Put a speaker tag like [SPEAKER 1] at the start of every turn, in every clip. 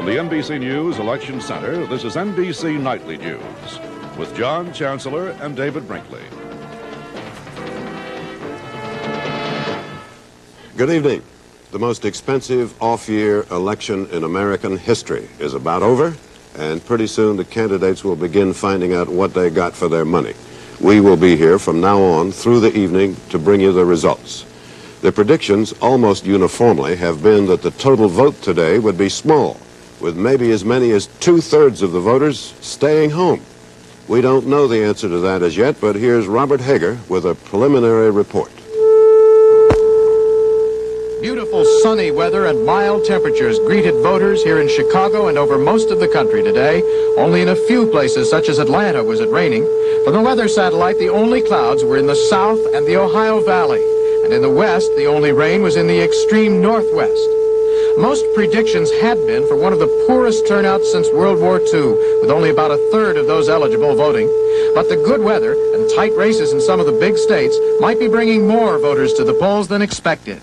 [SPEAKER 1] From the NBC News Election Center, this is NBC Nightly News with John Chancellor and David Brinkley.
[SPEAKER 2] Good evening. The most expensive off-year election in American history is about over, and pretty soon the candidates will begin finding out what they got for their money. We will be here from now on through the evening to bring you the results. The predictions almost uniformly have been that the total vote today would be small, with maybe as many as 2/3 of the voters staying home. We don't know the answer to that as yet, but here's Robert Hager with a preliminary report.
[SPEAKER 3] Beautiful sunny weather and mild temperatures greeted voters here in Chicago and over most of the country today. Only in a few places, such as Atlanta, was it raining. From the weather satellite, the only clouds were in the south and the Ohio Valley. And in the west, the only rain was in the extreme northwest. Most predictions had been for one of the poorest turnouts since World War II, with only about 1/3 of those eligible voting. But the good weather and tight races in some of the big states might be bringing more voters to the polls than expected.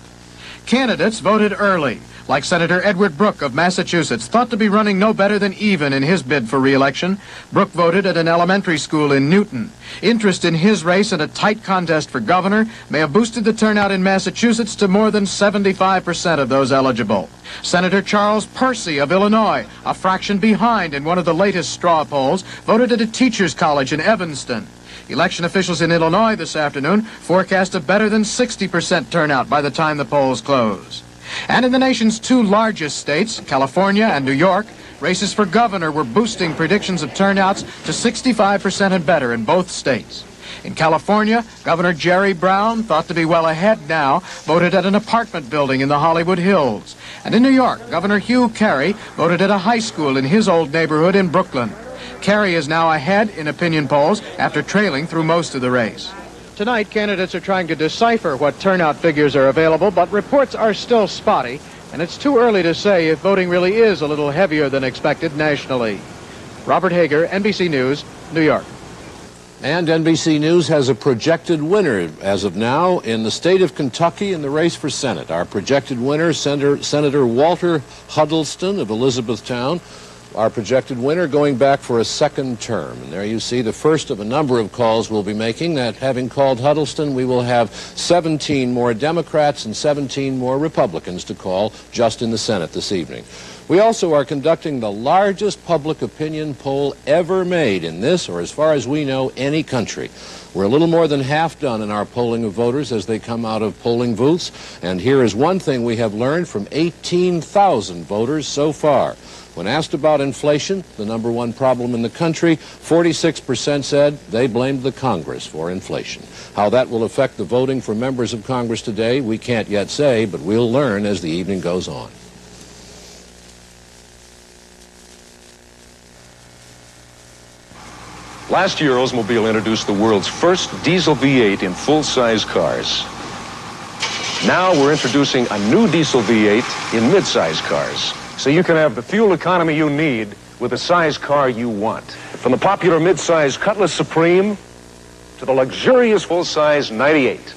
[SPEAKER 3] Candidates voted early, like Senator Edward Brooke of Massachusetts, thought to be running no better than even in his bid for re-election. Brooke voted at an elementary school in Newton. Interest in his race and a tight contest for governor may have boosted the turnout in Massachusetts to more than 75% of those eligible. Senator Charles Percy of Illinois, a fraction behind in one of the latest straw polls, voted at a teachers' college in Evanston. Election officials in Illinois this afternoon forecast a better than 60% turnout by the time the polls close. And in the nation's two largest states, California and New York, races for governor were boosting predictions of turnouts to 65% and better in both states. In California, Governor Jerry Brown, thought to be well ahead now, voted at an apartment building in the Hollywood Hills. And in New York, Governor Hugh Carey voted at a high school in his old neighborhood in Brooklyn. Carey is now ahead in opinion polls after trailing through most of the race. Tonight, candidates are trying to decipher what turnout figures are available, but reports are still spotty, and it's too early to say if voting really is a little heavier than expected nationally. Robert Hager, NBC News, New York.
[SPEAKER 4] And NBC News has a projected winner as of now in the state of Kentucky in the race for Senate. Our projected winner, Senator Walter Huddleston of Elizabethtown. Our projected winner going back for a second term. And there you see the first of a number of calls we'll be making, that having called Huddleston, we will have 17 more Democrats and 17 more Republicans to call just in the Senate this evening. We also are conducting the largest public opinion poll ever made in this, or as far as we know, any country. We're a little more than half done in our polling of voters as they come out of polling booths. And here is one thing we have learned from 18,000 voters so far. When asked about inflation, the number one problem in the country, 46% said they blamed the Congress for inflation. How that will affect the voting for members of Congress today, we can't yet say, but we'll learn as the evening goes on.
[SPEAKER 5] Last year, Oldsmobile introduced the world's first diesel V8 in full-size cars. Now we're introducing a new diesel V8 in mid-size cars, so you can have the fuel economy you need with the size car you want. From the popular mid-size Cutlass Supreme to the luxurious full-size 98.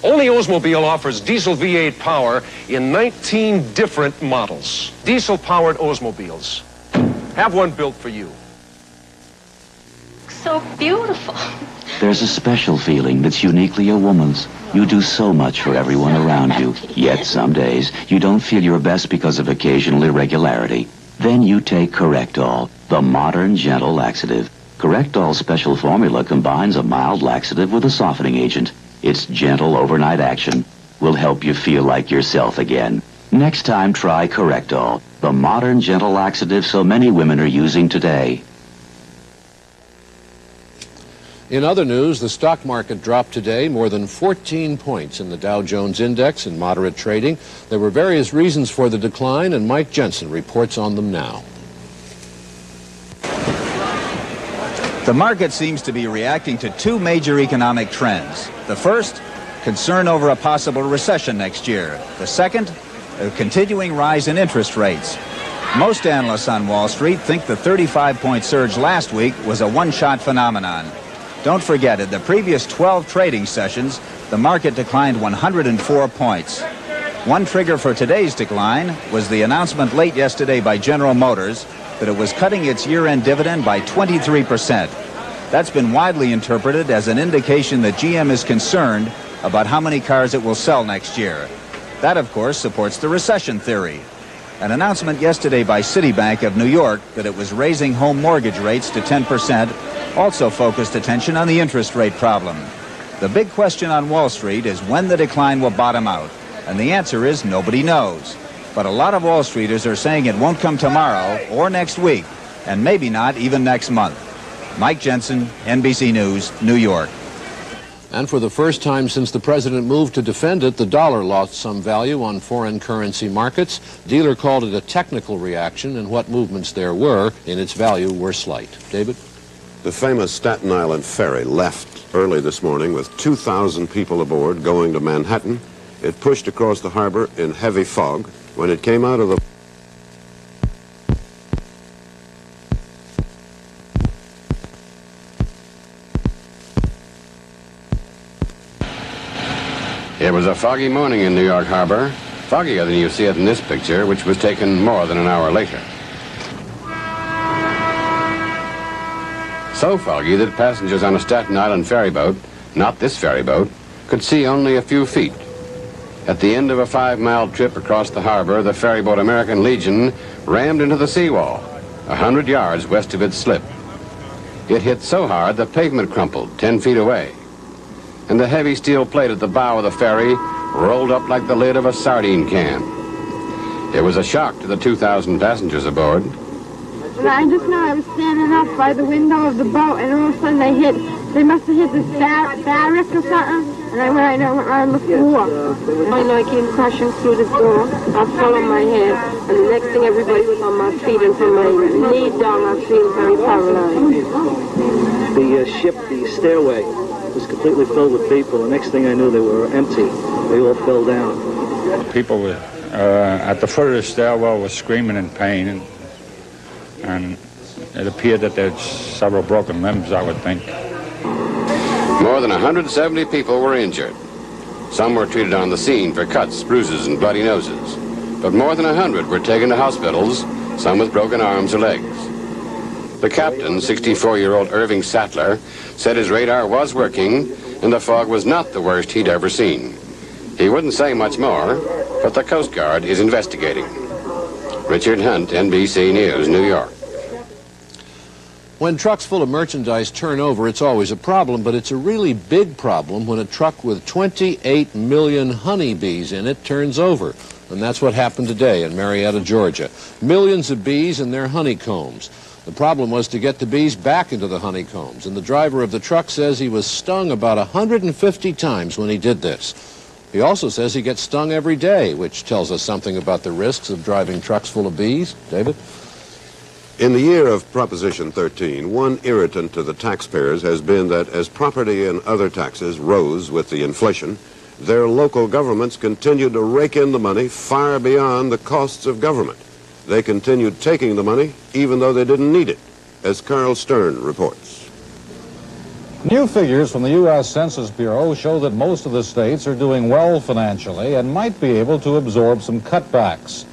[SPEAKER 5] Only Oldsmobile offers diesel V8 power in 19 different models. Diesel-powered Oldsmobiles. Have one built for you.
[SPEAKER 6] So beautiful.
[SPEAKER 7] There's a special feeling that's uniquely a woman's. You do so much for everyone around you, yet some days you don't feel your best because of occasional irregularity. Then you take Correctol, the modern gentle laxative. Correctol's special formula combines a mild laxative with a softening agent. Its gentle overnight action will help you feel like yourself again. Next time, try Correctol, the modern gentle laxative so many women are using today.
[SPEAKER 4] In other news, the stock market dropped today more than 14 points in the Dow Jones Index in moderate trading. There were various reasons for the decline, and Mike Jensen reports on them now.
[SPEAKER 8] The market seems to be reacting to two major economic trends. The first, concern over a possible recession next year. The second, a continuing rise in interest rates. Most analysts on Wall Street think the 35-point surge last week was a one-shot phenomenon. Don't forget, in the previous 12 trading sessions, the market declined 104 points. One trigger for today's decline was the announcement late yesterday by General Motors that it was cutting its year-end dividend by 23%. That's been widely interpreted as an indication that GM is concerned about how many cars it will sell next year. That, of course, supports the recession theory. An announcement yesterday by Citibank of New York that it was raising home mortgage rates to 10% also focused attention on the interest rate problem. The big question on Wall Street is when the decline will bottom out. And the answer is nobody knows. But a lot of Wall Streeters are saying it won't come tomorrow or next week, and maybe not even next month. Mike Jensen, NBC News, New York.
[SPEAKER 4] And for the first time since the president moved to defend it, the dollar lost some value on foreign currency markets. Dealer called it a technical reaction, and what movements there were in its value were slight. David?
[SPEAKER 2] The famous Staten Island ferry left early this morning with 2,000 people aboard going to Manhattan. It pushed across the harbor in heavy fog. When it came out of the...
[SPEAKER 6] It was a foggy morning in New York Harbor, foggier than you see it in this picture, which was taken more than an hour later. So foggy that passengers on a Staten Island ferry boat, not this ferry boat, could see only a few feet. At the end of a 5-mile trip across the harbor, the ferry boat American Legion rammed into the seawall, 100 yards west of its slip. It hit so hard the pavement crumpled 10 feet away, and the heavy steel plate at the bow of the ferry rolled up like the lid of a sardine can. It was a shock to the 2,000 passengers aboard.
[SPEAKER 9] I just know I was standing up by the window of the boat, and all of a sudden they must have hit this barrack or something. And I went around the floor. I know I came crashing through the door. I fell on my head. And the next thing, everybody was on my feet. And from my knee down, I feel very paralyzed.
[SPEAKER 10] The ship, the stairway, was completely filled with people. The next thing I knew, they were empty. They all fell down.
[SPEAKER 11] People were, at the foot of the stairwell were screaming in pain. And it appeared that there's several broken limbs, I would think.
[SPEAKER 6] More than 170 people were injured. Some were treated on the scene for cuts, bruises, and bloody noses. But more than 100 were taken to hospitals, some with broken arms or legs. The captain, 64-year-old Irving Sattler, said his radar was working and the fog was not the worst he'd ever seen. He wouldn't say much more, but the Coast Guard is investigating. Richard Hunt, NBC News, New York.
[SPEAKER 4] When trucks full of merchandise turn over, it's always a problem, but it's a really big problem when a truck with 28 million honeybees in it turns over. And that's what happened today in Marietta, Georgia. Millions of bees in their honeycombs. The problem was to get the bees back into the honeycombs, and the driver of the truck says he was stung about 150 times when he did this. He also says he gets stung every day, which tells us something about the risks of driving trucks full of bees. David?
[SPEAKER 2] In the year of Proposition 13, one irritant to the taxpayers has been that as property and other taxes rose with the inflation, their local governments continued to rake in the money far beyond the costs of government. They continued taking the money even though they didn't need it, as Carl Stern reports.
[SPEAKER 12] New figures from the U.S. Census Bureau show that most of the states are doing well financially and might be able to absorb some cutbacks.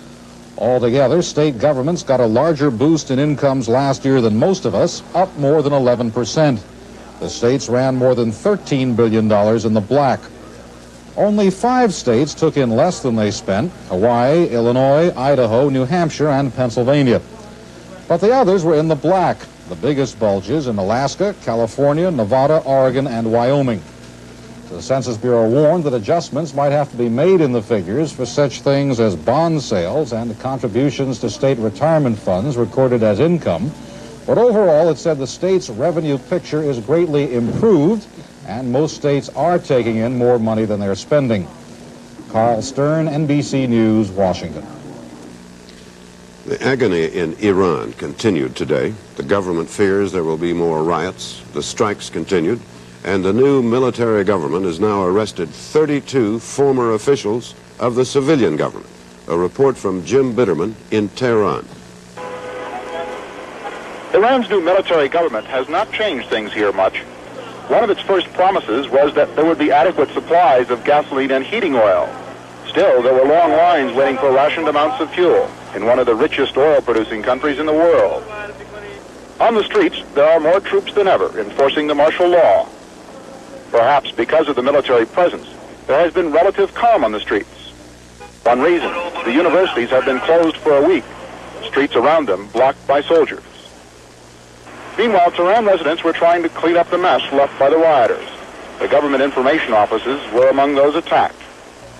[SPEAKER 12] Altogether, state governments got a larger boost in incomes last year than most of us, up more than 11%. The states ran more than $13 billion in the black. Only 5 states took in less than they spent: Hawaii, Illinois, Idaho, New Hampshire, and Pennsylvania. But the others were in the black. The biggest bulges in Alaska, California, Nevada, Oregon, and Wyoming. The Census Bureau warned that adjustments might have to be made in the figures for such things as bond sales and contributions to state retirement funds recorded as income. But overall, it said the state's revenue picture is greatly improved, and most states are taking in more money than they're spending. Carl Stern, NBC News, Washington.
[SPEAKER 2] The agony in Iran continued today. The government fears there will be more riots. The strikes continued. And the new military government has now arrested 32 former officials of the civilian government. A report from Jim Bitterman in Tehran.
[SPEAKER 13] Iran's new military government has not changed things here much. One of its first promises was that there would be adequate supplies of gasoline and heating oil. Still, there were long lines waiting for rationed amounts of fuel in one of the richest oil-producing countries in the world. On the streets, there are more troops than ever enforcing the martial law. Perhaps because of the military presence, there has been relative calm on the streets. One reason, the universities have been closed for a week, streets around them blocked by soldiers. Meanwhile, Tehran residents were trying to clean up the mess left by the rioters. The government information offices were among those attacked.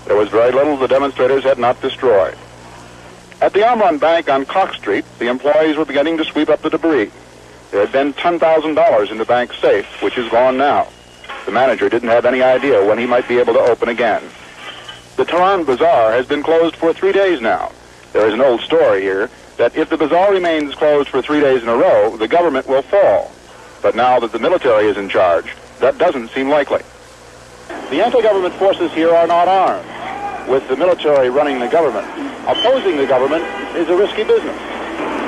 [SPEAKER 13] There was very little the demonstrators had not destroyed. At the Amran Bank on Cox Street, the employees were beginning to sweep up the debris. There had been $10,000 in the bank's safe, which is gone now. The manager didn't have any idea when he might be able to open again. The Tehran Bazaar has been closed for 3 days now. There is an old story here that if the bazaar remains closed for 3 days in a row, the government will fall. But now that the military is in charge, that doesn't seem likely. The anti-government forces here are not armed. With the military running the government, opposing the government is a risky business.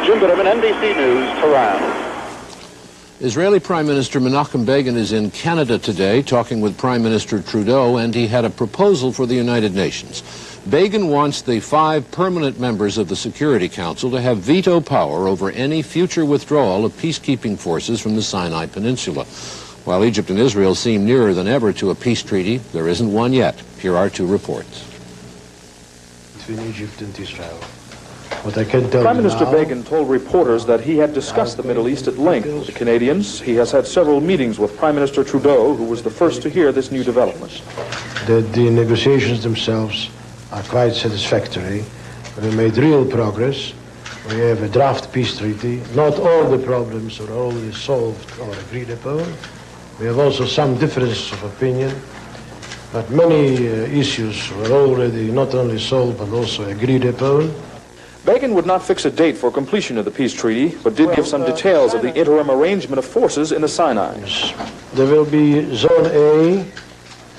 [SPEAKER 13] Jim Bitterman, NBC News, Tehran.
[SPEAKER 4] Israeli Prime Minister Menachem Begin is in Canada today talking with Prime Minister Trudeau, and he had a proposal for the United Nations. Begin wants the 5 permanent members of the Security Council to have veto power over any future withdrawal of peacekeeping forces from the Sinai Peninsula. While Egypt and Israel seem nearer than ever to a peace treaty, there isn't one yet. Here are 2 reports.
[SPEAKER 14] Between Egypt and Israel. What I can tell
[SPEAKER 15] Prime Minister
[SPEAKER 14] now,
[SPEAKER 15] Begin told reporters that he had discussed the Middle East at length with the Canadians. He has had several meetings with Prime Minister Trudeau, who was the first to hear this new development.
[SPEAKER 14] that the negotiations themselves are quite satisfactory. We made real progress. We have a draft peace treaty. Not all the problems are already solved or agreed upon. We have also some differences of opinion, but many issues were already not only solved but also agreed upon.
[SPEAKER 15] Begin would not fix a date for completion of the peace treaty, but did give some details of the interim arrangement of forces in the Sinai.
[SPEAKER 14] There will be Zone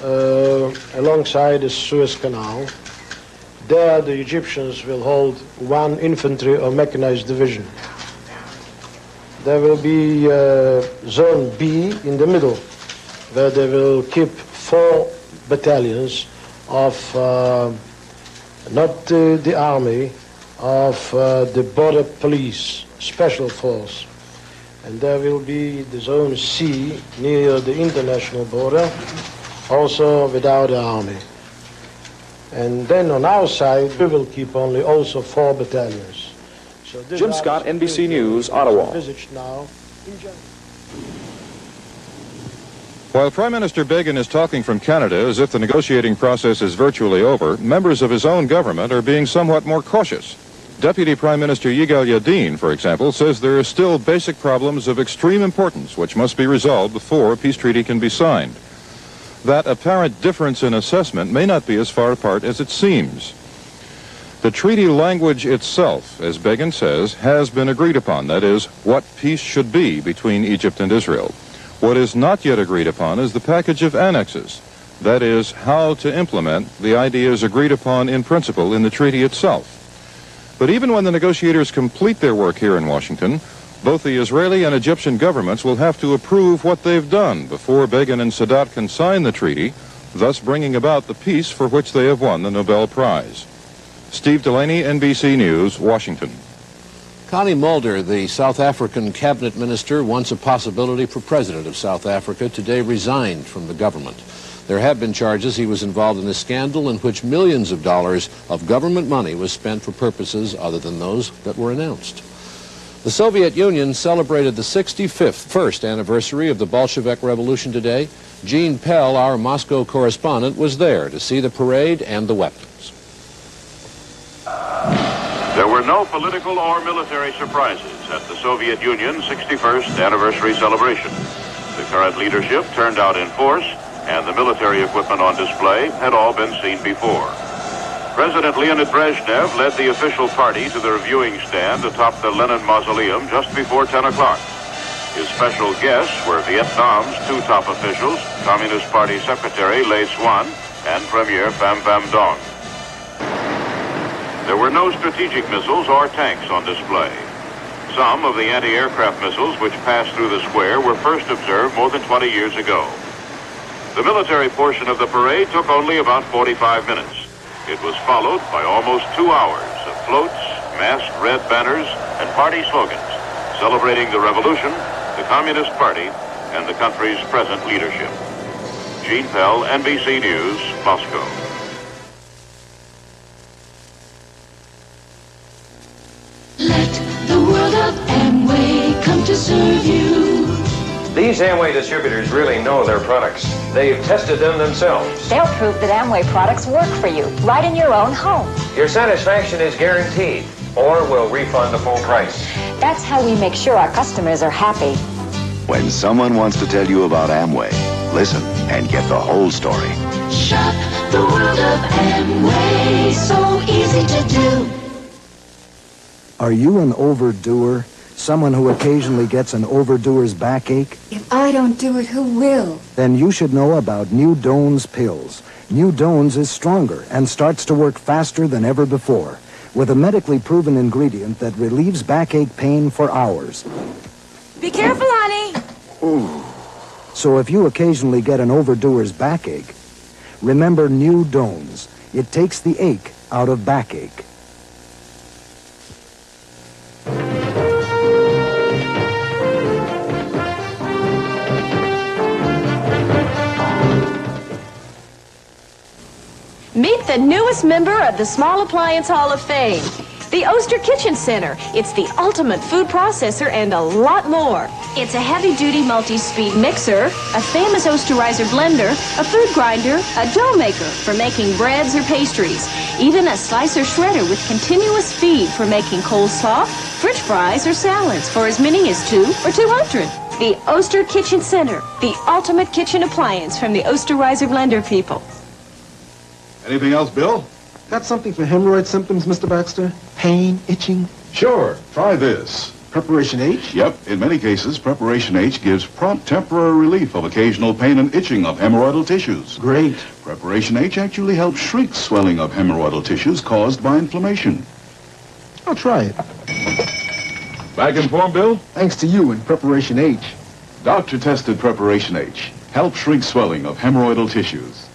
[SPEAKER 14] A alongside the Suez Canal. There the Egyptians will hold 1 infantry or mechanized division. There will be Zone B in the middle, where they will keep 4 battalions of not the army, of the border police special force. And there will be the Zone C near the international border, also without the army. And then on our side, we will keep only also 4 battalions. So
[SPEAKER 15] Jim Scott, NBC News, Ottawa.
[SPEAKER 16] While Prime Minister Begin is talking from Canada as if the negotiating process is virtually over, members of his own government are being somewhat more cautious. Deputy Prime Minister Yigal Yadin, for example, says there are still basic problems of extreme importance which must be resolved before a peace treaty can be signed. That apparent difference in assessment may not be as far apart as it seems. The treaty language itself, as Begin says, has been agreed upon. That is, what peace should be between Egypt and Israel. What is not yet agreed upon is the package of annexes. That is, how to implement the ideas agreed upon in principle in the treaty itself. But even when the negotiators complete their work here in Washington, both the Israeli and Egyptian governments will have to approve what they've done before Begin and Sadat can sign the treaty, thus bringing about the peace for which they have won the Nobel Prize. Steve Delaney, NBC News, Washington.
[SPEAKER 4] Connie Mulder, the South African cabinet minister, once a possibility for president of South Africa, today resigned from the government. There have been charges he was involved in a scandal in which millions of dollars of government money was spent for purposes other than those that were announced. The Soviet Union celebrated the 65th anniversary of the Bolshevik Revolution today. Gene Pell, our Moscow correspondent, was there to see the parade and the weapons.
[SPEAKER 17] There were no political or military surprises at the Soviet Union's 61st anniversary celebration. The current leadership turned out in force, and the military equipment on display had all been seen before. President Leonid Brezhnev led the official party to the reviewing stand atop the Lenin Mausoleum just before 10 o'clock. His special guests were Vietnam's 2 top officials, Communist Party Secretary Le Xuan and Premier Pham Van Dong. There were no strategic missiles or tanks on display. Some of the anti-aircraft missiles which passed through the square were first observed more than 20 years ago. The military portion of the parade took only about 45 minutes. It was followed by almost 2 hours of floats, masked red banners, and party slogans celebrating the revolution, the Communist Party, and the country's present leadership. Gene Pell, NBC News, Moscow.
[SPEAKER 18] Let the world of Amway come to serve you.
[SPEAKER 5] These Amway distributors really know their products. They've tested them themselves.
[SPEAKER 19] They'll prove that Amway products work for you, right in your own home.
[SPEAKER 5] Your satisfaction is guaranteed, or we'll refund the full price.
[SPEAKER 19] That's how we make sure our customers are happy.
[SPEAKER 20] When someone wants to tell you about Amway, listen and get the whole story.
[SPEAKER 18] Shop the world of Amway, so easy to do.
[SPEAKER 21] Are you an overdoer? Someone who occasionally gets an overdoer's backache?
[SPEAKER 22] If I don't do it, who will?
[SPEAKER 21] Then you should know about New Doan's pills. New Doan's is stronger and starts to work faster than ever before, with a medically proven ingredient that relieves backache pain for hours.
[SPEAKER 22] Be careful, honey.
[SPEAKER 21] Ooh. So if you occasionally get an overdoer's backache, remember New Doan's. It takes the ache out of backache.
[SPEAKER 23] Meet the newest member of the Small Appliance Hall of Fame, the Oster Kitchen Center. It's the ultimate food processor and a lot more. It's a heavy-duty multi-speed mixer, a famous Osterizer blender, a food grinder, a dough maker for making breads or pastries, even a slicer shredder with continuous feed for making coleslaw, French fries, or salads for as many as 2 or 200. The Oster Kitchen Center, the ultimate kitchen appliance from the Osterizer blender people.
[SPEAKER 24] Anything else, Bill?
[SPEAKER 25] Got something for hemorrhoid symptoms, Mr. Baxter? Pain, itching?
[SPEAKER 24] Sure. Try this.
[SPEAKER 25] Preparation H?
[SPEAKER 24] Yep. In many cases, Preparation H gives prompt temporary relief of occasional pain and itching of hemorrhoidal tissues.
[SPEAKER 25] Great.
[SPEAKER 24] Preparation H actually helps shrink swelling of hemorrhoidal tissues caused by inflammation.
[SPEAKER 25] I'll try it.
[SPEAKER 24] Back in form, Bill?
[SPEAKER 25] Thanks to you and Preparation H.
[SPEAKER 24] Doctor-tested Preparation H. Helps shrink swelling of hemorrhoidal tissues.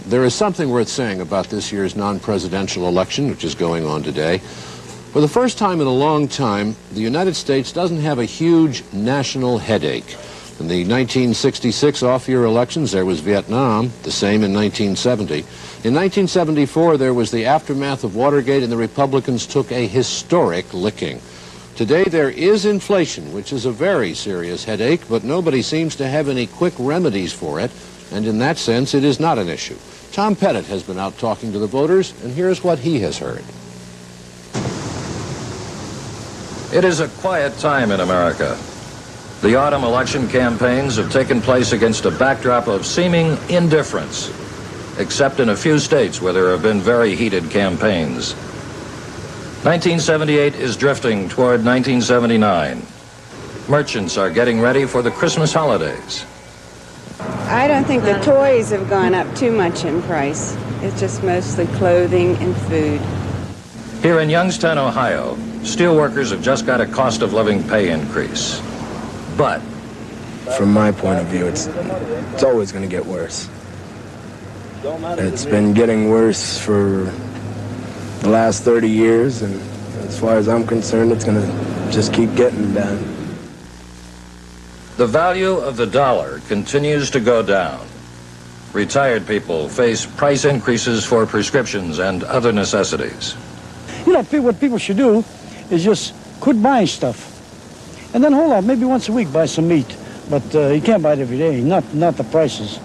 [SPEAKER 4] There is something worth saying about this year's non-presidential election, which is going on today. For the first time in a long time, the United States doesn't have a huge national headache. In the 1966 off-year elections, there was Vietnam, the same in 1970. In 1974, there was the aftermath of Watergate, and the Republicans took a historic licking. Today, there is inflation, which is a very serious headache, but nobody seems to have any quick remedies for it. And in that sense, it is not an issue. Tom Pettit has been out talking to the voters, and here's what he has heard.
[SPEAKER 26] It is a quiet time in America. The autumn election campaigns have taken place against a backdrop of seeming indifference, except in a few states where there have been very heated campaigns. 1978 is drifting toward 1979. Merchants are getting ready for the Christmas holidays.
[SPEAKER 27] I don't think the toys have gone up too much in price. It's just mostly clothing and food.
[SPEAKER 26] Here in Youngstown, Ohio, steelworkers have just got a cost of living pay increase. But
[SPEAKER 28] from my point of view, it's always going to get worse. It's been getting worse for the last 30 years, and as far as I'm concerned, it's going to just keep getting bad.
[SPEAKER 26] The value of the dollar continues to go down. Retired people face price increases for prescriptions and other necessities.
[SPEAKER 29] You know, what people should do is just quit buying stuff. And then hold on, maybe once a week buy some meat. But you can't buy it every day, not the prices.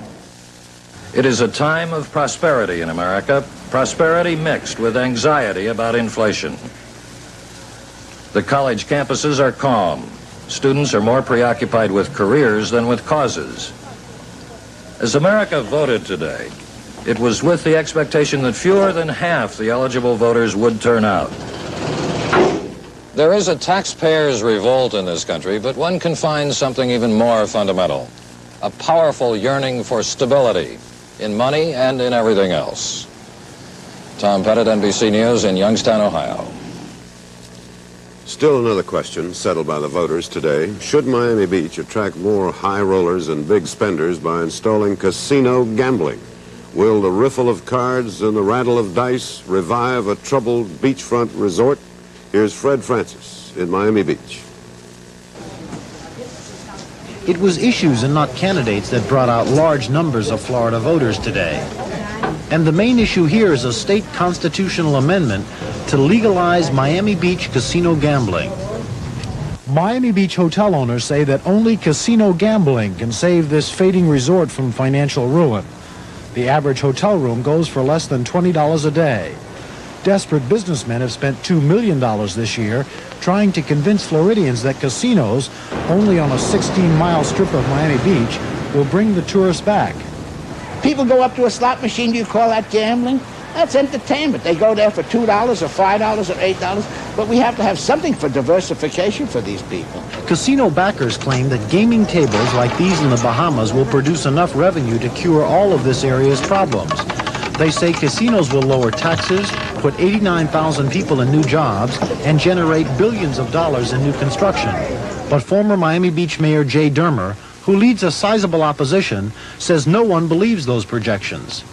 [SPEAKER 26] It is a time of prosperity in America, prosperity mixed with anxiety about inflation. The college campuses are calm. Students are more preoccupied with careers than with causes. As America voted today, it was with the expectation that fewer than half the eligible voters would turn out. There is a taxpayers' revolt in this country, but one can find something even more fundamental. A powerful yearning for stability in money and in everything else. Tom Pettit, NBC News in Youngstown, Ohio.
[SPEAKER 2] Still another question settled by the voters today. Should Miami Beach attract more high rollers and big spenders by installing casino gambling? Will the riffle of cards and the rattle of dice revive a troubled beachfront resort? Here's Fred Francis in Miami Beach.
[SPEAKER 1] It was issues and not candidates that brought out large numbers of Florida voters today. And the main issue here is a state constitutional amendment to legalize Miami Beach casino gambling. Miami Beach hotel owners say that only casino gambling can save this fading resort from financial ruin. The average hotel room goes for less than $20 a day. Desperate businessmen have spent $2 million this year trying to convince Floridians that casinos, only on a 16-mile strip of Miami Beach, will bring the tourists back.
[SPEAKER 3] People go up to a slot machine, do you call that gambling? That's entertainment. They go there for $2 or $5 or $8, but we have to have something for diversification for these people.
[SPEAKER 1] Casino backers claim that gaming tables like these in the Bahamas will produce enough revenue to cure all of this area's problems. They say casinos will lower taxes, put 89,000 people in new jobs, and generate billions of dollars in new construction. But former Miami Beach Mayor Jay Dermer, who leads a sizable opposition, says no one believes those projections.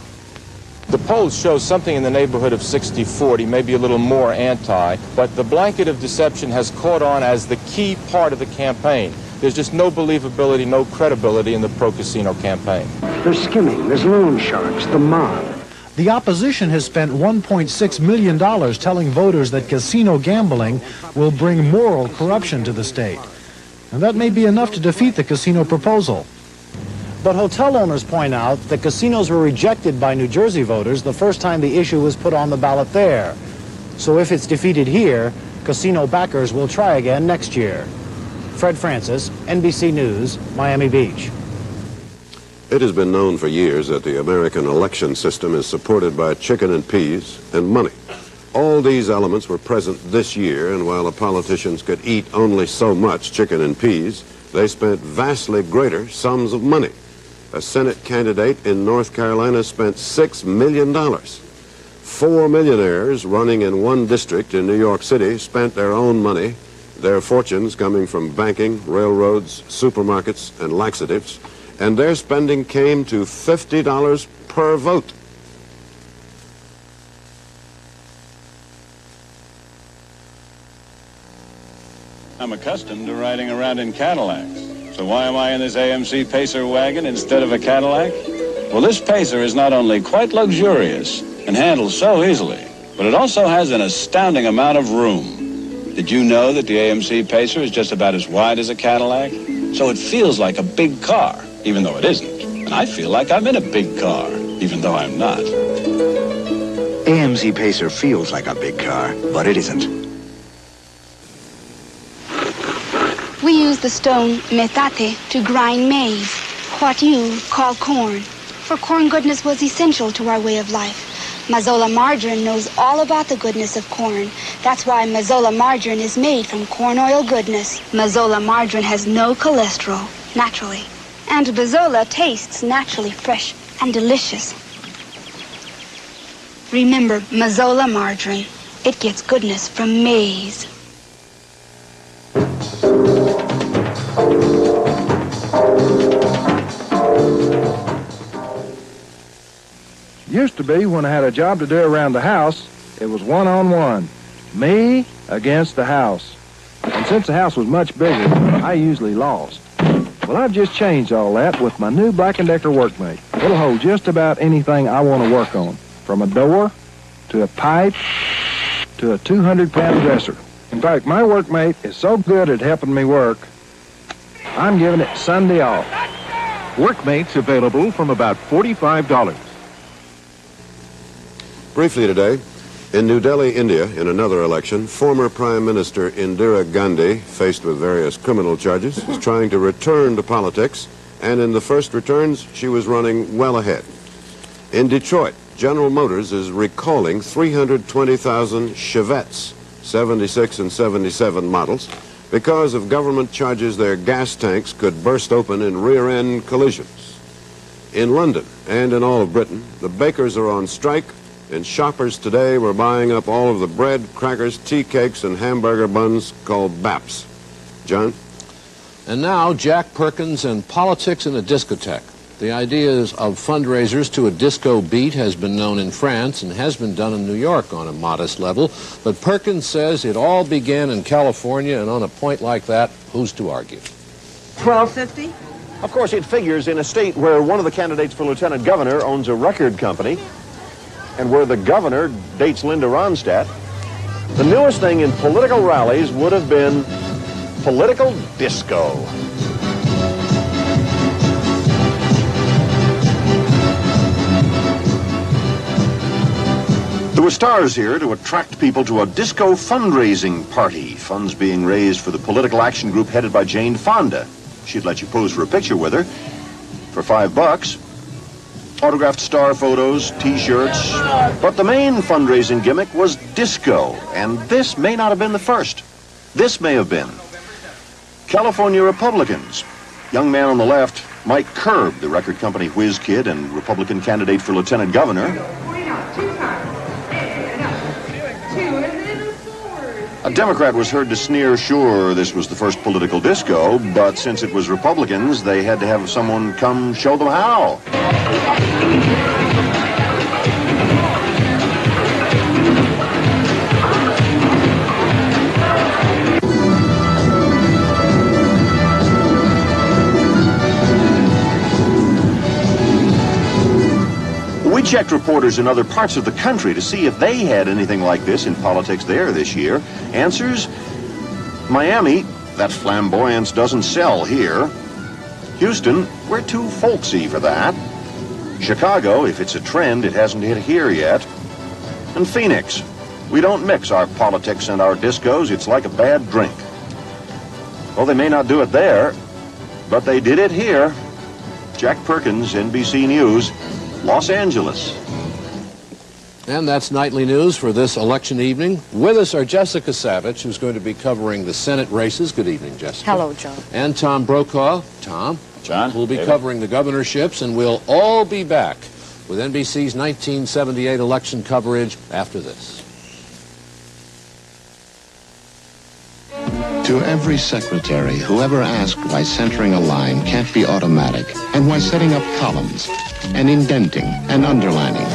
[SPEAKER 6] The polls show something in the neighborhood of 60-40, maybe a little more anti, but the blanket of deception has caught on as the key part of the campaign. There's just no believability, no credibility in the pro-casino campaign.
[SPEAKER 21] There's skimming, there's loan sharks, the mob.
[SPEAKER 1] The opposition has spent $1.6 million telling voters that casino gambling will bring moral corruption to the state. And that may be enough to defeat the casino proposal. But hotel owners point out that casinos were rejected by New Jersey voters the first time the issue was put on the ballot there. So if it's defeated here, casino backers will try again next year. Fred Francis, NBC News, Miami Beach.
[SPEAKER 2] It has been known for years that the American election system is supported by chicken and peas and money. All these elements were present this year, and while the politicians could eat only so much chicken and peas, they spent vastly greater sums of money. A Senate candidate in North Carolina spent $6 million. 4 millionaires running in one district in New York City spent their own money, their fortunes coming from banking, railroads, supermarkets, and laxatives, and their spending came to $50 per vote.
[SPEAKER 7] I'm accustomed to riding around in Cadillacs. So why am I in this AMC Pacer wagon instead of a Cadillac? Well, this Pacer is not only quite luxurious and handles so easily, but it also has an astounding amount of room. Did you know that the AMC Pacer is just about as wide as a Cadillac? So it feels like a big car, even though it isn't. And I feel like I'm in a big car, even though I'm not.
[SPEAKER 20] AMC Pacer feels like a big car, but it isn't.
[SPEAKER 8] We use the stone metate to grind maize, what you call corn. For corn goodness was essential to our way of life. Mazola margarine knows all about the goodness of corn. That's why Mazola margarine is made from corn oil goodness. Mazola margarine has no cholesterol, naturally. And Mazola tastes naturally fresh and delicious. Remember, Mazola margarine, it gets goodness from maize.
[SPEAKER 28] Used to be when I had a job to do around the house, it was one-on-one. Me against the house. And since the house was much bigger, I usually lost. Well, I've just changed all that with my new Black & Decker Workmate. It'll hold just about anything I want to work on, from a door to a pipe to a 200-pound dresser. In fact, my Workmate is so good at helping me work, I'm giving it Sunday off.
[SPEAKER 16] Workmates available from about $45.
[SPEAKER 2] Briefly today, in New Delhi, India, in another election, former Prime Minister Indira Gandhi, faced with various criminal charges, is trying to return to politics, and in the first returns, she was running well ahead. In Detroit, General Motors is recalling 320,000 Chevettes, 76 and 77 models, because of government charges their gas tanks could burst open in rear-end collisions. In London and in all of Britain, the bakers are on strike, and shoppers today were buying up all of the bread, crackers, tea cakes, and hamburger buns called Baps. John?
[SPEAKER 4] And now, Jack Perkins and politics in a discotheque. The ideas of fundraisers to a disco beat has been known in France and has been done in New York on a modest level. But Perkins says it all began in California, and on a point like that, who's to argue?
[SPEAKER 5] $12.50?
[SPEAKER 9] Of course, it figures in a state where one of the candidates for lieutenant governor owns a record company and where the governor dates Linda Ronstadt. The newest thing in political rallies would have been political disco.
[SPEAKER 10] There were stars here to attract people to a disco fundraising party. Funds being raised for the political action group headed by Jane Fonda. She'd let you pose for a picture with her for $5. Autographed star photos, T-shirts. But the main fundraising gimmick was disco. And this may not have been the first. This may have been. California Republicans. Young man on the left, Mike Curb, the record company whiz kid and Republican candidate for lieutenant governor. A Democrat was heard to sneer, sure, this was the first political disco, but since it was Republicans, they had to have someone come show them how. We checked reporters in other parts of the country to see if they had anything like this in politics there this year. Answers: Miami, that flamboyance doesn't sell here. Houston, we're too folksy for that. Chicago, if it's a trend, it hasn't hit here yet. And Phoenix, we don't mix our politics and our discos. It's like a bad drink. Well, they may not do it there, but they did it here. Jack Perkins, NBC News, Los Angeles.
[SPEAKER 4] And that's nightly news for this election evening. With us are Jessica Savage, who's going to be covering the Senate races. Good evening, Jessica.
[SPEAKER 11] Hello, John.
[SPEAKER 4] And Tom Brokaw. Tom.
[SPEAKER 12] John.
[SPEAKER 4] We'll be
[SPEAKER 12] David.
[SPEAKER 4] covering the governorships, and we'll all be back with NBC's 1978 election coverage after this.
[SPEAKER 13] To every secretary who ever asked why centering a line can't be automatic, and why setting up columns, and indenting, and underlining,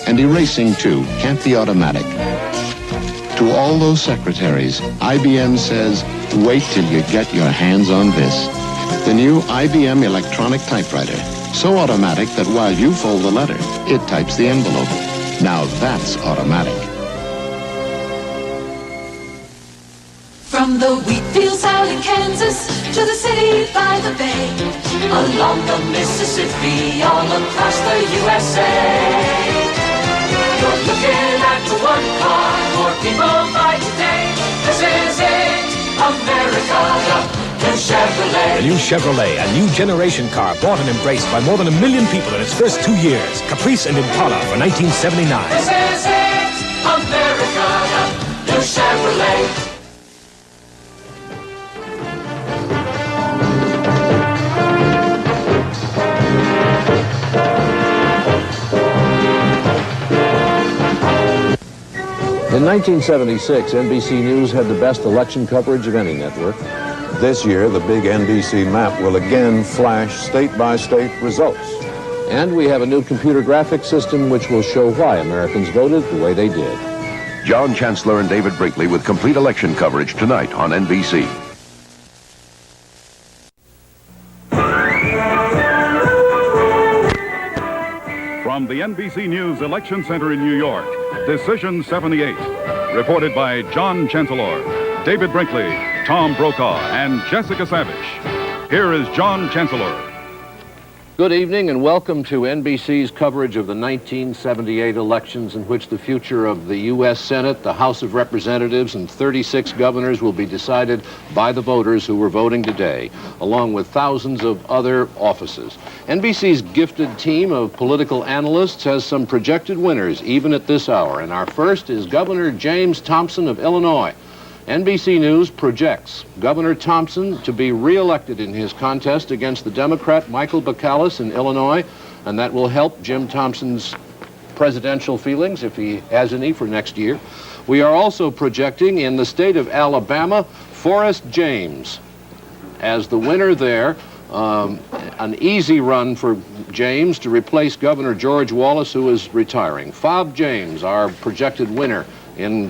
[SPEAKER 13] and erasing too can't be automatic. To all those secretaries, IBM says, wait till you get your hands on this. The new IBM electronic typewriter. So automatic that while you fold the letter, it types the envelope. Now that's automatic.
[SPEAKER 18] From the wheat fields out in Kansas to the city by the bay, along the Mississippi, all across the USA. You're looking at the one car more people buy today. This is it, America, the new Chevrolet.
[SPEAKER 14] The new Chevrolet, a new generation car bought and embraced by more than 1 million people in its first 2 years. Caprice and Impala for 1979.
[SPEAKER 18] This is it, America, the new Chevrolet.
[SPEAKER 4] In 1976, NBC News had the best election coverage of any network.
[SPEAKER 2] This year, the big NBC map will again flash state-by-state results.
[SPEAKER 4] And we have a new computer graphics system which will show why Americans voted the way they did.
[SPEAKER 20] John Chancellor and David Brinkley with complete election coverage tonight on NBC.
[SPEAKER 24] From the NBC News Election Center in New York, Decision 78. Reported by John Chancellor, David Brinkley, Tom Brokaw, and Jessica Savage. Here is John Chancellor.
[SPEAKER 4] Good evening and welcome to NBC's coverage of the 1978 elections, in which the future of the U.S. Senate, the House of Representatives, and 36 governors will be decided by the voters who were voting today, along with thousands of other offices. NBC's gifted team of political analysts has some projected winners even at this hour, and our first is Governor James Thompson of Illinois. NBC News projects Governor Thompson to be re-elected in his contest against the Democrat Michael Bacalus in Illinois, and that will help Jim Thompson's presidential feelings, if he has any, for next year. We are also projecting in the state of Alabama, Forrest James as the winner there, an easy run for James to replace Governor George Wallace, who is retiring. Fob James, our projected winner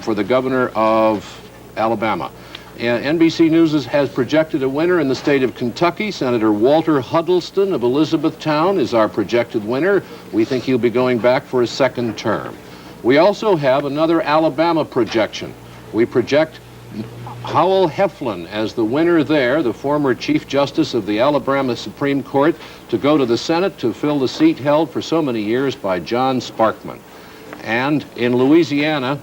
[SPEAKER 4] for the governor of Alabama. NBC News has projected a winner in the state of Kentucky. Senator Walter Huddleston of Elizabethtown is our projected winner. We think he'll be going back for a second term. We also have another Alabama projection. We project Howell Heflin as the winner there, the former Chief Justice of the Alabama Supreme Court, to go to the Senate to fill the seat held for so many years by John Sparkman. And in Louisiana,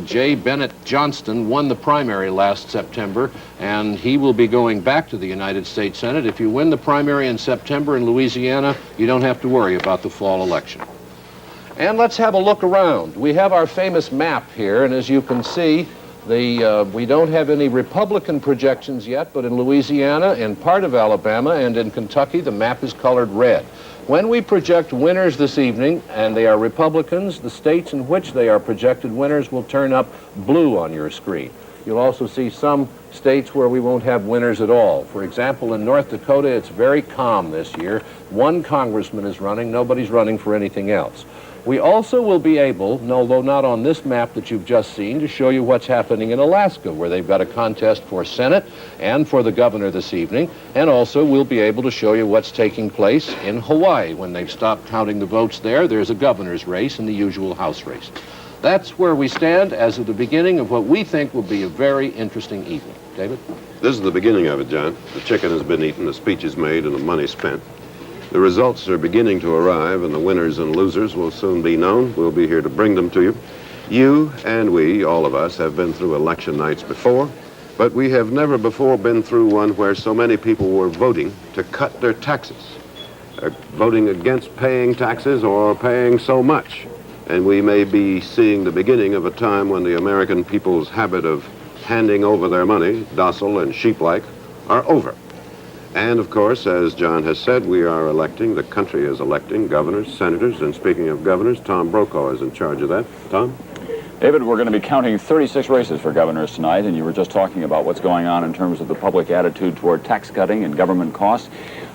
[SPEAKER 4] Jay Bennett Johnston won the primary last September, and he will be going back to the United States Senate. If you win the primary in September in Louisiana, you don't have to worry about the fall election. And let's have a look around. We have our famous map here, and as you can see, we don't have any Republican projections yet, but in Louisiana, in part of Alabama, and in Kentucky, the map is colored red. When we project winners this evening, and they are Republicans, the states in which they are projected winners will turn up blue on your screen. You'll also see some states where we won't have winners at all. For example, in North Dakota, it's very calm this year. One congressman is running. Nobody's running for anything else. We also will be able, although not on this map that you've just seen, to show you what's happening in Alaska, where they've got a contest for Senate and for the governor this evening. And also we'll be able to show you what's taking place in Hawaii. When they've stopped counting the votes there, there's a governor's race and the usual House race. That's where we stand as of the beginning of what we think will be a very interesting evening. David?
[SPEAKER 2] This is the beginning of it, John. The chicken has been eaten, the speech is made, and the money spent. The results are beginning to arrive, and the winners and losers will soon be known. We'll be here to bring them to you. You and we, all of us, have been through election nights before, but we have never before been through one where so many people were voting to cut their taxes, voting against paying taxes or paying so much. And we may be seeing the beginning of a time when the American people's habit of handing over their money, docile and sheep-like, are over. And, of course, as John has said, we are electing, the country is electing governors, senators, and speaking of governors, Tom Brokaw is in charge of that. Tom?
[SPEAKER 11] David, we're going to be counting 36 races for governors tonight, and you were just talking about what's going on in terms of the public attitude toward tax cutting and government costs.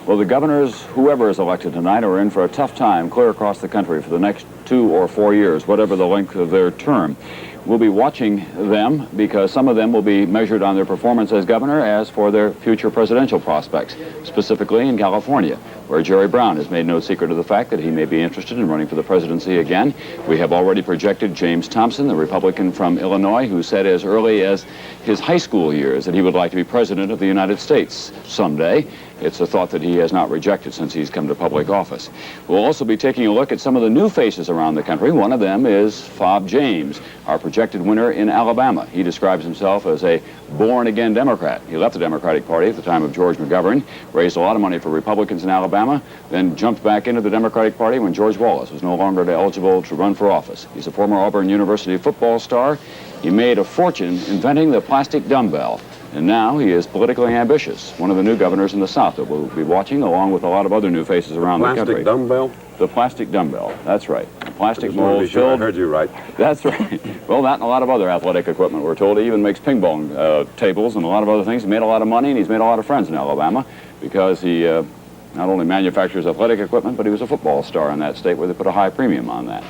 [SPEAKER 11] Well, the governors, whoever is elected tonight, are in for a tough time clear across the country for the next 2 or 4 years, whatever the length of their term. We'll be watching them because some of them will be measured on their performance as governor as for their future presidential prospects, specifically in California, where Jerry Brown has made no secret of the fact that he may be interested in running for the presidency again. We have already projected James Thompson, the Republican from Illinois, who said as early as his high school years that he would like to be president of the United States someday. It's a thought that he has not rejected since he's come to public office. We'll also be taking a look at some of the new faces around the country. One of them is Fob James, our projected winner in Alabama. He describes himself as a born-again Democrat. He left the Democratic Party at the time of George McGovern, raised a lot of money for Republicans in Alabama, then jumped back into the Democratic Party when George Wallace was no longer eligible to run for office. He's a former Auburn University football star. He made a fortune inventing the plastic dumbbell. And now he is politically ambitious, one of the new governors in the South that we'll be watching, along with a lot of other new faces around the country.
[SPEAKER 2] Plastic dumbbell?
[SPEAKER 11] The plastic dumbbell, that's right. The plastic mold
[SPEAKER 2] filled. I heard you right.
[SPEAKER 11] That's right. Well, that and a lot of other athletic equipment, we're told. He even makes ping pong tables and a lot of other things. He made a lot of money, and he's made a lot of friends in Alabama because he not only manufactures athletic equipment, but he was a football star in that state where they put a high premium on that.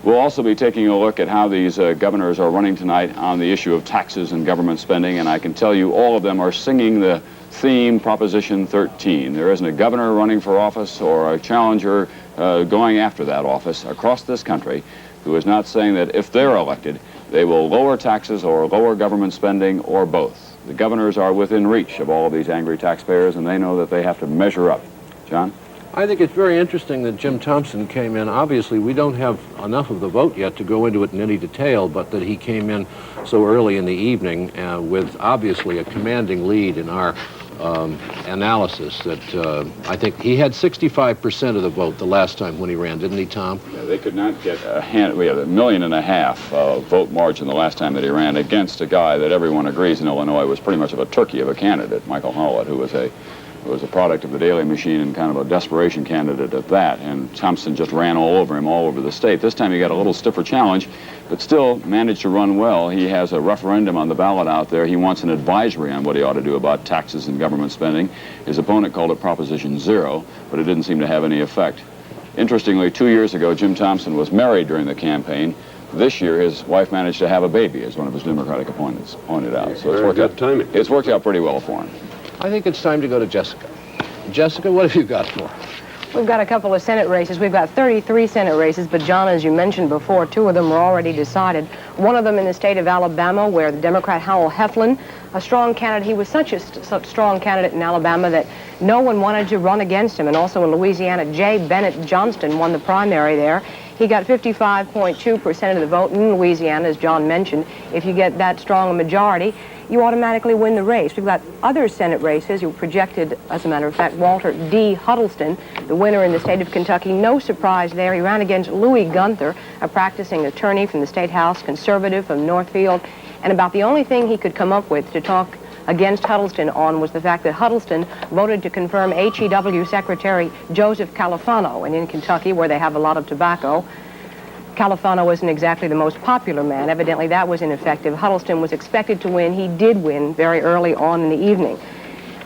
[SPEAKER 11] We'll also be taking a look at how these governors are running tonight on the issue of taxes and government spending, and I can tell you all of them are singing the theme Proposition 13. There isn't a governor running for office or a challenger going after that office across this country who is not saying that if they're elected, they will lower taxes or lower government spending or both. The governors are within reach of all of these angry taxpayers, and they know that they have to measure up. John?
[SPEAKER 4] I think it's very interesting that Jim Thompson came in. Obviously, we don't have enough of the vote yet to go into it in any detail, but that he came in so early in the evening with obviously a commanding lead in our analysis that I think he had 65% of the vote the last time when he ran, didn't he, Tom?
[SPEAKER 11] Yeah, they could not get we had 1.5 million vote margin the last time that he ran against a guy that everyone agrees in Illinois was pretty much of a turkey of a candidate, Michael Howlett, who was It was a product of the Daley machine and kind of a desperation candidate at that, and Thompson just ran all over him all over the state. This time he got a little stiffer challenge, but still managed to run well. He has a referendum on the ballot out there. He wants an advisory on what he ought to do about taxes and government spending. His opponent called it Proposition 0, but it didn't seem to have any effect. Interestingly, 2 years ago, Jim Thompson was married during the campaign. This year, his wife managed to have a baby, as one of his Democratic opponents pointed out. So it's worked out pretty well for him.
[SPEAKER 4] I think it's time to go to Jessica. Jessica, what have you got for us?
[SPEAKER 12] We've got a couple of Senate races. We've got 33 Senate races, but John, as you mentioned before, 2 of them were already decided. One of them in the state of Alabama, where the Democrat Howell Heflin, a strong candidate, he was such a strong candidate in Alabama that no one wanted to run against him. And also in Louisiana, Jay Bennett Johnston won the primary there. He got 55.2% of the vote in Louisiana, as John mentioned. If you get that strong a majority, you automatically win the race. We've got other Senate races. You projected, as a matter of fact, Walter D. Huddleston, the winner in the state of Kentucky. No surprise there. He ran against Louis Gunther, a practicing attorney from the State House, conservative from Northfield. And about the only thing he could come up with to talk against Huddleston on was the fact that Huddleston voted to confirm HEW Secretary Joseph Califano. And in Kentucky, where they have a lot of tobacco, Califano isn't exactly the most popular man. Evidently, that was ineffective. Huddleston was expected to win. He did win very early on in the evening.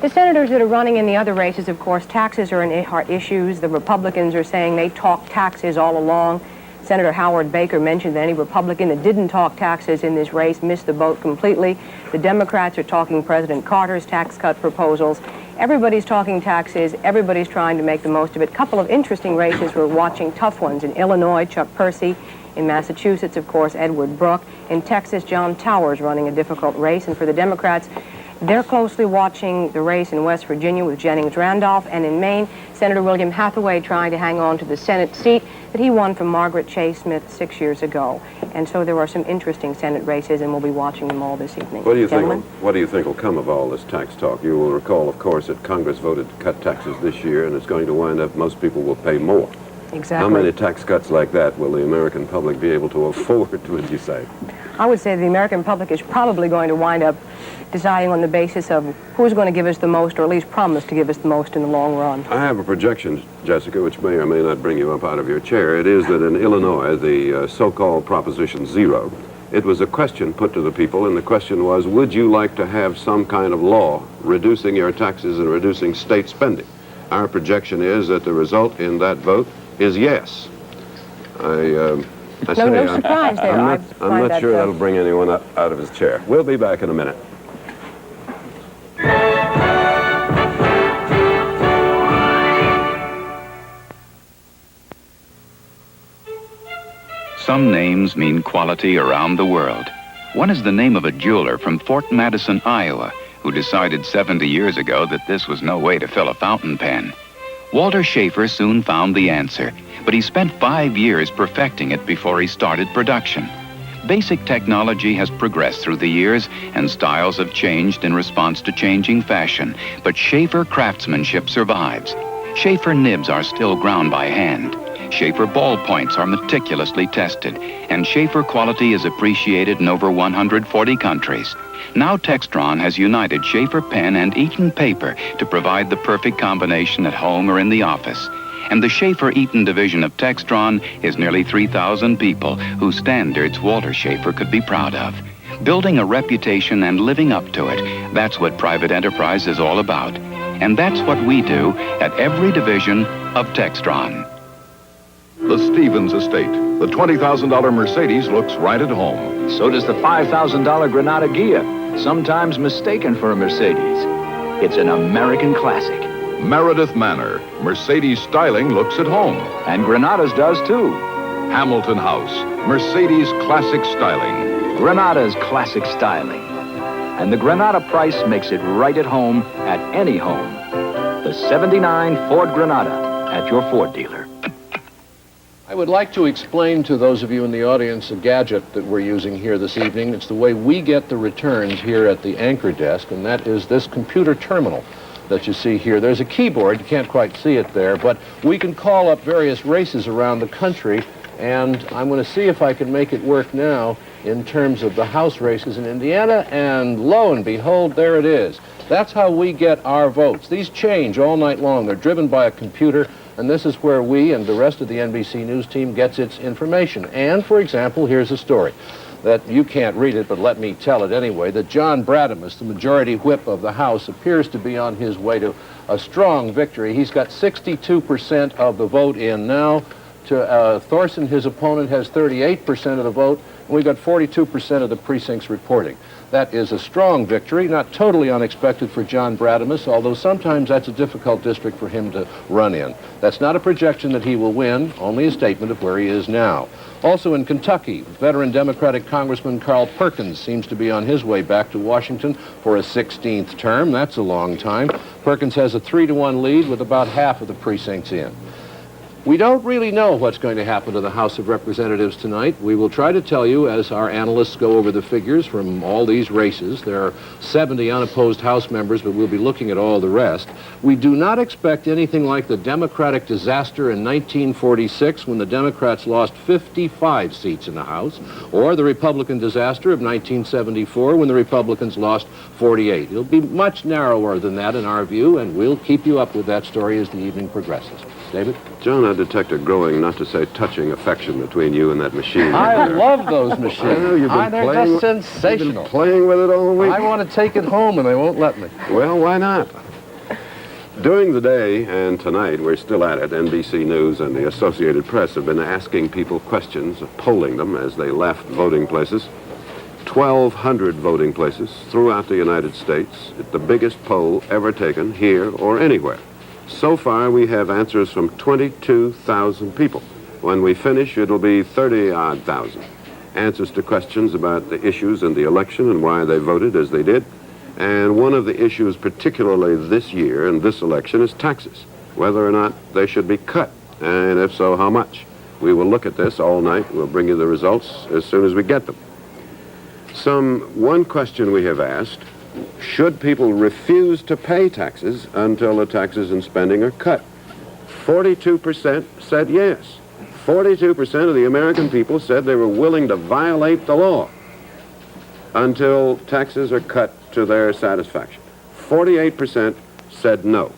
[SPEAKER 12] The senators that are running in the other races, of course, taxes are issues. The Republicans are saying they talked taxes all along. Senator Howard Baker mentioned that any Republican that didn't talk taxes in this race missed the boat completely. The Democrats are talking President Carter's tax cut proposals. Everybody's talking taxes. Everybody's trying to make the most of it. A couple of interesting races we're watching, tough ones. In Illinois, Chuck Percy. In Massachusetts, of course, Edward Brooke. In Texas, John Towers running a difficult race. And for the Democrats, they're closely watching the race in West Virginia with Jennings Randolph. And in Maine, Senator William Hathaway trying to hang on to the Senate seat that he won from Margaret Chase Smith 6 years ago. And so there are some interesting Senate races, and we'll be watching them all this evening.
[SPEAKER 2] What do you think will come of all this tax talk? You will recall, of course, that Congress voted to cut taxes this year, and it's going to wind up most people will pay more.
[SPEAKER 12] Exactly.
[SPEAKER 2] How many tax cuts like that will the American public be able to afford, would you say?
[SPEAKER 12] I would say the American public is probably going to wind up deciding on the basis of who's going to give us the most, or at least promise to give us the most in the long run.
[SPEAKER 2] I have a projection, Jessica, which may or may not bring you up out of your chair. It is that in Illinois, the so-called Proposition 0, it was a question put to the people, and the question was, would you like to have some kind of law reducing your taxes and reducing state spending? Our projection is that the result in that vote is yes.
[SPEAKER 12] No surprise there.
[SPEAKER 2] I'm not sure that'll bring anyone up out of his chair. We'll be back in a minute.
[SPEAKER 15] Some names mean quality around the world. One is the name of a jeweler from Fort Madison, Iowa, who decided 70 years ago that this was no way to fill a fountain pen. Walter Schaefer soon found the answer, but he spent 5 years perfecting it before he started production. Basic technology has progressed through the years, and styles have changed in response to changing fashion, but Schaefer craftsmanship survives. Schaefer nibs are still ground by hand. Schaefer ballpoints are meticulously tested, and Schaefer quality is appreciated in over 140 countries. Now Textron has united Schaefer pen and Eaton paper to provide the perfect combination at home or in the office. And the Schaefer-Eaton division of Textron is nearly 3,000 people whose standards Walter Schaefer could be proud of. Building a reputation and living up to it, that's what private enterprise is all about. And that's what we do at every division of Textron.
[SPEAKER 17] The Stevens estate. The $20,000 Mercedes looks right at home.
[SPEAKER 19] So does the $5,000 Granada Ghia, sometimes mistaken for a Mercedes. It's an American classic.
[SPEAKER 17] Meredith Manor. Mercedes styling looks at home.
[SPEAKER 19] And Granada's does too.
[SPEAKER 17] Hamilton House. Mercedes classic styling.
[SPEAKER 19] Granada's classic styling. And the Granada price makes it right at home at any home. The 79 Ford Granada at your Ford dealer.
[SPEAKER 4] I would like to explain to those of you in the audience a gadget that we're using here this evening. It's the way we get the returns here at the anchor desk, and that is this computer terminal that you see here. There's a keyboard. You can't quite see it there, but we can call up various races around the country And I'm going to see if I can make it work now in terms of the House races in Indiana, and lo and behold, there it is. That's how we get our votes. These change all night long. They're driven by a computer, and this is where we and the rest of the NBC News team gets its information. And, for example, here's a story that you can't read it, but let me tell it anyway, that John Bradamus, the majority whip of the House, appears to be on his way to a strong victory. He's got 62% of the vote in now. Thorson, his opponent, has 38% of the vote, and we've got 42% of the precincts reporting. That is a strong victory, not totally unexpected for John Bradamus, although sometimes that's a difficult district for him to run in. That's not a projection that he will win, only a statement of where he is now. Also in Kentucky, veteran Democratic Congressman Carl Perkins seems to be on his way back to Washington for a 16th term. That's a long time. Perkins has a 3-to-1 lead with about half of the precincts in. We don't really know what's going to happen to the House of Representatives tonight. We will try to tell you as our analysts go over the figures from all these races. There are 70 unopposed House members, but we'll be looking at all the rest. We do not expect anything like the Democratic disaster in 1946 when the Democrats lost 55 seats in the House, or the Republican disaster of 1974 when the Republicans lost 48. It'll be much narrower than that in our view, and we'll keep you up with that story as the evening progresses. David?
[SPEAKER 2] John, I detect a growing, not to say touching, affection between you and that machine.
[SPEAKER 4] I love those machines.
[SPEAKER 2] I know,
[SPEAKER 4] they're just sensational.
[SPEAKER 2] You've been playing with it all week.
[SPEAKER 4] I want to take it home, and they won't let me.
[SPEAKER 2] Well, why not? During the day and tonight, we're still at it, NBC News and the Associated Press have been asking people questions, polling them as they left voting places. 1,200 voting places throughout the United States. It's the biggest poll ever taken here or anywhere. So far, we have answers from 22,000 people. When we finish, it'll be 30-odd thousand. Answers to questions about the issues in the election and why they voted as they did. And one of the issues, particularly this year and this election, is taxes, whether or not they should be cut, and if so, how much. We will look at this all night. We'll bring you the results as soon as we get them. One question we have asked: should people refuse to pay taxes until the taxes and spending are cut? 42% said yes. 42% of the American people said they were willing to violate the law until taxes are cut to their satisfaction. 48% said no.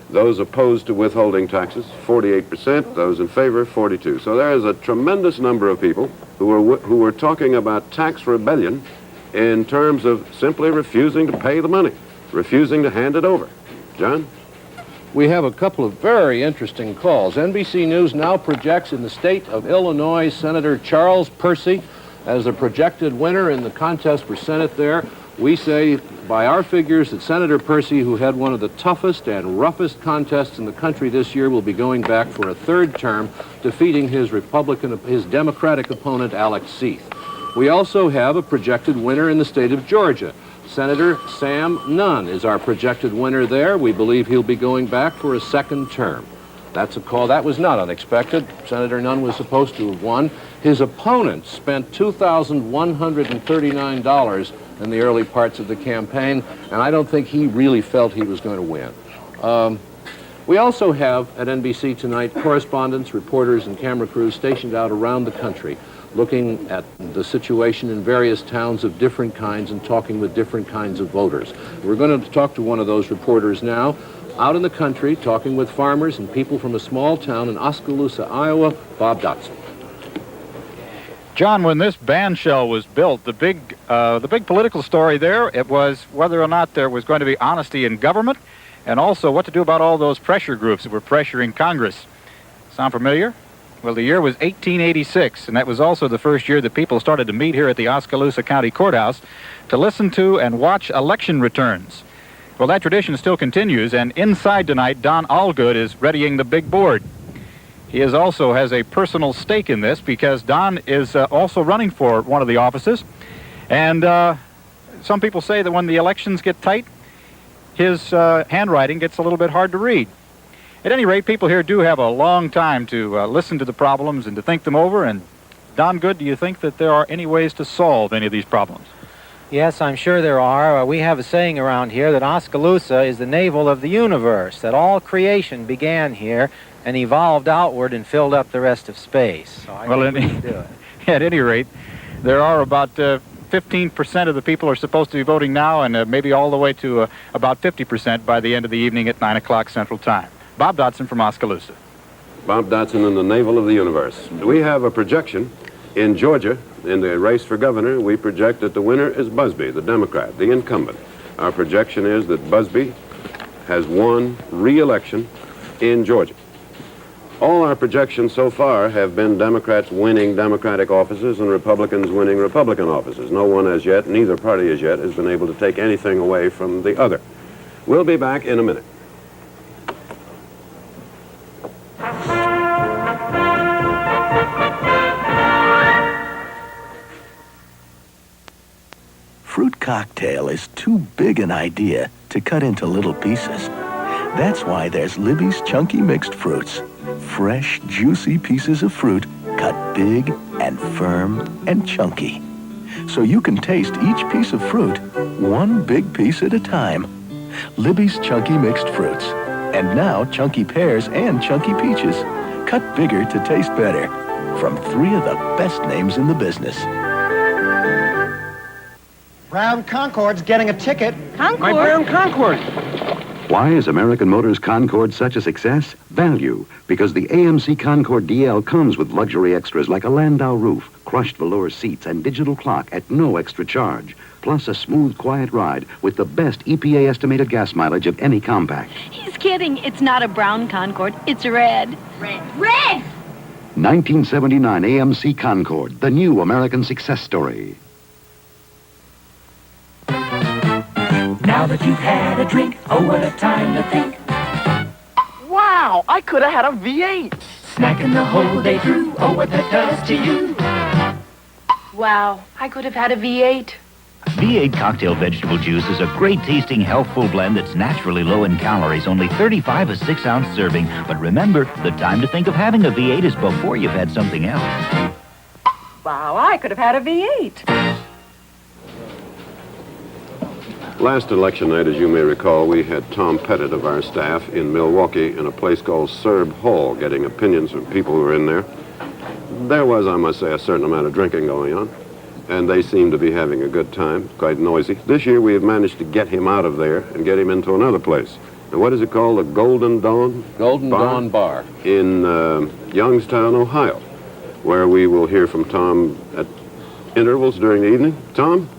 [SPEAKER 2] Those opposed to withholding taxes, 48%. Those in favor, 42%. So there is a tremendous number of people who were talking about tax rebellion in terms of simply refusing to pay the money, refusing to hand it over. John?
[SPEAKER 4] We have a couple of very interesting calls. NBC News now projects in the state of Illinois Senator Charles Percy as the projected winner in the contest for Senate there. We say, by our figures, that Senator Percy, who had one of the toughest and roughest contests in the country this year, will be going back for a third term, defeating his Democratic opponent, Alex Seith. We also have a projected winner in the state of Georgia. Senator Sam Nunn is our projected winner there. We believe he'll be going back for a second term. That's a call. That was not unexpected. Senator Nunn was supposed to have won. His opponent spent $2,139 in the early parts of the campaign, and I don't think he really felt he was going to win. We also have at NBC tonight correspondents, reporters, and camera crews stationed out around the country looking at the situation in various towns of different kinds and talking with different kinds of voters. We're going to talk to one of those reporters now, out in the country, talking with farmers and people from a small town in Oskaloosa, Iowa, Bob Dotson.
[SPEAKER 3] John, when this band shell was built, the big political story there, it was whether or not there was going to be honesty in government, and also what to do about all those pressure groups that were pressuring Congress. Sound familiar? Well, the year was 1886, and that was also the first year that people started to meet here at the Oskaloosa County Courthouse to listen to and watch election returns. Well, that tradition still continues, and inside tonight, Don Allgood is readying the big board. He also has a personal stake in this because Don is also running for one of the offices, and some people say that when the elections get tight, his handwriting gets a little bit hard to read. At any rate, people here do have a long time to listen to the problems and to think them over. And Don Good, do you think that there are any ways to solve any of these problems?
[SPEAKER 6] Yes, I'm sure there are. We have a saying around here that Oskaloosa is the navel of the universe, that all creation began here, and evolved outward and filled up the rest of space. So I think we can do it.
[SPEAKER 3] At any rate, there are about 15% of the people are supposed to be voting now, and maybe all the way to about 50% by the end of the evening at 9 o'clock Central Time. Bob Dotson from Oskaloosa.
[SPEAKER 2] Bob Dotson in the Navel of the Universe. We have a projection in Georgia. In the race for governor, we project that the winner is Busby, the Democrat, the incumbent. Our projection is that Busby has won re-election in Georgia. All our projections so far have been Democrats winning Democratic offices and Republicans winning Republican offices. No one as yet, neither party as yet, has been able to take anything away from the other. We'll be back in a minute.
[SPEAKER 1] Fruit cocktail is too big an idea to cut into little pieces. That's why there's Libby's Chunky Mixed Fruits. Fresh, juicy pieces of fruit cut big and firm and chunky. So you can taste each piece of fruit one big piece at a time. Libby's Chunky Mixed Fruits. And now chunky pears and chunky peaches. Cut bigger to taste better. From 3 of the best names in the business.
[SPEAKER 7] Brown Concorde's getting a ticket.
[SPEAKER 21] Concord?
[SPEAKER 7] My Brown Concorde.
[SPEAKER 22] Why is American Motors Concorde such a success? Value. Because the AMC Concorde DL comes with luxury extras like a Landau roof, crushed velour seats, and digital clock at no extra charge. Plus a smooth, quiet ride with the best EPA estimated gas mileage of any compact.
[SPEAKER 21] He's kidding. It's not a brown Concorde. It's red. Red. Red!
[SPEAKER 22] 1979 AMC Concorde, the new American success story.
[SPEAKER 18] Now that you've had a drink, oh, what a time to think.
[SPEAKER 23] Wow, I could have had a V8.
[SPEAKER 18] Snacking the whole day through, oh, what that does to you.
[SPEAKER 21] Wow, I could have had a V8.
[SPEAKER 25] V8 Cocktail Vegetable Juice is a great-tasting, healthful blend that's naturally low in calories, only 35 a 6-ounce serving. But remember, the time to think of having a V8 is before you've had something else.
[SPEAKER 21] Wow, I could have had a V8.
[SPEAKER 2] Last election night, as you may recall, we had Tom Pettit of our staff in Milwaukee in a place called Serb Hall, getting opinions from people who were in there. There was, I must say, a certain amount of drinking going on, and they seemed to be having a good time, quite noisy. This year, we have managed to get him out of there and get him into another place. And what is it called? The Golden Dawn?
[SPEAKER 4] Golden Dawn Bar.
[SPEAKER 2] In Youngstown, Ohio, where we will hear from Tom at intervals during the evening. Tom?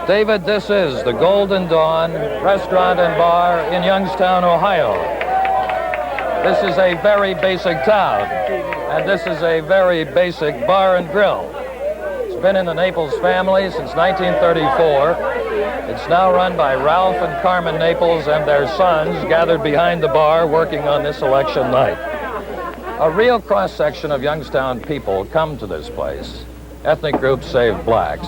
[SPEAKER 26] David, this is the Golden Dawn Restaurant and Bar in Youngstown, Ohio. This is a very basic town, and this is a very basic bar and grill. It's been in the Naples family since 1934. It's now run by Ralph and Carmen Naples and their sons gathered behind the bar working on this election night. A real cross-section of Youngstown people come to this place. Ethnic groups save blacks.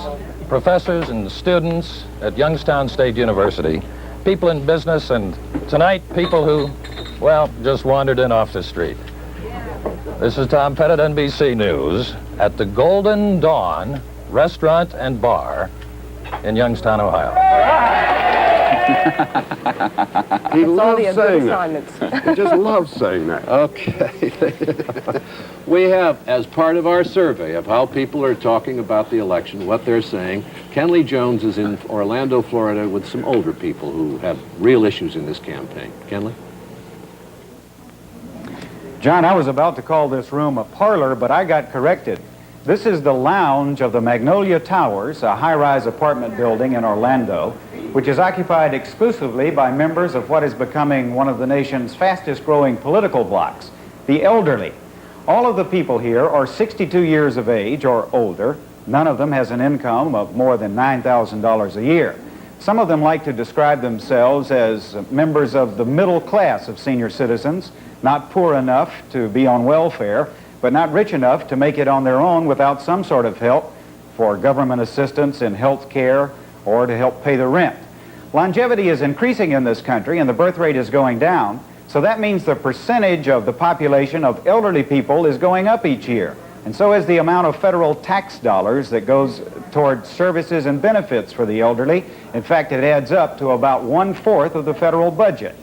[SPEAKER 26] Professors and students at Youngstown State University, people in business, and tonight, people who, well, just wandered in off the street. This is Tom Pettit, NBC News, at the Golden Dawn Restaurant and Bar in Youngstown, Ohio.
[SPEAKER 2] He loves saying that. He just loves saying that.
[SPEAKER 4] Okay. We have, as part of our survey of how people are talking about the election, what they're saying, Kenley Jones is in Orlando, Florida, with some older people who have real issues in this campaign. Kenley?
[SPEAKER 27] John, I was about to call this room a parlor, but I got corrected. This is the lounge of the Magnolia Towers, a high-rise apartment building in Orlando, which is occupied exclusively by members of what is becoming one of the nation's fastest-growing political blocs, the elderly. All of the people here are 62 years of age or older. None of them has an income of more than $9,000 a year. Some of them like to describe themselves as members of the middle class of senior citizens, not poor enough to be on welfare, but not rich enough to make it on their own without some sort of help for government assistance in health care or to help pay the rent. Longevity is increasing in this country and the birth rate is going down, so that means the percentage of the population of elderly people is going up each year. And so is the amount of federal tax dollars that goes toward services and benefits for the elderly. In fact, it adds up to about 1/4 of the federal budget.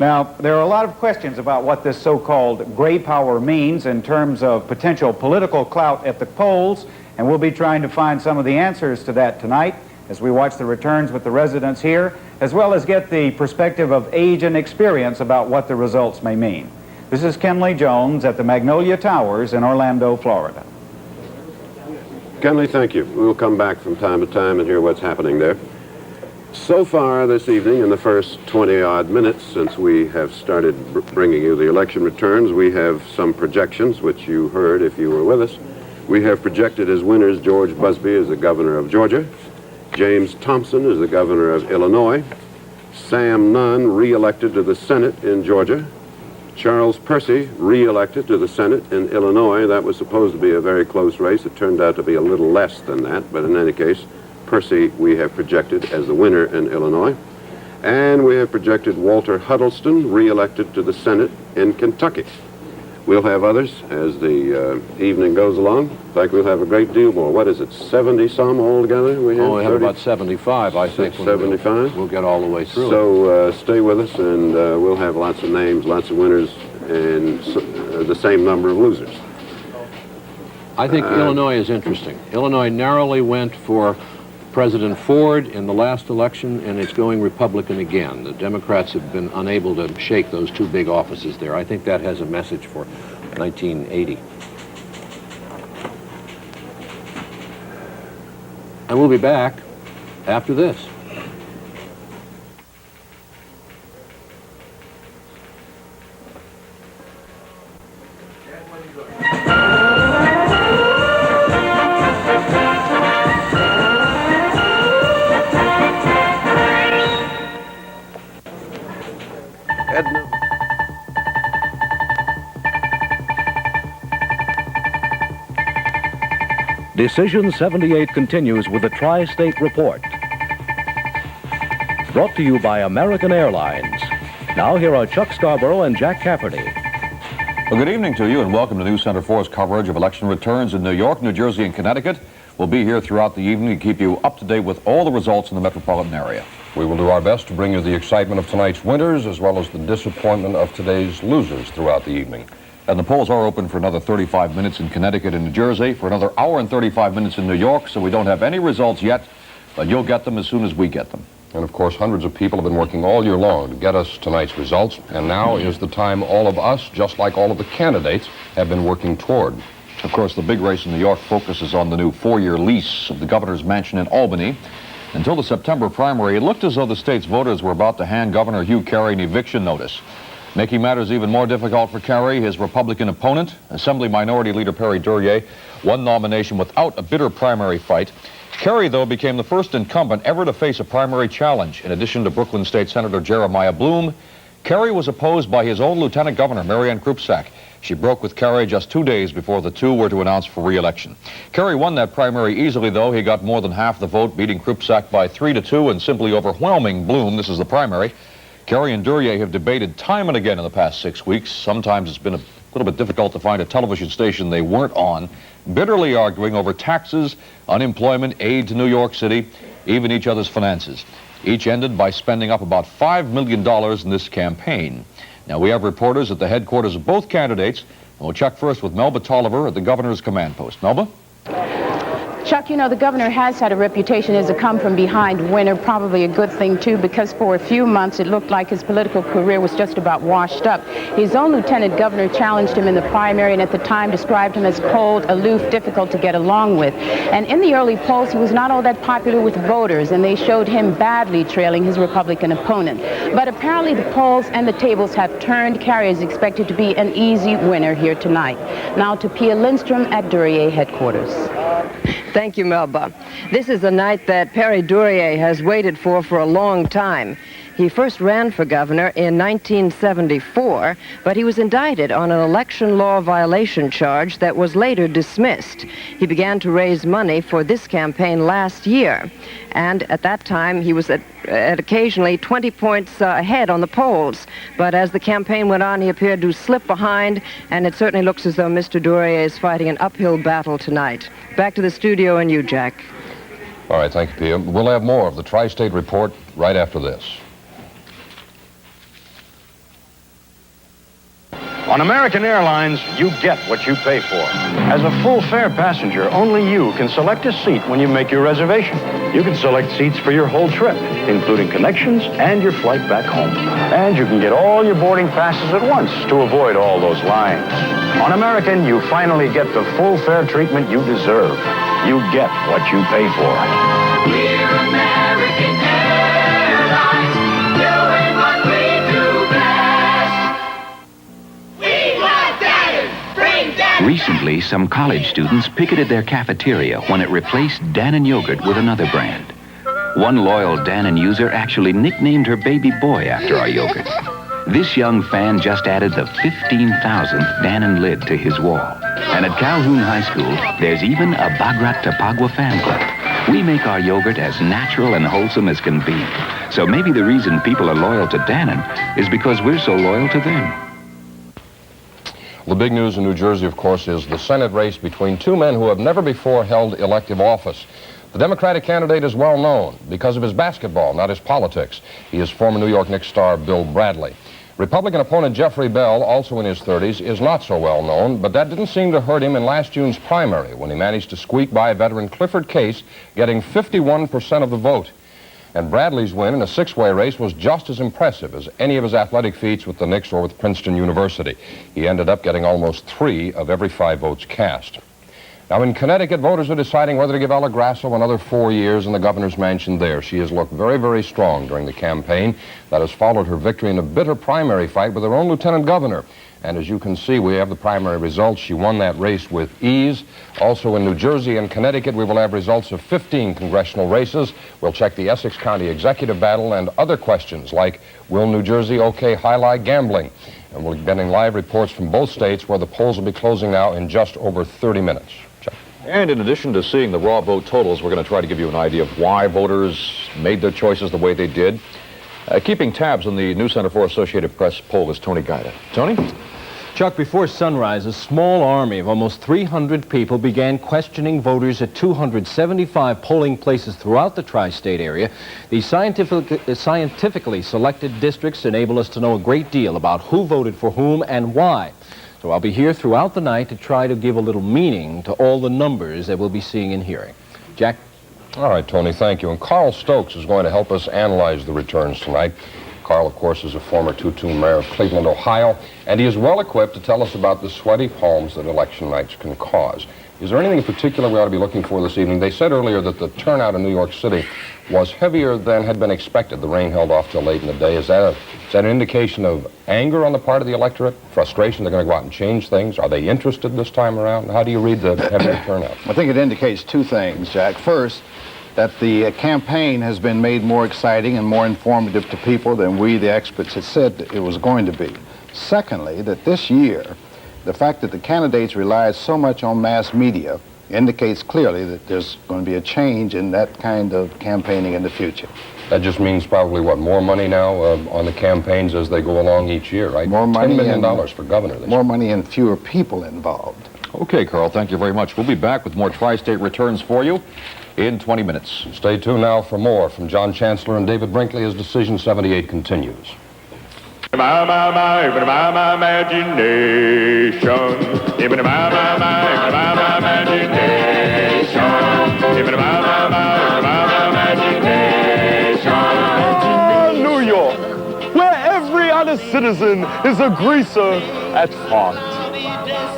[SPEAKER 27] Now, there are a lot of questions about what this so-called gray power means in terms of potential political clout at the polls, and we'll be trying to find some of the answers to that tonight as we watch the returns with the residents here, as well as get the perspective of age and experience about what the results may mean. This is Kenley Jones at the Magnolia Towers in Orlando, Florida.
[SPEAKER 2] Kenley, thank you. We'll come back from time to time and hear what's happening there. So far this evening, in the first 20-odd minutes since we have started bringing you the election returns, we have some projections, which you heard if you were with us. We have projected as winners George Busby as the governor of Georgia, James Thompson as the governor of Illinois, Sam Nunn re-elected to the Senate in Georgia, Charles Percy re-elected to the Senate in Illinois. That was supposed to be a very close race. It turned out to be a little less than that, but in any case, Percy we have projected as the winner in Illinois. And we have projected Walter Huddleston re-elected to the Senate in Kentucky. We'll have others as the evening goes along. In fact, we'll have a great deal more. What is it, 70-some altogether? We have,
[SPEAKER 4] we have about 75, I think.
[SPEAKER 2] 75?
[SPEAKER 4] We'll get all the way through.
[SPEAKER 2] So stay with us, and we'll have lots of names, lots of winners, and the same number of losers.
[SPEAKER 4] I think Illinois is interesting. Illinois narrowly went for President Ford in the last election, and it's going Republican again. The Democrats have been unable to shake those two big offices there. I think that has a message for 1980. And we'll be back after this.
[SPEAKER 5] Decision 78 continues with the Tri-State Report. Brought to you by American Airlines. Now here are Chuck Scarborough and Jack Cafferty.
[SPEAKER 8] Well, good evening to you and welcome to News Center 4's coverage of election returns in New York, New Jersey, and Connecticut. We'll be here throughout the evening to keep you up to date with all the results in the metropolitan area.
[SPEAKER 9] We will do our best to bring you the excitement of tonight's winners as well as the disappointment of today's losers throughout the evening.
[SPEAKER 8] And the polls are open for another 35 minutes in Connecticut and New Jersey, for another hour and 35 minutes in New York, so we don't have any results yet, but you'll get them as soon as we get them.
[SPEAKER 9] And of course, hundreds of people have been working all year long to get us tonight's results, and now is the time all of us, just like all of the candidates, have been working toward.
[SPEAKER 8] Of course, the big race in New York focuses on the new 4-year lease of the governor's mansion in Albany. Until the September primary, it looked as though the state's voters were about to hand Governor Hugh Carey an eviction notice. Making matters even more difficult for Carey, his Republican opponent, Assembly Minority Leader Perry Duryea, won nomination without a bitter primary fight. Carey, though, became the first incumbent ever to face a primary challenge. In addition to Brooklyn State Senator Jeremiah Bloom, Carey was opposed by his own Lieutenant Governor, Marianne Krupczak. She broke with Carey just 2 days before the two were to announce for re-election. Carey won that primary easily, though. He got more than half the vote, beating Krupczak by 3-2 and simply overwhelming Bloom. This is the primary. Carey and Duryea have debated time and again in the past 6 weeks. Sometimes it's been a little bit difficult to find a television station they weren't on, bitterly arguing over taxes, unemployment, aid to New York City, even each other's finances. Each ended by spending up about $5 million in this campaign. Now, we have reporters at the headquarters of both candidates, and we'll check first with Melba Tolliver at the governor's command post. Melba?
[SPEAKER 10] Chuck, you know, the governor has had a reputation as a come-from-behind winner, probably a good thing, too, because for a few months it looked like his political career was just about washed up. His own lieutenant governor challenged him in the primary and at the time described him as cold, aloof, difficult to get along with. And in the early polls, he was not all that popular with voters, and they showed him badly trailing his Republican opponent. But apparently the polls and the tables have turned. Carey is expected to be an easy winner here tonight. Now to Pia Lindstrom at Duryea headquarters.
[SPEAKER 13] Thank you, Melba. This is a night that Perry Duryea has waited for a long time. He first ran for governor in 1974, but he was indicted on an election law violation charge that was later dismissed. He began to raise money for this campaign last year, and at that time he was at occasionally 20 points ahead on the polls. But as the campaign went on, he appeared to slip behind, and it certainly looks as though Mr. Duryea is fighting an uphill battle tonight. Back to the studio and you, Jack.
[SPEAKER 9] All right, thank you, Pia. We'll have more of the Tri-State Report right after this.
[SPEAKER 11] On American Airlines, you get what you pay for. As a full-fare passenger, only you can select a seat when you make your reservation. You can select seats for your whole trip, including connections and your flight back home. And you can get all your boarding passes at once to avoid all those lines. On American, you finally get the full-fare treatment you deserve. You get what you pay for.
[SPEAKER 18] We're American Airlines, doing what we do best. We want Dannon! Bring Dannon!
[SPEAKER 12] Recently, some college students picketed their cafeteria when it replaced Dannon yogurt with another brand. One loyal Dannon user actually nicknamed her baby boy after our yogurt. This young fan just added the 15,000th Dannon lid to his wall. And at Calhoun High School, there's even a Bagrat Tapagua fan club. We make our yogurt as natural and wholesome as can be. So maybe the reason people are loyal to Dannon is because we're so loyal to them.
[SPEAKER 9] The big news in New Jersey, of course, is the Senate race between two men who have never before held elective office. The Democratic candidate is well known because of his basketball, not his politics. He is former New York Knicks star Bill Bradley. Republican opponent Jeffrey Bell, also in his 30s, is not so well known, but that didn't seem to hurt him in last June's primary when he managed to squeak by veteran Clifford Case, getting 51% of the vote. And Bradley's win in a six-way race was just as impressive as any of his athletic feats with the Knicks or with Princeton University. He ended up getting almost 3 of every 5 votes cast. Now, in Connecticut, voters are deciding whether to give Ella Grasso another 4 years in the governor's mansion there. She has looked very, very strong during the campaign that has followed her victory in a bitter primary fight with her own lieutenant governor. And as you can see, we have the primary results. She won that race with ease. Also in New Jersey and Connecticut, we will have results of 15 congressional races. We'll check the Essex County executive battle and other questions like, will New Jersey okay highlight gambling? And we're getting live reports from both states where the polls will be closing now in just over 30 minutes.
[SPEAKER 8] And in addition to seeing the raw vote totals, we're going to try to give you an idea of why voters made their choices the way they did. Keeping tabs on the News Center for Associated Press poll is Tony Guida. Tony?
[SPEAKER 14] Chuck, before sunrise, a small army of almost 300 people began questioning voters at 275 polling places throughout the tri-state area. These scientifically selected districts enable us to know a great deal about who voted for whom and why. So I'll be here throughout the night to try to give a little meaning to all the numbers that we'll be seeing and hearing. Jack?
[SPEAKER 9] All right, Tony, thank you. And Carl Stokes is going to help us analyze the returns tonight. Carl, of course, is a former two-term mayor of Cleveland, Ohio, and he is well equipped to tell us about the sweaty palms that election nights can cause. Is there anything in particular we ought to be looking for this evening? They said earlier that the turnout in New York City was heavier than had been expected. The rain held off till late in the day. Is that an indication of anger on the part of the electorate? Frustration? They're going to go out and change things? Are they interested this time around? How do you read the heavier turnout?
[SPEAKER 15] I think it indicates two things, Jack. First, that the campaign has been made more exciting and more informative to people than we, the experts, had said it was going to be. Secondly, that this year, the fact that the candidates relied so much on mass media indicates clearly that there's going to be a change in that kind of campaigning in the future.
[SPEAKER 9] That just means probably, what, more money now on the campaigns as they go along each year, right?
[SPEAKER 15] More money.
[SPEAKER 9] $10 million for governor this year.
[SPEAKER 15] More money and fewer people involved.
[SPEAKER 8] Okay, Carl, thank you very much. We'll be back with more tri-state returns for you in 20 minutes.
[SPEAKER 9] Stay tuned now for more from John Chancellor and David Brinkley as Decision 78 continues.
[SPEAKER 16] My imagination. Give it my imagination. Give it my imagination. New York, where every honest citizen is a greaser at heart.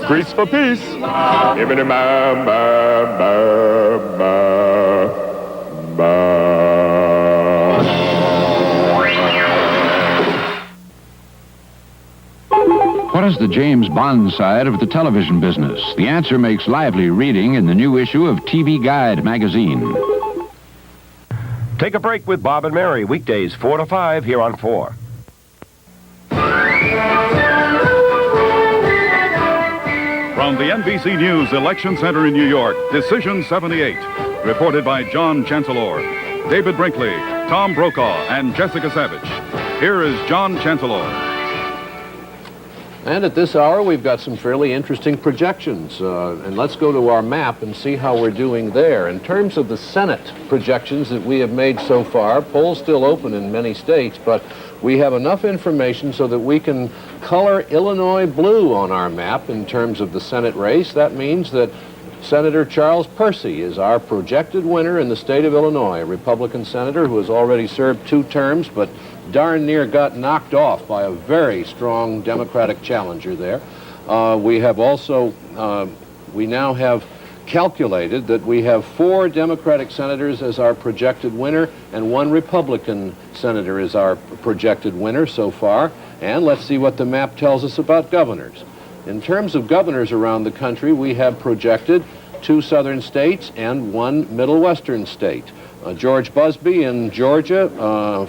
[SPEAKER 16] Grease for peace. Give it
[SPEAKER 20] What is the James Bond side of the television business? The answer makes lively reading in the new issue of TV Guide magazine.
[SPEAKER 24] Take a break with Bob and Mary, weekdays 4 to 5 here on 4.
[SPEAKER 28] From the NBC News Election Center in New York, Decision 78. Reported by John Chancellor, David Brinkley, Tom Brokaw, and Jessica Savage. Here is John Chancellor.
[SPEAKER 4] And at this hour, we've got some fairly interesting projections. And let's go to our map and see how we're doing there. In terms of the Senate projections that we have made so far, polls still open in many states, but we have enough information so that we can color Illinois blue on our map in terms of the Senate race. That means that Senator Charles Percy is our projected winner in the state of Illinois, a Republican senator who has already served 2 terms, but darn near got knocked off by a very strong Democratic challenger there. We have also, we now have calculated that we have 4 Democratic senators as our projected winner and 1 Republican senator is our projected winner so far. And let's see what the map tells us about governors. In terms of governors around the country, we have projected 2 southern states and 1 middle western state. George Busby in Georgia,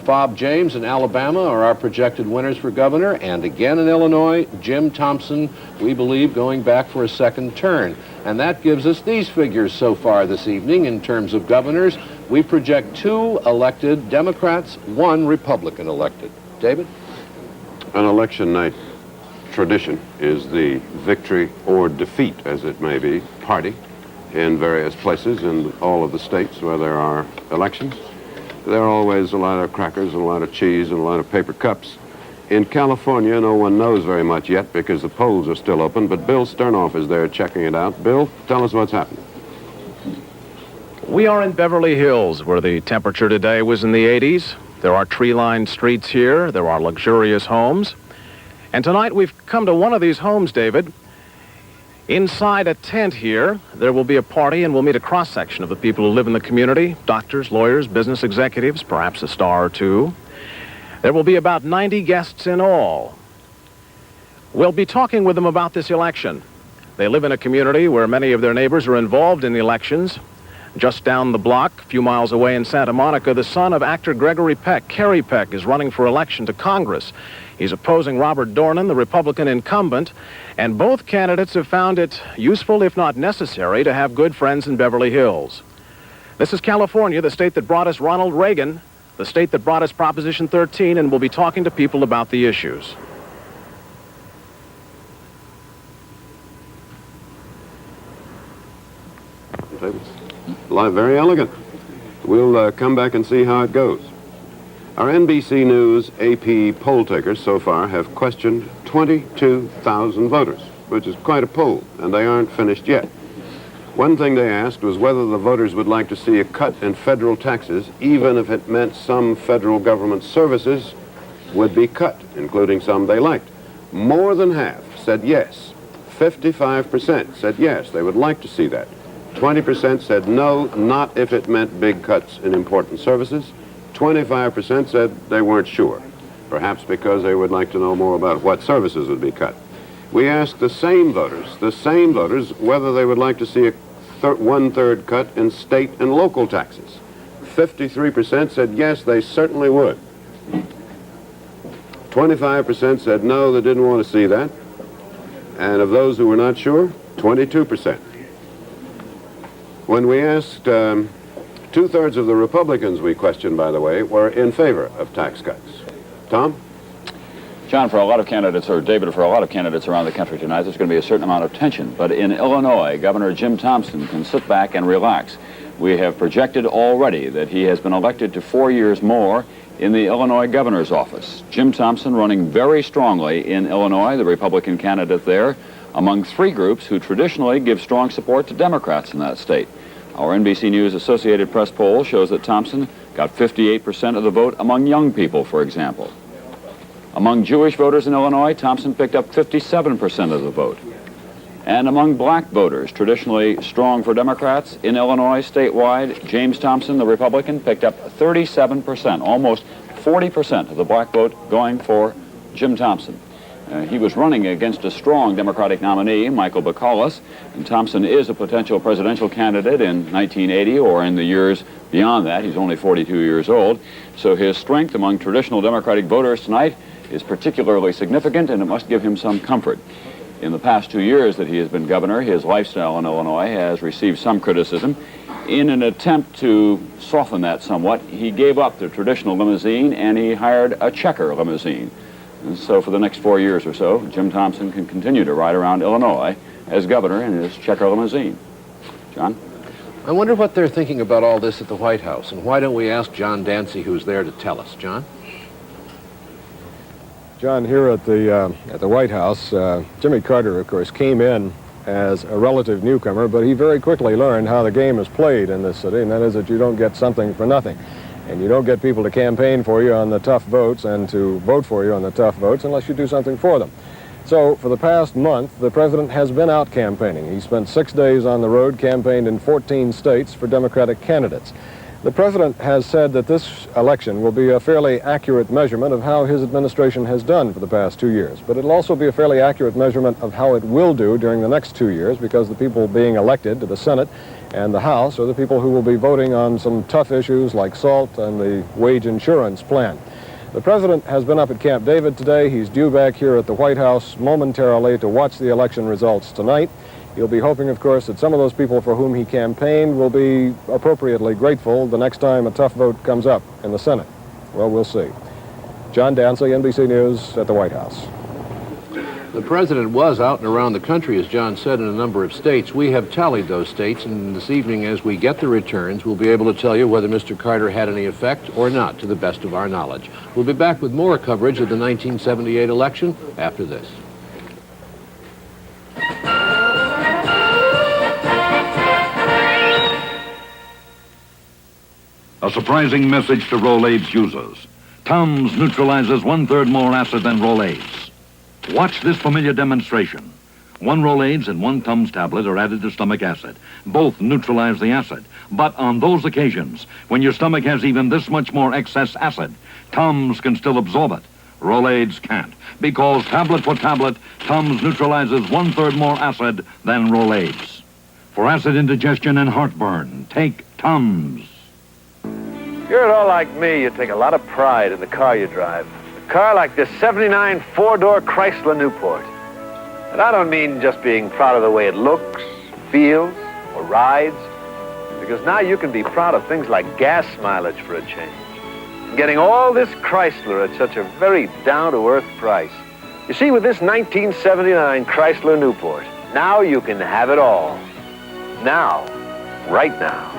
[SPEAKER 4] Fob James in Alabama are our projected winners for governor, and again in Illinois, Jim Thompson, we believe, going back for a 2nd turn. And that gives us these figures so far this evening in terms of governors. We project 2 elected Democrats, 1 Republican elected. David?
[SPEAKER 2] An election night tradition is the victory or defeat, as it may be, party in various places in all of the states where there are elections. There are always a lot of crackers and a lot of cheese and a lot of paper cups. In California, no one knows very much yet because the polls are still open, but Bill Sternoff is there checking it out. Bill, tell us what's happening.
[SPEAKER 1] We are in Beverly Hills, where the temperature today was in the 80s. There are tree-lined streets here. There are luxurious homes. And tonight we've come to one of these homes, David. Inside a tent here, there will be a party, and we'll meet a cross-section of the people who live in the community, doctors, lawyers, business executives, perhaps a star or 2. There will be about 90 guests in all. We'll be talking with them about this election. They live in a community where many of their neighbors are involved in the elections. Just down the block, a few miles away in Santa Monica, the son of actor Gregory Peck, Kerry Peck, is running for election to Congress. He's opposing Robert Dornan, the Republican incumbent, and both candidates have found it useful, if not necessary, to have good friends in Beverly Hills. This is California, the state that brought us Ronald Reagan, the state that brought us Proposition 13, and we'll be talking to people about the issues.
[SPEAKER 2] Very elegant. We'll come back and see how it goes. Our NBC News AP poll takers so far have questioned 22,000 voters, which is quite a poll, and they aren't finished yet. One thing they asked was whether the voters would like to see a cut in federal taxes, even if it meant some federal government services would be cut, including some they liked. More than half said yes. 55% said yes, they would like to see that. 20% said no, not if it meant big cuts in important services. 25% said they weren't sure, perhaps because they would like to know more about what services would be cut. We asked the same voters, whether they would like to see a 1/3 cut in state and local taxes. 53% said yes, they certainly would. 25% said no, they didn't want to see that. And of those who were not sure, 22%. When we asked 2/3 of the Republicans we questioned, by the way, were in favor of tax cuts. Tom?
[SPEAKER 3] John, for a lot of candidates, or David, for a lot of candidates around the country tonight, there's going to be a certain amount of tension. But in Illinois, Governor Jim Thompson can sit back and relax. We have projected already that he has been elected to 4 years more in the Illinois governor's office. Jim Thompson running very strongly in Illinois, the Republican candidate there, among 3 groups who traditionally give strong support to Democrats in that state. Our NBC News Associated Press poll shows that Thompson got 58% of the vote among young people, for example. Among Jewish voters in Illinois, Thompson picked up 57% of the vote. And among black voters, traditionally strong for Democrats in Illinois statewide, James Thompson, the Republican, picked up 37%, almost 40% of the black vote going for Jim Thompson. He was running against a strong Democratic nominee, Michael Bacalus, and Thompson is a potential presidential candidate in 1980 or in the years beyond that. He's only 42 years old. So his strength among traditional Democratic voters tonight is particularly significant, and it must give him some comfort. In the past 2 years that he has been governor, his lifestyle in Illinois has received some criticism. In an attempt to soften that somewhat, he gave up the traditional limousine and he hired a checker limousine. And so for the next 4 years or so, Jim Thompson can continue to ride around Illinois as governor in his checker limousine. John?
[SPEAKER 4] I wonder what they're thinking about all this at the White House, and why don't we ask John Dancy, who's there, to tell us. John?
[SPEAKER 6] John, here at the White House, Jimmy Carter, of course, came in as a relative newcomer, but he very quickly learned how the game is played in this city, and that is that you don't get something for nothing. And you don't get people to campaign for you on the tough votes and to vote for you on the tough votes unless you do something for them. So for the past month, the president has been out campaigning. He spent 6 days on the road, campaigned in 14 states for Democratic candidates. The president has said that this election will be a fairly accurate measurement of how his administration has done for the past 2 years. But it'll also be a fairly accurate measurement of how it will do during the next 2 years, because the people being elected to the Senate and the House are the people who will be voting on some tough issues like SALT and the wage insurance plan. The president has been up at Camp David today. He's due back here at the White House momentarily to watch the election results tonight. He'll be hoping, of course, that some of those people for whom he campaigned will be appropriately grateful the next time a tough vote comes up in the Senate. Well, we'll see. John Dancy, NBC News at the White House.
[SPEAKER 4] The president was out and around the country, as John said, in a number of states. We have tallied those states, and this evening, as we get the returns, we'll be able to tell you whether Mr. Carter had any effect or not, to the best of our knowledge. We'll be back with more coverage of the 1978 election after this.
[SPEAKER 7] A surprising message to Rolaids users. Tums neutralizes 1/3 more acid than Rolaids. Watch this familiar demonstration. 1 Rolaids and 1 Tums tablet are added to stomach acid. Both neutralize the acid. But on those occasions, when your stomach has even this much more excess acid, Tums can still absorb it. Rolaids can't. Because tablet for tablet, Tums neutralizes 1/3 more acid than Rolaids. For acid indigestion and heartburn, take Tums.
[SPEAKER 17] You're at all like me, you take a lot of pride in the car you drive. A car like this 79 four-door Chrysler Newport. And I don't mean just being proud of the way it looks, feels, or rides, because now you can be proud of things like gas mileage for a change. And getting all this Chrysler at such a very down-to-earth price. You see, with this 1979 Chrysler Newport, now you can have it all. Now. Right now.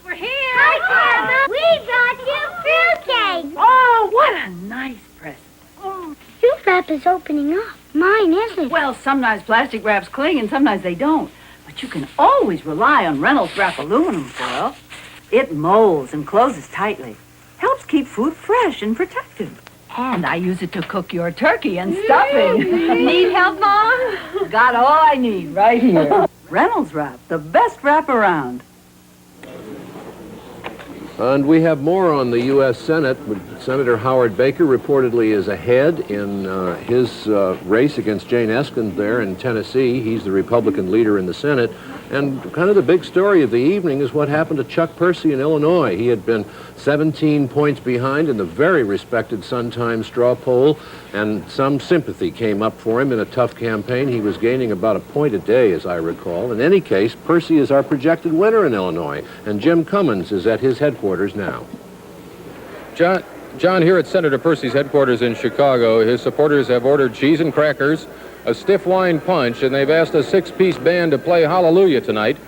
[SPEAKER 19] We're here! Hi, Grandma! We brought you fruitcake! Oh, what a nice present. Oh. Your wrap is opening up. Mine isn't. Well, sometimes plastic wraps cling and sometimes they don't. But you can always rely on Reynolds Wrap aluminum foil. It molds and closes tightly. Helps keep food fresh and protected. And I use it to cook your turkey and stuffing. Need help, Mom? Got all I need right here. Reynolds Wrap, the best wrap around.
[SPEAKER 4] And we have more on the U.S. Senate. Senator Howard Baker reportedly is ahead in his race against Jane Eskin there in Tennessee. He's the Republican leader in the Senate. And kind of the big story of the evening is what happened to Chuck Percy in Illinois. He had been 17 points behind in the very respected Sun-Times straw poll, and some sympathy came up for him in a tough campaign. He was gaining about a point a day, as I recall. In any case, Percy is our projected winner in Illinois, and Jim Cummins is at his headquarters now.
[SPEAKER 21] John, here at Senator Percy's headquarters in Chicago, his supporters have ordered cheese and crackers, a stiff wine punch, and they've asked a 6-piece band to play Hallelujah tonight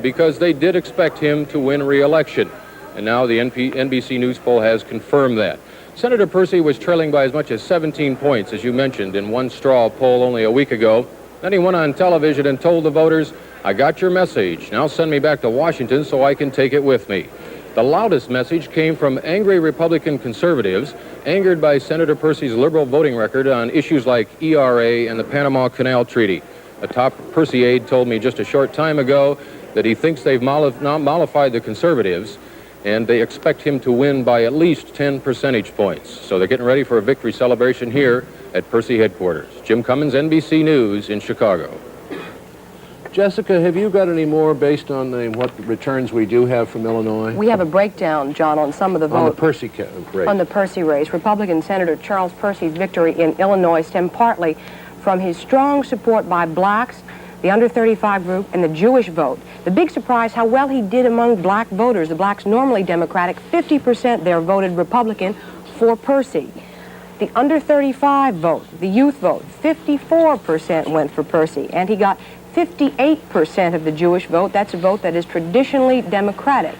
[SPEAKER 21] because they did expect him to win re-election. And now the NBC News poll has confirmed that. Senator Percy was trailing by as much as 17 points, as you mentioned, in one straw poll only a week ago. Then he went on television and told the voters, "I got your message. Now send me back to Washington so I can take it with me." The loudest message came from angry Republican conservatives, angered by Senator Percy's liberal voting record on issues like ERA and the Panama Canal Treaty. A top Percy aide told me just a short time ago that he thinks they've mollified the conservatives, and they expect him to win by at least 10 percentage points. So they're getting ready for a victory celebration here at Percy headquarters. Jim Cummins, NBC News in Chicago.
[SPEAKER 4] Jessica, have you got any more based on what returns we do have from Illinois?
[SPEAKER 22] We have a breakdown, John, on some of the votes.
[SPEAKER 4] On the Percy race.
[SPEAKER 22] On the Percy race. Republican Senator Charles Percy's victory in Illinois stemmed partly from his strong support by blacks, the under 35 group, and the Jewish vote. The big surprise, how well he did among black voters. The blacks, normally Democratic, 50% there voted Republican for Percy. The under 35 vote, the youth vote, 54% went for Percy, and he got 58% of the Jewish vote. That's a vote that is traditionally Democratic.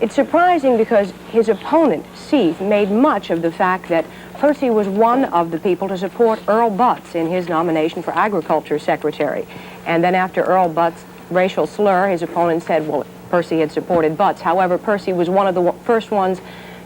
[SPEAKER 22] It's surprising because his opponent, Seith, made much of the fact that Percy was one of the people to support Earl Butz in his nomination for Agriculture Secretary. And then after Earl Butz' racial slur, his opponent said, well, Percy had supported Butz. However, Percy was one of the first ones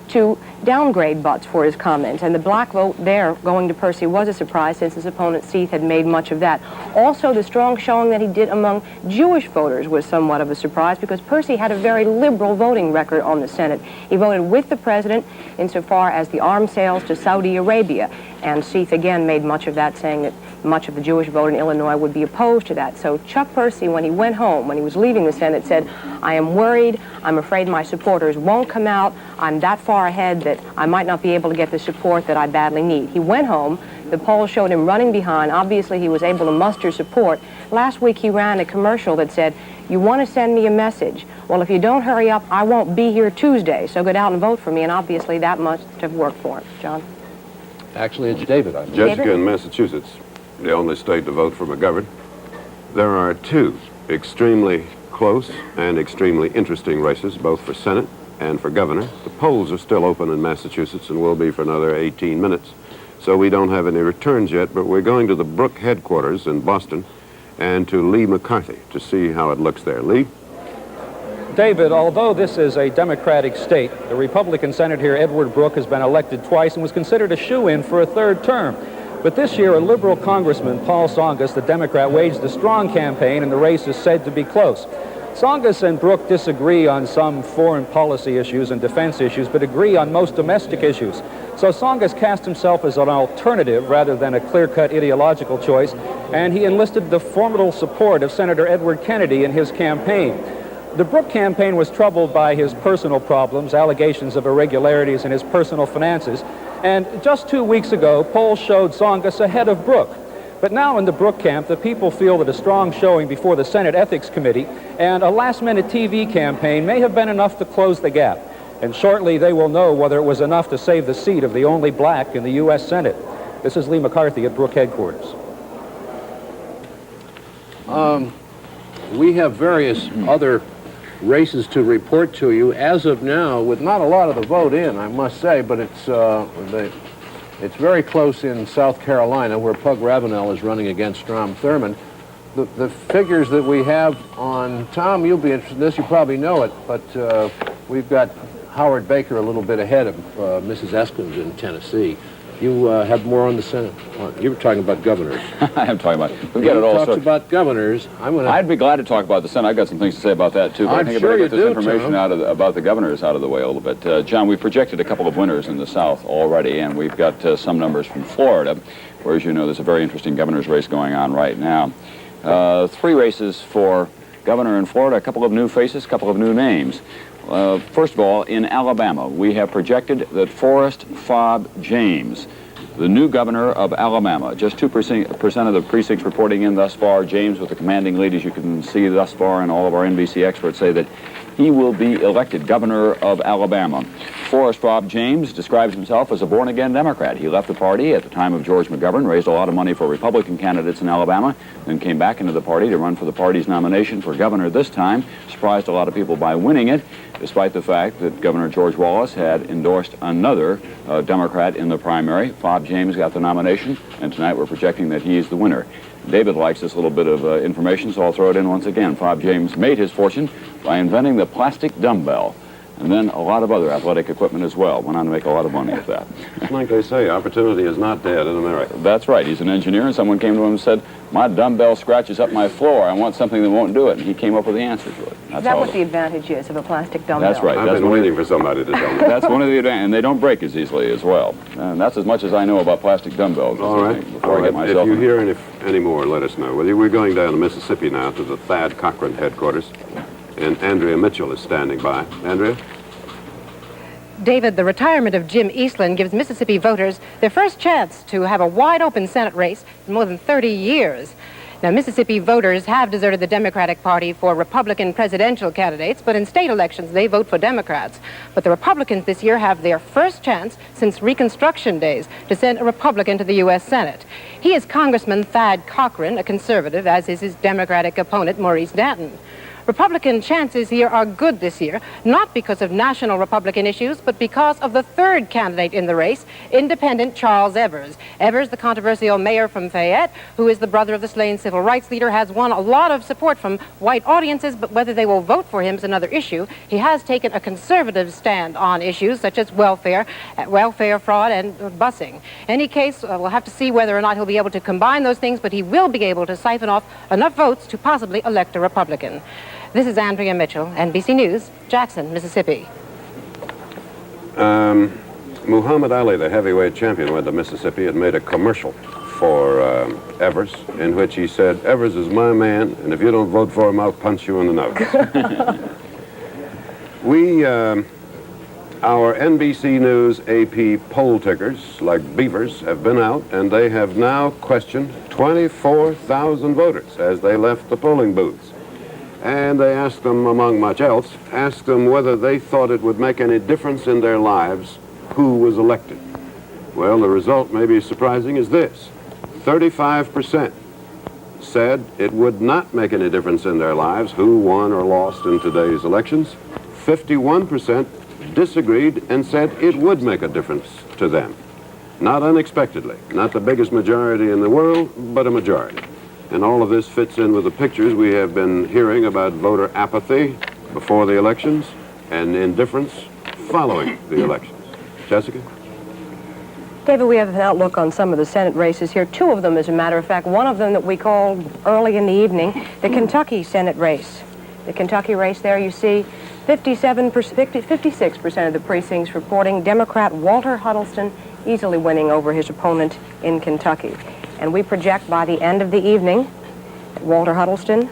[SPEAKER 22] to downgrade Butz for his comments, and the black vote there going to Percy was a surprise since his opponent Seith had made much of that. Also, the strong showing that he did among Jewish voters was somewhat of a surprise because Percy had a very liberal voting record on the Senate. He voted with the president insofar as the arms sales to Saudi Arabia, and Seith again made much of that, saying that much of the Jewish vote in Illinois would be opposed to that. So Chuck Percy, when he went home, when he was leaving the Senate, said, I am worried, I'm afraid my supporters won't come out, I'm that far ahead that I might not be able to get the support that I badly need. He went home, the polls showed him running behind, obviously he was able to muster support. Last week he ran a commercial that said, you want to send me a message? Well, if you don't hurry up, I won't be here Tuesday, so get out and vote for me, and obviously that must have worked for him. John?
[SPEAKER 4] Actually, it's David.
[SPEAKER 2] Jessica, in Massachusetts, the only state to vote for McGovern, there are two extremely close and extremely interesting races, both for Senate and for governor. The polls are still open in Massachusetts and will be for another 18 minutes. So we don't have any returns yet, but we're going to the Brooke headquarters in Boston and to Lee McCarthy to see how it looks there. Lee?
[SPEAKER 5] David, although this is a Democratic state, the Republican Senator here, Edward Brooke, has been elected twice and was considered a shoo-in for a third term. But this year, a liberal congressman, Paul Tsongas, the Democrat, waged a strong campaign, and the race is said to be close. Tsongas and Brooke disagree on some foreign policy issues and defense issues, but agree on most domestic issues. So Tsongas cast himself as an alternative rather than a clear-cut ideological choice, and he enlisted the formidable support of Senator Edward Kennedy in his campaign. The Brooke campaign was troubled by his personal problems, allegations of irregularities in his personal finances, and just 2 weeks ago, polls showed Tsongas ahead of Brooke. But now in the Brooke camp, the people feel that a strong showing before the Senate Ethics Committee and a last-minute TV campaign may have been enough to close the gap. And shortly, they will know whether it was enough to save the seat of the only black in the U.S. Senate. This is Lee McCarthy at Brooke headquarters.
[SPEAKER 4] We have various other races to report to you. As of now, with not a lot of the vote in, I must say, but it's very close in South Carolina, where Pug Ravenel is running against Strom Thurmond. The figures that we have on, Tom, you'll be interested in this, you probably know it, but we've got Howard Baker a little bit ahead of Mrs. Eskins in Tennessee. You have more on the Senate. You were talking about governors.
[SPEAKER 3] I am talking about. We've got it all.
[SPEAKER 4] Talks about governors.
[SPEAKER 3] I'd be glad to talk about the Senate. I've got some things to say about that too. But I think I better get this information about the governors out of the way a little bit. John, we've projected a couple of winners in the South already, and we've got some numbers from Florida, where, as you know, there's a very interesting governor's race going on right now. 3 races for governor in Florida. A couple of new faces, a couple of new names. First of all, in Alabama, we have projected that Forrest Fobb James, the new governor of Alabama, just 2% of the precincts reporting in thus far. James with the commanding lead, as you can see thus far, and all of our NBC experts say that he will be elected governor of Alabama. Forrest Fobb James describes himself as a born-again Democrat. He left the party at the time of George McGovern, raised a lot of money for Republican candidates in Alabama, then came back into the party to run for the party's nomination for governor this time, surprised a lot of people by winning it, despite the fact that Governor George Wallace had endorsed another Democrat in the primary. Fobb James got the nomination, and tonight we're projecting that he is the winner. David likes this little bit of information, so I'll throw it in once again. Fobb James made his fortune by inventing the plastic dumbbell, and then a lot of other athletic equipment as well. Went on to make a lot of money at that.
[SPEAKER 2] Like they say, opportunity is not dead in America.
[SPEAKER 3] That's right. He's an engineer, and someone came to him and said, my dumbbell scratches up my floor. I want something that won't do it. And he came up with the answer to it.
[SPEAKER 22] Is that what the advantage is of a plastic dumbbell?
[SPEAKER 3] That's right.
[SPEAKER 2] I've been waiting for somebody to tell me.
[SPEAKER 3] That's one of the advantages, and they don't break as easily as well. And that's as much as I know about plastic dumbbells.
[SPEAKER 2] All right.
[SPEAKER 3] Before I get myself.
[SPEAKER 2] If you hear any more, let us know. Well, we're going down to Mississippi now to the Thad Cochran headquarters, and Andrea Mitchell is standing by. Andrea?
[SPEAKER 10] David, the retirement of Jim Eastland gives Mississippi voters their first chance to have a wide-open Senate race in more than 30 years. Now, Mississippi voters have deserted the Democratic Party for Republican presidential candidates, but in state elections, they vote for Democrats. But the Republicans this year have their first chance since Reconstruction days to send a Republican to the U.S. Senate. He is Congressman Thad Cochran, a conservative, as is his Democratic opponent, Maurice Danton. Republican chances here are good this year, not because of national Republican issues, but because of the third candidate in the race, independent Charles Evers. Evers, the controversial mayor from Fayette, who is the brother of the slain civil rights leader, has won a lot of support from white audiences, but whether they will vote for him is another issue. He has taken a conservative stand on issues such as welfare fraud, and busing. In any case, we'll have to see whether or not he'll be able to combine those things, but he will be able to siphon off enough votes to possibly elect a Republican. This is Andrea Mitchell, NBC News, Jackson, Mississippi.
[SPEAKER 2] Muhammad Ali, the heavyweight champion, went to Mississippi and made a commercial for Evers, in which he said, "Evers is my man, and if you don't vote for him, I'll punch you in the nose." Our NBC News AP poll tickers, like beavers, have been out, and they have now questioned 24,000 voters as they left the polling booths. And they asked them, among much else, asked them whether they thought it would make any difference in their lives who was elected. Well, the result may be surprising as this. 35% said it would not make any difference in their lives who won or lost in today's elections. 51% disagreed and said it would make a difference to them. Not unexpectedly, not the biggest majority in the world, but a majority. And all of this fits in with the pictures we have been hearing about voter apathy before the elections and indifference following the elections. Jessica?
[SPEAKER 22] David, we have an outlook on some of the Senate races here. Two of them, as a matter of fact. One of them that we called early in the evening, the Kentucky Senate race. The Kentucky race there, you see 56% of the precincts reporting Democrat Walter Huddleston easily winning over his opponent in Kentucky. And we project by the end of the evening that Walter Huddleston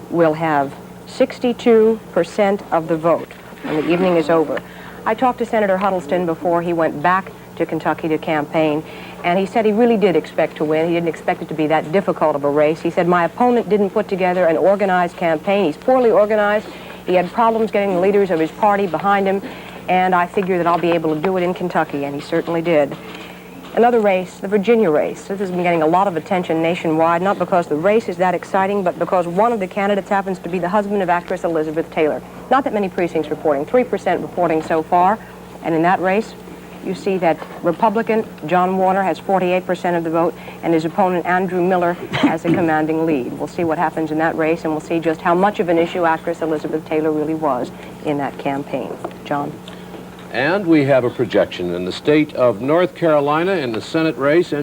[SPEAKER 22] will have 62% of the vote when the evening is over. I talked to Senator Huddleston before he went back to Kentucky to campaign, and he said he really did expect to win. He didn't expect it to be that difficult of a race. He said, my opponent didn't put together an organized campaign. He's poorly organized. He had problems getting the leaders of his party behind him, and I figure that I'll be able to do it in Kentucky, and he certainly did. Another race, the Virginia race. This has been getting a lot of attention nationwide, not because the race is that exciting, but because one of the candidates happens to be the husband of actress Elizabeth Taylor. Not that many precincts reporting, 3% reporting so far, and in that race, you see that Republican John Warner has 48% of the vote, and his opponent Andrew Miller has a commanding lead. We'll see what happens in that race, and we'll see just how much of an issue actress Elizabeth Taylor really was in that campaign. John?
[SPEAKER 4] And we have a projection in the state of North Carolina in the Senate race.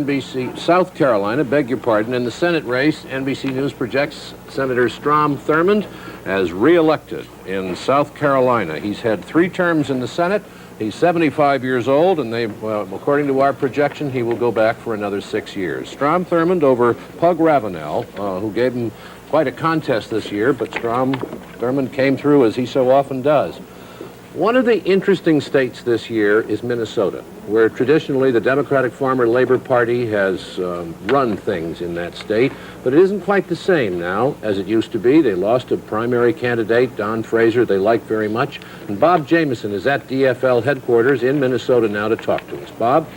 [SPEAKER 4] South Carolina, beg your pardon. In the Senate race, NBC News projects Senator Strom Thurmond as re-elected in South Carolina. He's had 3 terms in the Senate. He's 75 years old, and according to our projection, he will go back for another 6 years. Strom Thurmond over Pug Ravenel, who gave him quite a contest this year, but Strom Thurmond came through as he so often does. One of the interesting states this year is Minnesota, where traditionally the Democratic Farmer Labor Party has run things in that state, but it isn't quite the same now as it used to be. They lost a primary candidate, Don Fraser, they like very much, and Bob Jameson is at DFL headquarters in Minnesota now to talk to us. Bob?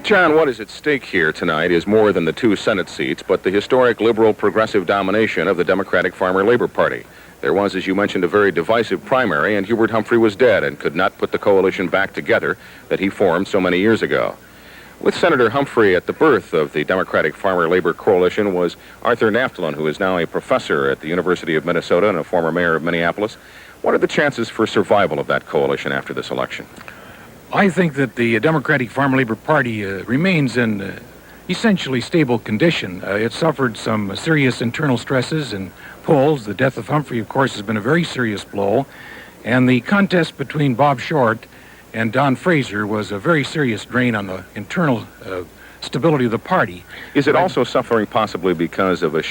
[SPEAKER 1] John, what is at stake here tonight is more than the 2 Senate seats, but the historic liberal progressive domination of the Democratic Farmer Labor Party. There was, as you mentioned, a very divisive primary, and Hubert Humphrey was dead and could not put the coalition back together that he formed so many years ago. With Senator Humphrey at the birth of the Democratic Farmer Labor Coalition was Arthur Naftalin, who is now a professor at the University of Minnesota and a former mayor of Minneapolis. What are the chances for survival of that coalition after this election?
[SPEAKER 11] I think that the Democratic Farmer Labor Party remains in essentially stable condition. It suffered some serious internal stresses and polls. The death of Humphrey, of course, has been a very serious blow. And the contest between Bob Short and Don Fraser was a very serious drain on the internal stability of the party.
[SPEAKER 1] Is it also suffering possibly because of a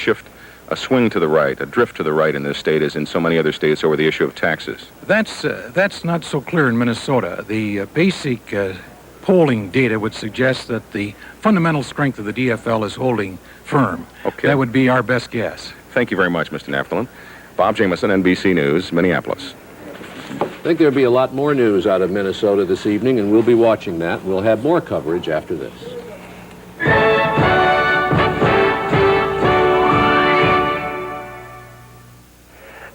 [SPEAKER 1] swing to the right, a drift to the right in this state as in so many other states over the issue of taxes?
[SPEAKER 11] That's not so clear in Minnesota. The basic polling data would suggest that the fundamental strength of the DFL is holding firm.
[SPEAKER 1] Okay.
[SPEAKER 11] That would be our best guess.
[SPEAKER 1] Thank you very much, Mr. Naftalin. Bob Jameson, NBC News, Minneapolis.
[SPEAKER 4] I think there'll be a lot more news out of Minnesota this evening, and we'll be watching that. We'll have more coverage after this.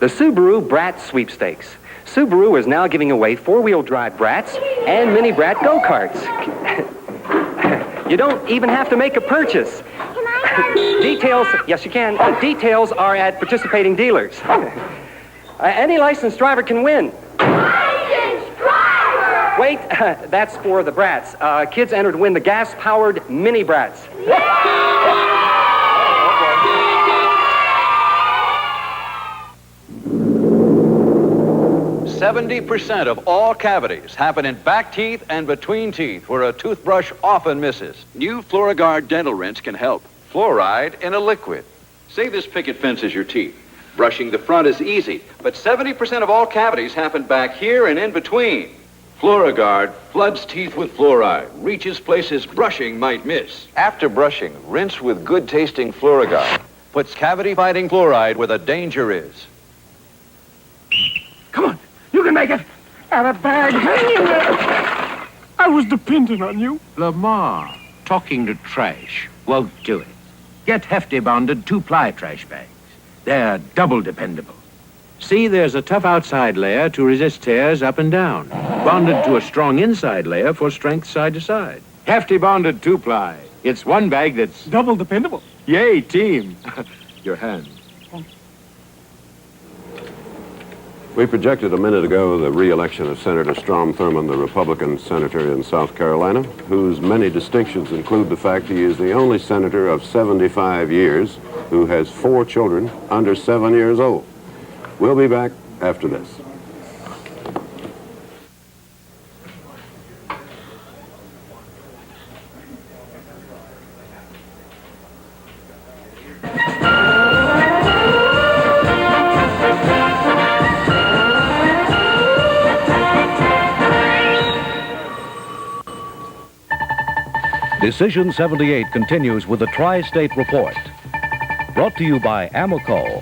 [SPEAKER 12] the Subaru Brat Sweepstakes. Subaru is now giving away four-wheel drive Brats and mini Brat go-karts. You don't even have to make a purchase. Details, yes you can. Details are at participating dealers. Any licensed driver can win. Licensed driver! Wait, that's for the Brats. Kids enter to win the gas-powered mini Brats.
[SPEAKER 3] 70% of all cavities happen in back teeth and between teeth, where a toothbrush often misses. New Fluorogard dental rinse can help. Fluoride in a liquid. Say this picket fence is your teeth. Brushing the front is easy, but 70% of all cavities happen back here and in between. Fluorogard floods teeth with fluoride, reaches places brushing might miss. After brushing, rinse with good-tasting Fluorogard. Puts cavity-fighting fluoride where the danger is.
[SPEAKER 13] Come on, you can make it. Got a bag hanging there. I was depending on you.
[SPEAKER 14] Lamar, talking to trash won't do it. Get Hefty bonded 2-ply trash bags. They're double dependable. See, there's a tough outside layer to resist tears up and down, bonded to a strong inside layer for strength side to side. Hefty bonded 2-ply. It's one bag that's
[SPEAKER 13] double dependable.
[SPEAKER 14] Yay, team. Your hand.
[SPEAKER 2] We projected a minute ago the re-election of Senator Strom Thurmond, the Republican senator in South Carolina, whose many distinctions include the fact he is the only senator of 75 years who has 4 children under 7 years old. We'll be back after this.
[SPEAKER 18] Decision 78 continues with the Tri-State Report. Brought to you by Amoco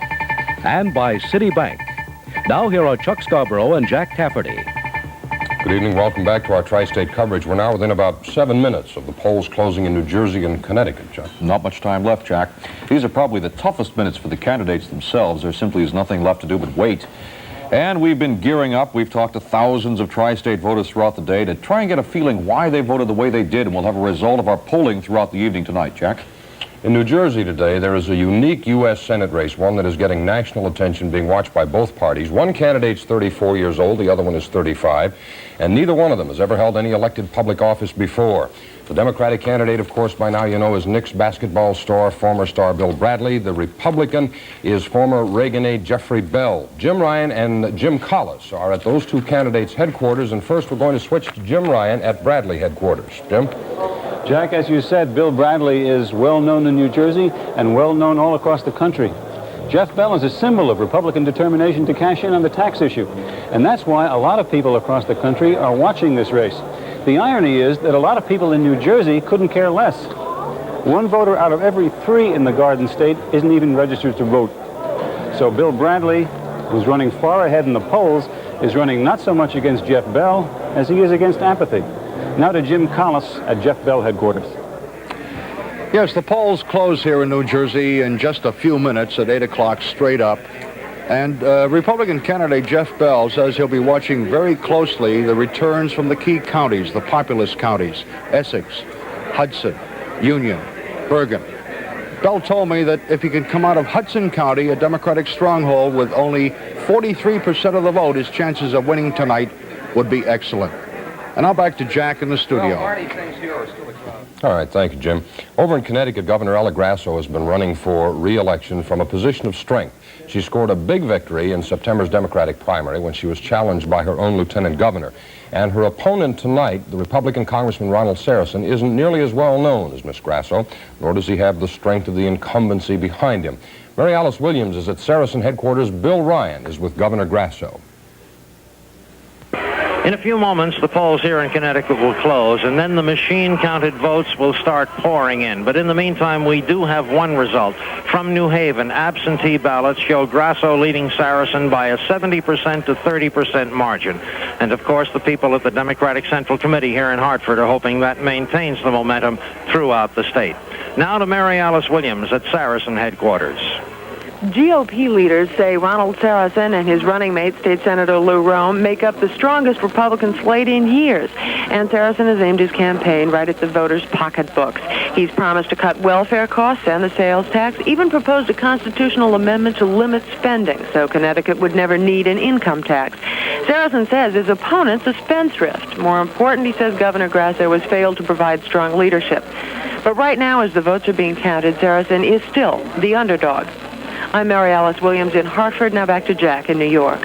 [SPEAKER 18] and by Citibank. Now here are Chuck Scarborough and Jack Cafferty.
[SPEAKER 9] Good evening. Welcome back to our Tri-State coverage. We're now within about 7 minutes of the polls closing in New Jersey and Connecticut, Chuck.
[SPEAKER 8] Not much time left, Jack. These are probably the toughest minutes for the candidates themselves. There simply is nothing left to do but wait. And we've been gearing up. We've talked to thousands of tri-state voters throughout the day to try and get a feeling why they voted the way they did, and we'll have a result of our polling throughout the evening tonight, Jack.
[SPEAKER 9] In New Jersey today, there is a unique U.S. Senate race, one that is getting national attention, being watched by both parties. One candidate's 34 years old, the other one is 35, and neither one of them has ever held any elected public office before. The Democratic candidate, of course, by now you know, is Knicks basketball star, former star Bill Bradley. The Republican is former Reagan aide Jeffrey Bell. Jim Ryan and Jim Collis are at those two candidates' headquarters, and first we're going to switch to Jim Ryan at Bradley headquarters. Jim?
[SPEAKER 23] Jack, as you said, Bill Bradley is well known in New Jersey and well known all across the country. Jeff Bell is a symbol of Republican determination to cash in on the tax issue, and that's why a lot of people across the country are watching this race. The irony is that a lot of people in New Jersey couldn't care less. One voter out of every 3 in the Garden State isn't even registered to vote. So Bill Bradley, who's running far ahead in the polls, is running not so much against Jeff Bell as he is against apathy. Now to Jim Collis at Jeff Bell headquarters.
[SPEAKER 15] Yes, the polls close here in New Jersey in just a few minutes at 8 o'clock straight up. And Republican candidate Jeff Bell says he'll be watching very closely the returns from the key counties, the populous counties, Essex, Hudson, Union, Bergen. Bell told me that if he can come out of Hudson County, a Democratic stronghold, with only 43% of the vote, his chances of winning tonight would be excellent. And now back to Jack in the studio.
[SPEAKER 9] All right, thank you, Jim. Over in Connecticut, Governor Ella Grasso has been running for re-election from a position of strength. She scored a big victory in September's Democratic primary when she was challenged by her own lieutenant governor. And her opponent tonight, the Republican Congressman Ronald Saracen, isn't nearly as well known as Miss Grasso, nor does he have the strength of the incumbency behind him. Mary Alice Williams is at Saracen headquarters. Bill Ryan is with Governor Grasso.
[SPEAKER 25] In a few moments, the polls here in Connecticut will close, and then the machine-counted votes will start pouring in. But in the meantime, we do have one result. From New Haven, absentee ballots show Grasso leading Saracen by a 70% to 30% margin. And, of course, the people at the Democratic Central Committee here in Hartford are hoping that maintains the momentum throughout the state. Now to Mary Alice Williams at Saracen headquarters.
[SPEAKER 6] GOP leaders say Ronald Sarason and his running mate, State Senator Lou Rome, make up the strongest Republican slate in years. And Sarason has aimed his campaign right at the voters' pocketbooks. He's promised to cut welfare costs and the sales tax, even proposed a constitutional amendment to limit spending so Connecticut would never need an income tax. Sarason says his opponent's a spendthrift. More important, he says Governor Grasso has failed to provide strong leadership. But right now, as the votes are being counted, Sarason is still the underdog. I'm Mary Alice Williams in Hartford. Now back to Jack in New York.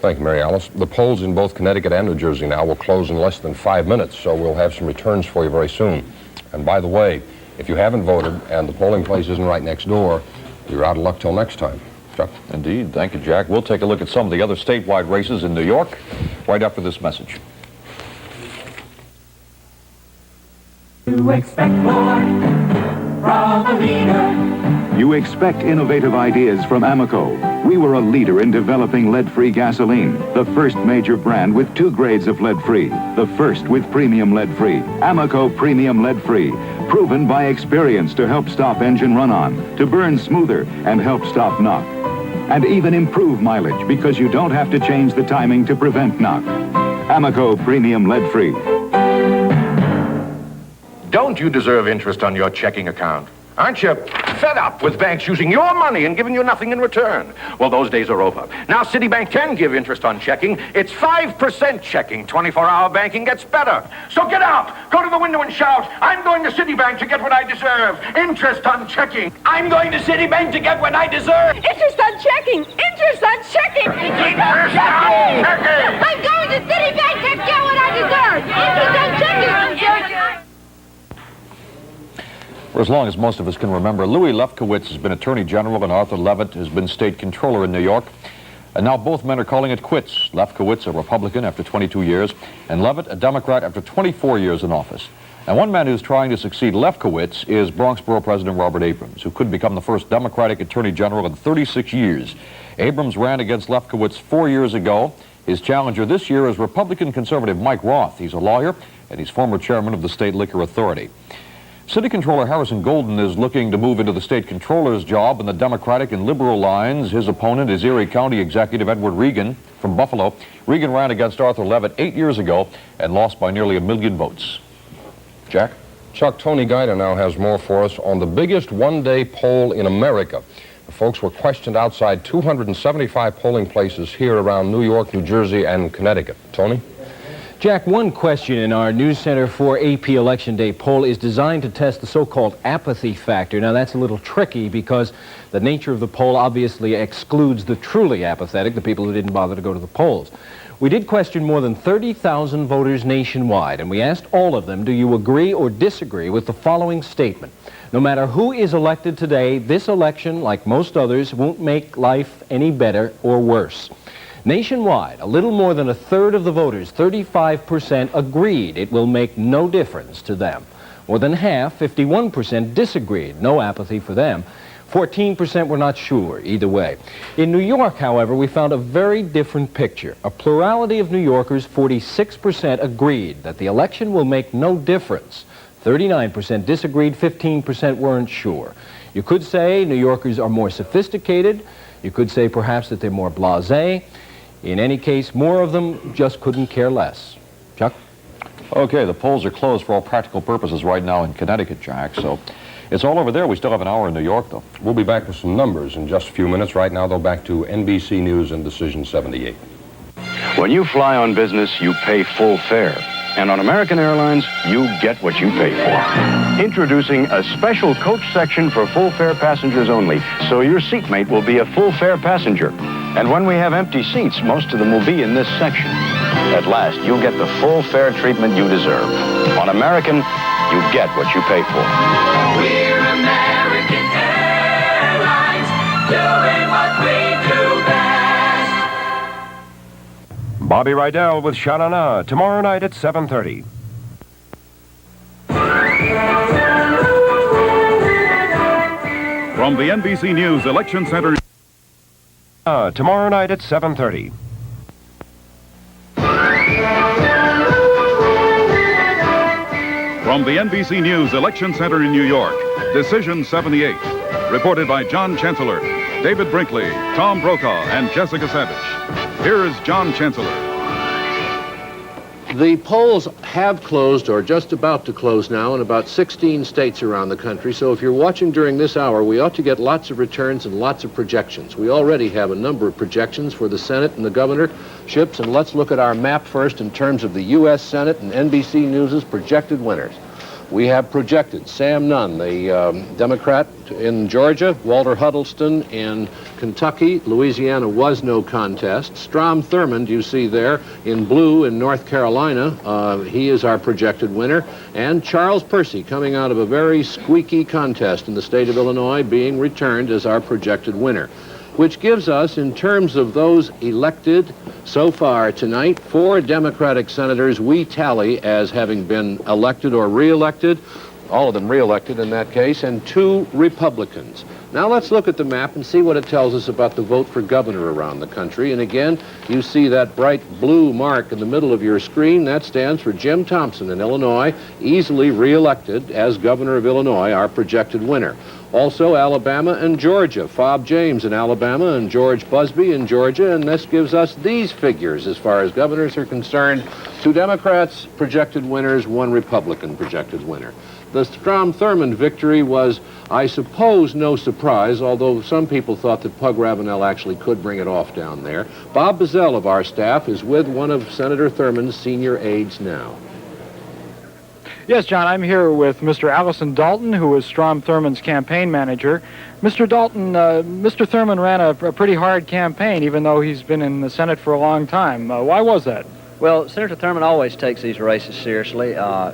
[SPEAKER 9] Thank you, Mary Alice. The polls in both Connecticut and New Jersey now will close in less than 5 minutes, so we'll have some returns for you very soon. And by the way, if you haven't voted and the polling place isn't right next door, you're out of luck till next time. Chuck?
[SPEAKER 8] Indeed. Thank you, Jack. We'll take a look at some of the other statewide races in New York right after this message.
[SPEAKER 7] You expect more from a leader. You expect innovative ideas from Amoco. We were a leader in developing lead-free gasoline, the first major brand with 2 grades of lead-free, the first with premium lead-free. Amoco Premium Lead-Free, proven by experience to help stop engine run-on, to burn smoother and help stop knock, and even improve mileage because you don't have to change the timing to prevent knock. Amoco Premium Lead-Free.
[SPEAKER 16] Don't you deserve interest on your checking account? Aren't you fed up with banks using your money and giving you nothing in return? Well, those days are over. Now Citibank can give interest on checking. It's 5% checking. 24-hour banking gets better. So get out, go to the window and shout, I'm going to Citibank to get what I deserve. Interest on checking. I'm going to Citibank to get what I deserve.
[SPEAKER 19] Interest on checking! Interest on checking!
[SPEAKER 16] Interest on checking!
[SPEAKER 19] I'm going to Citibank to get what I deserve! Interest on checking!
[SPEAKER 8] For as long as most of us can remember, Louis Lefkowitz has been Attorney General and Arthur Levitt has been State Controller in New York. And now both men are calling it quits. Lefkowitz, a Republican after 22 years, and Levitt, a Democrat after 24 years in office. And one man who's trying to succeed Lefkowitz is Bronx Borough President Robert Abrams, who could become the first Democratic Attorney General in 36 years. Abrams ran against Lefkowitz 4 years ago. His challenger this year is Republican conservative Mike Roth. He's a lawyer, and he's former chairman of the State Liquor Authority. City Controller Harrison Golden is looking to move into the State Controller's job in the Democratic and Liberal lines. His opponent is Erie County Executive Edward Regan from Buffalo. Regan ran against Arthur Levitt 8 years ago and lost by nearly 1 million votes.
[SPEAKER 9] Jack? Chuck, Tony Guida now has more for us on the biggest one-day poll in America. The folks were questioned outside 275 polling places here around New York, New Jersey, and Connecticut. Tony?
[SPEAKER 20] Jack, one question in our News Center 4 AP Election Day poll is designed to test the so-called apathy factor. Now, that's a little tricky because the nature of the poll obviously excludes the truly apathetic, the people who didn't bother to go to the polls. We did question more than 30,000 voters nationwide, and we asked all of them, do you agree or disagree with the following statement? No matter who is elected today, this election, like most others, won't make life any better or worse. Nationwide, a little more than a third of the voters, 35%, agreed it will make no difference to them. More than half, 51%, disagreed. No apathy for them. 14% were not sure either way. In New York, however, we found a very different picture. A plurality of New Yorkers, 46%, agreed that the election will make no difference. 39% disagreed, 15% weren't sure. You could say New Yorkers are more sophisticated. You could say perhaps that they're more blasé. In any case, more of them just couldn't care less. Chuck?
[SPEAKER 8] Okay, the polls are closed for all practical purposes right now in Connecticut, Jack, so it's all over there. We still have an hour in New York, though.
[SPEAKER 9] We'll be back with some numbers in just a few minutes. Right now, though, back to NBC News and Decision 78.
[SPEAKER 3] When you fly on business, you pay full fare. And on American Airlines, you get what you pay for. Introducing a special coach section for full fare passengers only, so your seatmate will be a full fare passenger. And when we have empty seats, most of them will be in this section. At last, you'll get the full fare treatment you deserve. On American, you get what you pay for.
[SPEAKER 7] We're American Airlines, doing what we do best.
[SPEAKER 24] Bobby Rydell with Sha-Na-Na, tomorrow night at 7:30.
[SPEAKER 26] From the NBC News Election Center.
[SPEAKER 24] Tomorrow night at 7:30.
[SPEAKER 26] From the NBC News Election Center in New York, Decision 78. Reported by John Chancellor, David Brinkley, Tom Brokaw, and Jessica Savage. Here is John Chancellor.
[SPEAKER 4] The polls have closed or just about to close now in about 16 states around the country. So if you're watching during this hour, we ought to get lots of returns and lots of projections. We already have a number of projections for the Senate and the governorships. And let's look at our map first in terms of the U.S. Senate and NBC News' projected winners. We have projected Sam Nunn, the Democrat in Georgia, Walter Huddleston in Kentucky. Louisiana was no contest. Strom Thurmond, you see there in blue in North Carolina. He is our projected winner. And Charles Percy, coming out of a very squeaky contest in the state of Illinois, being returned as our projected winner, which gives us, in terms of those elected so far tonight, 4 Democratic senators we tally as having been elected or re-elected, all of them re-elected in that case, and 2 Republicans. Now let's look at the map and see what it tells us about the vote for governor around the country. And again, you see that bright blue mark in the middle of your screen. That stands for Jim Thompson in Illinois, easily re-elected as governor of Illinois, our projected winner. Also, Alabama and Georgia. Fob James in Alabama and George Busby in Georgia. And this gives us these figures as far as governors are concerned. 2 Democrats projected winners, 1 Republican projected winner. The Strom Thurmond victory was, I suppose, no surprise, although some people thought that Pug Ravenel actually could bring it off down there. Bob Bazell of our staff is with one of Senator Thurmond's senior aides now.
[SPEAKER 5] Yes, John, I'm here with Mr. Allison Dalton, who is Strom Thurmond's campaign manager. Mr. Dalton, Mr. Thurmond ran a pretty hard campaign, even though he's been in the Senate for a long time. Why was that?
[SPEAKER 10] Well, Senator Thurmond always takes these races seriously.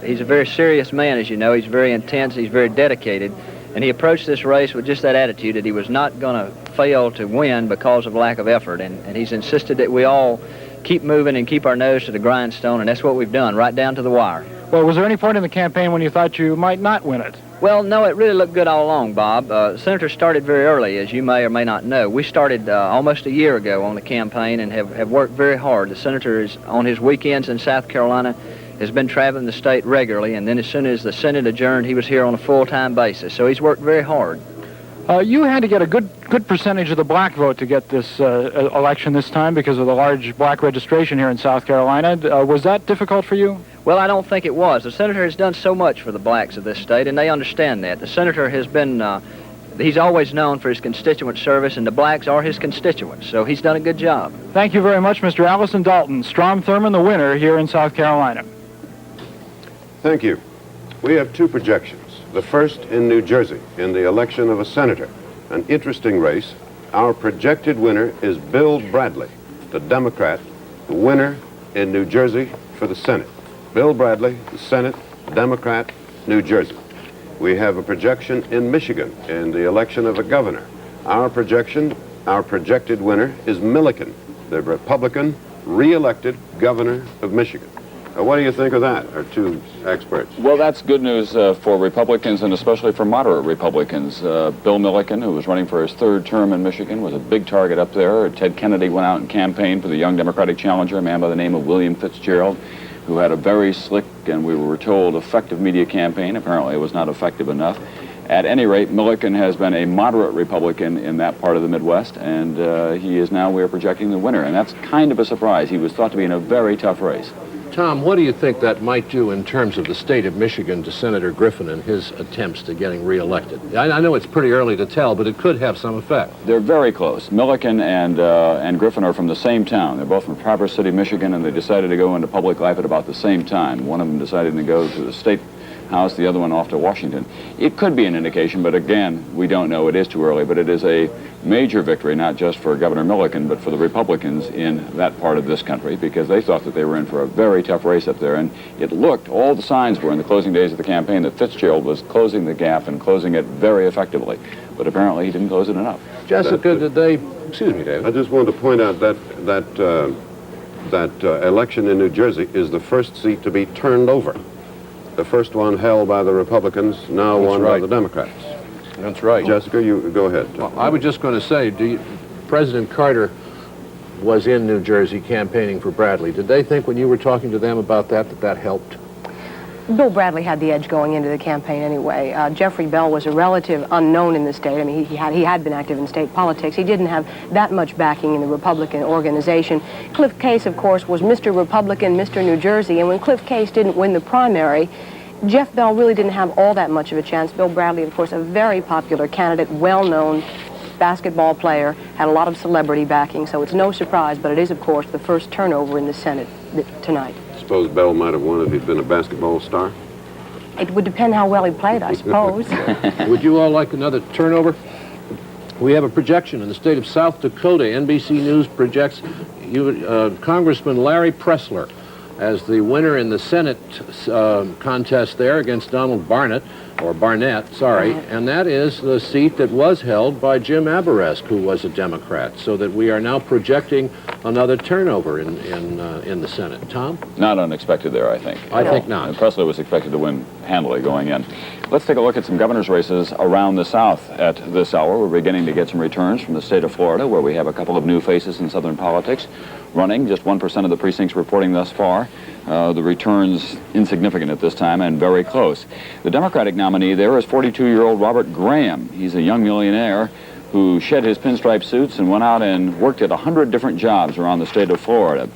[SPEAKER 10] He's a very serious man, as you know. He's very intense. He's very dedicated. And he approached this race with just that attitude that he was not going to fail to win because of lack of effort. And he's insisted that we all keep moving and keep our nose to the grindstone, and that's what we've done, right down to the wire.
[SPEAKER 5] Well, was there any point in the campaign when you thought you might not win it?
[SPEAKER 10] Well, no, it really looked good all along, Bob. Senator started very early, as you may or may not know. We started almost a year ago on the campaign and have worked very hard. The senator is on his weekends in South Carolina, has been traveling the state regularly, and then as soon as the Senate adjourned, he was here on a full-time basis. So he's worked very hard.
[SPEAKER 5] You had to get a good percentage of the black vote to get this election this time because of the large black registration here in South Carolina. Was that difficult for you?
[SPEAKER 10] Well, I don't think it was. The senator has done so much for the blacks of this state, and they understand that. The senator has been, he's always known for his constituent service, and the blacks are his constituents, so he's done a good job.
[SPEAKER 5] Thank you very much, Mr. Allison Dalton. Strom Thurmond, the winner here in South Carolina.
[SPEAKER 2] Thank you. We have 2 projections. The first in New Jersey, in the election of a senator. An interesting race. Our projected winner is Bill Bradley, the Democrat, the winner in New Jersey for the Senate. Bill Bradley, the Senate, Democrat, New Jersey. We have a projection in Michigan in the election of a governor. Our projected winner is Milliken, the Republican, re-elected governor of Michigan. What do you think of that, our 2 experts?
[SPEAKER 3] Well, that's good news for Republicans and especially for moderate Republicans. Bill Milliken, who was running for his 3rd term in Michigan, was a big target up there. Ted Kennedy went out and campaigned for the young Democratic challenger, a man by the name of William Fitzgerald, who had a very slick and, we were told, effective media campaign. Apparently it was not effective enough. At any rate, Milliken has been a moderate Republican in that part of the Midwest, and he is now, we're projecting the winner. And that's kind of a surprise. He was thought to be in a very tough race.
[SPEAKER 4] Tom, what do you think that might do in terms of the state of Michigan to Senator Griffin and his attempts to getting reelected? I know it's pretty early to tell, but it could have some effect.
[SPEAKER 3] They're very close. Milliken and Griffin are from the same town. They're both from Traverse City, Michigan, and they decided to go into public life at about the same time. One of them decided to go to the state house, the other one off to Washington. It could be an indication, but again, we don't know. It is too early, but it is a major victory, not just for Governor Milliken, but for the Republicans in that part of this country, because they thought that they were in for a very tough race up there, and it looked, all the signs were in the closing days of the campaign that Fitzgerald was closing the gap and closing it very effectively, but apparently he didn't close it enough.
[SPEAKER 4] Jessica, did they, excuse me, David.
[SPEAKER 2] I just wanted to point out that election in New Jersey is the first seat to be turned over. The first one held by the Republicans, now won by the Democrats.
[SPEAKER 4] That's right.
[SPEAKER 2] Jessica, you go ahead.
[SPEAKER 4] Well, I was just going to say, President Carter was in New Jersey campaigning for Bradley. Did they think when you were talking to them about that helped?
[SPEAKER 1] Bill Bradley had the edge going into the campaign anyway. Jeffrey Bell was a relative unknown in the state. I mean, he had been active in state politics. He didn't have that much backing in the Republican organization. Cliff Case, of course, was Mr. Republican, Mr. New Jersey, and when Cliff Case didn't win the primary, Jeff Bell really didn't have all that much of a chance. Bill Bradley, of course, a very popular candidate, well-known basketball player, had a lot of celebrity backing, so it's no surprise, but it is, of course, the first turnover in the Senate tonight.
[SPEAKER 2] Suppose Bell might have won if he'd been a basketball star?
[SPEAKER 1] It would depend how well he played, I suppose.
[SPEAKER 4] Would you all like another turnover? We have a projection in the state of South Dakota. NBC News projects Congressman Larry Pressler as the winner in the Senate contest there against Donald Barnett, and that is the seat that was held by Jim Abourezk, who was a Democrat, so that we are now projecting another turnover in the Senate. Tom?
[SPEAKER 3] Not unexpected there, I think.
[SPEAKER 4] I think not.
[SPEAKER 3] And Pressler was expected to win handily going in. Let's take a look at some governor's races around the South at this hour. We're beginning to get some returns from the state of Florida, where we have a couple of new faces in Southern politics running. Just 1% of the precincts reporting thus far. The returns insignificant at this time and very close. The Democratic nominee there is 42-year-old Robert Graham. He's a young millionaire who shed his pinstripe suits and went out and worked at 100 different jobs around the state of Florida.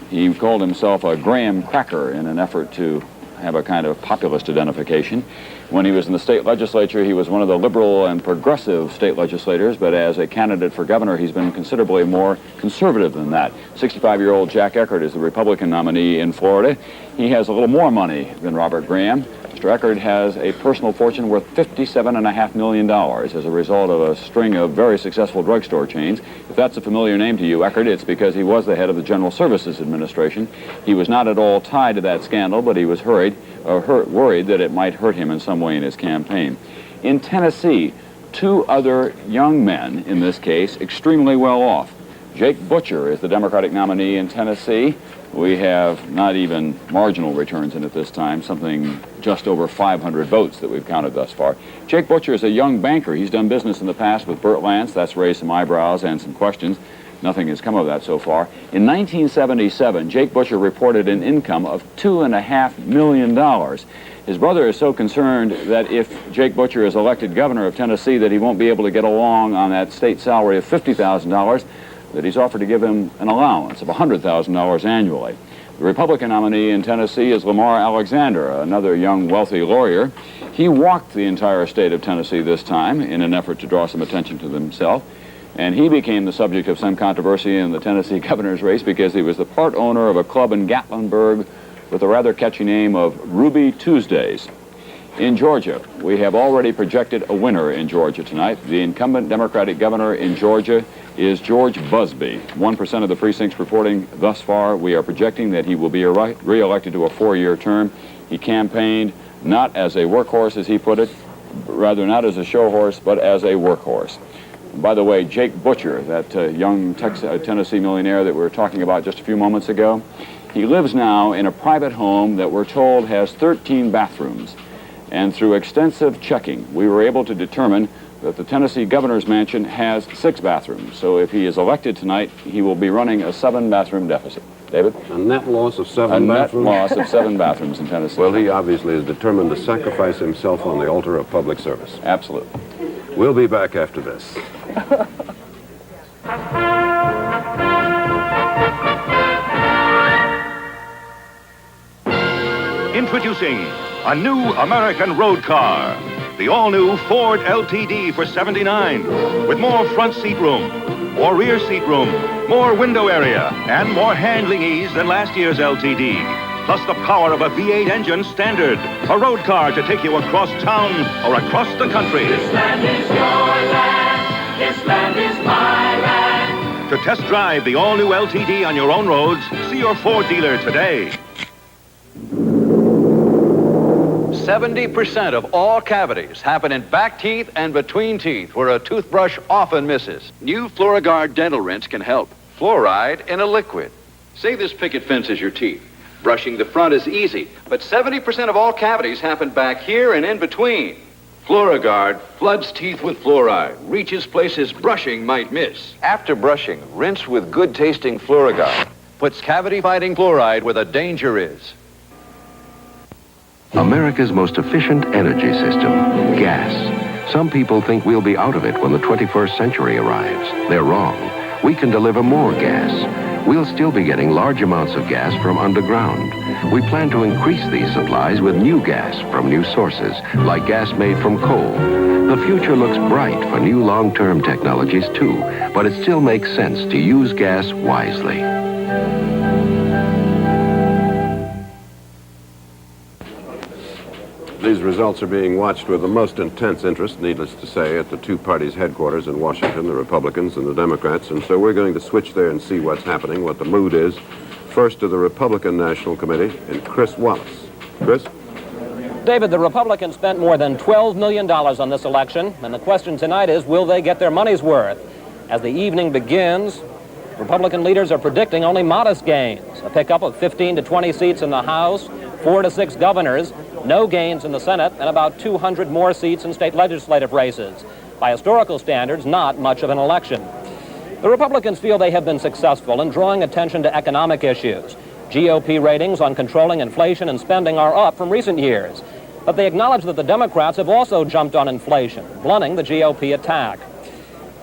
[SPEAKER 3] He called himself a Graham Cracker in an effort to have a kind of populist identification. When he was in the state legislature, he was one of the liberal and progressive state legislators, but as a candidate for governor, he's been considerably more conservative than that. 65-year-old Jack Eckert is the Republican nominee in Florida. He has a little more money than Robert Graham. Mr. Eckert has a personal fortune worth $57.5 million as a result of a string of very successful drugstore chains. If that's a familiar name to you, Eckert, it's because he was the head of the General Services Administration. He was not at all tied to that scandal, but he was worried that it might hurt him in some way in his campaign. In Tennessee, two other young men, in this case, extremely well off. Jake Butcher is the Democratic nominee in Tennessee. We have not even marginal returns in at this time, something just over 500 votes that we've counted thus far. Jake Butcher is a young banker. He's done business in the past with Burt Lance. That's raised some eyebrows and some questions. Nothing has come of that so far. In 1977, Jake Butcher reported an income of $2.5 million. His brother is so concerned that if Jake Butcher is elected governor of Tennessee that he won't be able to get along on that state salary of $50,000, that he's offered to give him an allowance of $100,000 annually. The Republican nominee in Tennessee is Lamar Alexander, another young, wealthy lawyer. He walked the entire state of Tennessee this time in an effort to draw some attention to himself, and he became the subject of some controversy in the Tennessee governor's race because he was the part owner of a club in Gatlinburg with a rather catchy name of Ruby Tuesdays. In Georgia, we have already projected a winner in Georgia tonight. The incumbent Democratic governor in Georgia is George Busby. 1% of the precincts reporting thus far. We are projecting that he will be re-elected to a 4-year term. He campaigned not as a workhorse, as he put it, rather not as a show horse, but as a workhorse. By the way, Jake Butcher, that young Tennessee millionaire that we were talking about just a few moments ago, he lives now in a private home that we're told has 13 bathrooms. And through extensive checking, we were able to determine that the Tennessee governor's mansion has 6 bathrooms. So if he is elected tonight, he will be running a 7-bathroom deficit. David?
[SPEAKER 2] A net loss of 7 bathrooms?
[SPEAKER 3] A net loss of 7 bathrooms in Tennessee.
[SPEAKER 2] Well, he obviously is determined to sacrifice himself on the altar of public service.
[SPEAKER 3] Absolutely.
[SPEAKER 2] We'll be back after this.
[SPEAKER 7] Introducing a new American road car. The all-new Ford LTD for $79, with more front seat room, more rear seat room, more window area, and more handling ease than last year's LTD. Plus the power of a V8 engine standard. A road car to take you across town or across the country.
[SPEAKER 11] This land is your land. This land is my land.
[SPEAKER 7] To test drive the all-new LTD on your own roads, see your Ford dealer today.
[SPEAKER 12] 70% of all cavities happen in back teeth and between teeth, where a toothbrush often misses. New Fluorogard dental rinse can help. Fluoride in a liquid. Say this picket fence is your teeth. Brushing the front is easy, but 70% of all cavities happen back here and in between. Fluorogard floods teeth with fluoride, reaches places brushing might miss. After brushing, rinse with good-tasting Fluorogard. Puts cavity-fighting fluoride where the danger is.
[SPEAKER 7] America's most efficient energy system, gas. Some people think we'll be out of it when the 21st century arrives. They're wrong. We can deliver more gas. We'll still be getting large amounts of gas from underground. We plan to increase these supplies with new gas from new sources, like gas made from coal. The future looks bright for new long-term technologies, too, but it still makes sense to use gas wisely.
[SPEAKER 2] These results are being watched with the most intense interest, needless to say, at the two parties' headquarters in Washington, the Republicans and the Democrats. And so we're going to switch there and see what's happening, what the mood is. First to the Republican National Committee and Chris Wallace. Chris?
[SPEAKER 13] David, the Republicans spent more than $12 million on this election, and the question tonight is, will they get their money's worth? As the evening begins, Republican leaders are predicting only modest gains, a pickup of 15 to 20 seats in the House, 4 to 6 governors, no gains in the Senate, and about 200 more seats in state legislative races. By historical standards, not much of an election. The Republicans feel they have been successful in drawing attention to economic issues. GOP ratings on controlling inflation and spending are up from recent years. But they acknowledge that the Democrats have also jumped on inflation, blunting the GOP attack.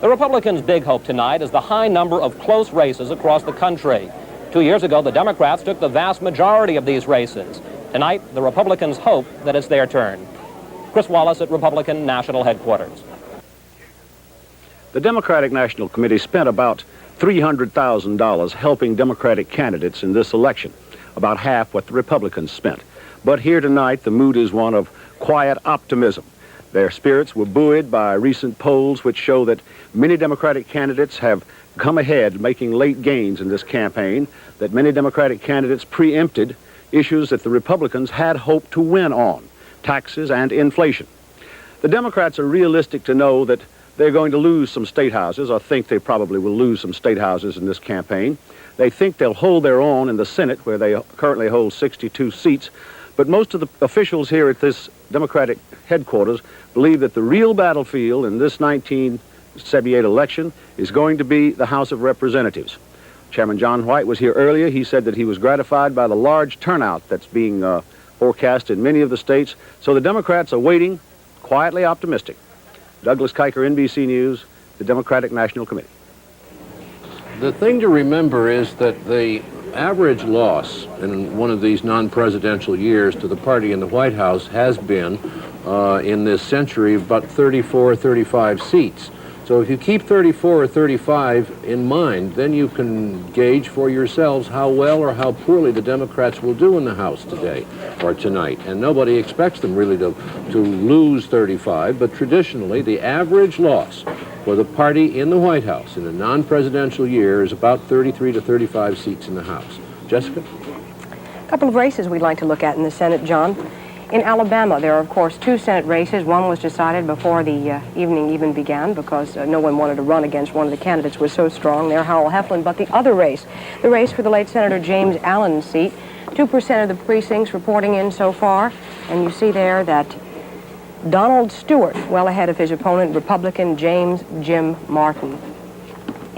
[SPEAKER 13] The Republicans' big hope tonight is the high number of close races across the country. 2 years ago, the Democrats took the vast majority of these races. Tonight, the Republicans hope that it's their turn. Chris Wallace at Republican National Headquarters.
[SPEAKER 23] The Democratic National Committee spent about $300,000 helping Democratic candidates in this election, about half what the Republicans spent. But here tonight, the mood is one of quiet optimism. Their spirits were buoyed by recent polls which show that many Democratic candidates have come ahead, making late gains in this campaign, that many Democratic candidates preempted issues that the Republicans had hoped to win on, taxes and inflation. The Democrats are realistic to know that they're going to lose some state houses, or think they probably will lose some state houses in this campaign. They think they'll hold their own in the Senate, where they currently hold 62 seats. But most of the officials here at this Democratic headquarters believe that the real battlefield in this 1978 election is going to be the House of Representatives. Chairman John White was here earlier. He said that he was gratified by the large turnout that's being forecast in many of the states. So the Democrats are waiting, quietly optimistic. Douglas Kiker, NBC News, the Democratic National Committee.
[SPEAKER 4] The thing to remember is that the average loss in one of these non-presidential years to the party in the White House has been, in this century, about 34 or 35 seats. So if you keep 34 or 35 in mind, then you can gauge for yourselves how well or how poorly the Democrats will do in the House today or tonight. And nobody expects them really to lose 35, but traditionally the average loss for the party in the White House in a non-presidential year is about 33 to 35 seats in the House. Jessica?
[SPEAKER 1] A couple of races we'd like to look at in the Senate, John. In Alabama, there are, of course, 2 Senate races. One was decided before the evening even began because no one wanted to run against one of the candidates was so strong there, Howell Heflin. But the other race, the race for the late Senator James Allen's seat, 2% of the precincts reporting in so far. And you see there that Donald Stewart, well ahead of his opponent, Republican James Jim Martin.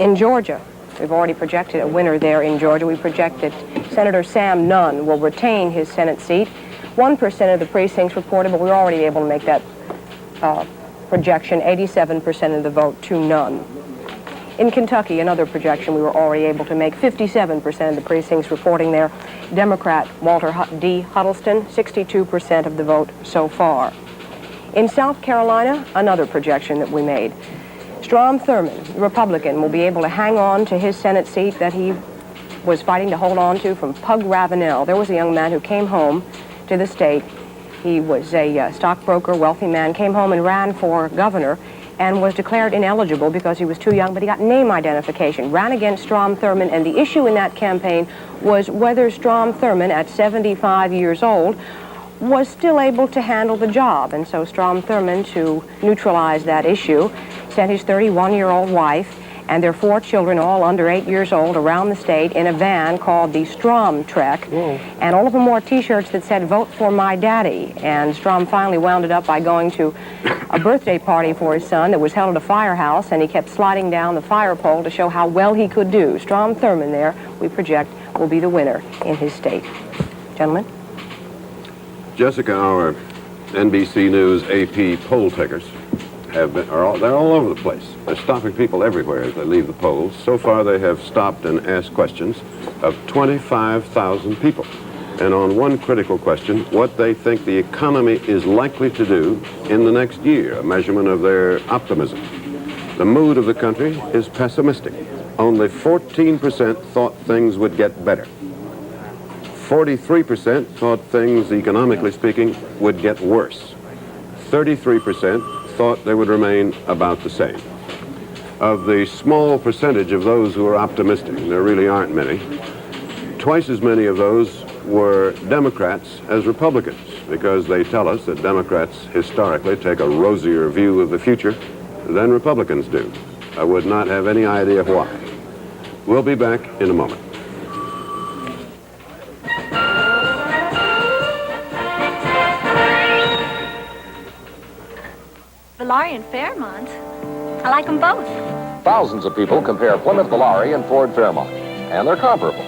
[SPEAKER 1] In Georgia, we've already projected a winner there in Georgia. We project that Senator Sam Nunn will retain his Senate seat. 1% of the precincts reported, but we're already able to make that projection, 87% of the vote to none. In Kentucky, another projection we were already able to make, 57% of the precincts reporting there. Democrat Walter D. Huddleston, 62% of the vote so far. In South Carolina, another projection that we made. Strom Thurmond, Republican, will be able to hang on to his Senate seat that he was fighting to hold on to from Pug Ravenel. There was a young man who came home to the state. He was a stockbroker, wealthy man, came home and ran for governor and was declared ineligible because he was too young, but he got name identification, ran against Strom Thurmond, and the issue in that campaign was whether Strom Thurmond, at 75 years old, was still able to handle the job. And so Strom Thurmond, to neutralize that issue, sent his 31-year-old wife and their 4 children, all under 8 years old, around the state in a van called the Strom Trek. Whoa. And all of them wore T-shirts that said, "Vote for my daddy." And Strom finally wound it up by going to a birthday party for his son that was held at a firehouse, and he kept sliding down the fire pole to show how well he could do. Strom Thurmond there, we project, will be the winner in his state. Gentlemen?
[SPEAKER 2] Jessica, our NBC News AP poll takers they're all over the place. They're stopping people everywhere as they leave the polls. So far, they have stopped and asked questions of 25,000 people. And on one critical question, what they think the economy is likely to do in the next year, a measurement of their optimism. The mood of the country is pessimistic. Only 14% thought things would get better. 43% thought things, economically speaking, would get worse. 33% thought they would remain about the same. Of the small percentage of those who are optimistic, and there really aren't many, twice as many of those were Democrats as Republicans, because they tell us that Democrats historically take a rosier view of the future than Republicans do. I would not have any idea why. We'll be back in a moment.
[SPEAKER 14] Valari and Fairmont. I like them both.
[SPEAKER 8] Thousands of people compare Plymouth Valari and Ford Fairmont, and they're comparable.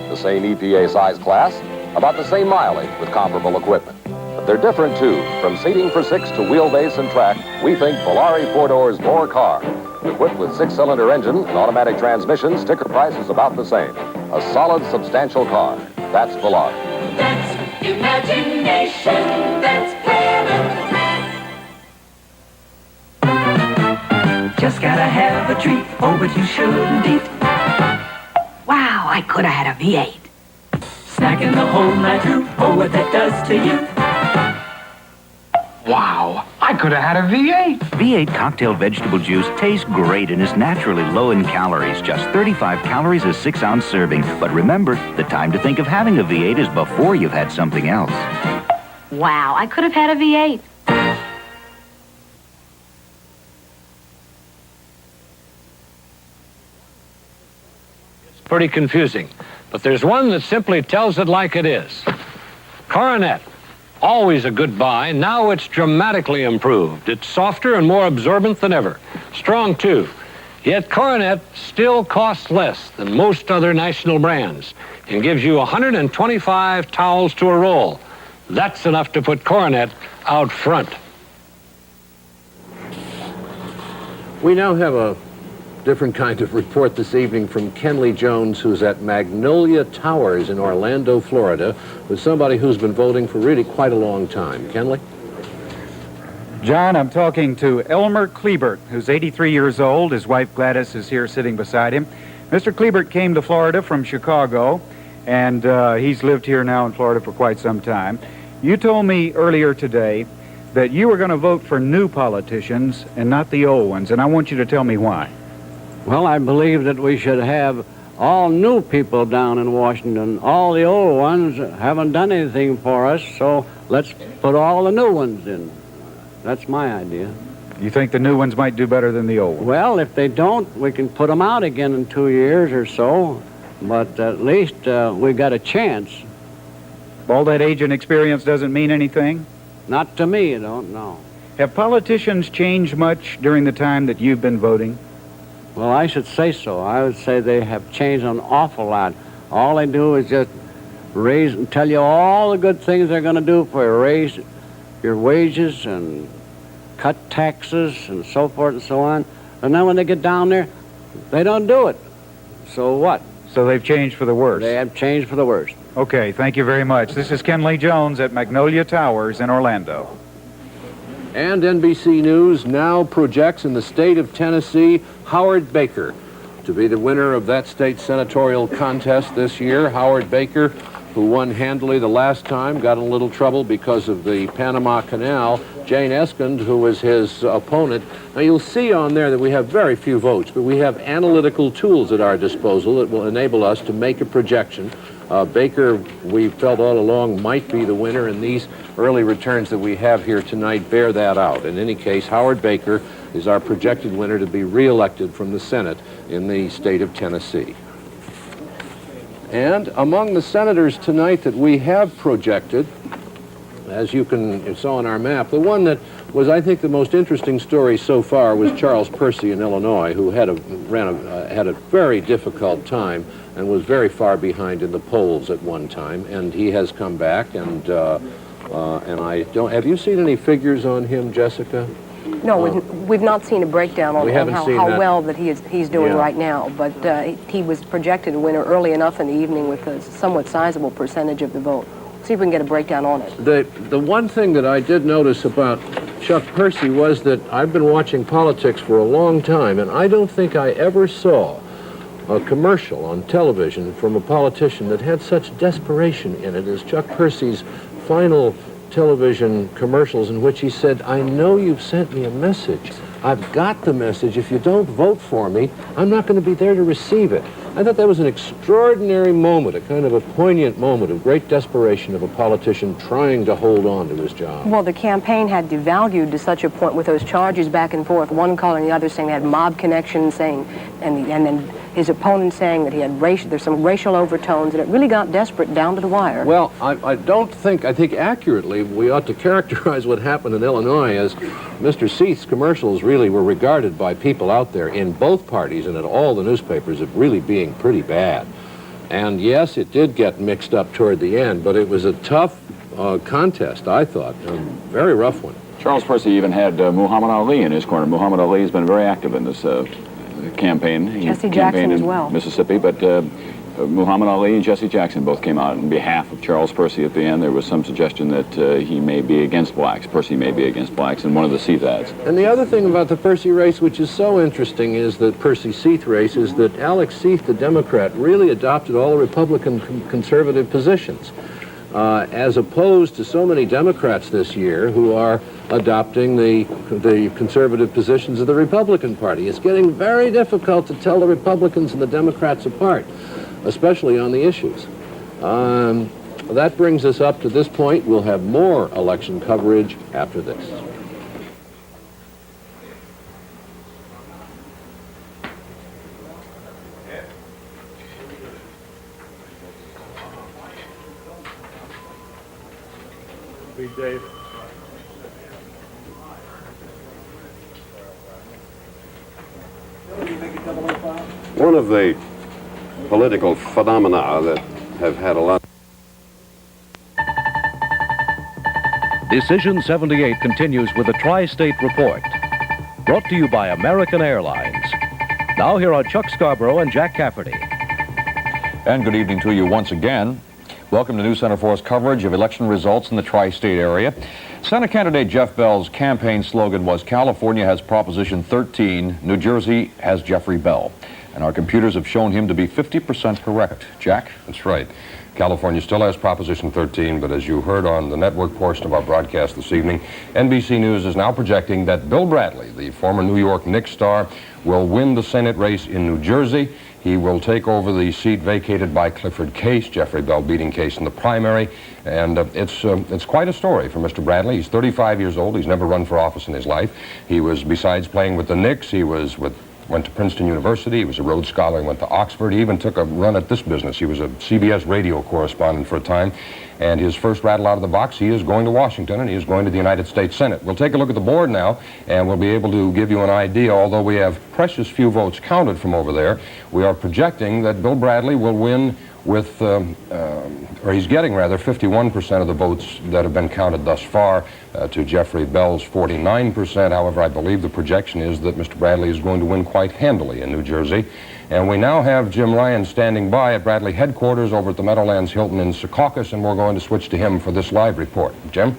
[SPEAKER 8] The same EPA size class, about the same mileage with comparable equipment. But they're different too. From seating for 6 to wheelbase and track, we think Valari 4-door's more car. Equipped with 6-cylinder engine and automatic transmission, sticker price is about the same. A solid, substantial car. That's Valari.
[SPEAKER 11] That's imagination. That's Plymouth.
[SPEAKER 15] Just gotta have a treat, oh, but you shouldn't eat. Wow, I could have had a V8. Snacking the whole night through, oh, what that does to you.
[SPEAKER 17] Wow, I could have had a V8.
[SPEAKER 18] V8 cocktail vegetable juice tastes great and is naturally low in calories. Just 35 calories a 6-ounce serving. But remember, the time to think of having a V8 is before you've had something else.
[SPEAKER 14] Wow, I could have had a V8.
[SPEAKER 17] Pretty confusing, but there's one that simply tells it like it is. Coronet, always a good buy. Now it's dramatically improved. It's softer and more absorbent than ever. Strong, too. Yet Coronet still costs less than most other national brands and gives you 125 towels to a roll. That's enough to put Coronet out front.
[SPEAKER 4] We now have a different kind of report this evening from Kenley Jones, who's at Magnolia Towers in Orlando, Florida, with somebody who's been voting for really quite a long time. Kenley?
[SPEAKER 5] John, I'm talking to Elmer Klebert, who's 83 years old. His wife Gladys is here sitting beside him. Mr. Klebert came to Florida from Chicago, and he's lived here now in Florida for quite some time. You told me earlier today that you were going to vote for new politicians and not the old ones, and I want you to tell me why.
[SPEAKER 21] Well, I believe that we should have all new people down in Washington. All the old ones haven't done anything for us, so let's put all the new ones in. That's my idea.
[SPEAKER 5] You think the new ones might do better than the old ones?
[SPEAKER 21] Well, if they don't, we can put them out again in 2 years or so, but at least we got a chance.
[SPEAKER 5] All that age and experience doesn't mean anything?
[SPEAKER 21] Not to me, I don't know.
[SPEAKER 5] Have politicians changed much during the time that you've been voting?
[SPEAKER 21] Well, I should say so. I would say they have changed an awful lot. All they do is just raise and tell you all the good things they're going to do for you. Raise your wages and cut taxes and so forth and so on. And then when they get down there, they don't do it. So what?
[SPEAKER 5] So they've changed for the worse?
[SPEAKER 21] They have changed for the worse.
[SPEAKER 5] Okay, thank you very much. This is Kenley Jones at Magnolia Towers in Orlando.
[SPEAKER 4] And NBC News now projects in the state of Tennessee Howard Baker to be the winner of that state senatorial contest this year. Howard Baker, who won handily the last time, got in a little trouble because of the Panama Canal. Jane Eskind, who was his opponent. Now, you'll see on there that we have very few votes, but we have analytical tools at our disposal that will enable us to make a projection. Baker, we felt all along, might be the winner, and these early returns that we have here tonight bear that out. In any case, Howard Baker is our projected winner to be reelected from the Senate in the state of Tennessee. And among the senators tonight that we have projected, as you saw on our map, the one that was, I think, the most interesting story so far was Charles Percy in Illinois, who had a very difficult time and was very far behind in the polls at one time, and he has come back, and And I don't. Have you seen any figures on him, Jessica?
[SPEAKER 1] No, we've not seen a breakdown on how well that he's doing right now, but he was projected a winner early enough in the evening with a somewhat sizable percentage of the vote. See if we can get a breakdown on it.
[SPEAKER 4] The one thing that I did notice about Chuck Percy was that I've been watching politics for a long time, and I don't think I ever saw a commercial on television from a politician that had such desperation in it as Chuck Percy's final television commercials in which he said, "I know you've sent me a message. I've got the message. If you don't vote for me, I'm not going to be there to receive it." I thought that was an extraordinary moment, a kind of a poignant moment of great desperation of a politician trying to hold on to his job.
[SPEAKER 1] Well, the campaign had devalued to such a point with those charges back and forth, one caller and the other saying they had mob connections, saying, and then his opponent saying that he had there's some racial overtones, and it really got desperate down to the wire.
[SPEAKER 4] Well, I think accurately we ought to characterize what happened in Illinois as Mr. Seath's commercials really were regarded by people out there in both parties and in all the newspapers as really being pretty bad. And yes, it did get mixed up toward the end, but it was a tough contest, I thought, a very rough one.
[SPEAKER 3] Charles Percy even had Muhammad Ali in his corner. Muhammad Ali has been very active in this campaign.
[SPEAKER 1] Jesse Jackson as well.
[SPEAKER 3] Mississippi, but Muhammad Ali and Jesse Jackson both came out on behalf of Charles Percy at the end. There was some suggestion that he may be against blacks. Percy may be against blacks in one of the Seath ads.
[SPEAKER 4] And the other thing about the Percy race, which is so interesting, is the Percy-Seath race, is that Alex Seath, the Democrat, really adopted all the Republican conservative positions, as opposed to so many Democrats this year who are adopting the conservative positions of the Republican Party. It's getting very difficult to tell the Republicans and the Democrats apart, especially on the issues. That brings us up to this point. We'll have more election coverage after this.
[SPEAKER 26] Dave.
[SPEAKER 2] One of the political phenomena that have had a lot.
[SPEAKER 6] Decision 78 continues with a Tri-State Report, brought to you by American Airlines. Now here are Chuck Scarborough and Jack Cafferty.
[SPEAKER 8] And good evening to you once again. Welcome to News Center 4's coverage of election results in the tri-state area. Senate candidate Jeff Bell's campaign slogan was "California has Proposition 13, New Jersey has Jeffrey Bell." And our computers have shown him to be 50% correct. Jack?
[SPEAKER 9] That's right. California still has Proposition 13, but as you heard on the network portion of our broadcast this evening, NBC News is now projecting that Bill Bradley, the former New York Knicks star, will win the Senate race in New Jersey. He will take over the seat vacated by Clifford Case, Jeffrey Bell beating Case in the primary. And it's quite a story for Mr. Bradley. He's 35 years old. He's never run for office in his life. He was, besides playing with the Knicks, he went to Princeton University. He was a Rhodes Scholar. He went to Oxford. He even took a run at this business. He was a CBS radio correspondent for a time. And his first rattle out of the box, he is going to Washington, and he is going to the United States Senate. We'll take a look at the board now, and we'll be able to give you an idea. Although we have precious few votes counted from over there, we are projecting that Bill Bradley will win with, or he's getting rather, 51% of the votes that have been counted thus far to Jeffrey Bell's 49%. However, I believe the projection is that Mr. Bradley is going to win quite handily in New Jersey. And we now have Jim Ryan standing by at Bradley headquarters over at the Meadowlands Hilton in Secaucus, and we're going to switch to him for this live report. Jim?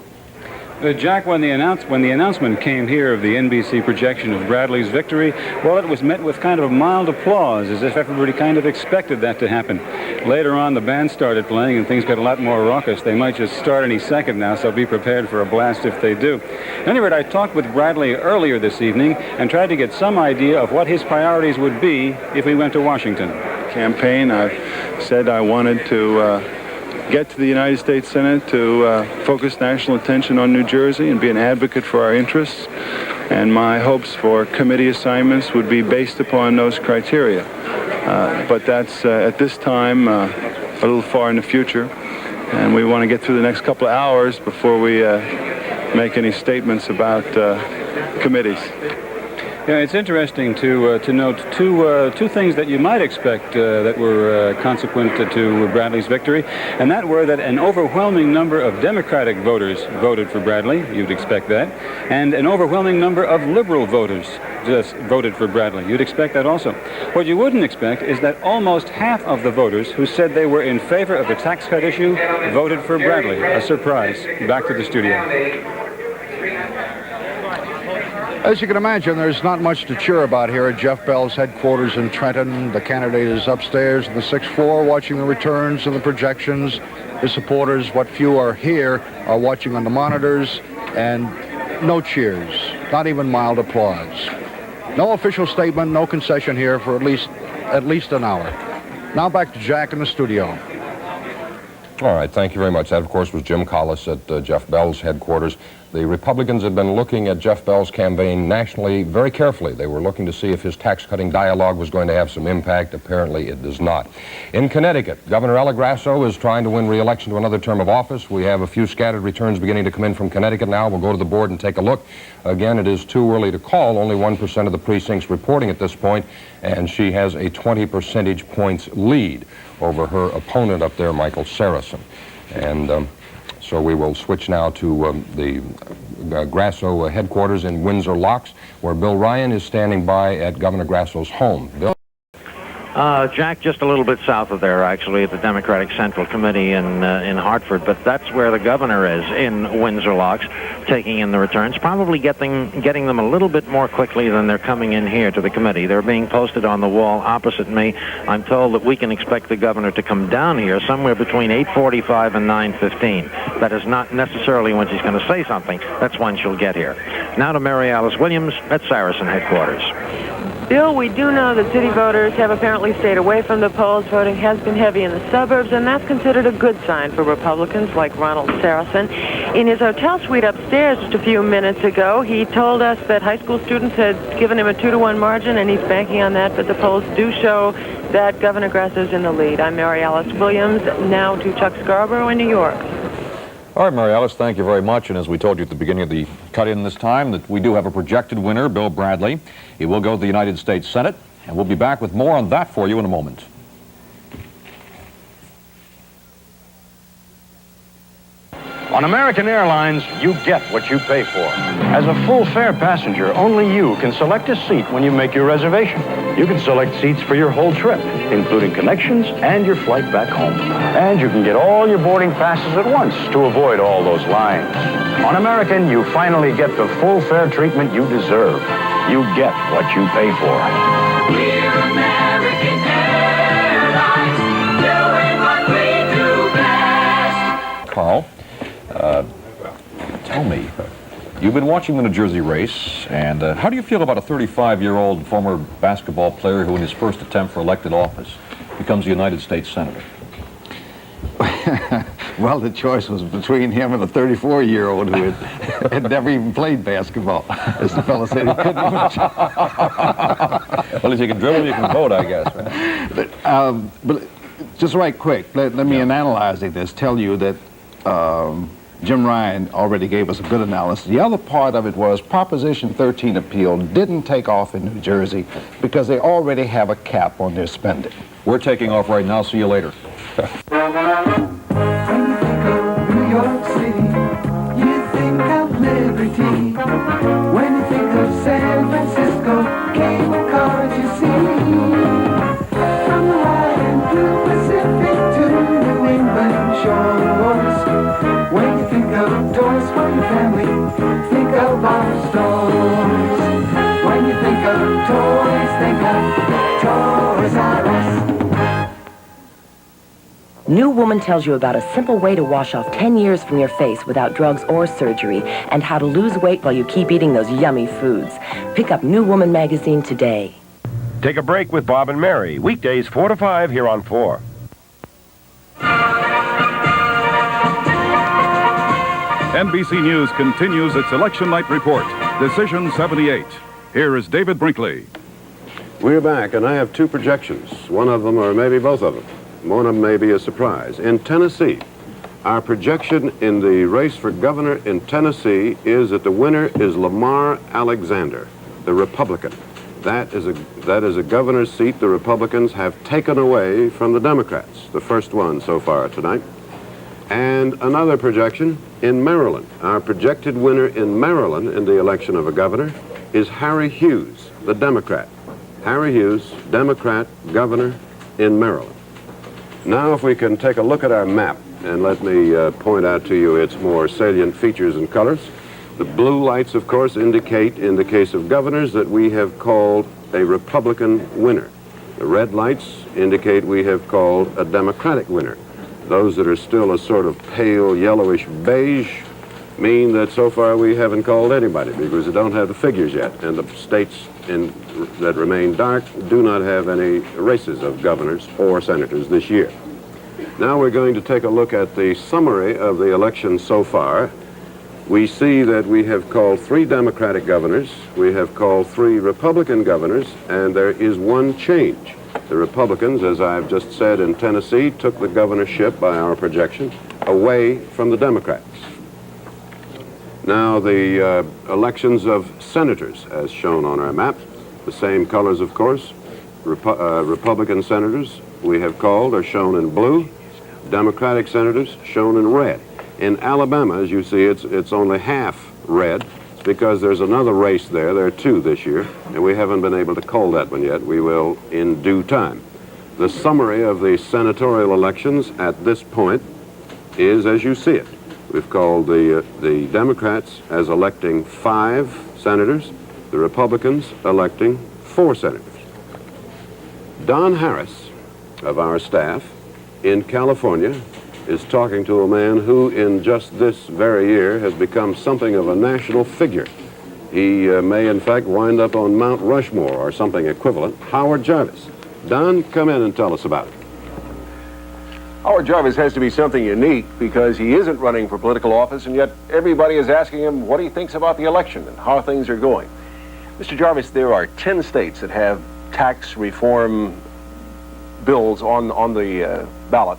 [SPEAKER 23] Jack, when the announcement came here of the NBC projection of Bradley's victory, well, it was met with kind of a mild applause, as if everybody kind of expected that to happen. Later on, the band started playing, and things got a lot more raucous. They might just start any second now, so be prepared for a blast if they do. At any rate, I talked with Bradley earlier this evening and tried to get some idea of what his priorities would be if we went to Washington.
[SPEAKER 16] Campaign, I said I wanted to get to the United States Senate to focus national attention on New Jersey and be an advocate for our interests. And my hopes for committee assignments would be based upon those criteria. But that's, at this time, a little far in the future. And we want to get through the next couple of hours before we make any statements about committees.
[SPEAKER 23] Yeah, it's interesting to note two things that you might expect that were consequent to Bradley's victory, and that were that an overwhelming number of Democratic voters voted for Bradley. You'd expect that, and an overwhelming number of liberal voters just voted for Bradley. You'd expect that also. What you wouldn't expect is that almost half of the voters who said they were in favor of the tax cut issue voted for Bradley. A surprise. Back to the studio.
[SPEAKER 10] As you can imagine, there's not much to cheer about here at Jeff Bell's headquarters in Trenton. The candidate is upstairs in the 6th floor watching the returns and the projections. His supporters, what few are here, are watching on the monitors, and no cheers, not even mild applause. No official statement, no concession here for at least an hour. Now back to Jack in the studio.
[SPEAKER 9] All right, thank you very much. That, of course, was Jim Collis at Jeff Bell's headquarters. The Republicans had been looking at Jeff Bell's campaign nationally very carefully. They were looking to see if his tax-cutting dialogue was going to have some impact. Apparently, it does not. In Connecticut, Governor Ella Grasso is trying to win re-election to another term of office. We have a few scattered returns beginning to come in from Connecticut now. We'll go to the board and take a look. Again, it is too early to call. Only 1% of the precincts reporting at this point, and she has a 20 percentage points lead over her opponent up there, Michael Saracen. And so we will switch now to the Grasso headquarters in Windsor Locks, where Bill Ryan is standing by at Governor Grasso's home. Bill?
[SPEAKER 19] Jack, just a little bit south of there, actually, at the Democratic Central Committee in Hartford, but that's where the governor is, in Windsor Locks, taking in the returns, probably getting them a little bit more quickly than they're coming in here to the committee. They're being posted on the wall opposite me. I'm told that we can expect the governor to come down here somewhere between 8:45 and 9:15. That is not necessarily when she's going to say something. That's when she'll get here. Now to Mary Alice Williams at Saracen headquarters.
[SPEAKER 20] Bill, we do know that city voters have apparently stayed away from the polls. Voting has been heavy in the suburbs, and that's considered a good sign for Republicans like Ronald Saracen. In his hotel suite upstairs just a few minutes ago, he told us that high school students had given him a 2-to-1 margin, and he's banking on that, but the polls do show that Governor Grasso's in the lead. I'm Mary Alice Williams, now to Chuck Scarborough in New York.
[SPEAKER 8] All right, Mary Alice, thank you very much. And as we told you at the beginning of the cut-in this time, that we do have a projected winner, Bill Bradley. He will go to the United States Senate, and we'll be back with more on that for you in a moment.
[SPEAKER 22] On American Airlines, you get what you pay for. As a full-fare passenger, only you can select a seat when you make your reservation. You can select seats for your whole trip, including connections and your flight back home. And you can get all your boarding passes at once to avoid all those lines. On American, you finally get the full-fare treatment you deserve. You get what you pay for.
[SPEAKER 11] We're American Airlines, doing what we do best.
[SPEAKER 8] Carl, tell me, you've been watching the New Jersey race, and how do you feel about a 35-year-old former basketball player who, in his first attempt for elected office, becomes a United States Senator?
[SPEAKER 24] Well, the choice was between him and a 34-year-old who had never even played basketball. As the fellow said, he couldn't even...
[SPEAKER 8] Well, if you can dribble, you can vote, I guess, right?
[SPEAKER 24] But just right quick, let me, in analyzing this, tell you that Jim Ryan already gave us a good analysis. The other part of it was Proposition 13 appeal didn't take off in New Jersey because they already have a cap on their spending.
[SPEAKER 8] We're taking off right now. See you later.
[SPEAKER 11] New York City, you think of liberty. When you think of San Francisco, cable cars you see. From the wide and blue Pacific to New England shores. When you think of toys for your family, think of our stores. When you think of toys, think of Toys R Us.
[SPEAKER 25] New Woman tells you about a simple way to wash off 10 years from your face without drugs or surgery, and how to lose weight while you keep eating those yummy foods. Pick up New Woman magazine today.
[SPEAKER 27] Take a break with Bob and Mary, weekdays 4 to 5 here on 4.
[SPEAKER 26] NBC News continues its election night report. Decision 78. Here is David Brinkley.
[SPEAKER 2] We're back, and I have two projections. One of them, or maybe both of them. One of them may be a surprise. In Tennessee, our projection in the race for governor in Tennessee is that the winner is Lamar Alexander. the Republican. That is a governor's seat the Republicans have taken away from the Democrats, the first one so far tonight. And another projection in Maryland. Our projected winner in Maryland in the election of a governor is Harry Hughes, the Democrat. Harry Hughes, Democrat governor in Maryland. Now if we can take a look at our map, and let me point out to you its more salient features and colors. The blue lights, of course, indicate, in the case of governors, that we have called a Republican winner. The red lights indicate we have called a Democratic winner. Those that are still a sort of pale yellowish beige mean that so far we haven't called anybody because we don't have the figures yet. And the states that remain dark do not have any races of governors or senators this year. Now we're going to take a look at the summary of the election so far. We see that we have called 3 Democratic governors, we have called 3 Republican governors, and there is one change. The Republicans, as I've just said in Tennessee, took the governorship by our projection away from the Democrats. Now the elections of senators, as shown on our map, the same colors, of course. Republican senators we have called are shown in blue, Democratic senators shown in red. In Alabama, as you see, it's only half red. It's because there's another race there. There are 2 this year, and we haven't been able to call that one yet. We will in due time. The summary of the senatorial elections at this point is as you see it. We've called the Democrats as electing 5 senators, the Republicans electing 4 senators. Don Harris of our staff in California is talking to a man who in just this very year has become something of a national figure. He may in fact wind up on Mount Rushmore or something equivalent. Howard Jarvis. Don, come in and tell us about it.
[SPEAKER 7] Howard Jarvis has to be something unique because he isn't running for political office, and yet everybody is asking him what he thinks about the election and how things are going. Mr. Jarvis, there are 10 states that have tax reform bills on the ballot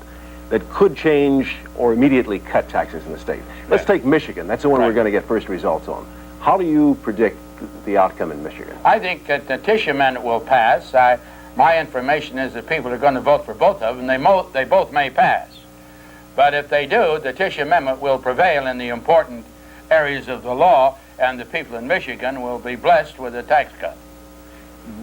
[SPEAKER 7] that could change or immediately cut taxes in the state. Let's take Michigan. That's the one we're going to get first results on. How do you predict the outcome in Michigan?
[SPEAKER 12] I think that the Tisch Amendment will pass. My information is that people are going to vote for both of them. They both may pass. But if they do, the Tisch Amendment will prevail in the important areas of the law, and the people in Michigan will be blessed with a tax cut.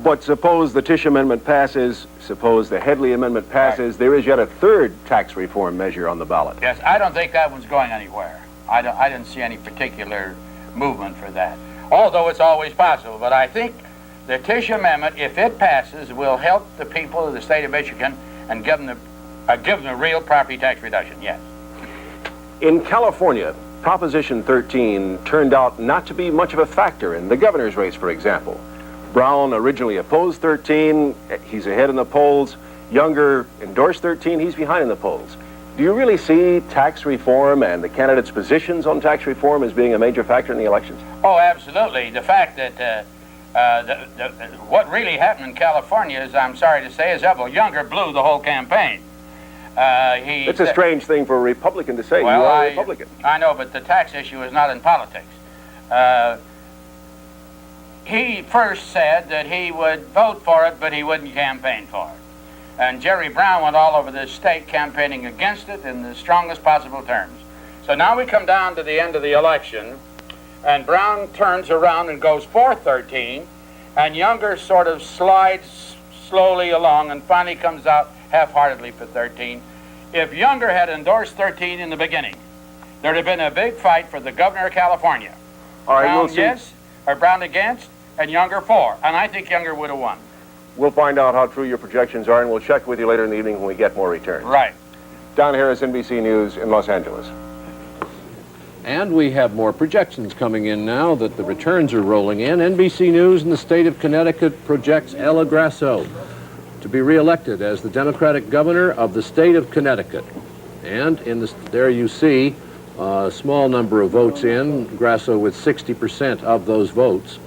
[SPEAKER 7] But suppose the Tisch Amendment passes, suppose the Headley Amendment passes, there is yet a 3rd tax reform measure on the ballot.
[SPEAKER 12] Yes, I don't think that one's going anywhere. I didn't see any particular movement for that, although it's always possible. But I think the Tisch Amendment, if it passes, will help the people of the state of Michigan and give them a real property tax reduction, yes.
[SPEAKER 7] In California, Proposition 13 turned out not to be much of a factor in the governor's race, for example. Brown originally opposed 13. He's ahead in the polls. Younger endorsed 13. He's behind in the polls. Do you really see tax reform and the candidates' positions on tax reform as being a major factor in the elections?
[SPEAKER 12] Oh, absolutely. The fact that what really happened in California is, I'm sorry to say, is Evel Younger blew the whole campaign.
[SPEAKER 7] It's a strange thing for a Republican to say.
[SPEAKER 12] Well,
[SPEAKER 7] you are a Republican.
[SPEAKER 12] I know, but the tax issue is not in politics. He first said that he would vote for it, but he wouldn't campaign for it. And Jerry Brown went all over this state campaigning against it in the strongest possible terms. So now we come down to the end of the election, and Brown turns around and goes for 13, and Younger sort of slides slowly along and finally comes out half-heartedly for 13. If Younger had endorsed 13 in the beginning, there'd have been a big fight for the governor of California.
[SPEAKER 7] All right,
[SPEAKER 12] Brown
[SPEAKER 7] we'll see.
[SPEAKER 12] yes, or Brown against, and Younger for. And I think Younger would have won.
[SPEAKER 7] We'll find out how true your projections are, and we'll check with you later in the evening when we get more returns.
[SPEAKER 12] Right.
[SPEAKER 7] Don Harris, NBC News in Los Angeles.
[SPEAKER 4] And we have more projections coming in now that the returns are rolling in. NBC News in the state of Connecticut projects Ella Grasso to be reelected as the Democratic governor of the state of Connecticut. And there you see a small number of votes in, Grasso with 60% of those votes.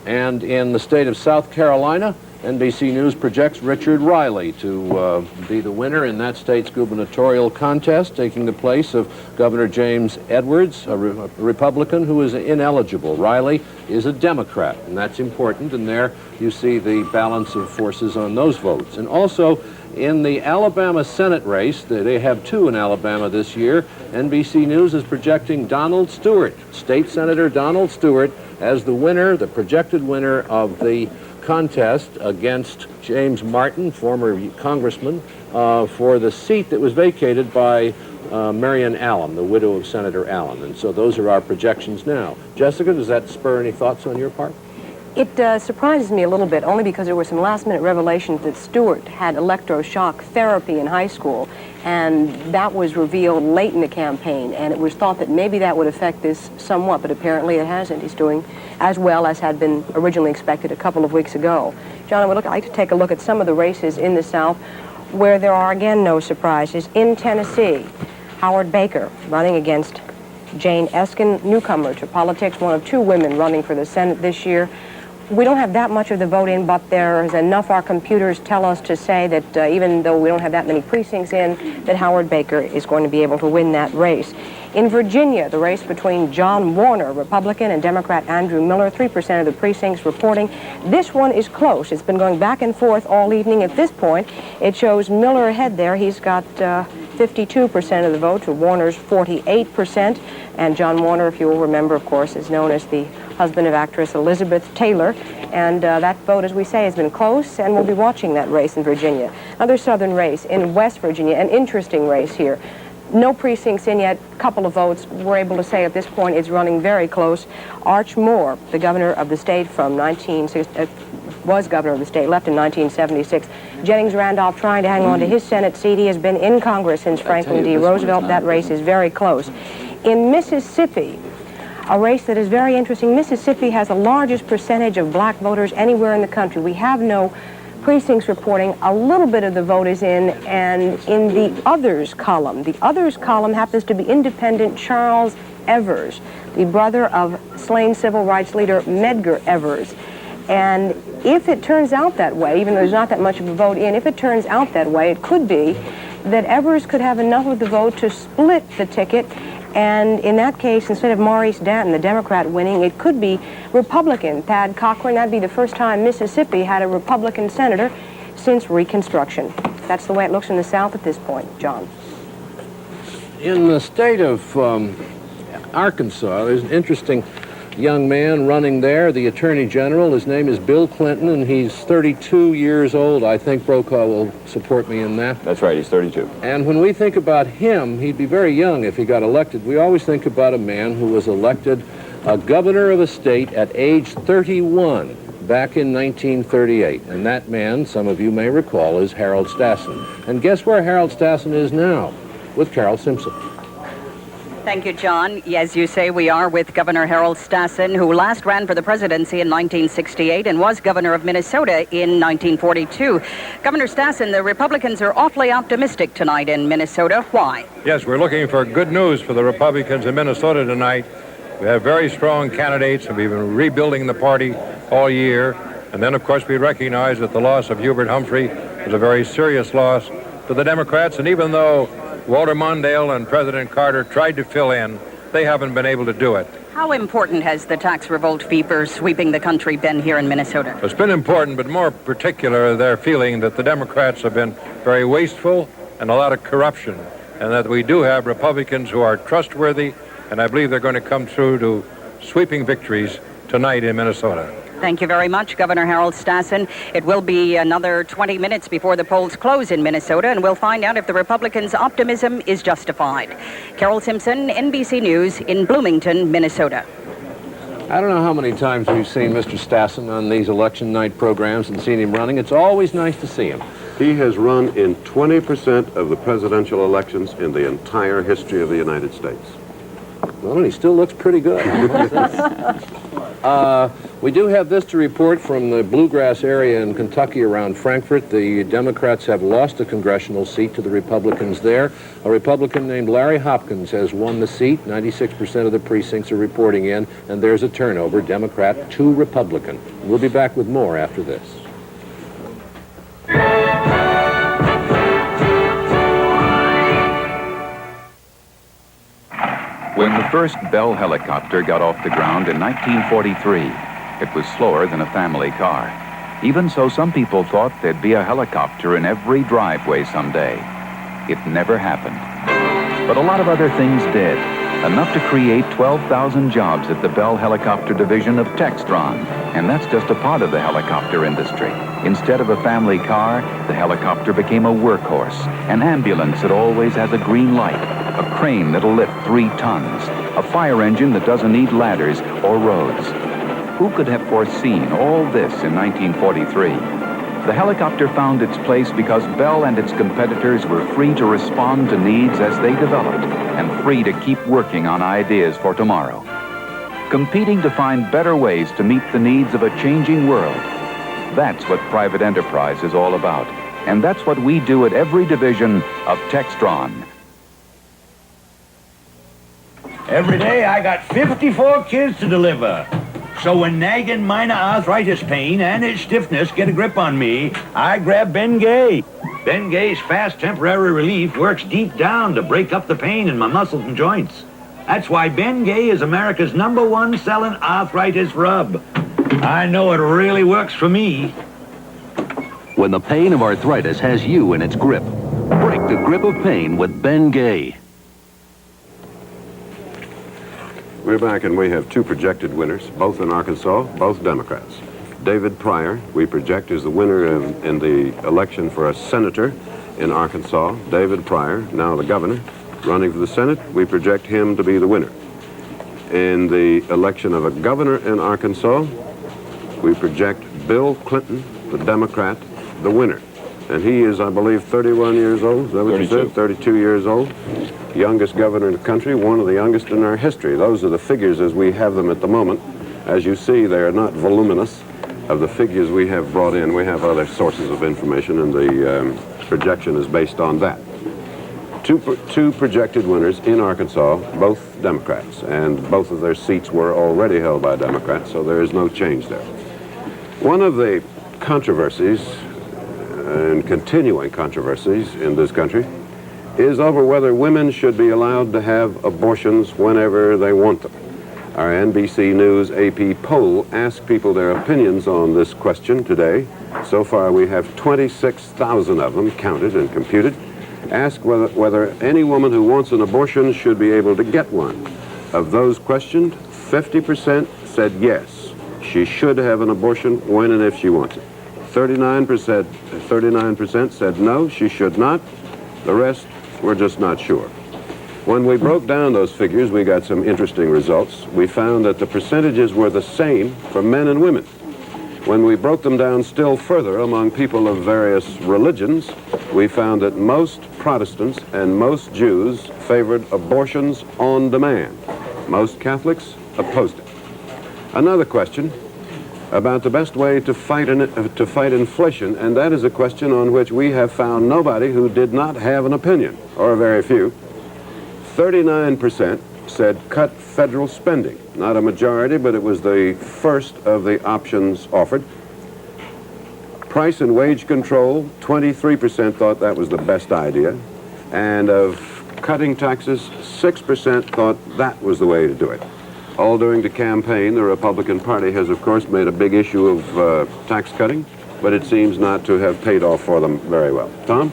[SPEAKER 4] And in the state of South Carolina, NBC News projects Richard Riley to be the winner in that state's gubernatorial contest, taking the place of Governor James Edwards, a Republican who is ineligible. Riley is a Democrat, and that's important, and there you see the balance of forces on those votes. And also, in the Alabama Senate race, they have two in Alabama this year, NBC News is projecting Donald Stewart, State Senator Donald Stewart, as the winner, the projected winner of the contest against James Martin, former congressman, for the seat that was vacated by Marion Allen, the widow of Senator Allen. And so those are our projections now. Jessica, does that spur any thoughts on your part?
[SPEAKER 1] It surprises me a little bit, only because there were some last-minute revelations that Stewart had electroshock therapy in high school, and that was revealed late in the campaign, and it was thought that maybe that would affect this somewhat, but apparently it hasn't. He's doing as well as had been originally expected a couple of weeks ago. John, I would like to take a look at some of the races in the South where there are, again, no surprises. In Tennessee, Howard Baker running against Jane Eskin, newcomer to politics, one of two women running for the Senate this year. We don't have that much of the vote in, but there's enough our computers tell us to say that even though we don't have that many precincts in, that Howard Baker is going to be able to win that race. In Virginia, the race between John Warner, Republican, and Democrat Andrew Miller, 3% of the precincts reporting. This one is close. It's been going back and forth all evening. At this point, it shows Miller ahead there. He's got 52% of the vote to Warner's 48%. And John Warner, if you will remember, of course, is known as the husband of actress Elizabeth Taylor. And that vote, as we say, has been close, and we'll be watching that race in Virginia. Another southern race in West Virginia, an interesting race here. No precincts in yet, couple of votes. We're able to say at this point it's running very close. Arch Moore, the governor of the state from was governor of the state, left in 1976. Jennings Randolph trying to hang on to his Senate seat. He has been in Congress since Franklin D. Roosevelt. That race is very close. In Mississippi, a race that is very interesting. Mississippi has the largest percentage of black voters anywhere in the country. We have no precincts reporting. A little bit of the vote is in, and in the others column happens to be independent Charles Evers, the brother of slain civil rights leader Medgar Evers. And if it turns out that way, even though there's not that much of a vote in, if it turns out that way, it could be that Evers could have enough of the vote to split the ticket. And in that case, instead of Maurice Danton, the Democrat, winning, it could be Republican Thad Cochran. That'd be the first time Mississippi had a Republican senator since Reconstruction. That's the way it looks in the South at this point, John.
[SPEAKER 4] In the state of Arkansas, there's an interesting young man running there, the Attorney General. His name is Bill Clinton, and he's 32 years old. I think Brokaw will support me in that.
[SPEAKER 3] That's right, he's 32.
[SPEAKER 4] And when we think about him, he'd be very young if he got elected. We always think about a man who was elected a governor of a state at age 31 back in 1938. And that man, some of you may recall, is Harold Stassen. And guess where Harold Stassen is now? With Carol Simpson.
[SPEAKER 5] Thank you, John. As you say, we are with Governor Harold Stassen, who last ran for the presidency in 1968 and was governor of Minnesota in 1942. Governor Stassen, the Republicans are awfully optimistic tonight in Minnesota. Why?
[SPEAKER 13] Yes, we're looking for good news for the Republicans in Minnesota tonight. We have very strong candidates, and we've been rebuilding the party all year. And then, of course, we recognize that the loss of Hubert Humphrey was a very serious loss to the Democrats, and even though Walter Mondale and President Carter tried to fill in, they haven't been able to do it.
[SPEAKER 5] How important has the tax revolt fever sweeping the country been here in Minnesota?
[SPEAKER 13] It's been important, but more particular, they're feeling that the Democrats have been very wasteful and a lot of corruption, and that we do have Republicans who are trustworthy, and I believe they're going to come through to sweeping victories tonight in Minnesota.
[SPEAKER 5] Thank you very much, Governor Harold Stassen. It will be another 20 minutes before the polls close in Minnesota, and we'll find out if the Republicans' optimism is justified. Carol Simpson, NBC News in Bloomington, Minnesota.
[SPEAKER 4] I don't know how many times we've seen Mr. Stassen on these election night programs and seen him running. It's always nice to see him.
[SPEAKER 2] He has run in 20% of the presidential elections in the entire history of the United States.
[SPEAKER 4] Well, and he still looks pretty good. We do have this to report from the bluegrass area in Kentucky around Frankfort. The Democrats have lost a congressional seat to the Republicans there. A Republican named Larry Hopkins has won the seat. 96% of the precincts are reporting in, and there's a turnover, Democrat to Republican. We'll be back with more after this.
[SPEAKER 6] When the first Bell helicopter got off the ground in 1943, it was slower than a family car. Even so, some people thought there'd be a helicopter in every driveway someday. It never happened. But a lot of other things did, enough to create 12,000 jobs at the Bell Helicopter Division of Textron. And that's just a part of the helicopter industry. Instead of a family car, the helicopter became a workhorse, an ambulance that always has a green light, a crane that'll lift 3 tons, a fire engine that doesn't need ladders or roads. Who could have foreseen all this in 1943? The helicopter found its place because Bell and its competitors were free to respond to needs as they developed and free to keep working on ideas for tomorrow. Competing to find better ways to meet the needs of a changing world. That's what private enterprise is all about. And that's what we do at every division of Textron.
[SPEAKER 14] Every day I got 54 kids to deliver. So when nagging minor arthritis pain and its stiffness get a grip on me, I grab Bengay. Bengay's fast temporary relief works deep down to break up the pain in my muscles and joints. That's why Bengay is America's #1 selling arthritis rub. I know it really works for me.
[SPEAKER 15] When the pain of arthritis has you in its grip, break the grip of pain with Bengay.
[SPEAKER 2] We're back, and we have 2 projected winners, both in Arkansas, both Democrats. David Pryor, we project, is the winner in the election for a senator in Arkansas. David Pryor, now the governor, running for the Senate. We project him to be the winner. In the election of a governor in Arkansas, we project Bill Clinton, the Democrat, the winner. And he is, I believe, 31 years old. Is that what you said? 32 years old. Youngest governor in the country, one of the youngest in our history. Those are the figures as we have them at the moment. As you see, they are not voluminous of the figures we have brought in. We have other sources of information, and the projection is based on that. Two projected winners in Arkansas, both Democrats, and both of their seats were already held by Democrats, so there is no change there. One of the controversies, and continuing controversies in this country, is over whether women should be allowed to have abortions whenever they want them. Our NBC News AP poll asked people their opinions on this question today. So far, we have 26,000 of them counted and computed. Asked whether any woman who wants an abortion should be able to get one. Of those questioned, 50% said yes, she should have an abortion when and if she wants it. 39% said no, she should not. The rest were just not sure. When we broke down those figures, we got some interesting results. We found that the percentages were the same for men and women. When we broke them down still further among people of various religions, we found that most Protestants and most Jews favored abortions on demand. Most Catholics opposed it. Another question about the best way to fight inflation, and that is a question on which we have found nobody who did not have an opinion, or very few. 39% said cut federal spending. Not a majority, but it was the first of the options offered. Price and wage control, 23% thought that was the best idea. And of cutting taxes, 6% thought that was the way to do it. All during the campaign, the Republican Party has, of course, made a big issue of tax cutting, but it seems not to have paid off for them very well. Tom?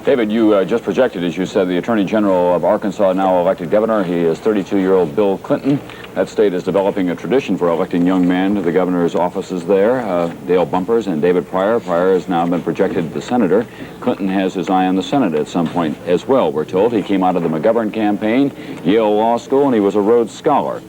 [SPEAKER 3] David, you just projected, as you said, the Attorney General of Arkansas, now elected governor. He is 32-year-old Bill Clinton. That state is developing a tradition for electing young men to the governor's offices there. Dale Bumpers and David Pryor. Pryor has now been projected to senator. Clinton has his eye on the Senate at some point as well, we're told. He came out of the McGovern campaign, Yale Law School, and he was a Rhodes Scholar.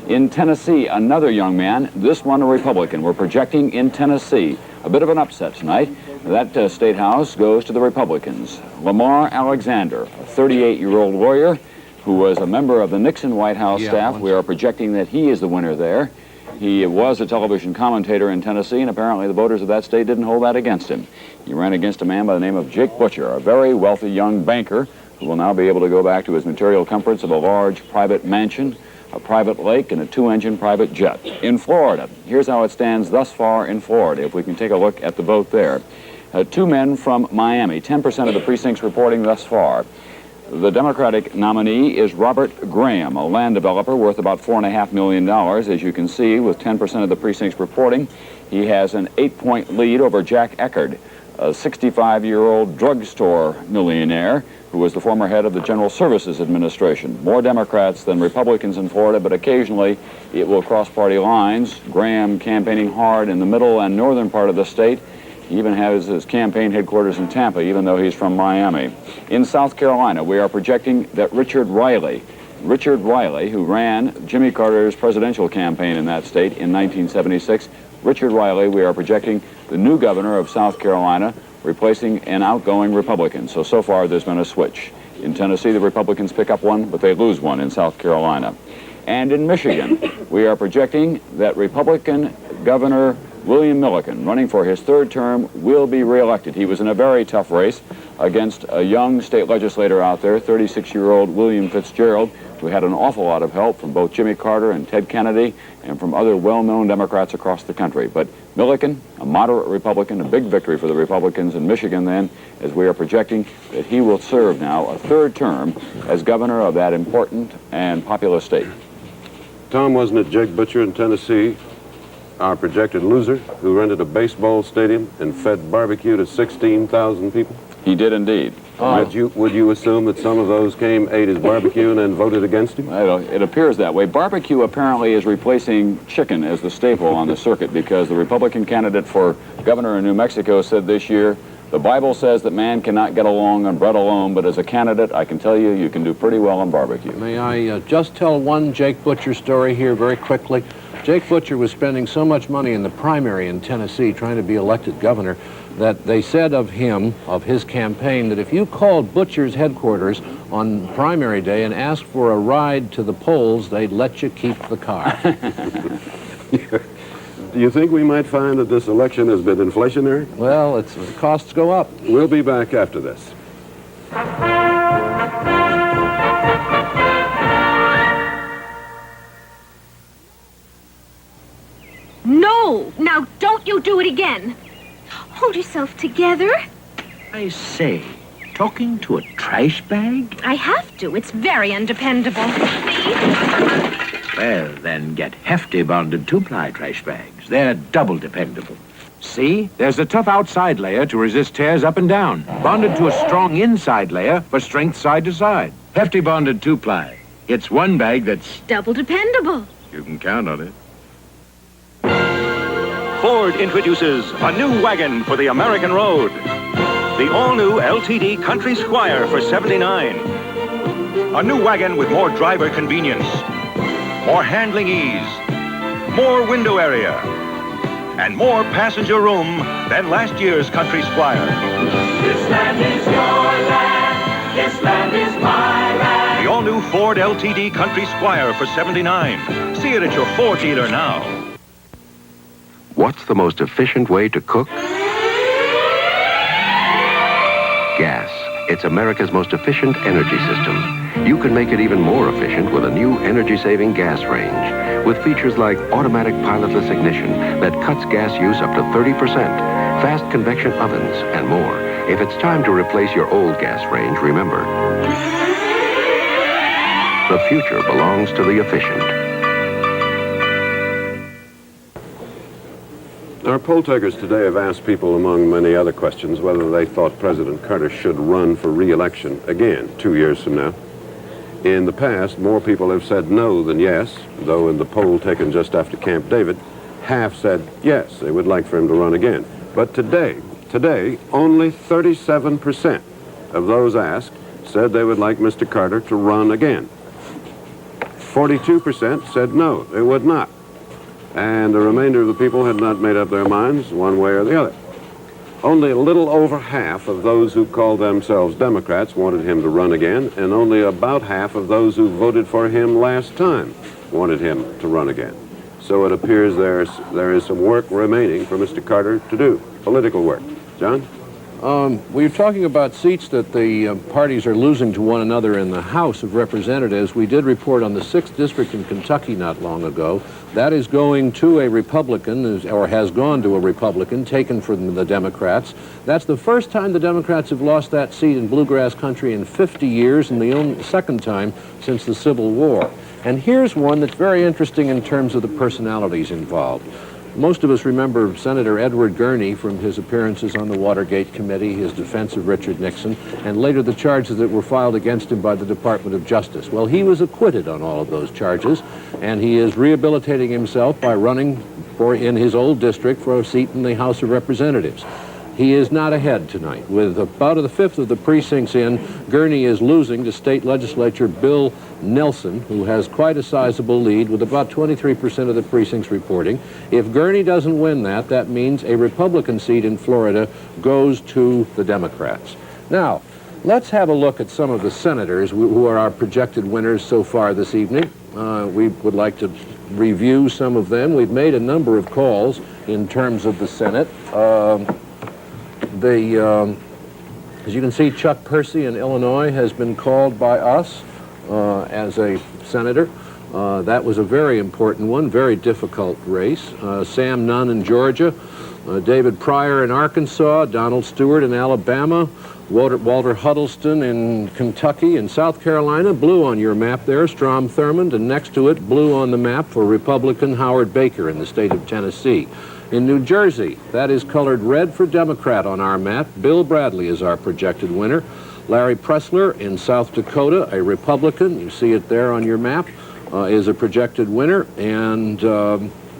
[SPEAKER 3] In Tennessee, another young man, this one a Republican. We're projecting in Tennessee. A bit of an upset tonight. That state house goes to the Republicans. Lamar Alexander, a 38-year-old lawyer who was a member of the Nixon White House staff. We are projecting that he is the winner there. He was a television commentator in Tennessee, and apparently the voters of that state didn't hold that against him. He ran against a man by the name of Jake Butcher, a very wealthy young banker who will now be able to go back to his material comforts of a large private mansion, a private lake, and a 2-engine private jet. In Florida, here's how it stands thus far in Florida, if we can take a look at the vote there. 2 men from Miami, 10% of the precincts reporting thus far. The Democratic nominee is Robert Graham, a land developer worth about $4.5 million. As you can see, with 10% of the precincts reporting, he has an 8-point lead over Jack Eckerd, a 65-year-old drugstore millionaire who was the former head of the General Services Administration. More Democrats than Republicans in Florida, but occasionally it will cross party lines. Graham campaigning hard in the middle and northern part of the state. He even has his campaign headquarters in Tampa, even though he's from Miami. In South Carolina, we are projecting that Richard Riley, who ran Jimmy Carter's presidential campaign in that state in 1976, Richard Riley, we are projecting the new governor of South Carolina, replacing an outgoing Republican. So far, there's been a switch. In Tennessee, the Republicans pick up one, but they lose one in South Carolina. And in Michigan, we are projecting that Republican Governor William Milliken, running for his third term, will be reelected. He was in a very tough race against a young state legislator out there, 36-year-old William Fitzgerald, who had an awful lot of help from both Jimmy Carter and Ted Kennedy and from other well-known Democrats across the country. But Milliken, a moderate Republican, a big victory for the Republicans in Michigan then, as we are projecting that he will serve now a third term as governor of that important and populous state.
[SPEAKER 2] Tom, wasn't it Jake Butcher in Tennessee, our projected loser, who rented a baseball stadium and fed barbecue to 16,000 people?
[SPEAKER 3] He did indeed.
[SPEAKER 2] Would you assume that some of those came, ate his barbecue, and then voted against him?
[SPEAKER 3] It appears that way. Barbecue apparently is replacing chicken as the staple on the circuit, because the Republican candidate for governor in New Mexico said this year, the Bible says that man cannot get along on bread alone, but as a candidate, I can tell you, you can do pretty well on barbecue.
[SPEAKER 4] May I just tell one Jake Butcher story here very quickly? Jake Butcher was spending so much money in the primary in Tennessee trying to be elected governor that they said of him, of his campaign, that if you called Butcher's headquarters on primary day and asked for a ride to the polls, they'd let you keep the car.
[SPEAKER 2] Do you think we might find that this election has been inflationary?
[SPEAKER 4] Well, the costs go up.
[SPEAKER 2] We'll be back after this.
[SPEAKER 9] No! Now, don't you do it again. Hold yourself together.
[SPEAKER 14] I say, talking to a trash bag?
[SPEAKER 9] I have to. It's very undependable. See?
[SPEAKER 14] Well, then get hefty bonded two-ply trash bags. They're double dependable. See? There's a tough outside layer to resist tears up and down, bonded to a strong inside layer for strength side to side. Hefty bonded two-ply. It's one bag that's
[SPEAKER 9] double dependable.
[SPEAKER 14] You can count on it.
[SPEAKER 27] Ford introduces a new wagon for the American road. The all-new LTD Country Squire for $79. A new wagon with more driver convenience, more handling ease, more window area, and more passenger room than last year's Country Squire.
[SPEAKER 11] This land is your land. This land is my land.
[SPEAKER 27] The all-new Ford LTD Country Squire for $79. See it at your Ford dealer now.
[SPEAKER 15] What's the most efficient way to cook? Gas. It's America's most efficient energy system. You can make it even more efficient with a new energy-saving gas range with features like automatic pilotless ignition that cuts gas use up to 30%, fast convection ovens, and more. If it's time to replace your old gas range, remember, the future belongs to the efficient.
[SPEAKER 2] Our poll takers today have asked people, among many other questions, whether they thought President Carter should run for re-election again 2 years from now. In the past, more people have said no than yes, though in the poll taken just after Camp David, half said yes, they would like for him to run again. But today, only 37% of those asked said they would like Mr. Carter to run again. 42% said no, they would not. And the remainder of the people had not made up their minds one way or the other. Only a little over half of those who called themselves Democrats wanted him to run again, and only about half of those who voted for him last time wanted him to run again. So it appears there is some work remaining for Mr. Carter to do, political work. John?
[SPEAKER 4] We're talking about seats that the parties are losing to one another in the House of Representatives. We did report on the 6th District in Kentucky not long ago. That is going to a Republican, or has gone to a Republican, taken from the Democrats. That's the first time the Democrats have lost that seat in bluegrass country in 50 years, and the only second time since the Civil War. And here's one that's very interesting in terms of the personalities involved. Most of us remember Senator Edward Gurney from his appearances on the Watergate Committee, his defense of Richard Nixon, and later the charges that were filed against him by the Department of Justice. Well, he was acquitted on all of those charges, and he is rehabilitating himself by running in his old district for a seat in the House of Representatives. He is not ahead tonight. With about a fifth of the precincts in, Gurney is losing to state legislature Bill Nelson, who has quite a sizable lead with about 23% of the precincts reporting. If Gurney doesn't win that, that means a Republican seat in Florida goes to the Democrats. Now, let's have a look at some of the senators who are our projected winners so far this evening. We would like to review some of them. We've made a number of calls in terms of the Senate. As you can see, Chuck Percy in Illinois has been called by us as a senator. That was a very important one, very difficult race. Sam Nunn in Georgia, David Pryor in Arkansas, Donald Stewart in Alabama, Walter Huddleston in Kentucky, and South Carolina, blue on your map there, Strom Thurmond, and next to it, blue on the map for Republican Howard Baker in the state of Tennessee. In New Jersey, that is colored red for Democrat on our map. Bill Bradley is our projected winner. Larry Pressler in South Dakota, a Republican, you see it there on your map, is a projected winner. And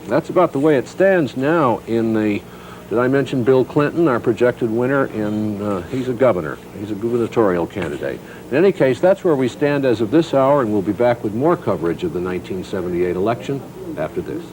[SPEAKER 4] that's about the way it stands now in the, did I mention Bill Clinton, our projected winner in, he's a governor. He's a gubernatorial candidate. In any case, that's where we stand as of this hour, and we'll be back with more coverage of the 1978 election after this.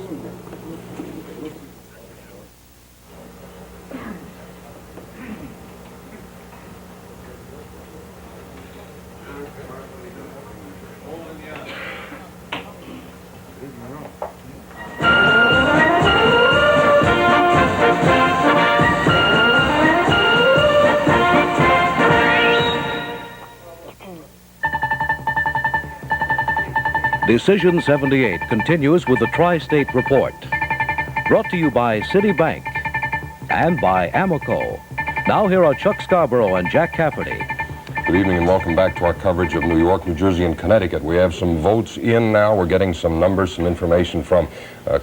[SPEAKER 10] Decision 78 continues with the Tri-State Report. Brought to you by Citibank and by Amoco. Now here are Chuck Scarborough and Jack Cafferty.
[SPEAKER 16] Good evening and welcome back to our coverage of New York, New Jersey, and Connecticut. We have some votes in now. We're getting some numbers, some information from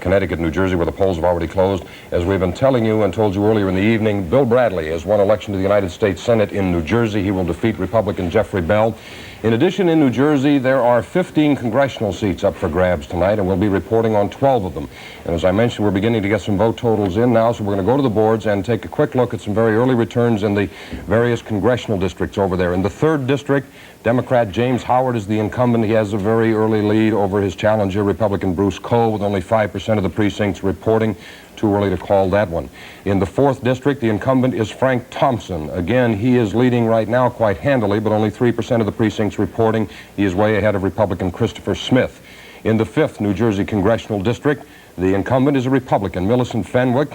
[SPEAKER 16] Connecticut, New Jersey, where the polls have already closed. As we've been telling you and told you earlier in the evening, Bill Bradley has won election to the United States Senate in New Jersey. He will defeat Republican Jeffrey Bell. In addition, in New Jersey, there are 15 congressional seats up for grabs tonight, and we'll be reporting on 12 of them. And as I mentioned, we're beginning to get some vote totals in now, so we're going to go to the boards and take a quick look at some very early returns in the various congressional districts over there. In the 3rd District, Democrat James Howard is the incumbent. He has a very early lead over his challenger, Republican Bruce Coe, with only 5% of the precincts reporting. Too early to call that one. In the 4th District, the incumbent is Frank Thompson. Again, he is leading right now quite handily, but only 3% of the precincts reporting. He is way ahead of Republican Christopher Smith. In the 5th New Jersey Congressional District, the incumbent is a Republican, Millicent Fenwick.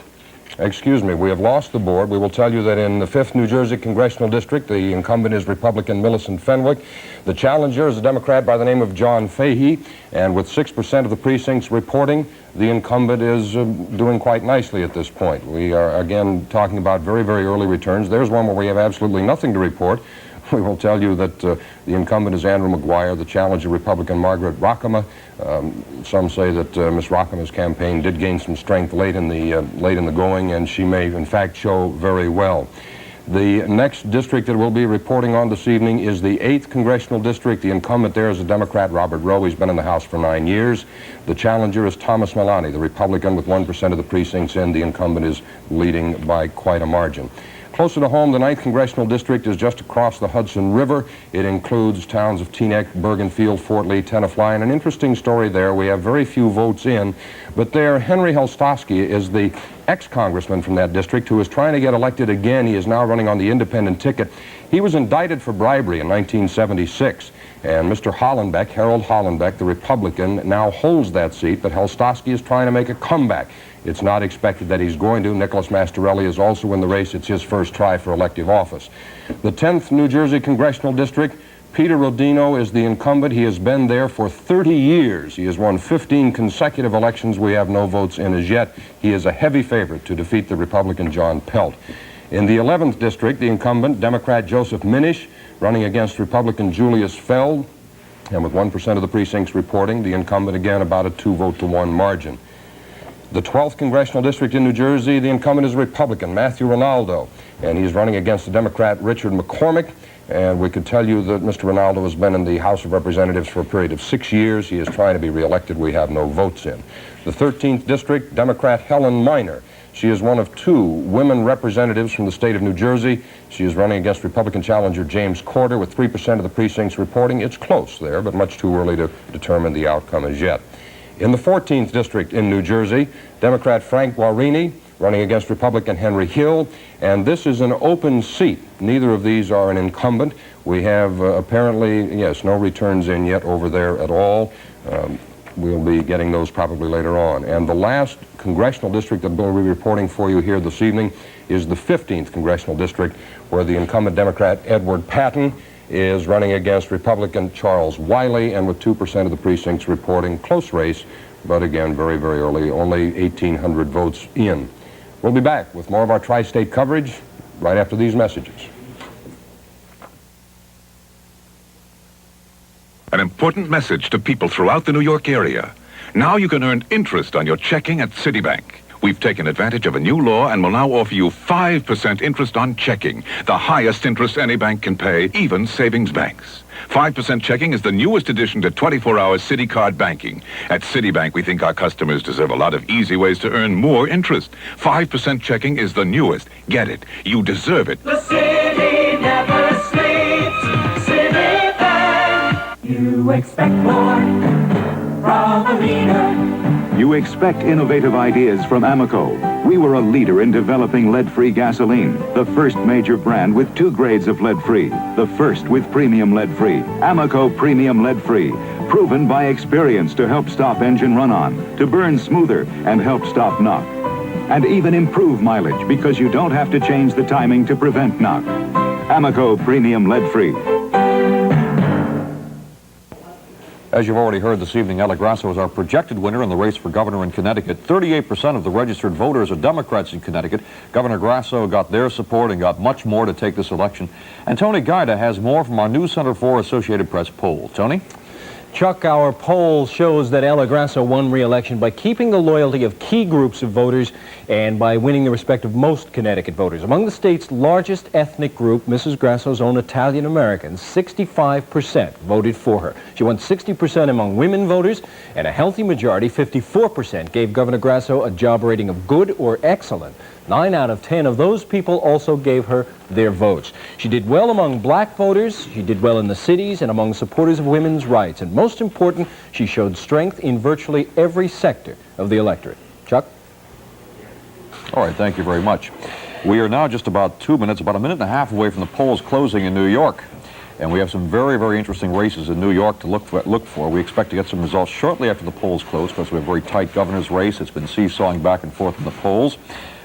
[SPEAKER 16] Excuse me, we have lost the board. We will tell you that in the 5th New Jersey Congressional District, the incumbent is Republican Millicent Fenwick. The challenger is a Democrat by the name of John Fahey, and with 6% of the precincts reporting, the incumbent is doing quite nicely at this point. We are, again, talking about very, very early returns. There's one where we have absolutely nothing to report. We will tell you that the incumbent is Andrew McGuire, the challenger Republican Margaret Rockema. Some say that Ms. Rockema's campaign did gain some strength late in the going, and she may, in fact, show very well. The next district that we'll be reporting on this evening is the 8th Congressional District. The incumbent there is a Democrat, Robert Rowe. He's been in the House for 9 years. The challenger is Thomas Malani, the Republican, with 1% of the precincts in. The incumbent is leading by quite a margin. Closer to home, the 9th Congressional District is just across the Hudson River. It includes towns of Teaneck, Bergenfield, Fort Lee, Tenafly, and an interesting story there. We have very few votes in, but there, Henry Helstosky is the ex-congressman from that district who is trying to get elected again. He is now running on the independent ticket. He was indicted for bribery in 1976, and Mr. Hollenbeck, Harold Hollenbeck, the Republican, now holds that seat, but Helstosky is trying to make a comeback It's not expected that he's going to. Nicholas Mastorelli is also in the race. It's his first try for elective office. The 10th New Jersey Congressional District, Peter Rodino is the incumbent. He has been there for 30 years. He has won 15 consecutive elections. We have no votes in as yet. He is a heavy favorite to defeat the Republican John Pelt. In the 11th District, the incumbent, Democrat Joseph Minish, running against Republican Julius Feld, and with 1% of the precincts reporting, the incumbent again about a 2-vote-to-1 margin. The 12th Congressional District in New Jersey, the incumbent is Republican Matthew Rinaldo, and he's running against the Democrat Richard McCormick. And we could tell you that Mr. Rinaldo has been in the House of Representatives for a period of 6 years. He is trying to be reelected. We have no votes in. The 13th District, Democrat Helen Minor. She is one of 2 women representatives from the state of New Jersey. She is running against Republican challenger James Corder with 3% of the precincts reporting. It's close there, but much too early to determine the outcome as yet. In the 14th District in New Jersey, Democrat Frank Guarini running against Republican Henry Hill, and this is an open seat. Neither of these are an incumbent. We have apparently, yes, no returns in yet over there at all. We'll be getting those probably later on. And the last congressional district that we'll be reporting for you here this evening is the 15th Congressional District, where the incumbent Democrat Edward Patton is running against Republican Charles Wiley, and with 2% of the precincts reporting. Close race, but again, very, very early, only 1,800 votes in. We'll be back with more of our tri-state coverage right after these messages.
[SPEAKER 17] An important message to people throughout the New York area. Now you can earn interest on your checking at Citibank. We've taken advantage of a new law and will now offer you 5% interest on checking, the highest interest any bank can pay, even savings banks. 5% checking is the newest addition to 24-hour Citi Card banking. At Citibank, we think our customers deserve a lot of easy ways to earn more interest. 5% checking is the newest. Get it. You deserve it.
[SPEAKER 11] The city never sleeps. Citibank. You expect more from a leader.
[SPEAKER 27] You expect innovative ideas from Amoco. We were a leader in developing lead-free gasoline, the first major brand with 2 grades of lead-free, the first with premium lead-free. Amoco Premium Lead-Free, proven by experience to help stop engine run-on, to burn smoother and help stop knock, and even improve mileage because you don't have to change the timing to prevent knock. Amoco Premium Lead-Free.
[SPEAKER 8] As you've already heard this evening, Ella Grasso is our projected winner in the race for governor in Connecticut. 38% of the registered voters are Democrats in Connecticut. Governor Grasso got their support and got much more to take this election. And Tony Guida has more from our News Center 4 Associated Press poll. Tony?
[SPEAKER 18] Chuck, our poll shows that Ella Grasso won re-election by keeping the loyalty of key groups of voters and by winning the respect of most Connecticut voters. Among the state's largest ethnic group, Mrs. Grasso's own Italian Americans, 65% voted for her. She won 60% among women voters, and a healthy majority, 54%, gave Governor Grasso a job rating of good or excellent. 9 out of 10 of those people also gave her their votes. She did well among black voters, she did well in the cities, and among supporters of women's rights. And most important, she showed strength in virtually every sector of the electorate. Chuck?
[SPEAKER 8] All right, thank you very much. We are now just about 2 minutes, about a minute and a half away from the polls closing in New York. And we have some very, very interesting races in New York to look for. We expect to get some results shortly after the polls close because we have a very tight governor's race. It's been seesawing back and forth in the polls.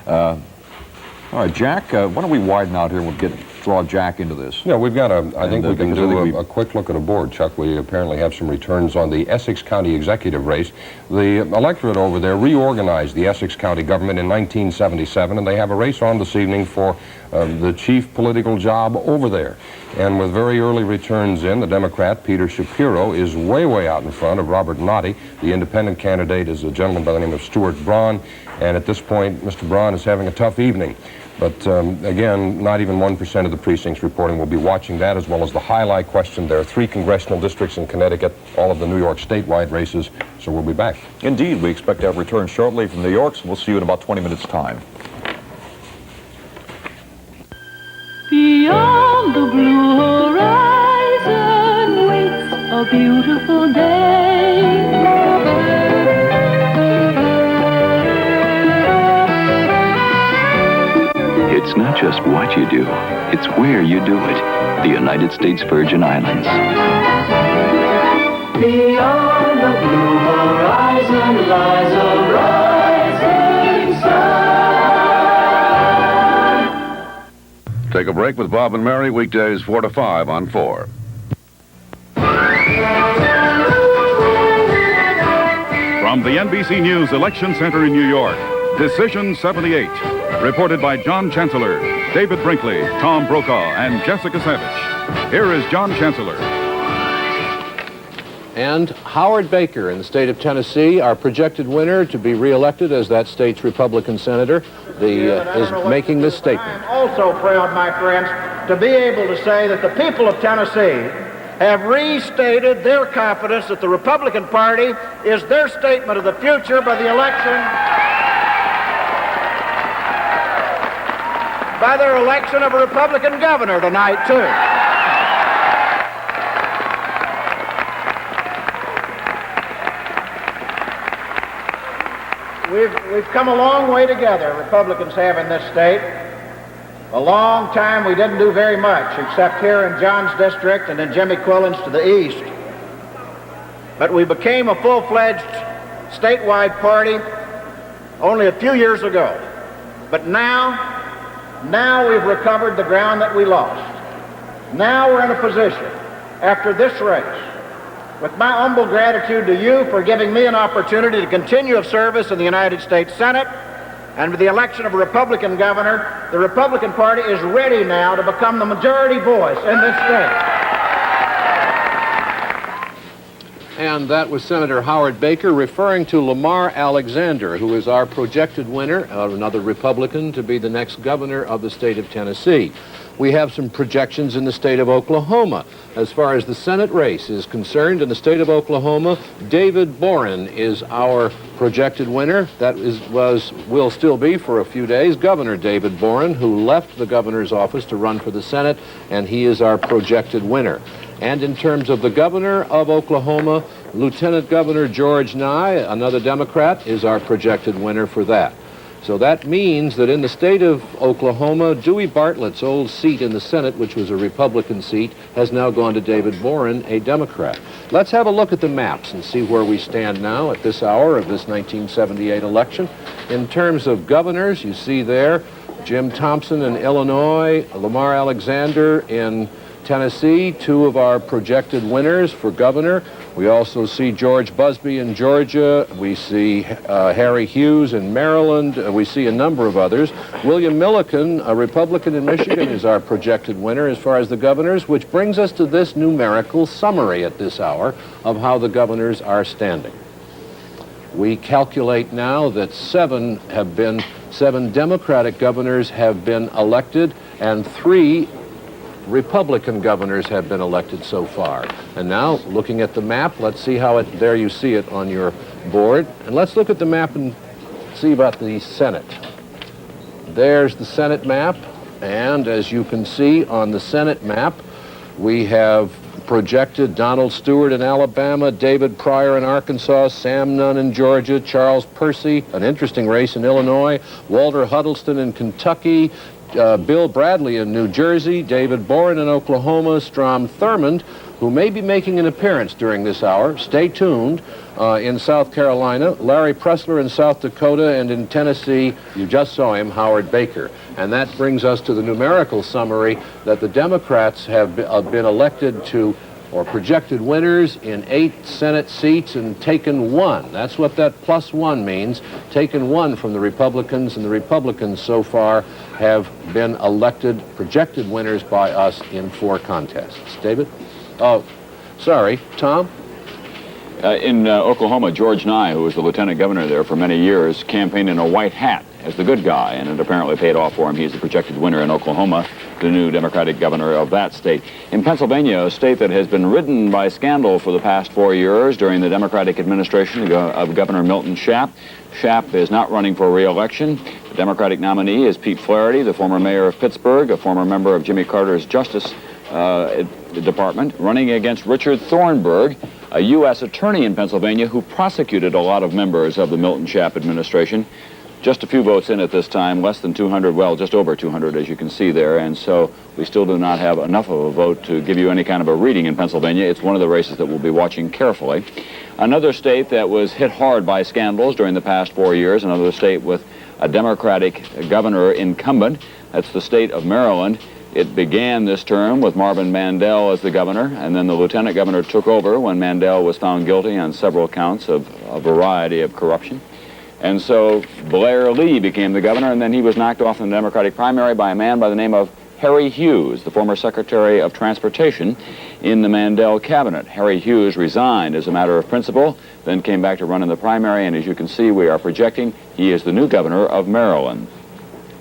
[SPEAKER 8] All right, Jack, why don't we widen out here and we'll draw Jack into this?
[SPEAKER 16] Yeah, we've got I think we can do a quick look at a board, Chuck. We apparently have some returns on the Essex County executive race. The electorate over there reorganized the Essex County government in 1977, and they have a race on this evening for the chief political job over there. And with very early returns in, the Democrat, Peter Shapiro, is way, way out in front of Robert Noddy. The independent candidate is a gentleman by the name of Stuart Braun. And at this point, Mr. Braun is having a tough evening. But again, not even 1% of the precincts reporting. We'll be watching that as well as the highlight question. There are 3 congressional districts in Connecticut, all of the New York statewide races, so we'll be back.
[SPEAKER 8] Indeed, we expect to have returns shortly from New York, so we'll see you in about 20 minutes' time.
[SPEAKER 11] Beyond the blue horizon waits a beautiful day.
[SPEAKER 19] It's not just what you do, it's where you do it. The United States Virgin Islands.
[SPEAKER 11] Beyond the blue horizon lies a rising
[SPEAKER 17] Take a break with Bob and Mary, weekdays 4 to 5 on 4. From the NBC News Election Center in New York, Decision 78. Reported by John Chancellor, David Brinkley, Tom Brokaw, and Jessica Savage. Here is John Chancellor.
[SPEAKER 4] And Howard Baker in the state of Tennessee, our projected winner to be reelected as that state's Republican senator, is making this statement.
[SPEAKER 20] I am also proud, my friends, to be able to say that the people of Tennessee have restated their confidence that the Republican Party is their statement of the future by the election, by their election of a Republican governor tonight, too. We've come a long way together, Republicans have in this state. A long time we didn't do very much, except here in John's district and in Jimmy Quillen's to the east. But we became a full-fledged statewide party only a few years ago. But now we've recovered the ground that we lost. Now we're in a position, after this race, with my humble gratitude to you for giving me an opportunity to continue of service in the United States Senate, and with the election of a Republican governor, the Republican Party is ready now to become the majority voice in this state.
[SPEAKER 4] And that was Senator Howard Baker referring to Lamar Alexander, who is our projected winner, another Republican, to be the next governor of the state of Tennessee. We have some projections in the state of Oklahoma. As far as the Senate race is concerned, in the state of Oklahoma, David Boren is our projected winner. That will still be for a few days, Governor David Boren, who left the governor's office to run for the Senate, and he is our projected winner. And in terms of the governor of Oklahoma, Lieutenant Governor George Nye, another Democrat, is our projected winner for that. So that means that in the state of Oklahoma, Dewey Bartlett's old seat in the Senate, which was a Republican seat, has now gone to David Boren, a Democrat. Let's have a look at the maps and see where we stand now at this hour of this 1978 election. In terms of governors, you see there Jim Thompson in Illinois, Lamar Alexander in Tennessee, two of our projected winners for governor. We also see George Busby in Georgia. We see Harry Hughes in Maryland. We see a number of others. William Milliken, a Republican in Michigan, is our projected winner as far as the governors, which brings us to this numerical summary at this hour of how the governors are standing. We calculate now that seven Democratic governors have been elected and 3 Republican governors have been elected so far. And now, looking at the map, let's see how there you see it on your board. And let's look at the map and see about the Senate. There's the Senate map, and as you can see on the Senate map, we have projected Donald Stewart in Alabama, David Pryor in Arkansas, Sam Nunn in Georgia, Charles Percy, an interesting race in Illinois, Walter Huddleston in Kentucky, Bill Bradley in New Jersey, David Boren in Oklahoma, Strom Thurmond, who may be making an appearance during this hour, stay tuned, in South Carolina, Larry Pressler in South Dakota, and in Tennessee, you just saw him, Howard Baker. And that brings us to the numerical summary that the Democrats have been elected to, or projected winners in 8 Senate seats and taken 1. That's what that +1 means, taken 1 from the Republicans, and the Republicans so far have been elected, projected winners by us in 4 contests. David? Oh, sorry, Tom?
[SPEAKER 3] In Oklahoma, George Nye, who was the lieutenant governor there for many years, campaigned in a white hat as the good guy, and it apparently paid off for him. He's the projected winner in Oklahoma, the new Democratic governor of that state. In Pennsylvania, a state that has been ridden by scandal for the past 4 years during the Democratic administration of Governor Milton Schaap. Schaap is not running for re-election. The Democratic nominee is Pete Flaherty, the former mayor of Pittsburgh, a former member of Jimmy Carter's Justice Department, running against Richard Thornburg, a U.S. attorney in Pennsylvania who prosecuted a lot of members of the Milton Schaap administration. Just a few votes in at this time, less than 200, well, just over 200, as you can see there, and so we still do not have enough of a vote to give you any kind of a reading in Pennsylvania. It's one of the races that we'll be watching carefully. Another state that was hit hard by scandals during the past 4 years, another state with a Democratic governor incumbent, that's the state of Maryland. It began this term with Marvin Mandel as the governor, and then the lieutenant governor took over when Mandel was found guilty on several counts of a variety of corruption. And so Blair Lee became the governor, and then he was knocked off in the Democratic primary by a man by the name of Harry Hughes, the former Secretary of Transportation in the Mandel cabinet. Harry Hughes resigned as a matter of principle, then came back to run in the primary, and as you can see, we are projecting he is the new governor of Maryland.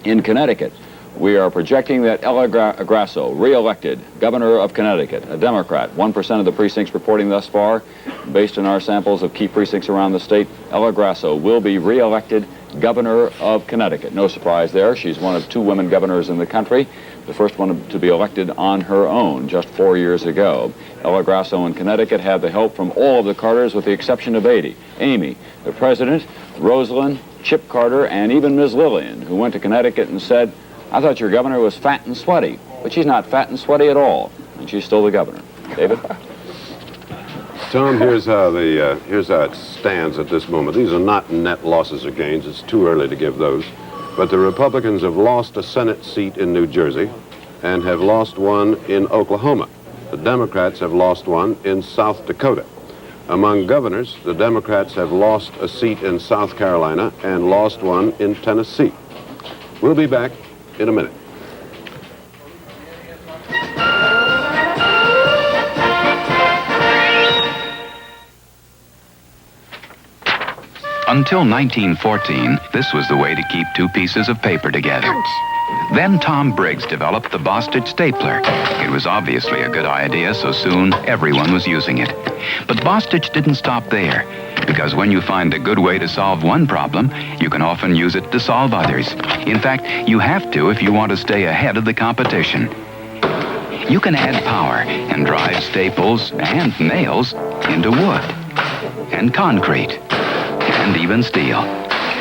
[SPEAKER 3] In Connecticut, we are projecting that Ella Grasso, re-elected governor of Connecticut, a Democrat, 1% of the precincts reporting thus far. Based on our samples of key precincts around the state, Ella Grasso will be re-elected governor of Connecticut. No surprise there. She's one of 2 women governors in the country, the first one to be elected on her own just 4 years ago. Ella Grasso in Connecticut had the help from all of the Carters with the exception of Amy, the president, Rosalind, Chip Carter, and even Ms. Lillian, who went to Connecticut and said, "I thought your governor was fat and sweaty," but she's not fat and sweaty at all, and she's still the governor. David?
[SPEAKER 2] Tom, here's how it stands at this moment. These are not net losses or gains. It's too early to give those. But the Republicans have lost a Senate seat in New Jersey and have lost one in Oklahoma. The Democrats have lost one in South Dakota. Among governors, the Democrats have lost a seat in South Carolina and lost one in Tennessee. We'll be back in a minute.
[SPEAKER 6] Until 1914, this was the way to keep 2 pieces of paper together. Then Tom Briggs developed the Bostitch stapler. It was obviously a good idea, so soon everyone was using it. But Bostitch didn't stop there, because when you find a good way to solve one problem, you can often use it to solve others. In fact, you have to if you want to stay ahead of the competition. You can add power and drive staples and nails into wood and concrete and even steel.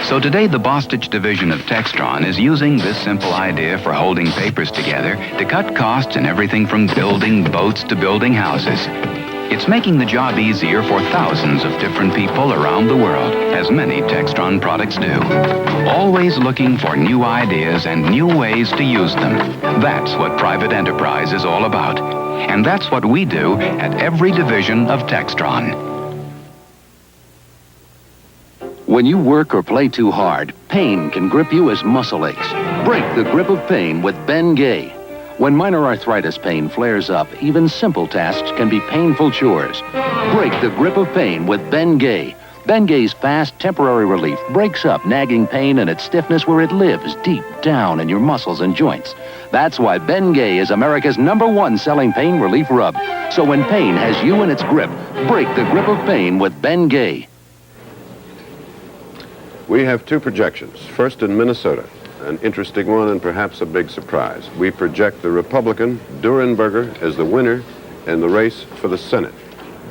[SPEAKER 6] So today, the Bostitch division of Textron is using this simple idea for holding papers together to cut costs in everything from building boats to building houses. It's making the job easier for thousands of different people around the world, as many Textron products do. Always looking for new ideas and new ways to use them. That's what private enterprise is all about. And that's what we do at every division of Textron.
[SPEAKER 12] When you work or play too hard, pain can grip you as muscle aches. Break the grip of pain with Bengay. When minor arthritis pain flares up, even simple tasks can be painful chores. Break the grip of pain with Bengay. Bengay's fast, temporary relief breaks up nagging pain and its stiffness where it lives, deep down in your muscles and joints. That's why Bengay is America's #1 selling pain relief rub. So when pain has you in its grip, break the grip of pain with Bengay.
[SPEAKER 2] We have 2 projections. First in Minnesota, an interesting one and perhaps a big surprise. We project the Republican Durenberger as the winner in the race for the Senate.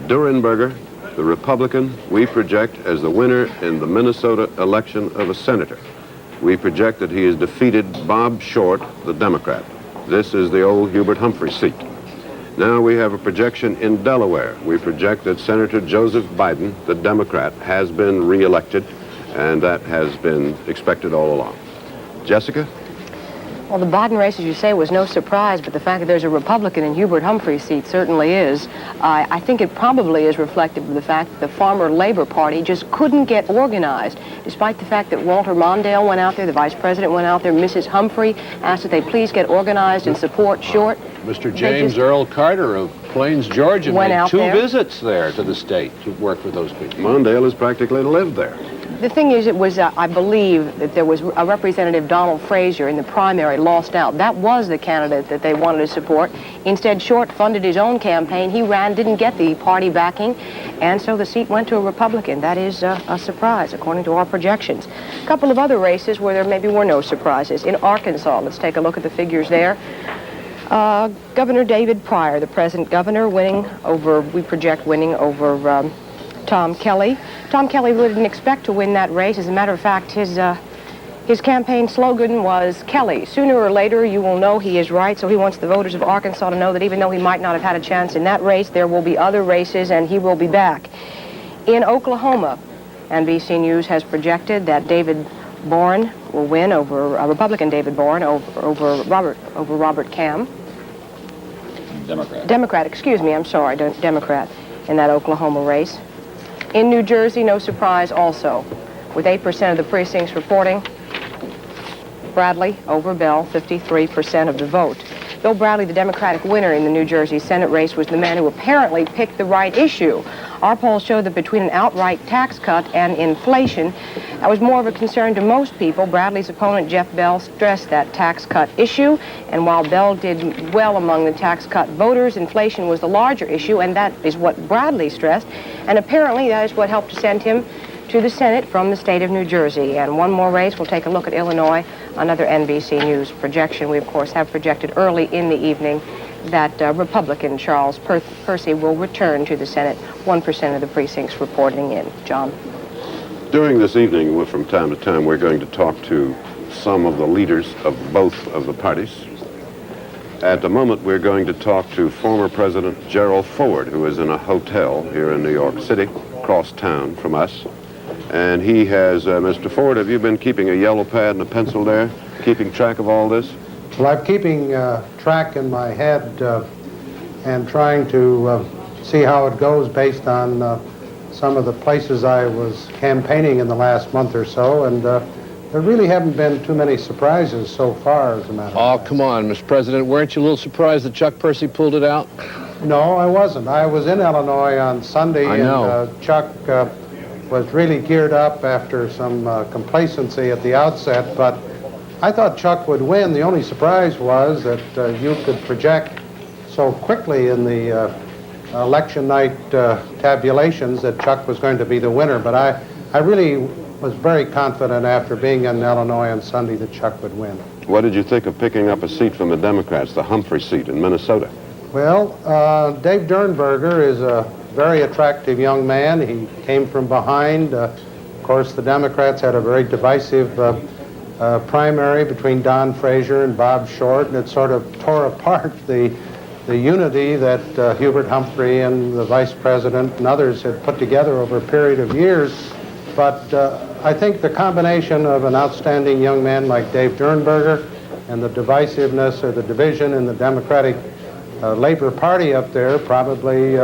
[SPEAKER 2] Durenberger, the Republican, we project as the winner in the Minnesota election of a senator. We project that he has defeated Bob Short, the Democrat. This is the old Hubert Humphrey seat. Now we have a projection in Delaware. We project that Senator Joseph Biden, the Democrat, has been re-elected, and that has been expected all along. Jessica?
[SPEAKER 1] Well, the Biden race, as you say, was no surprise, but the fact that there's a Republican in Hubert Humphrey's seat certainly is. I think it probably is reflective of the fact that the Farmer Labor Party just couldn't get organized, despite the fact that Walter Mondale went out there, the vice president went out there, Mrs. Humphrey asked that they please get organized and support Short.
[SPEAKER 4] Mr. James Earl Carter of Plains, Georgia, made 2 visits there to the state to work with those people.
[SPEAKER 2] Mondale has practically lived there.
[SPEAKER 1] The thing is, it was, I believe, that there was a Representative Donald Frazier in the primary lost out. That was the candidate that they wanted to support. Instead, Short funded his own campaign. He ran, didn't get the party backing, and so the seat went to a Republican. That is a surprise, according to our projections. A couple of other races where there maybe were no surprises. In Arkansas, let's take a look at the figures there. Governor David Pryor, the present governor, we project winning over Tom Kelly. Tom Kelly really didn't expect to win that race. As a matter of fact, his campaign slogan was, "Kelly, sooner or later you will know he is right." So he wants the voters of Arkansas to know that even though he might not have had a chance in that race, there will be other races and he will be back. In Oklahoma, NBC News has projected that David Bourne will win over Republican David Bourne over Robert Cam. Democrat, excuse me, I'm sorry, Democrat in that Oklahoma race. In New Jersey, no surprise also, with 8% of the precincts reporting Bradley over Bell, 53% of the vote. Bill Bradley, the Democratic winner in the New Jersey Senate race, was the man who apparently picked the right issue. Our polls show that between an outright tax cut and inflation, that was more of a concern to most people. Bradley's opponent, Jeff Bell, stressed that tax cut issue. And while Bell did well among the tax cut voters, inflation was the larger issue, and that is what Bradley stressed. And apparently that is what helped to send him to the Senate from the state of New Jersey. And one more race, we'll take a look at Illinois, another NBC News projection. We, of course, have projected early in the evening that Republican Charles Percy will return to the Senate, 1% of the precincts reporting in. John?
[SPEAKER 2] During this evening, from time to time, we're going to talk to some of the leaders of both of the parties. At the moment, we're going to talk to former President Gerald Ford, who is in a hotel here in New York City, across town from us. And he has, Mr. Ford, have you been keeping a yellow pad and a pencil there, keeping track of all this?
[SPEAKER 7] Well, I'm keeping track in my head and trying to see how it goes based on some of the places I was campaigning in the last month or so, and there really haven't been too many surprises so far, as a matter of fact.
[SPEAKER 4] Oh, come on, Mr. President. Weren't you a little surprised that Chuck Percy pulled it out?
[SPEAKER 7] No, I wasn't. I was in Illinois on Sunday, and Chuck was really geared up after some complacency at the outset, but I thought Chuck would win. The only surprise was that you could project so quickly in the election night tabulations that Chuck was going to be the winner, but I really was very confident after being in Illinois on Sunday that Chuck would win.
[SPEAKER 2] What did you think of picking up a seat from the Democrats, the Humphrey seat in Minnesota?
[SPEAKER 7] Well, Dave Dernberger is a very attractive young man. He came from behind. Of course, the Democrats had a very divisive primary between Don Frazier and Bob Short, and it sort of tore apart the unity that Hubert Humphrey and the vice president and others had put together over a period of years. But I think the combination of an outstanding young man like Dave Dernberger and the divisiveness or the division in the Democratic Labor Party up there probably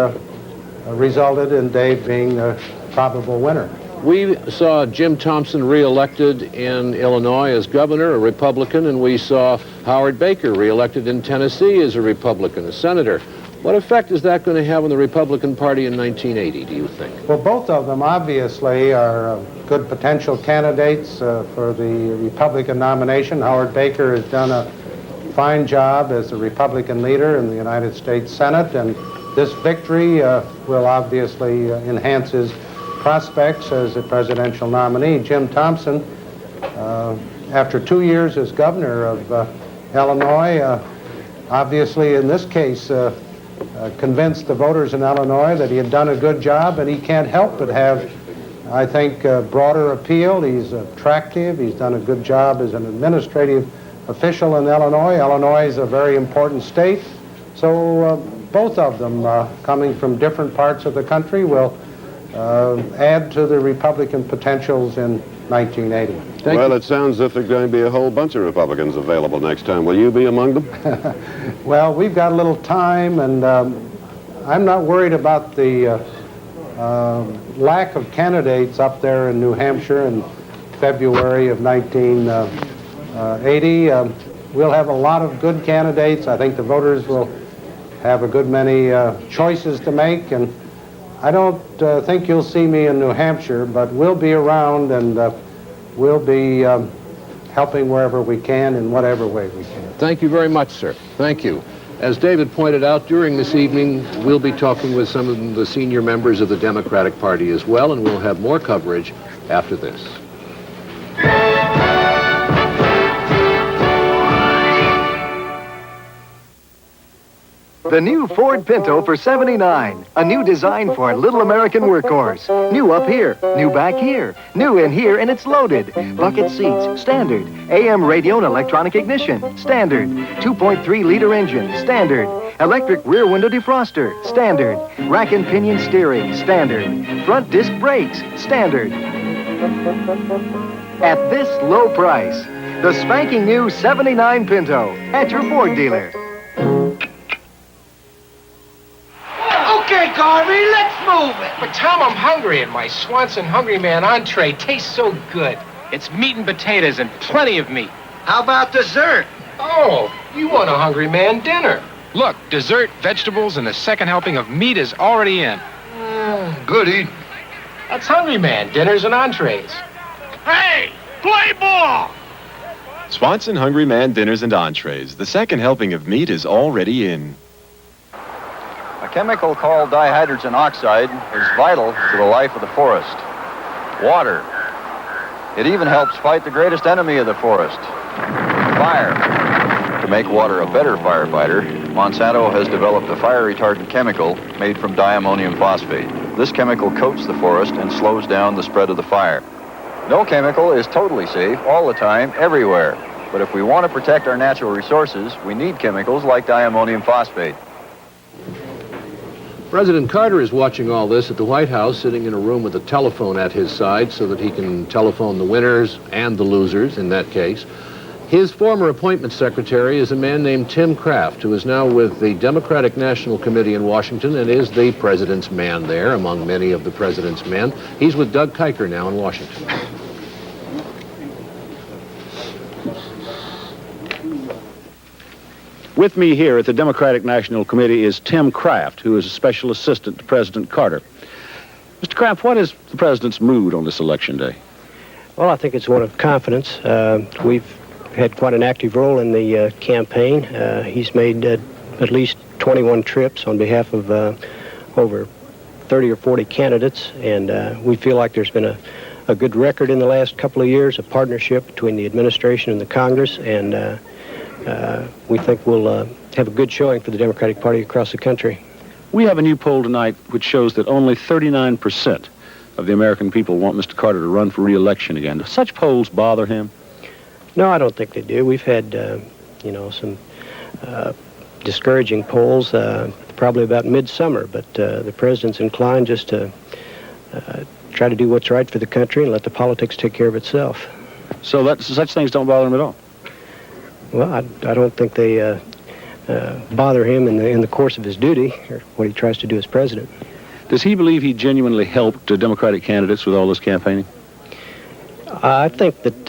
[SPEAKER 7] resulted in Dave being the probable winner.
[SPEAKER 4] We saw Jim Thompson reelected in Illinois as governor, a Republican, and we saw Howard Baker reelected in Tennessee as a Republican, a senator. What effect is that going to have on the Republican Party in 1980, do you think?
[SPEAKER 7] Well, both of them obviously are good potential candidates for the Republican nomination. Howard Baker has done a fine job as a Republican leader in the United States Senate, and this victory will obviously enhance his prospects as a presidential nominee. Jim Thompson, after 2 years as governor of Illinois, obviously in this case convinced the voters in Illinois that he had done a good job, and he can't help but have, I think, broader appeal. He's attractive. He's done a good job as an administrative official in Illinois. Illinois is a very important state, so both of them coming from different parts of the country will add to the Republican potentials in 1980.
[SPEAKER 2] Well, it sounds as if there's going to be a whole bunch of Republicans available next time. Will you be among them?
[SPEAKER 7] Well, we've got a little time, and I'm not worried about the lack of candidates up there in New Hampshire in February of 1980. We'll have a lot of good candidates. I think the voters will have a good many choices to make, and I don't think you'll see me in New Hampshire, but we'll be around, and we'll be helping wherever we can in whatever way we can.
[SPEAKER 4] Thank you very much, sir. Thank you. As David pointed out, during this evening, we'll be talking with some of the senior members of the Democratic Party as well, and we'll have more coverage after this.
[SPEAKER 21] The new Ford Pinto for $79. A new design for a little American workhorse. New up here, new back here, new in here, and it's loaded. Bucket seats, standard. AM radio and electronic ignition, standard. 2.3-liter engine, standard. Electric rear window defroster, standard. Rack and pinion steering, standard. Front disc brakes, standard. at this low price. The spanking new 79 Pinto at your Ford dealer.
[SPEAKER 5] Okay, Garvey, let's move it. But Tom, I'm hungry, and my Swanson Hungry Man entree tastes so good. It's meat and potatoes and plenty of meat. How about dessert? Oh, you want a Hungry Man dinner. Look, dessert, vegetables, and a second helping of meat is already in. Good eating. That's Hungry Man dinners and entrees. Hey, play ball!
[SPEAKER 13] Swanson Hungry Man dinners and entrees. The second helping of meat is already in.
[SPEAKER 22] A chemical called dihydrogen oxide is vital to the life of the forest. Water. It even helps fight the greatest enemy of the forest, fire. To make water a better firefighter, Monsanto has developed a fire retardant chemical made from diammonium phosphate. This chemical coats the forest and slows down the spread of the fire. No chemical is totally safe all the time, everywhere. But if we want to protect our natural resources, we need chemicals like diammonium phosphate.
[SPEAKER 4] President Carter is watching all this at the White House, sitting in a room with a telephone at his side so that he can telephone the winners and the losers in that case. His former appointment secretary is a man named Tim Kraft, who is now with the Democratic National Committee in Washington and is the president's man there, among many of the president's men. He's with Doug Kiker now in Washington.
[SPEAKER 23] With me here at the Democratic National Committee is Tim Kraft, who is a special assistant to President Carter. Mr. Kraft, what is the president's mood on this election day?
[SPEAKER 24] Well, I think it's one of confidence. We've had quite an active role in the campaign. He's made at least 21 trips on behalf of over 30 or 40 candidates, and we feel like there's been a good record in the last couple of years, a partnership between the administration and the Congress, and we think we'll have a good showing for the Democratic Party across the country.
[SPEAKER 23] We have a new poll tonight which shows that only 39% of the American people want Mr. Carter to run for re-election again. Do such polls bother him?
[SPEAKER 24] No, I don't think they do. We've had, some discouraging polls probably about midsummer, but the president's inclined just to try to do what's right for the country and let the politics take care of itself.
[SPEAKER 23] So such things don't bother him at all?
[SPEAKER 24] Well, I don't think they bother him in the course of his duty or what he tries to do as president.
[SPEAKER 23] Does he believe he genuinely helped Democratic candidates with all this campaigning?
[SPEAKER 24] I think that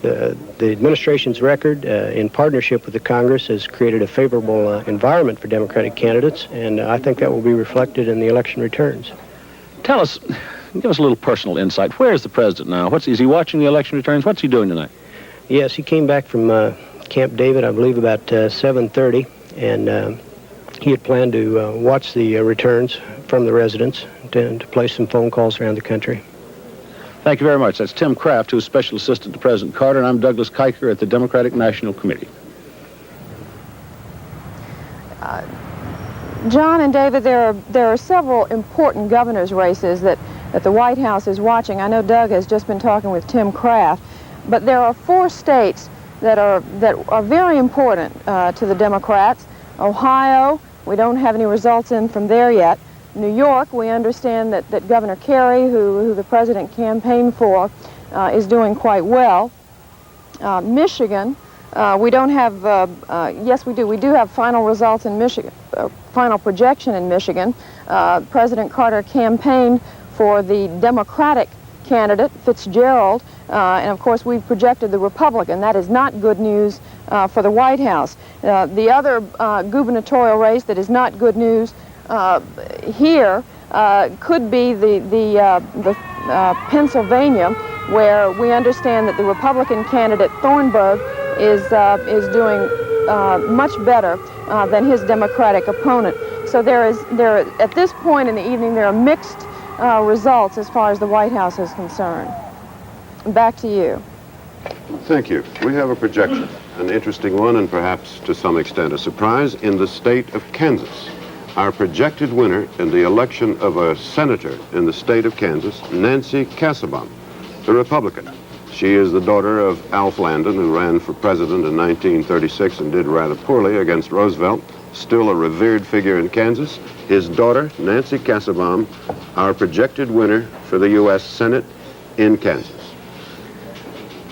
[SPEAKER 24] the administration's record in partnership with the Congress has created a favorable environment for Democratic candidates, and I think that will be reflected in the election returns.
[SPEAKER 23] Give us a little personal insight. Where is the president now? Is he watching the election returns? What's he doing tonight?
[SPEAKER 24] Yes, he came back from Camp David, I believe, about 7:30, and he had planned to watch the returns from the residents and to place some phone calls around the country.
[SPEAKER 23] Thank you very much. That's Tim Kraft, who's Special Assistant to President Carter, and I'm Douglas Kiker at the Democratic National Committee.
[SPEAKER 25] John and David, there are several important governor's races that the White House is watching. I know Doug has just been talking with Tim Kraft, but there are 4 states that are very important to the Democrats. Ohio, we don't have any results in from there yet. New York, we understand that Governor Kerry, who the president campaigned for, is doing quite well. Michigan, we don't have, yes we do. We do have final results in Michigan, final projection in Michigan. President Carter campaigned for the Democratic candidate, Fitzgerald, and of course we've projected the Republican. That is not good news for the White House. The other gubernatorial race that is not good news here could be the Pennsylvania, where we understand that the Republican candidate Thornburgh is doing much better than his Democratic opponent. So at this point in the evening there are mixed results as far as the White House is concerned. Back to you.
[SPEAKER 2] Thank you. We have a projection, an interesting one and perhaps to some extent a surprise, in the state of Kansas. Our projected winner in the election of a senator in the state of Kansas, Nancy Kassebaum, the Republican. She is the daughter of Alf Landon, who ran for president in 1936 and did rather poorly against Roosevelt, still a revered figure in Kansas. His daughter, Nancy Kassebaum, our projected winner for the U.S. Senate in Kansas.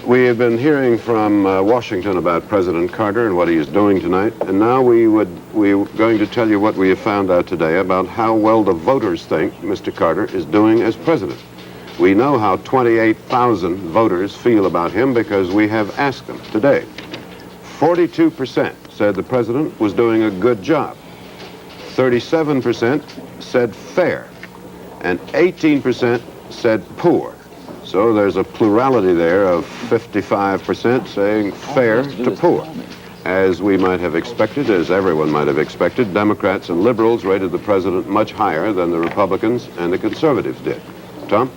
[SPEAKER 2] We have been hearing from Washington about President Carter and what he is doing tonight, and now we're going to tell you what we have found out today about how well the voters think Mr. Carter is doing as president. We know how 28,000 voters feel about him because we have asked them today. 42% said the president was doing a good job. 37% said fair, and 18% said poor. So there's a plurality there of 55% saying fair to poor. As we might have expected, as everyone might have expected, Democrats and liberals rated the president much higher than the Republicans and the conservatives did. Tom?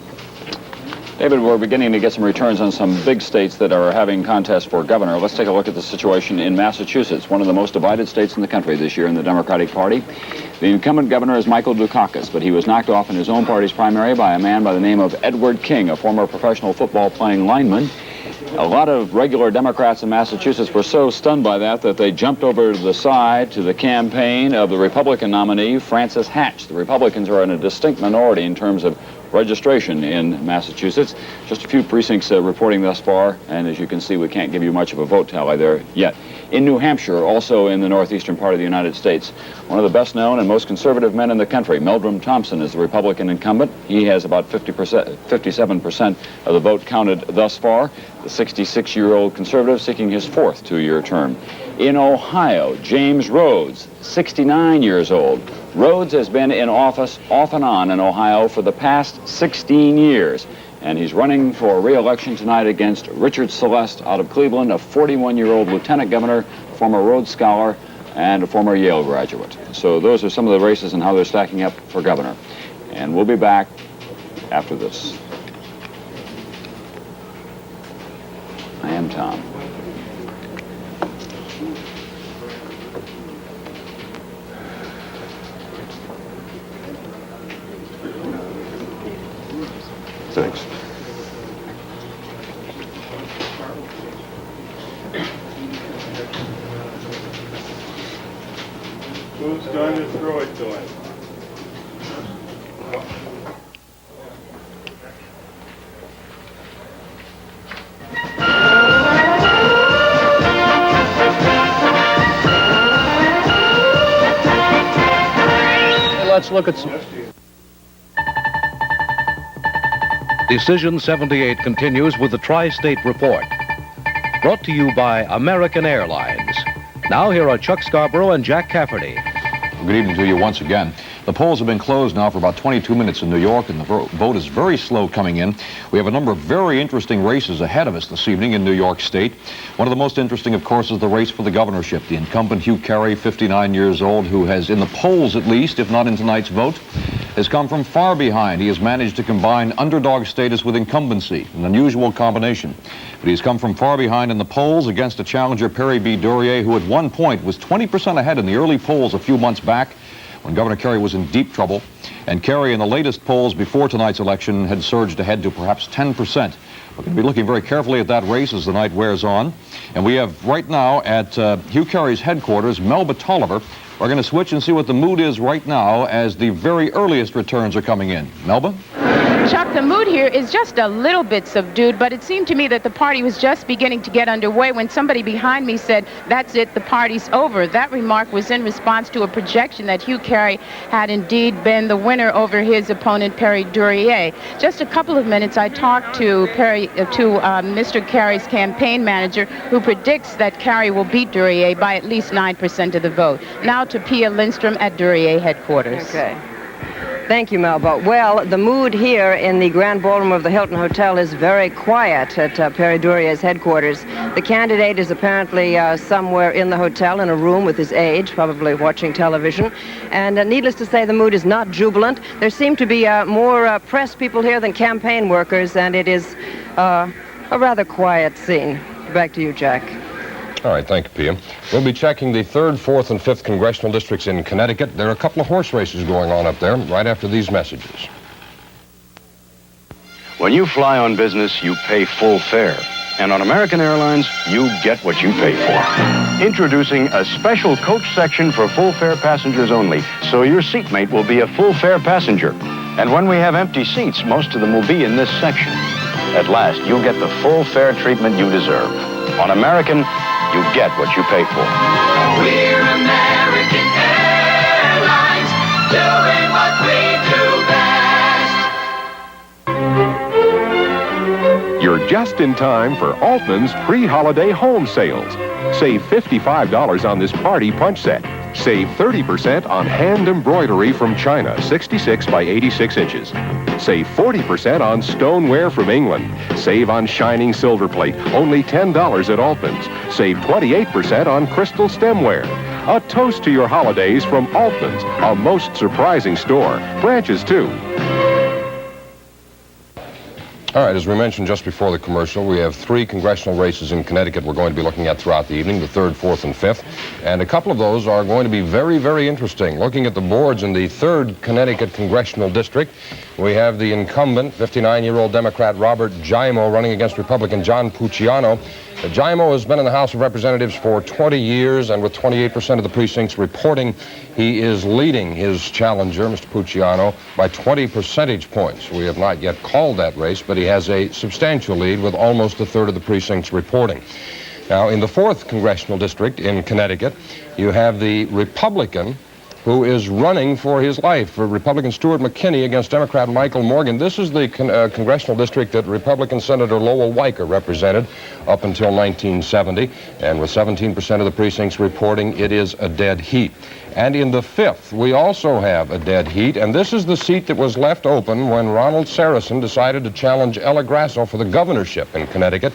[SPEAKER 3] David, we're beginning to get some returns on some big states that are having contests for governor. Let's take a look at the situation in Massachusetts, one of the most divided states in the country this year in the Democratic Party. The incumbent governor is Michael Dukakis, but he was knocked off in his own party's primary by a man by the name of Edward King, a former professional football-playing lineman. A lot of regular Democrats in Massachusetts were so stunned by that they jumped over to the side to the campaign of the Republican nominee, Francis Hatch. The Republicans are in a distinct minority in terms of registration in Massachusetts. Just a few precincts reporting thus far, and as you can see, we can't give you much of a vote tally there yet. In New Hampshire, also in the northeastern part of the United States, one of the best known and most conservative men in the country, Meldrum Thompson, is the Republican incumbent. He has about 57% of the vote counted thus far. The 66-year-old conservative seeking his fourth two-year term. In Ohio, James Rhodes, 69 years old. Rhodes has been in office off and on in Ohio for the past 16 years, and he's running for re-election tonight against Richard Celeste out of Cleveland, a 41-year-old lieutenant governor, former Rhodes Scholar, and a former Yale graduate. So those are some of the races and how they're stacking up for governor. And we'll be back after this. I am Tom.
[SPEAKER 2] Thanks.
[SPEAKER 9] Who's going to throw it to him?
[SPEAKER 23] Let's look at some...
[SPEAKER 10] Decision 78 continues with the Tri-State Report. Brought to you by American Airlines. Now here are Chuck Scarborough and Jack Cafferty.
[SPEAKER 8] Good evening to you once again. The polls have been closed now for about 22 minutes in New York, and the vote is very slow coming in. We have a number of very interesting races ahead of us this evening in New York State. One of the most interesting, of course, is the race for the governorship. The incumbent Hugh Carey, 59 years old, who has, in the polls at least, if not in tonight's vote, has come from far behind. He has managed to combine underdog status with incumbency, an unusual combination. But he's come from far behind in the polls against a challenger, Perry B. Duryea, who at one point was 20% ahead in the early polls a few months back when Governor Carey was in deep trouble. And Carey, in the latest polls before tonight's election, had surged ahead to perhaps 10%. We're going to be looking very carefully at that race as the night wears on. And we have right now at Hugh Carey's headquarters, Melba Tolliver. We're going to switch and see what the mood is right now as the very earliest returns are coming in. Melba?
[SPEAKER 14] Chuck, the mood here is just a little bit subdued, but it seemed to me that the party was just beginning to get underway when somebody behind me said, "That's it, the party's over." That remark was in response to a projection that Hugh Carey had indeed been the winner over his opponent, Perry Duryea. Just a couple of minutes, I talked to Mr. Carey's campaign manager, who predicts that Carey will beat Duryea by at least 9% of the vote. Now to Pia Lindstrom at Duryea headquarters.
[SPEAKER 15] Okay. Thank you, Melba. Well, the mood here in the Grand Ballroom of the Hilton Hotel is very quiet at Perry Duryea's headquarters. The candidate is apparently somewhere in the hotel in a room with his aide, probably watching television. And needless to say, the mood is not jubilant. There seem to be more press people here than campaign workers, and it is a rather quiet scene. Back to you, Jack.
[SPEAKER 16] All right, thank you, Pia. We'll be checking the 3rd, 4th, and 5th congressional districts in Connecticut. There are a couple of horse races going on up there right after these messages.
[SPEAKER 18] When you fly on business, you pay full fare. And on American Airlines, you get what you pay for. Introducing a special coach section for full fare passengers only, so your seatmate will be a full fare passenger. And when we have empty seats, most of them will be in this section. At last, you'll get the full fare treatment you deserve. On American, you get what you pay for.
[SPEAKER 6] We're American Airlines, doing what we do best.
[SPEAKER 11] You're just in time for Altman's pre-holiday home sales. Save $55 on this party punch set. Save 30% on hand embroidery from China, 66 by 86 inches. Save 40% on stoneware from England. Save on shining silver plate, only $10 at Altman's. Save 28% on crystal stemware. A toast to your holidays from Altman's, a most surprising store. Branches, too.
[SPEAKER 16] All right, as we mentioned just before the commercial, we have 3 congressional races in Connecticut we're going to be looking at throughout the evening, the 3rd, 4th, and 5th. And a couple of those are going to be very, very interesting. Looking at the boards in the 3rd Connecticut Congressional District, we have the incumbent, 59-year-old Democrat Robert Giaimo, running against Republican John Pucciano. Giaimo has been in the House of Representatives for 20 years, and with 28% of the precincts reporting, he is leading his challenger, Mr. Pucciano, by 20 percentage points. We have not yet called that race, but he has a substantial lead with almost a third of the precincts reporting. Now, in the 4th Congressional District in Connecticut, you have the Republican who is running for his life, for Republican Stuart McKinney against Democrat Michael Morgan. This is the congressional district that Republican Senator Lowell Weicker represented up until 1970, and with 17% of the precincts reporting, it is a dead heat. And in the 5th, we also have a dead heat, and this is the seat that was left open when Ronald Saracen decided to challenge Ella Grasso for the governorship in Connecticut.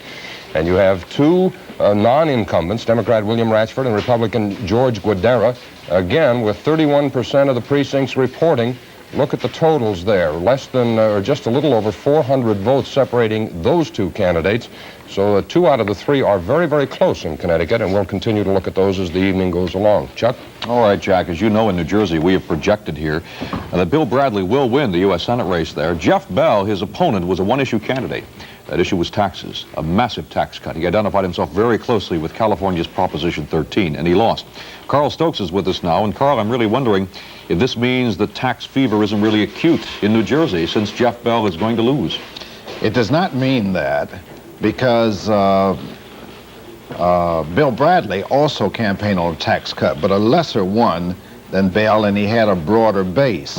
[SPEAKER 16] And you have 2 non-incumbents, Democrat William Ratchford and Republican George Guadera, again with 31% of the precincts reporting. Look at the totals there, less than or just a little over 400 votes separating those 2 candidates. So 2 out of the 3 are very, very close in Connecticut, and we'll continue to look at those as the evening goes along. Chuck?
[SPEAKER 8] All right, Jack, as you know, in New Jersey, we have projected here that Bill Bradley will win the U.S. Senate race there. Jeff Bell, his opponent, was a one-issue candidate. That issue was taxes, a massive tax cut. He identified himself very closely with California's Proposition 13, and he lost. Carl Stokes is with us now, and Carl, I'm really wondering if this means that tax fever isn't really acute in New Jersey since Jeff Bell is going to lose.
[SPEAKER 17] It does not mean that, because Bill Bradley also campaigned on a tax cut, but a lesser one than Bell, and he had a broader base.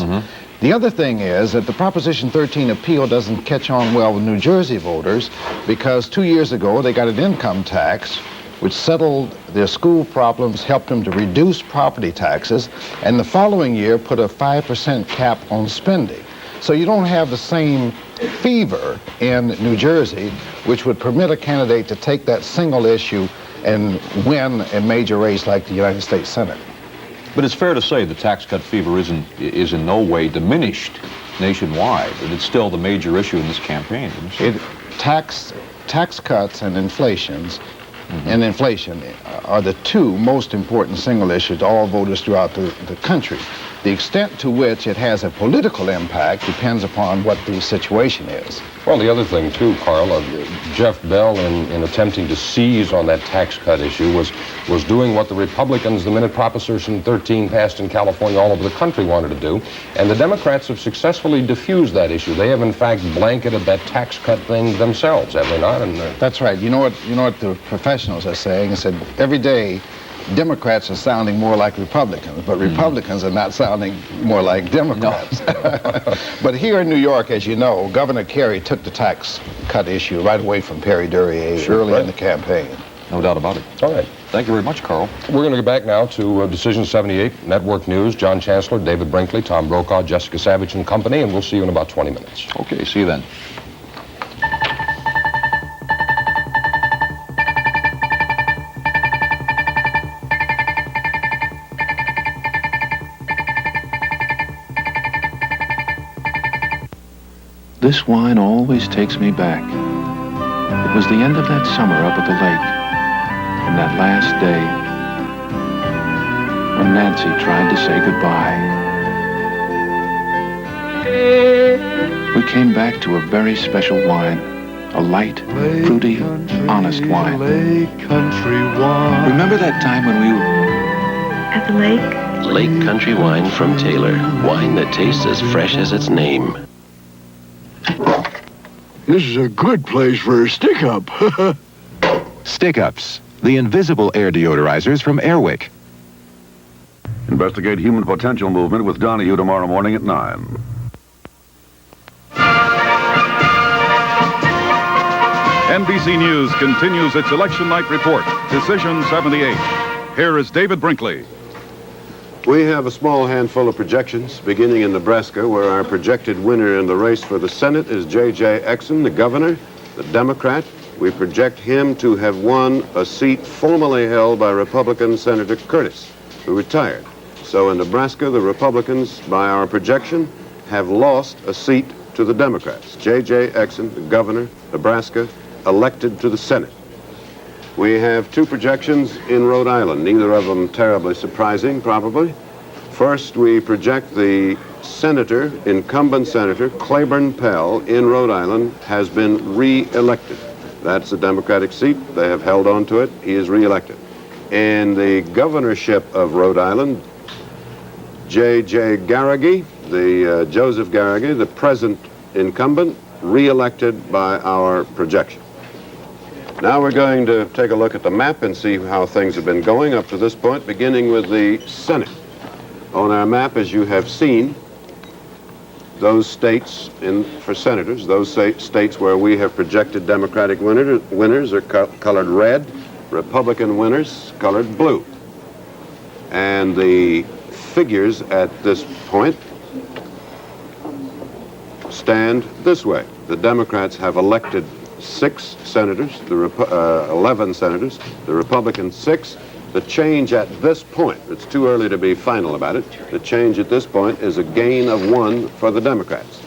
[SPEAKER 17] The other thing is that the Proposition 13 appeal doesn't catch on well with New Jersey voters, because 2 years ago they got an income tax which settled their school problems, helped them to reduce property taxes, and the following year put a 5% cap on spending. So you don't have the same fever in New Jersey, which would permit a candidate to take that single issue and win a major race like the United States Senate.
[SPEAKER 8] But it's fair to say the tax cut fever is in no way diminished nationwide, and it's still the major issue in this campaign.
[SPEAKER 17] Tax cuts and inflation are the 2 most important single issues to all voters throughout the country. The extent to which it has a political impact depends upon what the situation is.
[SPEAKER 16] Well, the other thing, too, Carl, Jeff Bell, in attempting to seize on that tax cut issue, was doing what the Republicans, the minute Proposition 13 passed in California, all over the country wanted to do. And the Democrats have successfully diffused that issue. They have, in fact, blanketed that tax cut thing themselves, have they not?
[SPEAKER 17] That's right. You know what the professionals are saying? They said every day Democrats are sounding more like Republicans, but Republicans are not sounding more like Democrats. No. But here in New York, as you know, Governor Kerry took the tax cut issue right away from Perry Duryea early in the campaign.
[SPEAKER 8] No doubt about it.
[SPEAKER 16] All right.
[SPEAKER 8] Thank you very much, Carl.
[SPEAKER 16] We're going to go back now to Decision 78, Network News, John Chancellor, David Brinkley, Tom Brokaw, Jessica Savage and company, and we'll see you in about 20 minutes.
[SPEAKER 8] Okay, see you then.
[SPEAKER 19] This wine always takes me back. It was the end of that summer up at the lake, and that last day when Nancy tried to say goodbye. We came back to a very special wine, a light, fruity, honest wine. Remember that time when we were
[SPEAKER 20] at the lake?
[SPEAKER 26] Lake Country Wine from Taylor. Wine that tastes as fresh as its name.
[SPEAKER 1] This is a good place for a stick-up.
[SPEAKER 5] Stick-ups, the invisible air deodorizers from Airwick.
[SPEAKER 7] Investigate human potential movement with Donahue tomorrow morning at 9.
[SPEAKER 12] NBC News continues its election night report. Decision 78. Here is David Brinkley.
[SPEAKER 2] We have a small handful of projections, beginning in Nebraska, where our projected winner in the race for the Senate is J.J. Exon, the governor, the Democrat. We project him to have won a seat formerly held by Republican Senator Curtis, who retired. So in Nebraska, the Republicans, by our projection, have lost a seat to the Democrats. J.J. Exon, the governor, Nebraska, elected to the Senate. We have two projections in Rhode Island, neither of them terribly surprising, probably. First, we project the senator, incumbent senator, Claiborne Pell, in Rhode Island, has been re-elected. That's a Democratic seat. They have held on to it. He is re-elected. In the governorship of Rhode Island, J.J. Garrigy, Joseph Garrigy, the present incumbent, re-elected by our projection. Now we're going to take a look at the map and see how things have been going up to this point, beginning with the Senate. On our map, as you have seen, those states for senators, those states where we have projected Democratic winners are colored red, Republican winners colored blue. And the figures at this point stand this way. The Democrats have elected 6 senators, 11 senators, the Republicans 6. The change at this point, it's too early to be final about it, the change at this point is a gain of 1 for the Democrats.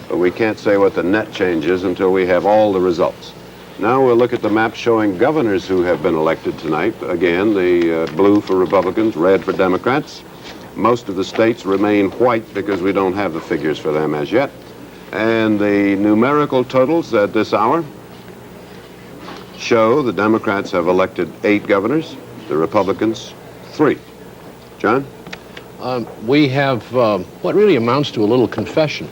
[SPEAKER 2] But we can't say what the net change is until we have all the results. Now we'll look at the map showing governors who have been elected tonight. Again, the blue for Republicans, red for Democrats. Most of the states remain white because we don't have the figures for them as yet. And the numerical totals at this hour show the Democrats have elected 8 governors, the Republicans 3. John?
[SPEAKER 4] We have what really amounts to a little confession.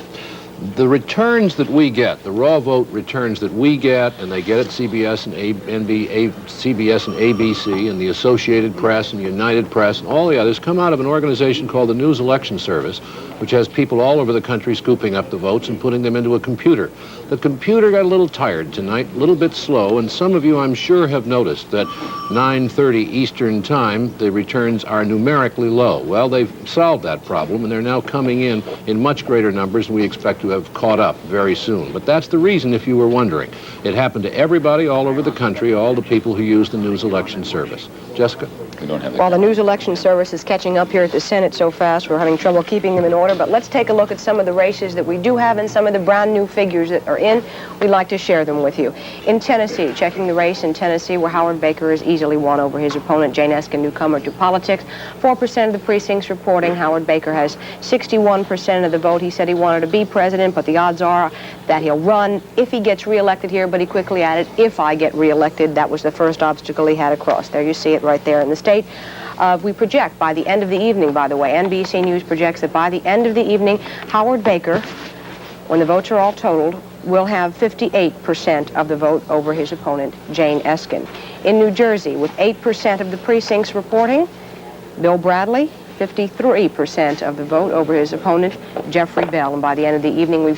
[SPEAKER 4] The returns that we get, the raw vote returns that we get, and they get at CBS and CBS and ABC and the Associated Press and United Press and all the others, come out of an organization called the News Election Service, which has people all over the country scooping up the votes and putting them into a computer. The computer got a little tired tonight, a little bit slow, and some of you, I'm sure, have noticed that 9:30 Eastern Time, the returns are numerically low. Well, they've solved that problem, and they're now coming in much greater numbers, and we expect to have caught up very soon. But that's the reason, if you were wondering. It happened to everybody all over the country, all the people who use the News Election Service. Jessica?
[SPEAKER 3] We don't have that.
[SPEAKER 15] While the News Election Service is catching up here at the Senate so fast, we're having trouble keeping them in order, but let's take a look at some of the races that we do have and some of the brand new figures that are in. We'd like to share them with you. In Tennessee, checking the race in Tennessee, where Howard Baker has easily won over his opponent, Jane Eskin, newcomer to politics. 4% of the precincts reporting Howard Baker has 61% of the vote. He said he wanted to be president, but the odds are that he'll run if he gets reelected here, but he quickly added, if I get reelected. That was the first obstacle he had to cross. There you see it right there in the state. We project by the end of the evening, by the way, NBC News projects that by the end of the evening, Howard Baker, when the votes are all totaled, will have 58% of the vote over his opponent, Jane Eskin. In New Jersey, with 8% of the precincts reporting, Bill Bradley, 53% of the vote over his opponent, Jeffrey Bell. And by the end of the evening, we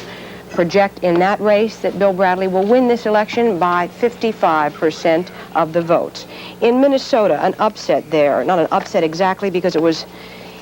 [SPEAKER 15] project in that race that Bill Bradley will win this election by 55% of the votes. In Minnesota, an upset there. Not an upset exactly, because it was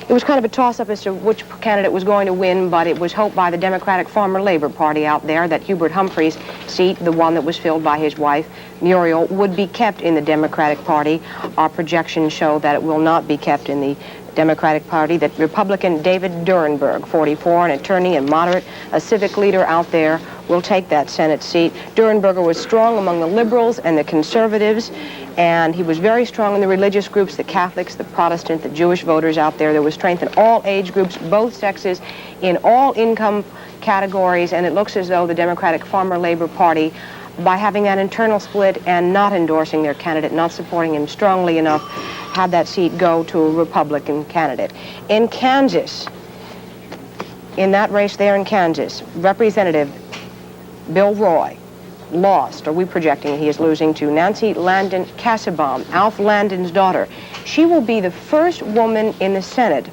[SPEAKER 15] kind of a toss-up as to which candidate was going to win, but it was hoped by the Democratic Farmer Labor Party out there that Hubert Humphrey's seat, the one that was filled by his wife, Muriel, would be kept in the Democratic Party. Our projections show that it will not be kept in the Democratic Party, that Republican David Durenberg, 44, an attorney and moderate, a civic leader out there, will take that Senate seat. Durenberger was strong among the liberals and the conservatives, and he was very strong in the religious groups, the Catholics, the Protestant, the Jewish voters out there. There was strength in all age groups, both sexes, in all income categories, and it looks as though the Democratic Farmer Labor Party, by having that internal split and not endorsing their candidate, not supporting him strongly enough, had that seat go to a Republican candidate. In Kansas, in that race there in Kansas, Representative Bill Roy lost, or we're projecting he is losing, to Nancy Landon Kassebaum, Alf Landon's daughter. She will be the first woman in the Senate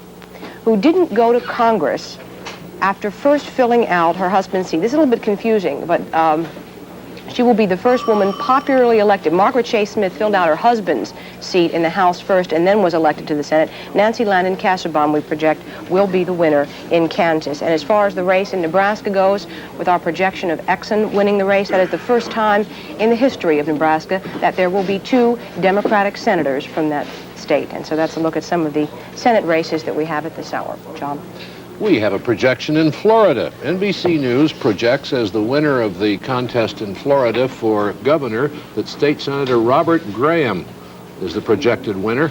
[SPEAKER 15] who didn't go to Congress after first filling out her husband's seat. This is a little bit confusing, but she will be the first woman popularly elected. Margaret Chase Smith filled out her husband's seat in the House first and then was elected to the Senate. Nancy Landon Kassebaum, we project, will be the winner in Kansas. And as far as the race in Nebraska goes, with our projection of Exxon winning the race, that is the first time in the history of Nebraska that there will be 2 Democratic senators from that state. And so that's a look at some of the Senate races that we have at this hour. John?
[SPEAKER 4] We have a projection in Florida. NBC News projects as the winner of the contest in Florida for governor that State Senator Robert Graham is the projected winner.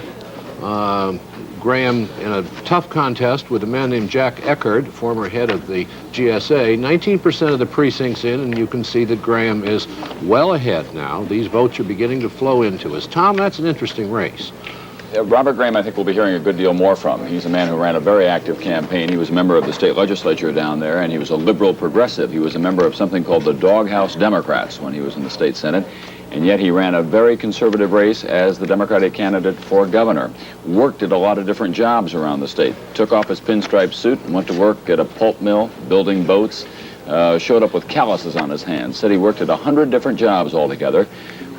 [SPEAKER 4] Graham in a tough contest with a man named Jack Eckerd, former head of the GSA. 19% of the precincts in, and you can see that Graham is well ahead now. These votes are beginning to flow into us. Tom, that's an interesting race.
[SPEAKER 3] Robert Graham, I think we'll be hearing a good deal more from. He's a man who ran a very active campaign. He was a member of the state legislature down there, and he was a liberal progressive. He was a member of something called the Doghouse Democrats when he was in the state Senate, and yet he ran a very conservative race as the Democratic candidate for governor. Worked at a lot of different jobs around the state. Took off his pinstripe suit and went to work at a pulp mill, building boats. Showed up with calluses on his hands. Said he worked at 100 different jobs altogether,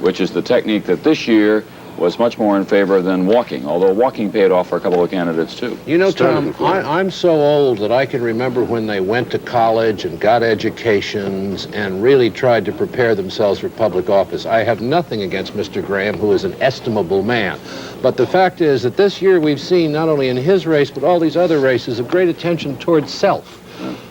[SPEAKER 3] which is the technique that this year was much more in favor than walking, although walking paid off for a couple of candidates, too.
[SPEAKER 4] You know, Tom, I'm so old that I can remember when they went to college and got educations and really tried to prepare themselves for public office. I have nothing against Mr. Graham, who is an estimable man. But the fact is that this year we've seen, not only in his race, but all these other races, a great attention towards self,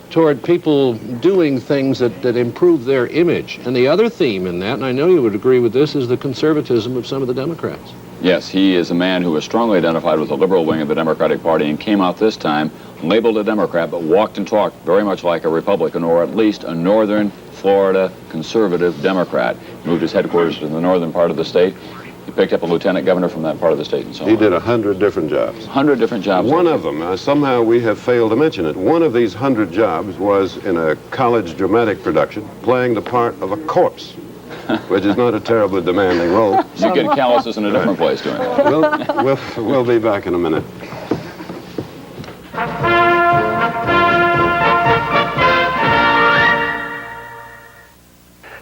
[SPEAKER 4] toward people doing things that improve their image. And the other theme in that, and I know you would agree with this, is the conservatism of some of the Democrats.
[SPEAKER 3] Yes, he is a man who was strongly identified with the liberal wing of the Democratic Party and came out this time labeled a Democrat, but walked and talked very much like a Republican, or at least a northern Florida conservative Democrat. Moved his headquarters to the northern part of the state. He picked up a lieutenant governor from that part of the state and so on.
[SPEAKER 2] He did 100 different jobs.
[SPEAKER 3] 100 different jobs.
[SPEAKER 2] One of them, somehow we have failed to mention it, one of these 100 jobs was in a college dramatic production, playing the part of a corpse, which is not a terribly demanding role.
[SPEAKER 3] You get calluses in a different place doing that.
[SPEAKER 2] We'll be back in a minute.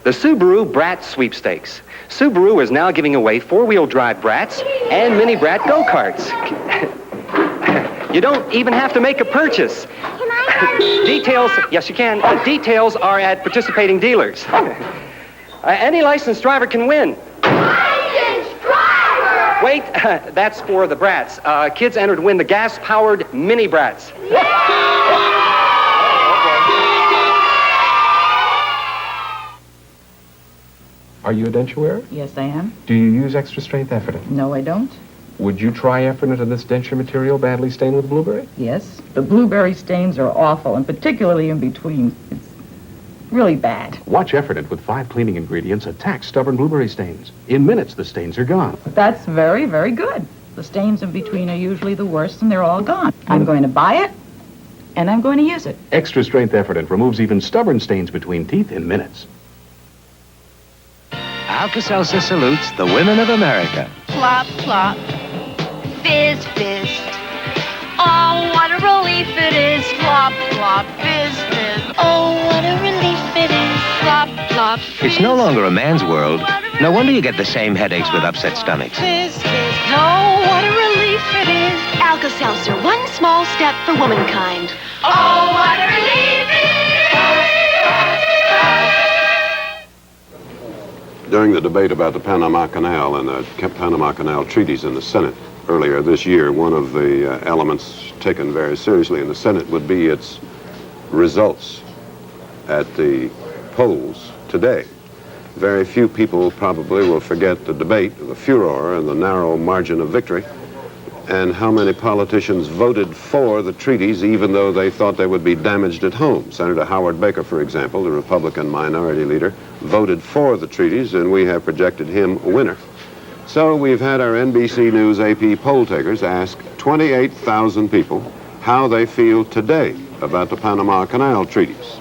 [SPEAKER 9] The Subaru Brat Sweepstakes. Subaru is now giving away 4-wheel drive Brats and mini Brat go-karts. You don't even have to make a purchase. Details, yes you can. Details are at participating dealers. Any licensed driver can win.
[SPEAKER 6] Licensed driver!
[SPEAKER 9] Wait, that's for the Brats. Kids enter to win the gas-powered mini Brats.
[SPEAKER 13] Are you a denture?
[SPEAKER 21] Yes, I am.
[SPEAKER 13] Do you use extra strength Efferdent?
[SPEAKER 21] No, I don't.
[SPEAKER 13] Would you try Efferdent on this denture material badly stained with blueberry?
[SPEAKER 21] Yes. The blueberry stains are awful, and particularly in between. It's really bad.
[SPEAKER 13] Watch Efferdent with 5 cleaning ingredients attack stubborn blueberry stains. In minutes, the stains are gone.
[SPEAKER 21] That's very, very good. The stains in between are usually the worst, and they're all gone. I'm going to buy it, and I'm going to use it.
[SPEAKER 13] Extra strength Efferdent removes even stubborn stains between teeth in minutes.
[SPEAKER 22] Alka-Seltzer salutes the women of America.
[SPEAKER 24] Plop, plop. Fizz, fizz. Oh, what a relief it is. Plop, plop. Fizz, fizz. Oh, what a relief it is. Plop, plop.
[SPEAKER 22] It's no longer a man's world. No wonder you get the same headaches with upset stomachs.
[SPEAKER 24] Fizz, fizz. Oh, what a relief it is. Alka-Seltzer, one small step for womankind. Oh, what a relief it is.
[SPEAKER 2] During the debate about the Panama Canal and the Panama Canal treaties in the Senate earlier this year, one of the elements taken very seriously in the Senate would be its results at the polls today. Very few people probably will forget the debate, the furor, and the narrow margin of victory, and how many politicians voted for the treaties even though they thought they would be damaged at home. Senator Howard Baker, for example, the Republican minority leader, voted for the treaties, and we have projected him a winner. So we've had our NBC News AP poll takers ask 28,000 people how they feel today about the Panama Canal treaties.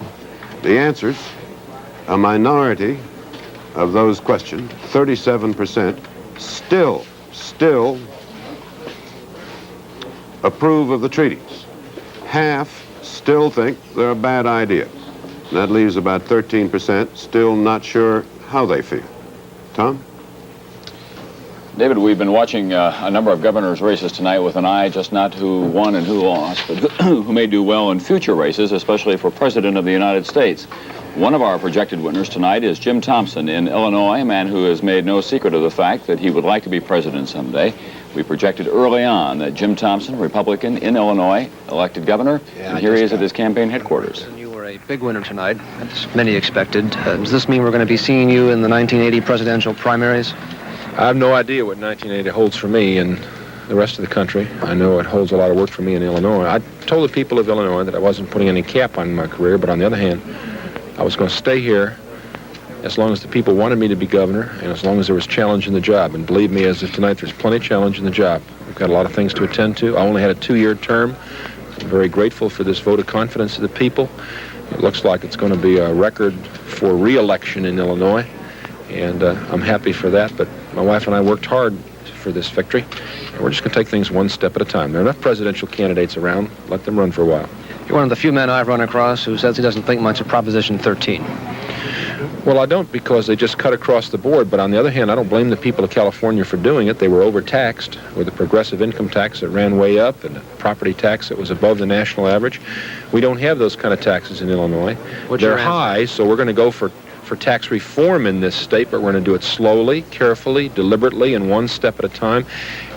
[SPEAKER 2] The answers: a minority of those questioned, 37%, still approve of the treaties. Half still think they're a bad idea. And that leaves about 13% still not sure how they feel. Tom?
[SPEAKER 3] David, we've been watching a number of governors' races tonight with an eye just not who won and who lost, but who may do well in future races, especially for President of the United States. One of our projected winners tonight is Jim Thompson in Illinois, a man who has made no secret of the fact that he would like to be president someday. We projected early on that Jim Thompson, Republican in Illinois, elected governor, and here he is at his campaign headquarters.
[SPEAKER 10] You were a big winner tonight, as many expected. Does this mean we're going to be seeing you in the 1980 presidential primaries?
[SPEAKER 13] I have no idea what 1980 holds for me and the rest of the country. I know it holds a lot of work for me in Illinois. I told the people of Illinois that I wasn't putting any cap on my career, but on the other hand, I was going to stay here as long as the people wanted me to be governor and as long as there was challenge in the job. And believe me, as of tonight, there's plenty of challenge in the job. We've got a lot of things to attend to. I only had a 2-year term. I'm very grateful for this vote of confidence of the people. It looks like it's going to be a record for re-election in Illinois, and I'm happy for that. But my wife and I worked hard for this victory, and we're just going to take things one step at a time. There are enough presidential candidates around. Let them run for a while.
[SPEAKER 10] You're one of the few men I've run across who says he doesn't think much of Proposition 13.
[SPEAKER 13] Well, I don't, because they just cut across the board. But on the other hand, I don't blame the people of California for doing it. They were overtaxed with a progressive income tax that ran way up and a property tax that was above the national average. We don't have those kind of taxes in Illinois. They're high, so we're going to go for tax reform in this state, but we're going to do it slowly, carefully, deliberately, and one step at a time.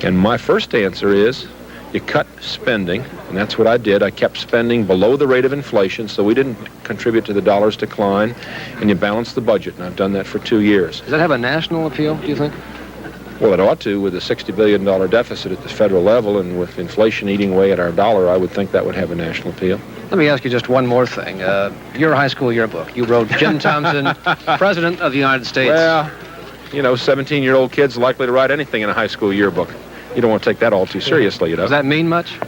[SPEAKER 13] And my first answer is, you cut spending, and that's what I did. I kept spending below the rate of inflation, so we didn't contribute to the dollar's decline, and you balance the budget, and I've done that for 2 years.
[SPEAKER 10] Does that have a national appeal, do you think?
[SPEAKER 13] Well, it ought to. With a $60 billion deficit at the federal level and with inflation eating away at our dollar, I would think that would have a national appeal.
[SPEAKER 10] Let me ask you just one more thing. Your high school yearbook, you wrote Jim Thompson, President of the United States.
[SPEAKER 13] Well, you know, 17-year-old kids are likely to write anything in a high school yearbook. You don't want to take that all too seriously, you know.
[SPEAKER 10] Does that mean much?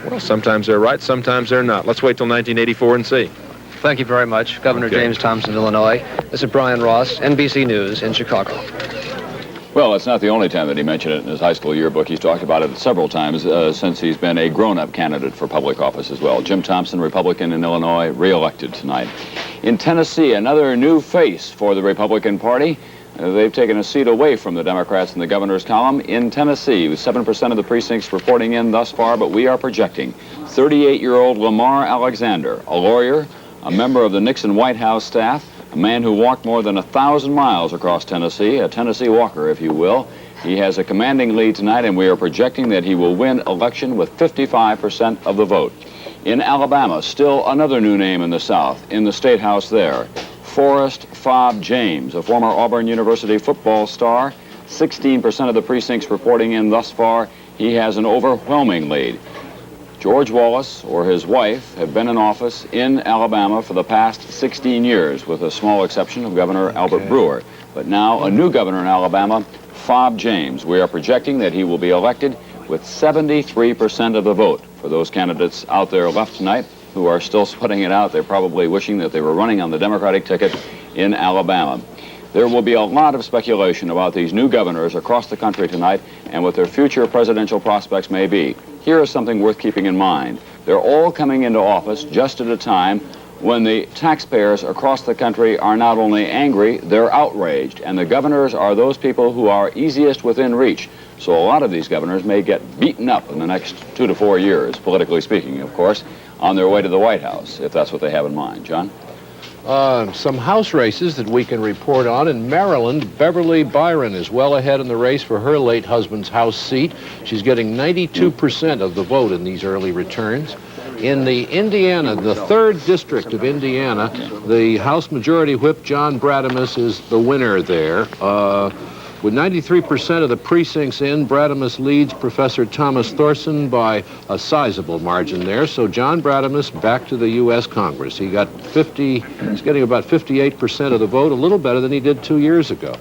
[SPEAKER 13] Well, sometimes they're right, sometimes they're not. Let's wait till 1984 and see.
[SPEAKER 10] Thank you very much, Governor James Thompson of Illinois. This is Brian Ross, NBC News in Chicago.
[SPEAKER 3] Well, it's not the only time that he mentioned it in his high school yearbook. He's talked about it several times since he's been a grown-up candidate for public office as well. Jim Thompson, Republican in Illinois, re-elected tonight. In Tennessee, another new face for the Republican Party. They've taken a seat away from the Democrats in the governor's column. In Tennessee, with 7% of the precincts reporting in thus far, but we are projecting 38-year-old Lamar Alexander, a lawyer, a member of the Nixon White House staff, a man who walked more than 1,000 miles across Tennessee, a Tennessee walker, if you will. He has a commanding lead tonight, and we are projecting that he will win election with 55% of the vote. In Alabama, still another new name in the South, in the State House there. Forrest Fobb James, a former Auburn University football star, 16% of the precincts reporting in thus far. He has an overwhelming lead. George Wallace or his wife have been in office in Alabama for the past 16 years, with a small exception of Governor Albert Brewer. But now a new governor in Alabama, Fobb James. We are projecting that he will be elected with 73% of the vote. For those candidates out there left tonight who are still sweating it out, they're probably wishing that they were running on the Democratic ticket in Alabama. There will be a lot of speculation about these new governors across the country tonight and what their future presidential prospects may be. Here is something worth keeping in mind. They're all coming into office just at a time when the taxpayers across the country are not only angry, they're outraged. And the governors are those people who are easiest within reach. So a lot of these governors may get beaten up in the next 2 to 4 years, politically speaking, of course, on their way to the White House, if that's what they have in mind. John?
[SPEAKER 4] Some House races that we can report on. In Maryland, Beverly Byron is well ahead in the race for her late husband's House seat. She's getting 92% of the vote in these early returns. In the Indiana, the 3rd District of Indiana, the House Majority Whip John Bradamus is the winner there. With 93% of the precincts in, Bradamus leads Professor Thomas Thorson by a sizable margin there. So John Bradamus back to the U.S. Congress. He's getting about 58% of the vote, a little better than he did 2 years ago.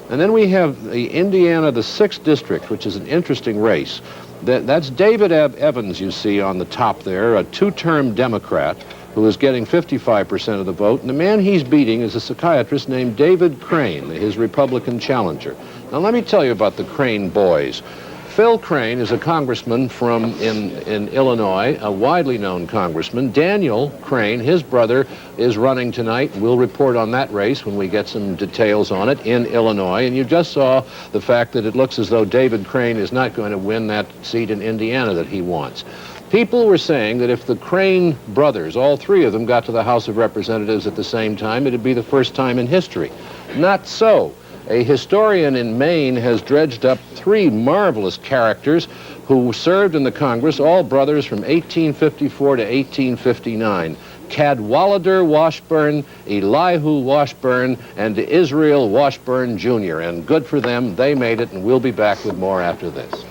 [SPEAKER 4] And then we have the Indiana, the 6th District, which is an interesting race. That's David Evans, you see on the top there, a 2-term Democrat. who is getting 55% of the vote, and the man he's beating is a psychiatrist named David Crane, his Republican challenger. Now, let me tell you about the Crane boys. Phil Crane is a congressman in Illinois, a widely known congressman. Daniel Crane, his brother, is running tonight. We'll report on that race when we get some details on it in Illinois. And you just saw the fact that it looks as though David Crane is not going to win that seat in Indiana that he wants. People were saying that if the Crane brothers, all three of them, got to the House of Representatives at the same time, it'd be the first time in history. Not so. A historian in Maine has dredged up three marvelous characters who served in the Congress, all brothers from 1854 to 1859. Cadwallader Washburn, Elihu Washburn, and Israel Washburn Jr. And good for them, they made it, and we'll be back with more after this.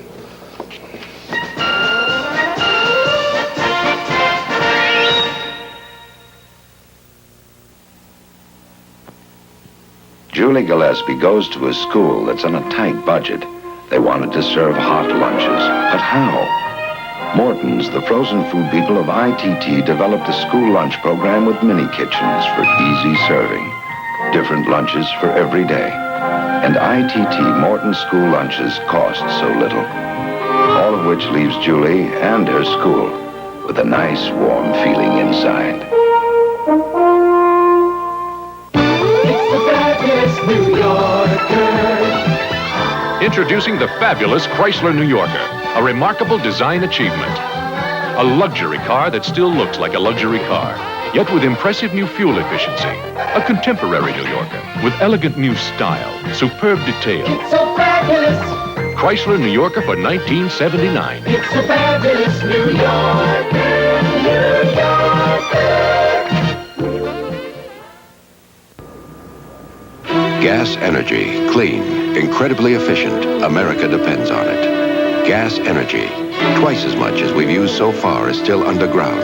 [SPEAKER 11] Julie Gillespie goes to a school that's on a tight budget. They wanted to serve hot lunches, but how? Morton's, the frozen food people of ITT, developed a school lunch program with mini kitchens for easy serving. Different lunches for every day. And ITT Morton school lunches cost so little. All of which leaves Julie and her school with a nice warm feeling inside.
[SPEAKER 6] New Yorker.
[SPEAKER 14] Introducing the fabulous Chrysler New Yorker, a remarkable design achievement. A luxury car that still looks like a luxury car, yet with impressive new fuel efficiency. A contemporary New Yorker with elegant new style, superb detail.
[SPEAKER 6] It's so fabulous.
[SPEAKER 14] Chrysler New Yorker for 1979.
[SPEAKER 6] It's a fabulous New Yorker, New Yorker.
[SPEAKER 2] Gas Energy, clean, incredibly efficient. America depends on it. Gas Energy, twice as much as we've used so far is still underground.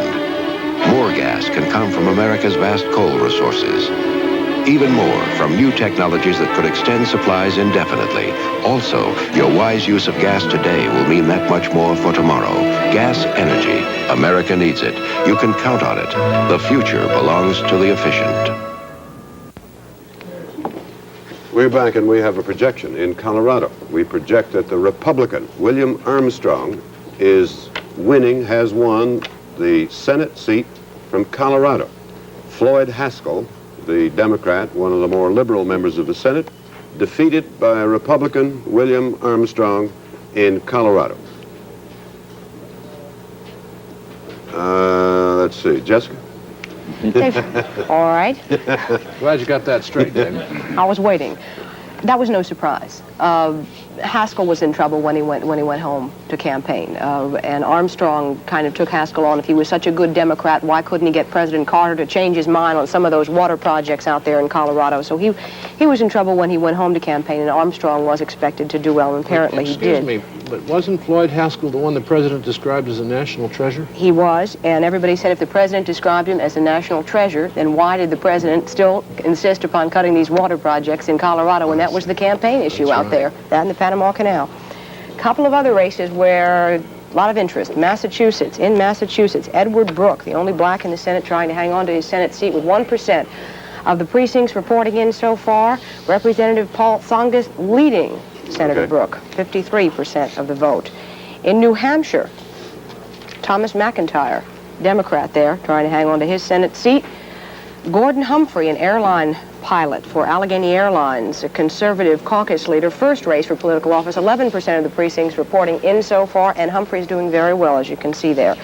[SPEAKER 2] More gas can come from America's vast coal resources. Even more from new technologies that could extend supplies indefinitely. Also, your wise use of gas today will mean that much more for tomorrow. Gas Energy, America needs it. You can count on it. The future belongs to the efficient. We're back and we have a projection in Colorado. We project that the Republican, William Armstrong, is winning, has won the Senate seat from Colorado. Floyd Haskell, the Democrat, one of the more liberal members of the Senate, defeated by Republican William Armstrong in Colorado. Let's see, Jessica?
[SPEAKER 17] All right.
[SPEAKER 4] Glad you got that straight, David.
[SPEAKER 17] I was waiting. That was no surprise. Haskell was in trouble when he went home to campaign, and Armstrong kind of took Haskell on. If he was such a good Democrat, why couldn't he get President Carter to change his mind on some of those water projects out there in Colorado? So he was in trouble when he went home to campaign, and Armstrong was expected to do well, and apparently he did.
[SPEAKER 4] Excuse me, but wasn't Floyd Haskell the one the president described as a national treasure?
[SPEAKER 17] He was, and everybody said if the president described him as a national treasure, then why did the president still insist upon cutting these water projects in Colorado when that was the campaign issue out there? That and the Panama Canal. A couple of other races where a lot of interest. Massachusetts, Edward Brooke, the only black in the Senate trying to hang on to his Senate seat with 1% of the precincts reporting in so far. Representative Paul Tsongas leading Senator Brooke, 53% of the vote. In New Hampshire, Thomas McIntyre, Democrat there, trying to hang on to his Senate seat. Gordon Humphrey, an airline pilot for Allegheny Airlines, a conservative caucus leader, first race for political office, 11% of the precincts reporting in so far, and Humphrey's doing very well, as you can see there.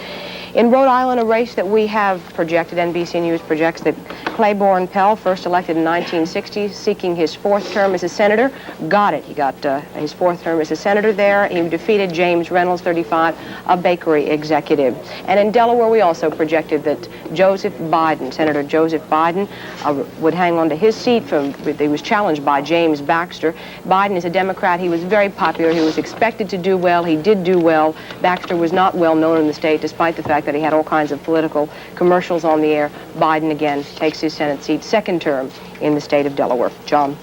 [SPEAKER 17] In Rhode Island, a race that we have projected, NBC News projects that Claiborne Pell, first elected in 1960, seeking his fourth term as a senator, got it. He got his fourth term as a senator there. He defeated James Reynolds, 35, a bakery executive. And in Delaware, we also projected that Joseph Biden, Senator Joseph Biden, would hang on to his seat. He was challenged by James Baxter. Biden is a Democrat. He was very popular. He was expected to do well. He did do well. Baxter was not well known in the state, despite the fact that he had all kinds of political commercials on the air. Biden again takes his Senate seat, second term in the state of Delaware. John.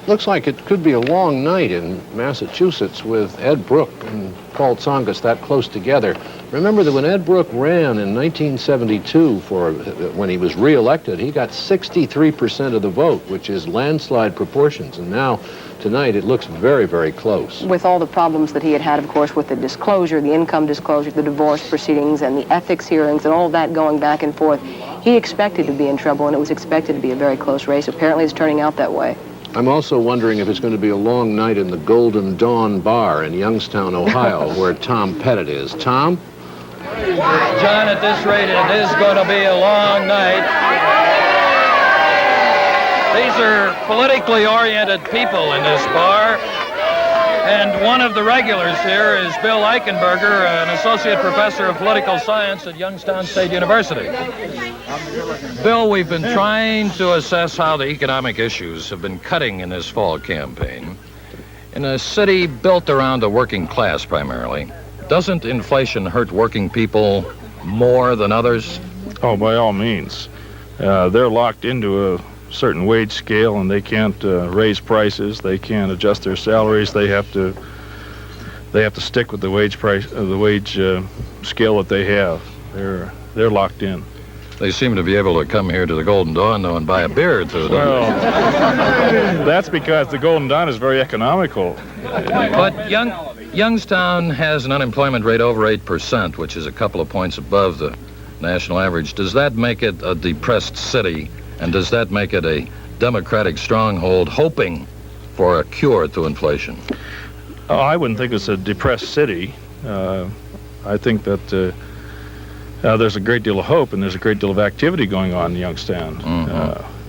[SPEAKER 4] Looks like it could be a long night in Massachusetts with Ed Brooke and Paul Tsongas that close together. Remember that when Ed Brooke ran in 1972 when he was re-elected, he got 63% of the vote, which is landslide proportions. And now, tonight, it looks very, very close.
[SPEAKER 17] With all the problems that he had, of course, with the disclosure, the income disclosure, the divorce proceedings, and the ethics hearings, and all of that going back and forth, he expected to be in trouble, and it was expected to be a very close race. Apparently, it's turning out that way.
[SPEAKER 4] I'm also wondering if it's going to be a long night in the Golden Dawn Bar in Youngstown, Ohio, where Tom Pettit is. Tom?
[SPEAKER 8] John, at this rate, it is going to be a long night. These are politically oriented people in this bar. And one of the regulars here is Bill Eichenberger, an associate professor of political science at Youngstown State University. Bill, we've been trying to assess how the economic issues have been cutting in this fall campaign. In a city built around the working class primarily, doesn't inflation hurt working people more than others?
[SPEAKER 16] Oh, by all means. They're locked into a certain wage scale, and they can't raise prices. They can't adjust their salaries. They have to stick with the wage scale that they have. They're locked in.
[SPEAKER 8] They seem to be able to come here to the Golden Dawn, though, and buy a beer or two.
[SPEAKER 16] Well, that's because the Golden Dawn is very economical.
[SPEAKER 8] But Youngstown has an unemployment rate over 8%, which is a couple of points above the national average. Does that make it a depressed city? And does that make it a Democratic stronghold hoping for a cure to inflation?
[SPEAKER 16] Oh, I wouldn't think it's a depressed city. I think that there's a great deal of hope and there's a great deal of activity going on in Youngstown.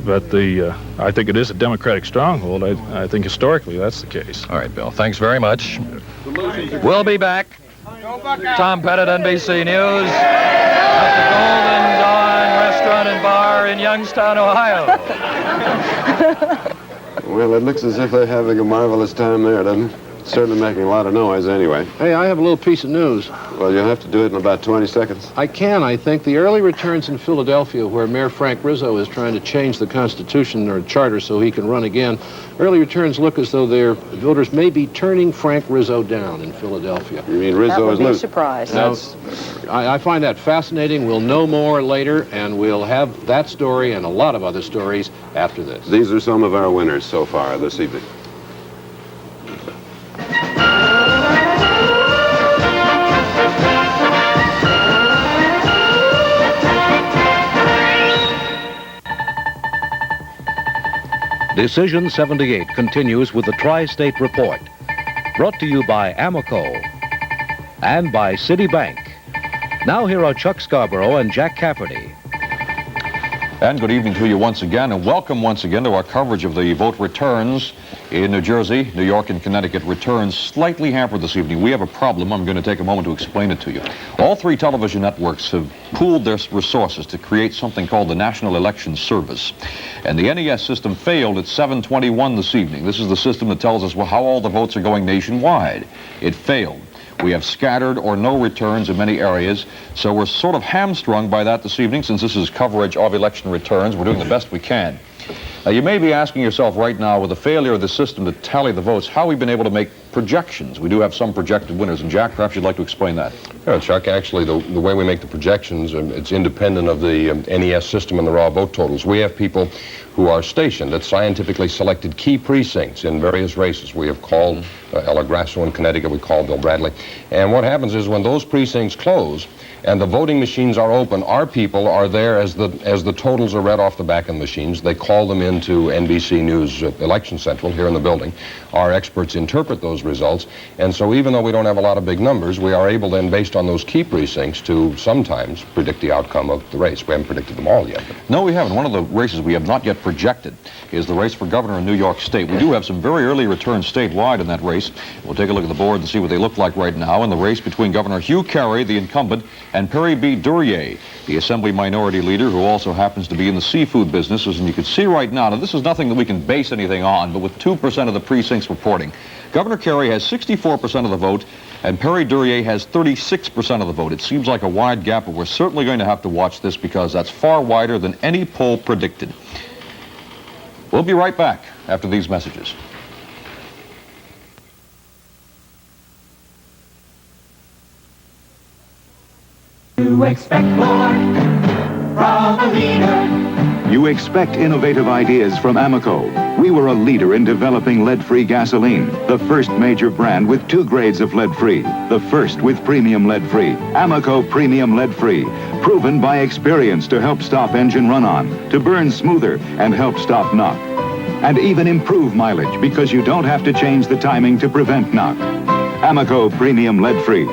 [SPEAKER 16] But I think it is a Democratic stronghold. I think historically that's the case.
[SPEAKER 8] All right, Bill. Thanks very much. We'll be back. Tom Pettit, NBC News, at the Golden Dawn Restaurant and Bar in Youngstown, Ohio.
[SPEAKER 2] Well, it looks as if they're having a marvelous time there, doesn't it? Certainly making a lot of noise anyway.
[SPEAKER 4] Hey, I have a little piece of news.
[SPEAKER 2] Well, you'll have to do it in about 20 seconds.
[SPEAKER 4] I think. The early returns in Philadelphia, where Mayor Frank Rizzo is trying to change the Constitution or charter so he can run again, early returns look as though their voters may be turning Frank Rizzo down in Philadelphia.
[SPEAKER 2] You mean Rizzo is losing?
[SPEAKER 17] That would be a surprise.
[SPEAKER 4] Now, I find that fascinating. We'll know more later, and we'll have that story and a lot of other stories after this.
[SPEAKER 2] These are some of our winners so far this evening.
[SPEAKER 18] Decision 78 continues with the Tri-State Report, brought to you by Amoco and by Citibank. Now here are Chuck Scarborough and Jack Cafferty.
[SPEAKER 19] And good evening to you once again, and welcome once again to our coverage of the vote returns in New Jersey, New York, and Connecticut. Returns slightly hampered this evening. We have a problem. I'm going to take a moment to explain it to you. All three television networks have pooled their resources to create something called the National Election Service. And the NES system failed at 7:21 this evening. This is the system that tells us how all the votes are going nationwide. It failed. We have scattered or no returns in many areas, so we're sort of hamstrung by that this evening. Since this is coverage of election returns, we're doing the best we can. You may be asking yourself right now, with the failure of the system to tally the votes, how we've been able to make projections. We do have some projected winners, and Jack, perhaps you'd like to explain that.
[SPEAKER 23] Yeah, Chuck, actually, the way we make the projections, it's independent of the NES system and the raw vote totals. We have people who are stationed at scientifically selected key precincts in various races. We have called Ella Grasso in Connecticut, we called Bill Bradley. And what happens is when those precincts close and the voting machines are open, our people are there as the totals are read off the back of the machines. They call them into NBC News Election Central here in the building. Our experts interpret those results, and so even though we don't have a lot of big numbers, we are able then, based on those key precincts, to sometimes predict the outcome of the race. We haven't predicted them all yet.
[SPEAKER 19] No, we haven't. One of the races we have not yet projected is the race for governor in New York State. We do have some very early returns statewide in that race. We'll take a look at the board and see what they look like right now in the race between Governor Hugh Carey, the incumbent, and Perry B. Duryea, the Assembly Minority Leader, who also happens to be in the seafood businesses. And you can see right now, this is nothing that we can base anything on, but with 2% of the precincts reporting, Governor Carey has 64% of the vote, and Perry Duryea has 36% of the vote. It seems like a wide gap, but we're certainly going to have to watch this because that's far wider than any poll predicted. We'll be right back. after these messages.
[SPEAKER 6] You expect more from a leader.
[SPEAKER 1] You expect innovative ideas from Amoco. We were a leader in developing lead-free gasoline, the first major brand with 2 grades of lead-free, the first with premium lead-free. Amoco Premium Lead-Free, proven by experience to help stop engine run-on, to burn smoother and help stop knock, and even improve mileage because you don't have to change the timing to prevent knock. Amoco Premium Lead-Free.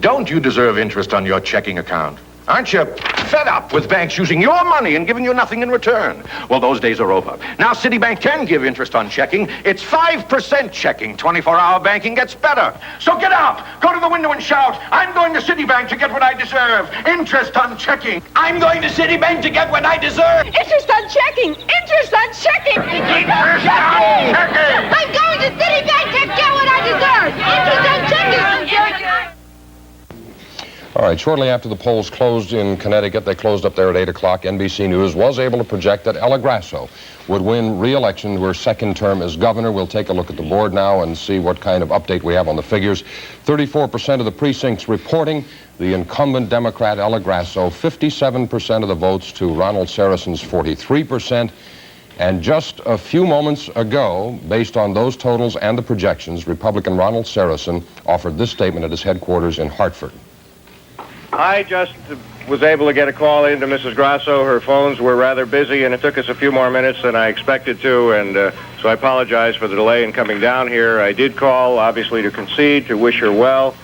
[SPEAKER 5] Don't you deserve interest on your checking account? Aren't you fed up with banks using your money and giving you nothing in return? Well, those days are over. Now Citibank can give interest on checking. It's 5% checking. 24-hour banking gets better. So get out, go to the window and shout, I'm going to Citibank to get what I deserve. Interest on checking. I'm going to Citibank to get what I deserve.
[SPEAKER 24] Interest on checking! Interest on checking!
[SPEAKER 5] Interest on checking!
[SPEAKER 24] I'm going to Citibank to get what I deserve! Interest on checking!
[SPEAKER 23] All right, shortly after the polls closed in Connecticut, they closed up there at 8 o'clock, NBC News was able to project that Ella Grasso would win re-election to her second term as governor. We'll take a look at the board now and see what kind of update we have on the figures. 34% of the precincts reporting the incumbent Democrat Ella Grasso, 57% of the votes to Ronald Saracen's 43%. And just a few moments ago, based on those totals and the projections, Republican Ronald Saracen offered this statement at his headquarters in Hartford.
[SPEAKER 7] I just was able to get a call into Mrs. Grasso. Her phones were rather busy, and it took us a few more minutes than I expected to, and so I apologize for the delay in coming down here. I did call, obviously, to concede, to wish her well,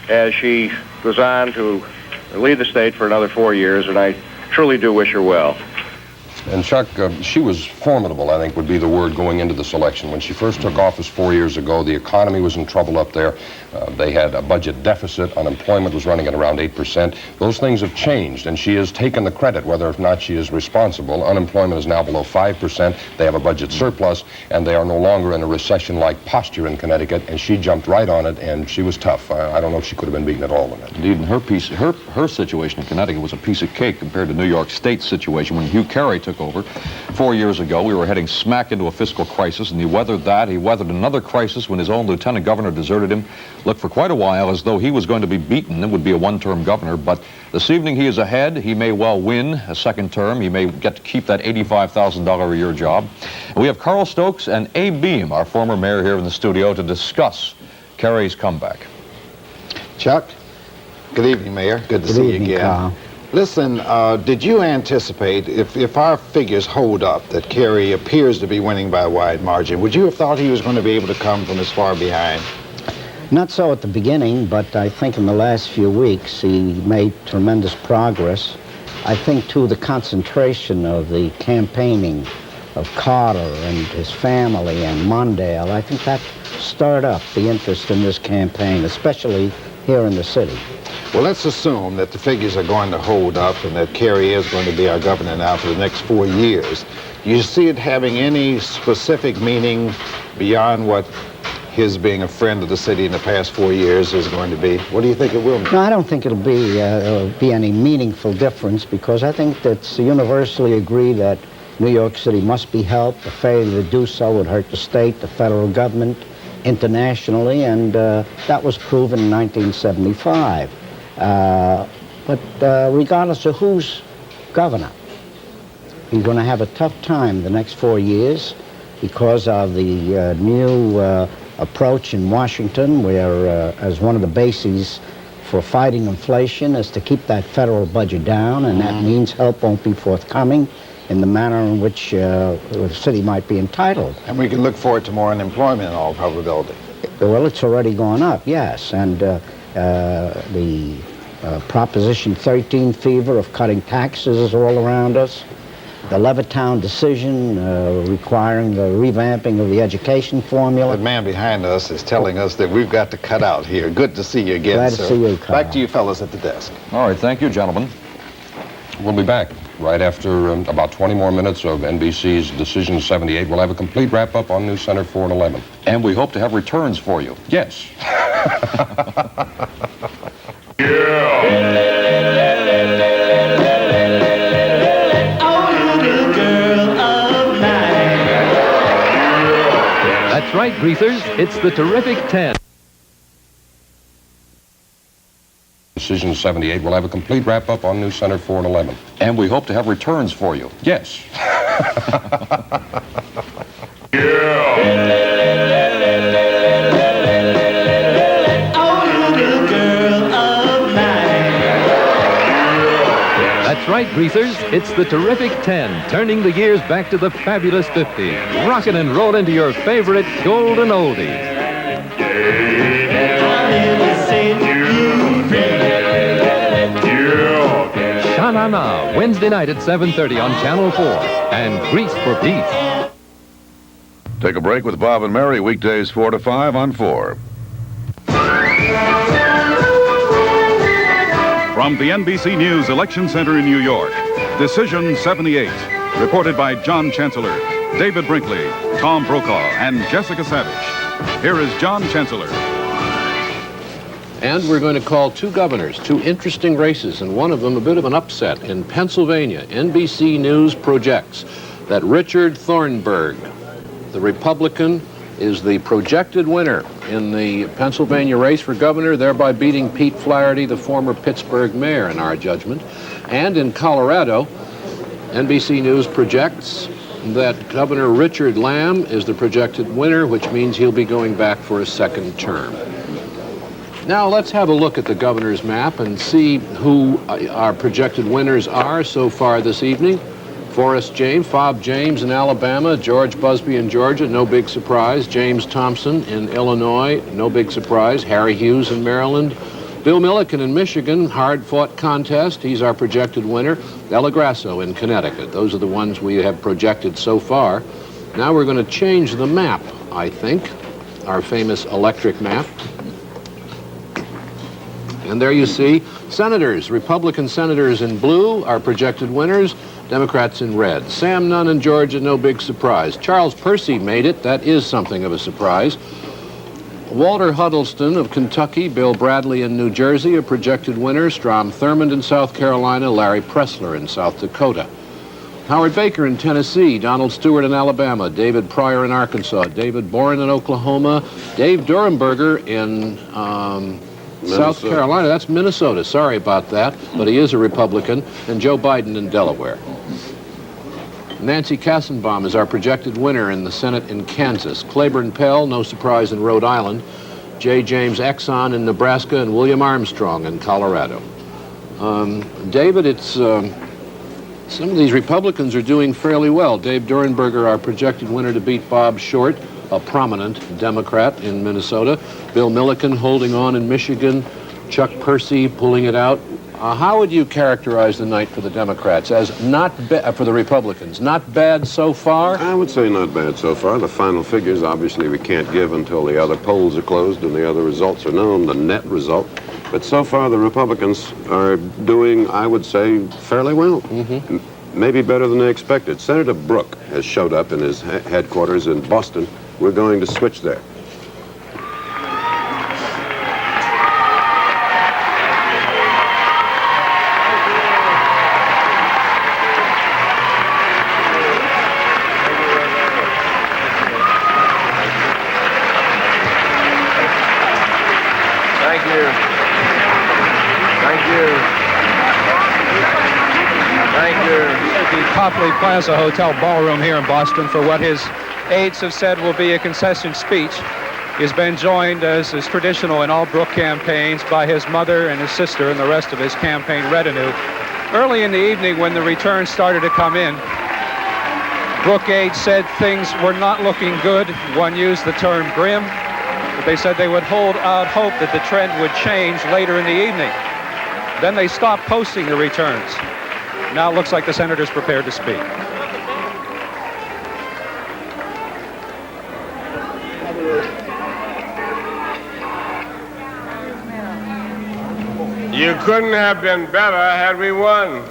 [SPEAKER 7] as she goes on to lead the state for another 4 years, and I truly do wish her well.
[SPEAKER 23] And Chuck, she was formidable, I think would be the word going into this election. When she first took office 4 years ago, the economy was in trouble up there. They had a budget deficit. Unemployment was running at around 8%. Those things have changed, and she has taken the credit, whether or not she is responsible. Unemployment is now below 5%. They have a budget surplus, and they are no longer in a recession-like posture in Connecticut, and she jumped right on it, and she was tough. I don't know if she could have been beaten at all in it.
[SPEAKER 19] Indeed, and her situation in Connecticut was a piece of cake compared to New York State's situation when Hugh Carey took over 4 years ago. We were heading smack into a fiscal crisis, and he weathered that. He weathered another crisis when his own lieutenant governor deserted him. Looked for quite a while as though he was going to be beaten and would be a one-term governor, but this evening he is ahead. He may well win a second term. He may get to keep that $85,000 a year job. And we have Carl Stokes and Abe Beam, our former mayor, here in the studio to discuss Carey's comeback.
[SPEAKER 20] Chuck, good evening, Mayor. Good to see you again.
[SPEAKER 25] Carl.
[SPEAKER 20] Listen, did you anticipate, if our figures hold up, that Carey appears to be winning by a wide margin, would you have thought he was going to be able to come from as far behind?
[SPEAKER 25] Not so at the beginning, but I think in the last few weeks he made tremendous progress. I think, too, the concentration of the campaigning of Carter and his family and Mondale, I think that stirred up the interest in this campaign, especially here in the city.
[SPEAKER 20] Well, let's assume that the figures are going to hold up and that Carey is going to be our governor now for the next 4 years. Do you see it having any specific meaning beyond what his being a friend of the city in the past 4 years is going to be? What do you think it will mean?
[SPEAKER 25] No, I don't think it'll be any meaningful difference, because I think that's universally agreed that New York City must be helped. The failure to do so would hurt the state, the federal government, internationally, and that was proven in 1975. But regardless of who's governor, he's going to have a tough time the next 4 years because of the new approach in Washington, where as one of the bases for fighting inflation is to keep that federal budget down, and that means help won't be forthcoming in the manner in which the city might be entitled.
[SPEAKER 20] And we can look forward to more unemployment in all probability.
[SPEAKER 25] Well, it's already gone up, yes, and the Proposition 13 fever of cutting taxes is all around us. The Levittown decision requiring the revamping of the education formula.
[SPEAKER 20] The man behind us is telling us that we've got to cut out here. Good to see you again,
[SPEAKER 25] Glad
[SPEAKER 20] sir.
[SPEAKER 25] to see you, Carl.
[SPEAKER 20] Back to you fellas at the desk.
[SPEAKER 19] All right, thank you, gentlemen.
[SPEAKER 23] We'll be back right after about 20 more minutes of NBC's Decision 78. We'll have a complete wrap-up on News Center 4 and 11.
[SPEAKER 19] And we hope to have returns for you.
[SPEAKER 23] Yes.
[SPEAKER 6] Oh, little girl of
[SPEAKER 18] Greasers, it's the terrific 10.
[SPEAKER 23] Decision 78 will have a complete wrap-up on New Center 4 and 11.
[SPEAKER 19] And we hope to have returns for you.
[SPEAKER 23] Yes.
[SPEAKER 18] That's right, Greasers. It's the terrific 10, turning the years back to the fabulous 50s. Rockin' and roll into your favorite golden oldies. Sha-na-na, Wednesday night at 7:30 on Channel 4. And Grease for Peace.
[SPEAKER 9] Take a break with Bob and Mary, weekdays 4 to 5 on 4.
[SPEAKER 12] From the NBC News Election Center in New York, Decision 78, reported by John Chancellor, David Brinkley, Tom Brokaw, and Jessica Savage. Here is John Chancellor.
[SPEAKER 4] And we're going to call two governors, two interesting races, and one of them a bit of an upset. In Pennsylvania, NBC News projects that Richard Thornburgh, the Republican, is the projected winner in the Pennsylvania race for governor, thereby beating Pete Flaherty, the former Pittsburgh mayor, in our judgment. And in Colorado, NBC News projects that Governor Richard Lamb is the projected winner, which means he'll be going back for a second term. Now let's have a look at the governor's map and see who our projected winners are so far this evening. Forrest James, Fob James in Alabama, George Busby in Georgia, no big surprise. James Thompson in Illinois, no big surprise. Harry Hughes in Maryland. Bill Milliken in Michigan, hard-fought contest. He's our projected winner. Ella Grasso in Connecticut. Those are the ones we have projected so far. Now we're going to change the map, I think, our famous electric map. And there you see senators, Republican senators in blue, our projected winners. Democrats in red. Sam Nunn in Georgia, no big surprise. Charles Percy made it. That is something of a surprise. Walter Huddleston of Kentucky, Bill Bradley in New Jersey, a projected winner. Strom Thurmond in South Carolina, Larry Pressler in South Dakota. Howard Baker in Tennessee, Donald Stewart in Alabama, David Pryor in Arkansas, David Boren in Oklahoma, Dave Durenberger in South Carolina. That's Minnesota. Sorry about that, but he is a Republican. And Joe Biden in Delaware. Nancy Kassenbaum is our projected winner in the Senate in Kansas. Claiborne Pell, no surprise, in Rhode Island. J. James Exon in Nebraska, and William Armstrong in Colorado. David, it's some of these Republicans are doing fairly well. Dave Durenberger, our projected winner to beat Bob Short, a prominent Democrat in Minnesota. Bill Milliken holding on in Michigan. Chuck Percy pulling it out. How would you characterize the night for the Democrats as for the Republicans? Not bad so far?
[SPEAKER 2] I would say not bad so far. The final figures, obviously, we can't give until the other polls are closed and the other results are known, the net result. But so far, the Republicans are doing, I would say, fairly well. Maybe better than they expected. Senator Brooke has showed up in his headquarters in Boston. We're going to switch there.
[SPEAKER 15] Copley Plaza Hotel ballroom here in Boston for what his aides have said will be a concession speech. He's been joined, as is traditional in all Brooke campaigns, by his mother and his sister and the rest of his campaign retinue. Early in the evening, when the returns started to come in, Brooke aides said things were not looking good. One used the term grim, but they said they would hold out hope that the trend would change later in the evening. Then they stopped posting the returns. Now it looks like the senator's prepared to speak.
[SPEAKER 21] You couldn't have been better had we won.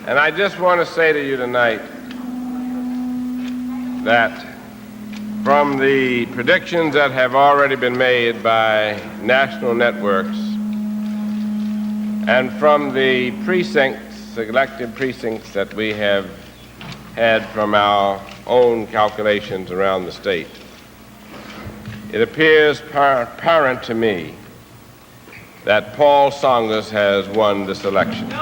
[SPEAKER 21] And I just want to say to you tonight that from the predictions that have already been made by national networks and from the precincts, elected precincts that we have had from our own calculations around the state. It appears apparent to me that Paul Tsongas has won this election.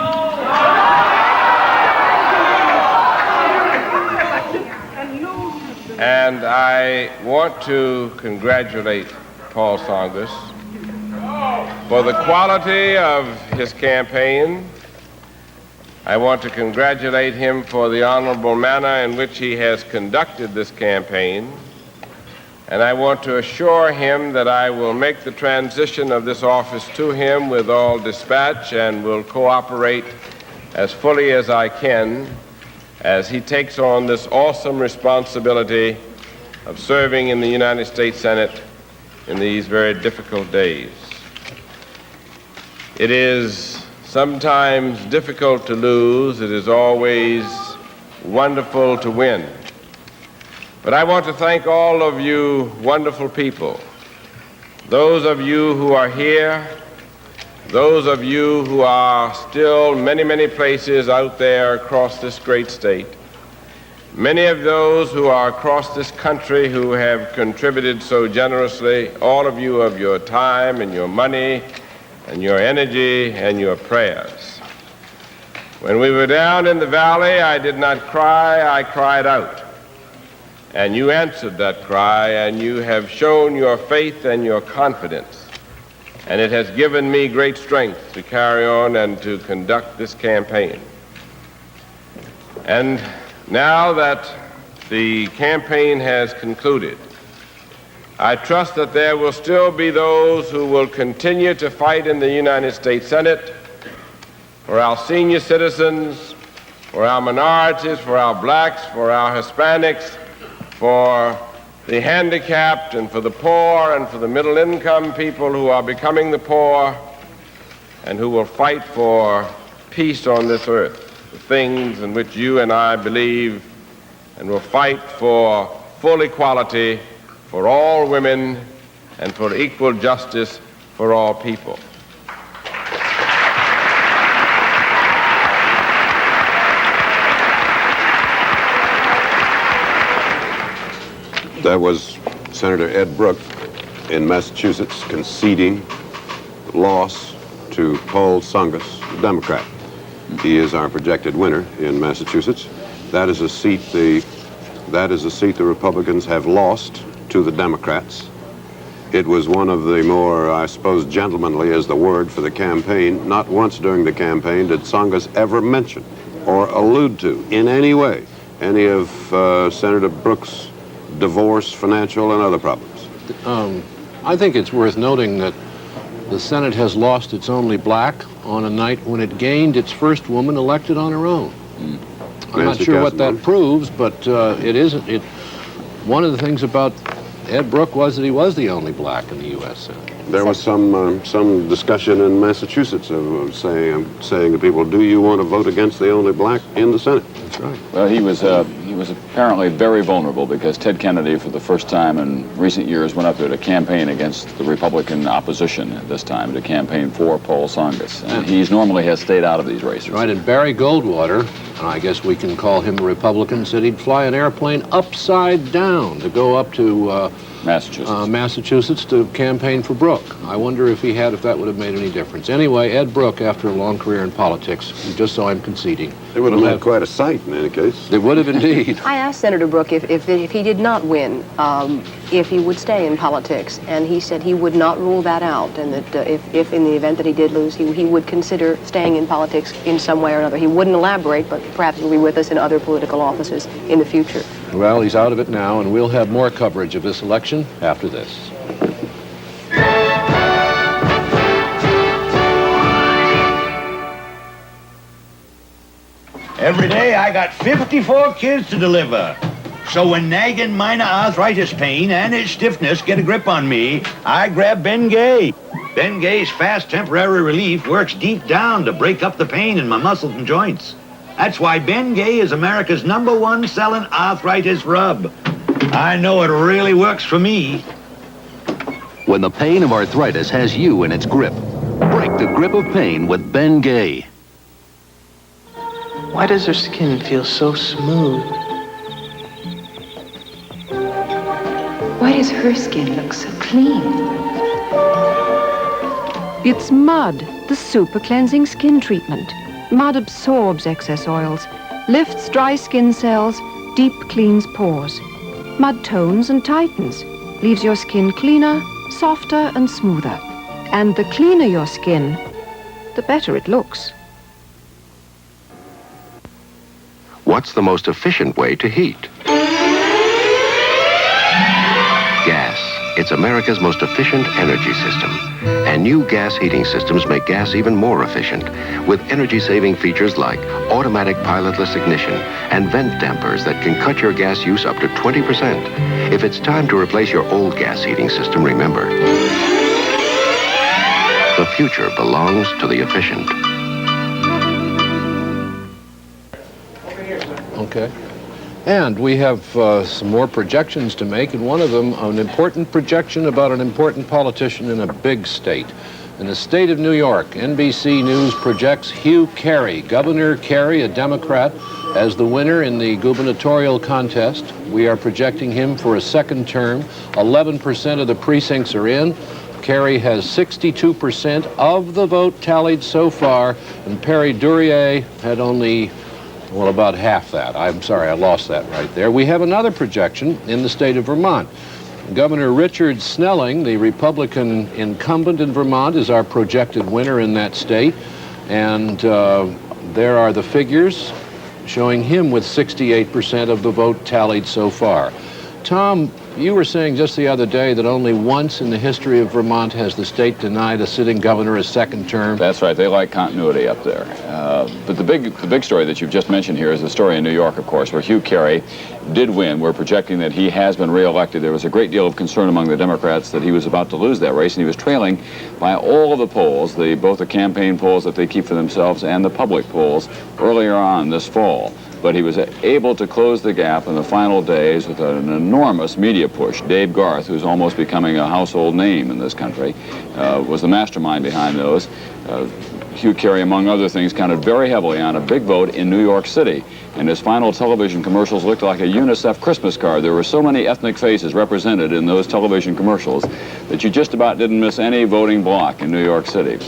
[SPEAKER 21] And I want to congratulate Paul Tsongas for the quality of his campaign. I want to congratulate him for the honorable manner in which he has conducted this campaign. And I want to assure him that I will make the transition of this office to him with all dispatch and will cooperate as fully as I can as he takes on this awesome responsibility of serving in the United States Senate in these very difficult days. It is sometimes difficult to lose. It is always wonderful to win. But I want to thank all of you wonderful people, those of you who are here, those of you who are still many, many places out there across this great state, many of those who are across this country who have contributed so generously, all of you of your time and your money and your energy and your prayers. When we were down in the valley, I did not cry, I cried out. And you answered that cry, and you have shown your faith and your confidence. And it has given me great strength to carry on and to conduct this campaign. And now that the campaign has concluded, I trust that there will still be those who will continue to fight in the United States Senate for our senior citizens, for our minorities, for our blacks, for our Hispanics, for the handicapped and for the poor and for the middle-income people who are becoming the poor and who will fight for peace on this earth, the things in which you and I believe, and will fight for full equality for all women and for equal justice for all people.
[SPEAKER 2] That was Senator Ed Brooke in Massachusetts conceding loss to Paul Tsongas, the Democrat. He is our projected winner in Massachusetts. That is a seat the Republicans have lost to the Democrats. It was one of the more, I suppose, gentlemanly is the word for the campaign. Not once during the campaign did Tsongas ever mention or allude to in any way any of Senator Brooke's divorce, financial, and other problems.
[SPEAKER 4] I think it's worth noting that the Senate has lost its only black on a night when it gained its first woman elected on her own. I'm not sure what that proves, but it isn't. One of the things about Ed Brooke was that he was the only black in the U.S. Senate.
[SPEAKER 2] There was some discussion in Massachusetts of saying to people, "Do you want to vote against the only black in the Senate?"
[SPEAKER 4] That's right.
[SPEAKER 3] Well, he was apparently very vulnerable because Ted Kennedy, for the first time in recent years, went up there to campaign against the Republican opposition at this time, to campaign for Paul Tsongas. And he normally has stayed out of these races.
[SPEAKER 4] Right, and Barry Goldwater, I guess we can call him a Republican, said he'd fly an airplane upside down to go up to Massachusetts to campaign for Brooke. I wonder if that would have made any difference. Anyway, Ed Brooke, after a long career in politics, we just saw him conceding.
[SPEAKER 2] It would have made quite a sight in any case.
[SPEAKER 4] It would have indeed.
[SPEAKER 17] I asked Senator Brooke if he did not win, if he would stay in politics, and he said he would not rule that out, and that if in the event that he did lose, he would consider staying in politics in some way or another. He wouldn't elaborate, but perhaps he'll be with us in other political offices in the future.
[SPEAKER 4] Well, he's out of it now, and we'll have more coverage of this election after this.
[SPEAKER 10] Every day I got 54 kids to deliver. So when nagging minor arthritis pain and its stiffness get a grip on me, I grab Bengay. Bengay's fast temporary relief works deep down to break up the pain in my muscles and joints. That's why Bengay is America's #1 selling arthritis rub. I know it really works for me.
[SPEAKER 11] When the pain of arthritis has you in its grip, break the grip of pain with Bengay.
[SPEAKER 13] Why does her skin feel so smooth?
[SPEAKER 8] Why does her skin look so clean?
[SPEAKER 13] It's Mud, the super cleansing skin treatment. Mud absorbs excess oils, lifts dry skin cells, deep cleans pores. Mud tones and tightens, leaves your skin cleaner, softer and smoother. And the cleaner your skin, the better it looks.
[SPEAKER 11] What's the most efficient way to heat? Gas. It's America's most efficient energy system. And new gas heating systems make gas even more efficient with energy-saving features like automatic pilotless ignition and vent dampers that can cut your gas use up to 20%. If it's time to replace your old gas heating system, remember, the future belongs to the efficient.
[SPEAKER 4] Okay. And we have some more projections to make, and one of them, an important projection about an important politician in a big state. In the state of New York, NBC News projects Hugh Carey, Governor Carey, a Democrat, as the winner in the gubernatorial contest. We are projecting him for a second term. 11% of the precincts are in. Carey has 62% of the vote tallied so far, and Perry Duryea had only, well, about half that. I'm sorry, I lost that right there. We have another projection in the state of Vermont. Governor Richard Snelling, the Republican incumbent in Vermont, is our projected winner in that state. And there are the figures showing him with 68% of the vote tallied so far. Tom, you were saying just the other day that only once in the history of Vermont has the state denied a sitting governor a second term.
[SPEAKER 3] That's right. They like continuity up there. But the big story that you've just mentioned here is the story in New York, of course, where Hugh Carey did win. We're projecting that he has been reelected. There was a great deal of concern among the Democrats that he was about to lose that race, and he was trailing by all of the polls, both the campaign polls that they keep for themselves and the public polls earlier on this fall. But he was able to close the gap in the final days with an enormous media push. Dave Garth, who's almost becoming a household name in this country, was the mastermind behind those. Hugh Carey, among other things, counted very heavily on a big vote in New York City. And his final television commercials looked like a UNICEF Christmas card. There were so many ethnic faces represented in those television commercials that you just about didn't miss any voting block in New York City.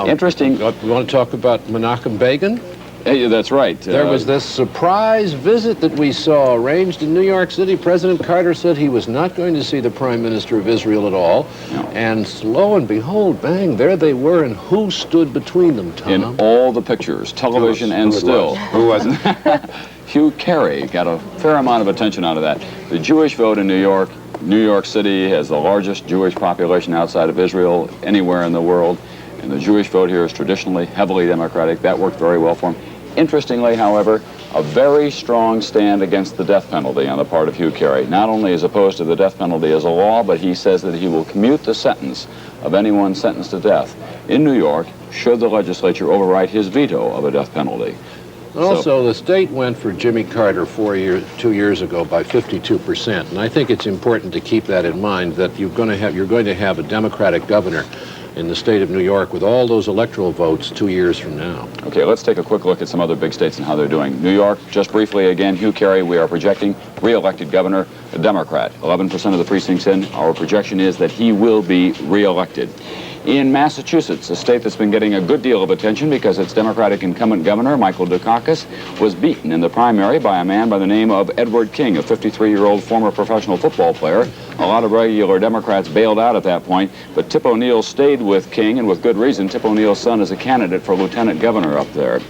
[SPEAKER 3] Interesting.
[SPEAKER 4] You want to talk about Menachem Begin?
[SPEAKER 3] Hey, that's right.
[SPEAKER 4] There was this surprise visit that we saw arranged in New York City. President Carter said he was not going to see the Prime Minister of Israel at all. No. And lo and behold, bang, there they were, and who stood between them, Tom?
[SPEAKER 3] In all the pictures, television and still.
[SPEAKER 20] Who was it?
[SPEAKER 3] Hugh Carey got a fair amount of attention out of that. The Jewish vote in New York City has the largest Jewish population outside of Israel anywhere in the world. And the Jewish vote here is traditionally heavily Democratic. That worked very well for him. Interestingly, however, a very strong stand against the death penalty on the part of Hugh Carey. Not only is opposed to the death penalty as a law, but he says that he will commute the sentence of anyone sentenced to death in New York should the legislature override his veto of a death penalty.
[SPEAKER 4] Also, the state went for Jimmy Carter 2 years ago by 52%, and I think it's important to keep that in mind, that you're going to have a Democratic governor in the state of New York with all those electoral votes 2 years from now.
[SPEAKER 3] Okay, let's take a quick look at some other big states and how they're doing. New York, just briefly again, Hugh Carey, we are projecting re-elected governor, a Democrat. 11% of the precincts in. Our projection is that he will be re-elected. In Massachusetts, a state that's been getting a good deal of attention because its Democratic incumbent governor, Michael Dukakis, was beaten in the primary by a man by the name of Edward King, a 53-year-old former professional football player. A lot of regular Democrats bailed out at that point, but Tip O'Neill stayed with King, and with good reason. Tip O'Neill's son is a candidate for lieutenant governor up there.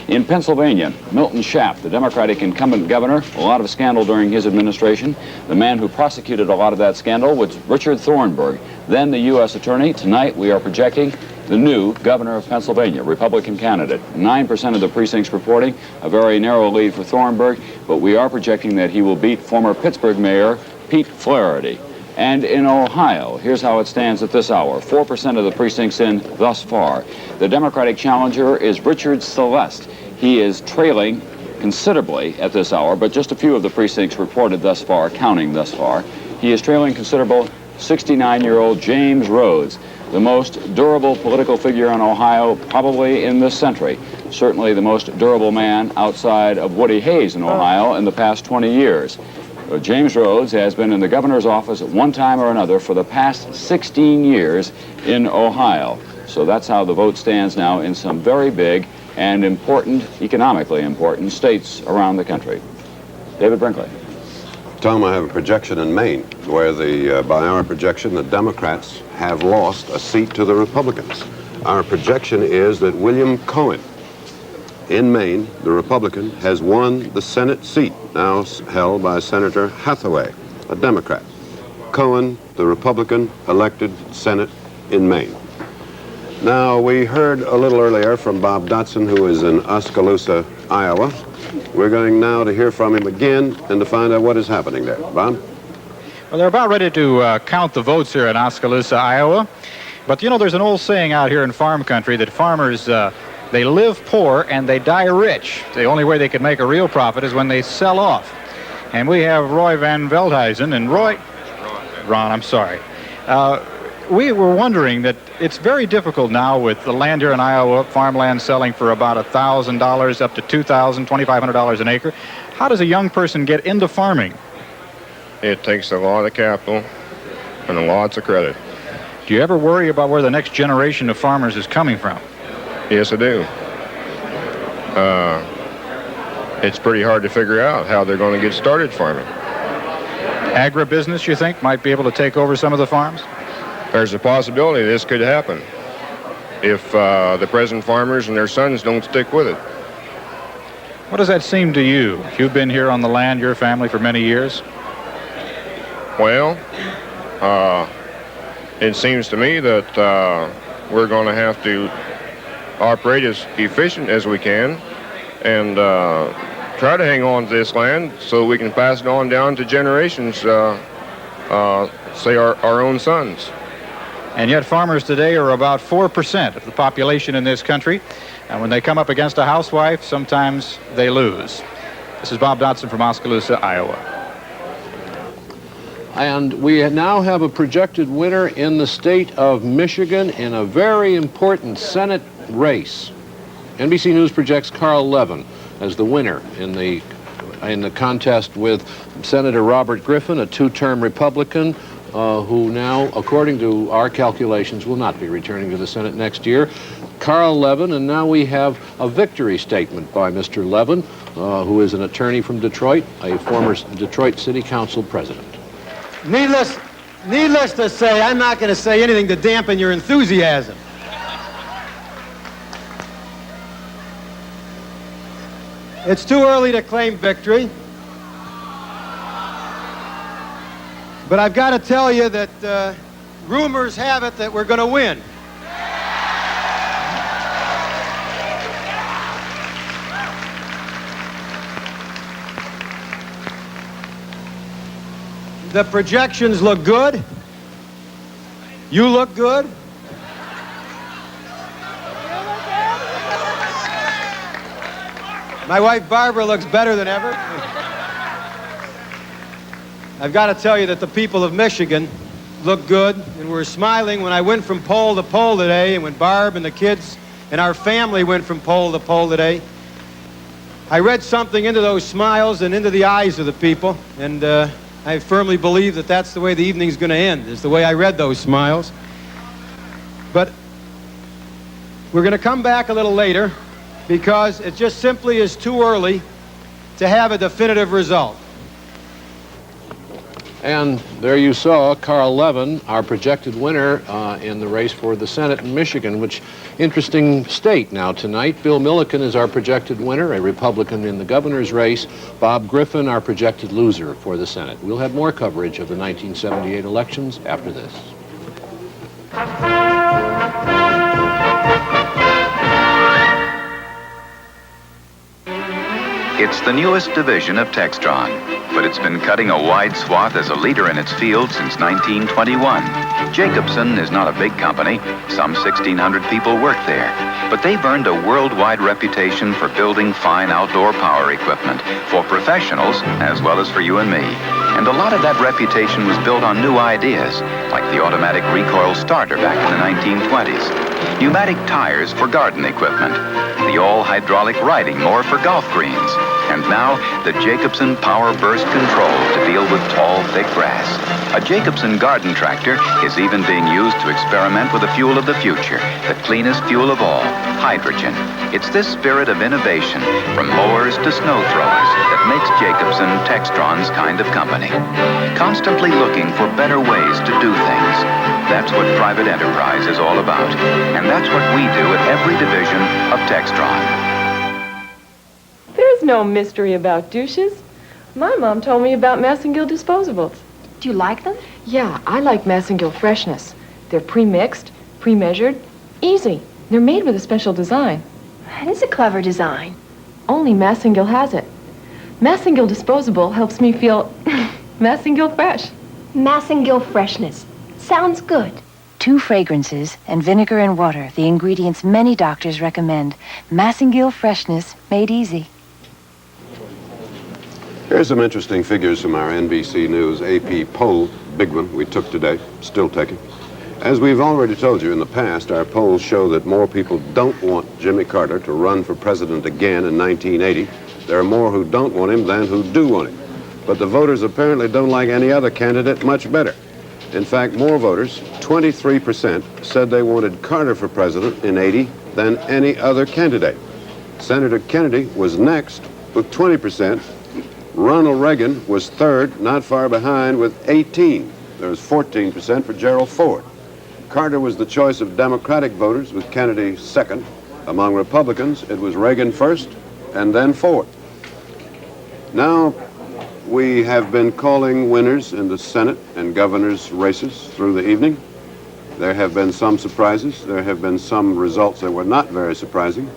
[SPEAKER 3] In Pennsylvania, Milton Schaaf, the Democratic incumbent governor, a lot of scandal during his administration. The man who prosecuted a lot of that scandal was Richard Thornburg, then the U.S. attorney. Tonight we are projecting the new governor of Pennsylvania, Republican candidate. 9% of the precincts reporting a very narrow lead for Thornburg, but we are projecting that he will beat former Pittsburgh mayor Pete Flaherty. And in Ohio, here's how it stands at this hour. 4% of the precincts in thus far. The Democratic challenger is Richard Celeste. He is trailing considerably at this hour, but just a few of the precincts reported thus far, counting thus far. He is trailing considerable 69-year-old James Rhodes, the most durable political figure in Ohio probably in this century. Certainly the most durable man outside of Woody Hayes in Ohio in the past 20 years. James Rhodes has been in the governor's office at one time or another for the past 16 years in Ohio. So that's how the vote stands now in some very big and important, economically important states around the country. David Brinkley.
[SPEAKER 2] Tom, I have a projection in Maine where by our projection, the Democrats have lost a seat to the Republicans. Our projection is that William Cohen in Maine, the Republican, has won the Senate seat, now held by Senator Hathaway, a Democrat. Cohen, the Republican, elected Senate in Maine. Now, we heard a little earlier from Bob Dotson, who is in Oskaloosa, Iowa. We're going now to hear from him again and to find out what is happening there. Bob?
[SPEAKER 1] Well, they're about ready to count the votes here in Oskaloosa, Iowa. But, you know, there's an old saying out here in farm country that farmers, they live poor and they die rich. The only way they can make a real profit is when they sell off. And we have Roy Van Veldhuizen. And Ron, I'm sorry. We were wondering that it's very difficult now with the land here in Iowa, farmland selling for about $1,000 up to $2,000, $2,500 an acre. How does a young person get into farming?
[SPEAKER 5] It takes a lot of capital and lots of credit.
[SPEAKER 1] Do you ever worry about where the next generation of farmers is coming from?
[SPEAKER 5] Yes, I do. It's pretty hard to figure out how they're going to get started farming.
[SPEAKER 1] Agribusiness, you think, might be able to take over some of the farms?
[SPEAKER 5] There's a possibility this could happen if the present farmers and their sons don't stick with it.
[SPEAKER 1] What does that seem to you? You've been here on the land, your family, for many years.
[SPEAKER 5] Well, it seems to me that we're going to have to operate as efficient as we can and try to hang on to this land so we can pass it on down to generations, say our own sons.
[SPEAKER 1] And yet farmers today are about 4% of the population in this country. And when they come up against a housewife, sometimes they lose. This is Bob Dotson from Oskaloosa, Iowa.
[SPEAKER 4] And we now have a projected winner in the state of Michigan in a very important Senate race. NBC News projects Carl Levin as the winner in the contest with Senator Robert Griffin, a two-term Republican, who now, according to our calculations, will not be returning to the Senate next year. Carl Levin, and now we have a victory statement by Mr. Levin, who is an attorney from Detroit, a former Detroit City Council president.
[SPEAKER 14] Needless to say, I'm not going to say anything to dampen your enthusiasm. It's too early to claim victory. But I've got to tell you that rumors have it that we're going to win. The projections look good. You look good. My wife Barbara looks better than ever. I've got to tell you that the people of Michigan look good, and we're smiling. When I went from poll to poll today, and when Barb and the kids and our family went from poll to poll today, I read something into those smiles and into the eyes of the people, and I firmly believe that that's the way the evening's going to end, is the way I read those smiles. But we're going to come back a little later because it just simply is too early to have a definitive result.
[SPEAKER 4] And there you saw Carl Levin, our projected winner in the race for the Senate in Michigan, which interesting state now tonight. Bill Milliken is our projected winner, a Republican in the governor's race. Bob Griffin, our projected loser for the Senate. We'll have more coverage of the 1978 elections after this.
[SPEAKER 16] It's the newest division of Textron, but it's been cutting a wide swath as a leader in its field since 1921. Jacobson is not a big company. Some 1,600 people work there. But they've earned a worldwide reputation for building fine outdoor power equipment for professionals as well as for you and me. And a lot of that reputation was built on new ideas, like the automatic recoil starter back in the 1920s, pneumatic tires for garden equipment, the all-hydraulic riding mower for golf greens, and now the Jacobson Power Burst Control to deal with tall, thick grass. A Jacobson garden tractor is even being used to experiment with the fuel of the future, the cleanest fuel of all, hydrogen. It's this spirit of innovation, from mowers to snow throwers, that makes Jacobson Textron's kind of company. Constantly looking for better ways to do things. That's what private enterprise is all about. And that's what we do at every division of Textron.
[SPEAKER 6] There's no mystery about douches. My mom told me about Massengill disposables.
[SPEAKER 7] Do you like them?
[SPEAKER 6] Yeah, I like Massengill Freshness. They're pre-mixed, pre-measured, easy. They're made with a special design.
[SPEAKER 7] That is a clever design.
[SPEAKER 6] Only Massengill has it. Massengill disposable helps me feel Massengill fresh.
[SPEAKER 7] Massengill Freshness. Sounds good.
[SPEAKER 22] 2 fragrances and vinegar and water, the ingredients many doctors recommend. Massengill Freshness, made easy.
[SPEAKER 2] Here's some interesting figures from our NBC News AP poll, big one we took today, still taking. As we've already told you in the past, our polls show that more people don't want Jimmy Carter to run for president again in 1980. There are more who don't want him than who do want him. But the voters apparently don't like any other candidate much better. In fact, more voters, 23%, said they wanted Carter for president in 80 than any other candidate. Senator Kennedy was next with 20%. Ronald Reagan was third, not far behind, with 18. There was 14% for Gerald Ford. Carter was the choice of Democratic voters, with Kennedy second. Among Republicans, it was Reagan first, and then Ford. Now, we have been calling winners in the Senate and governor's races through the evening. There have been some surprises. There have been some results that were not very surprising.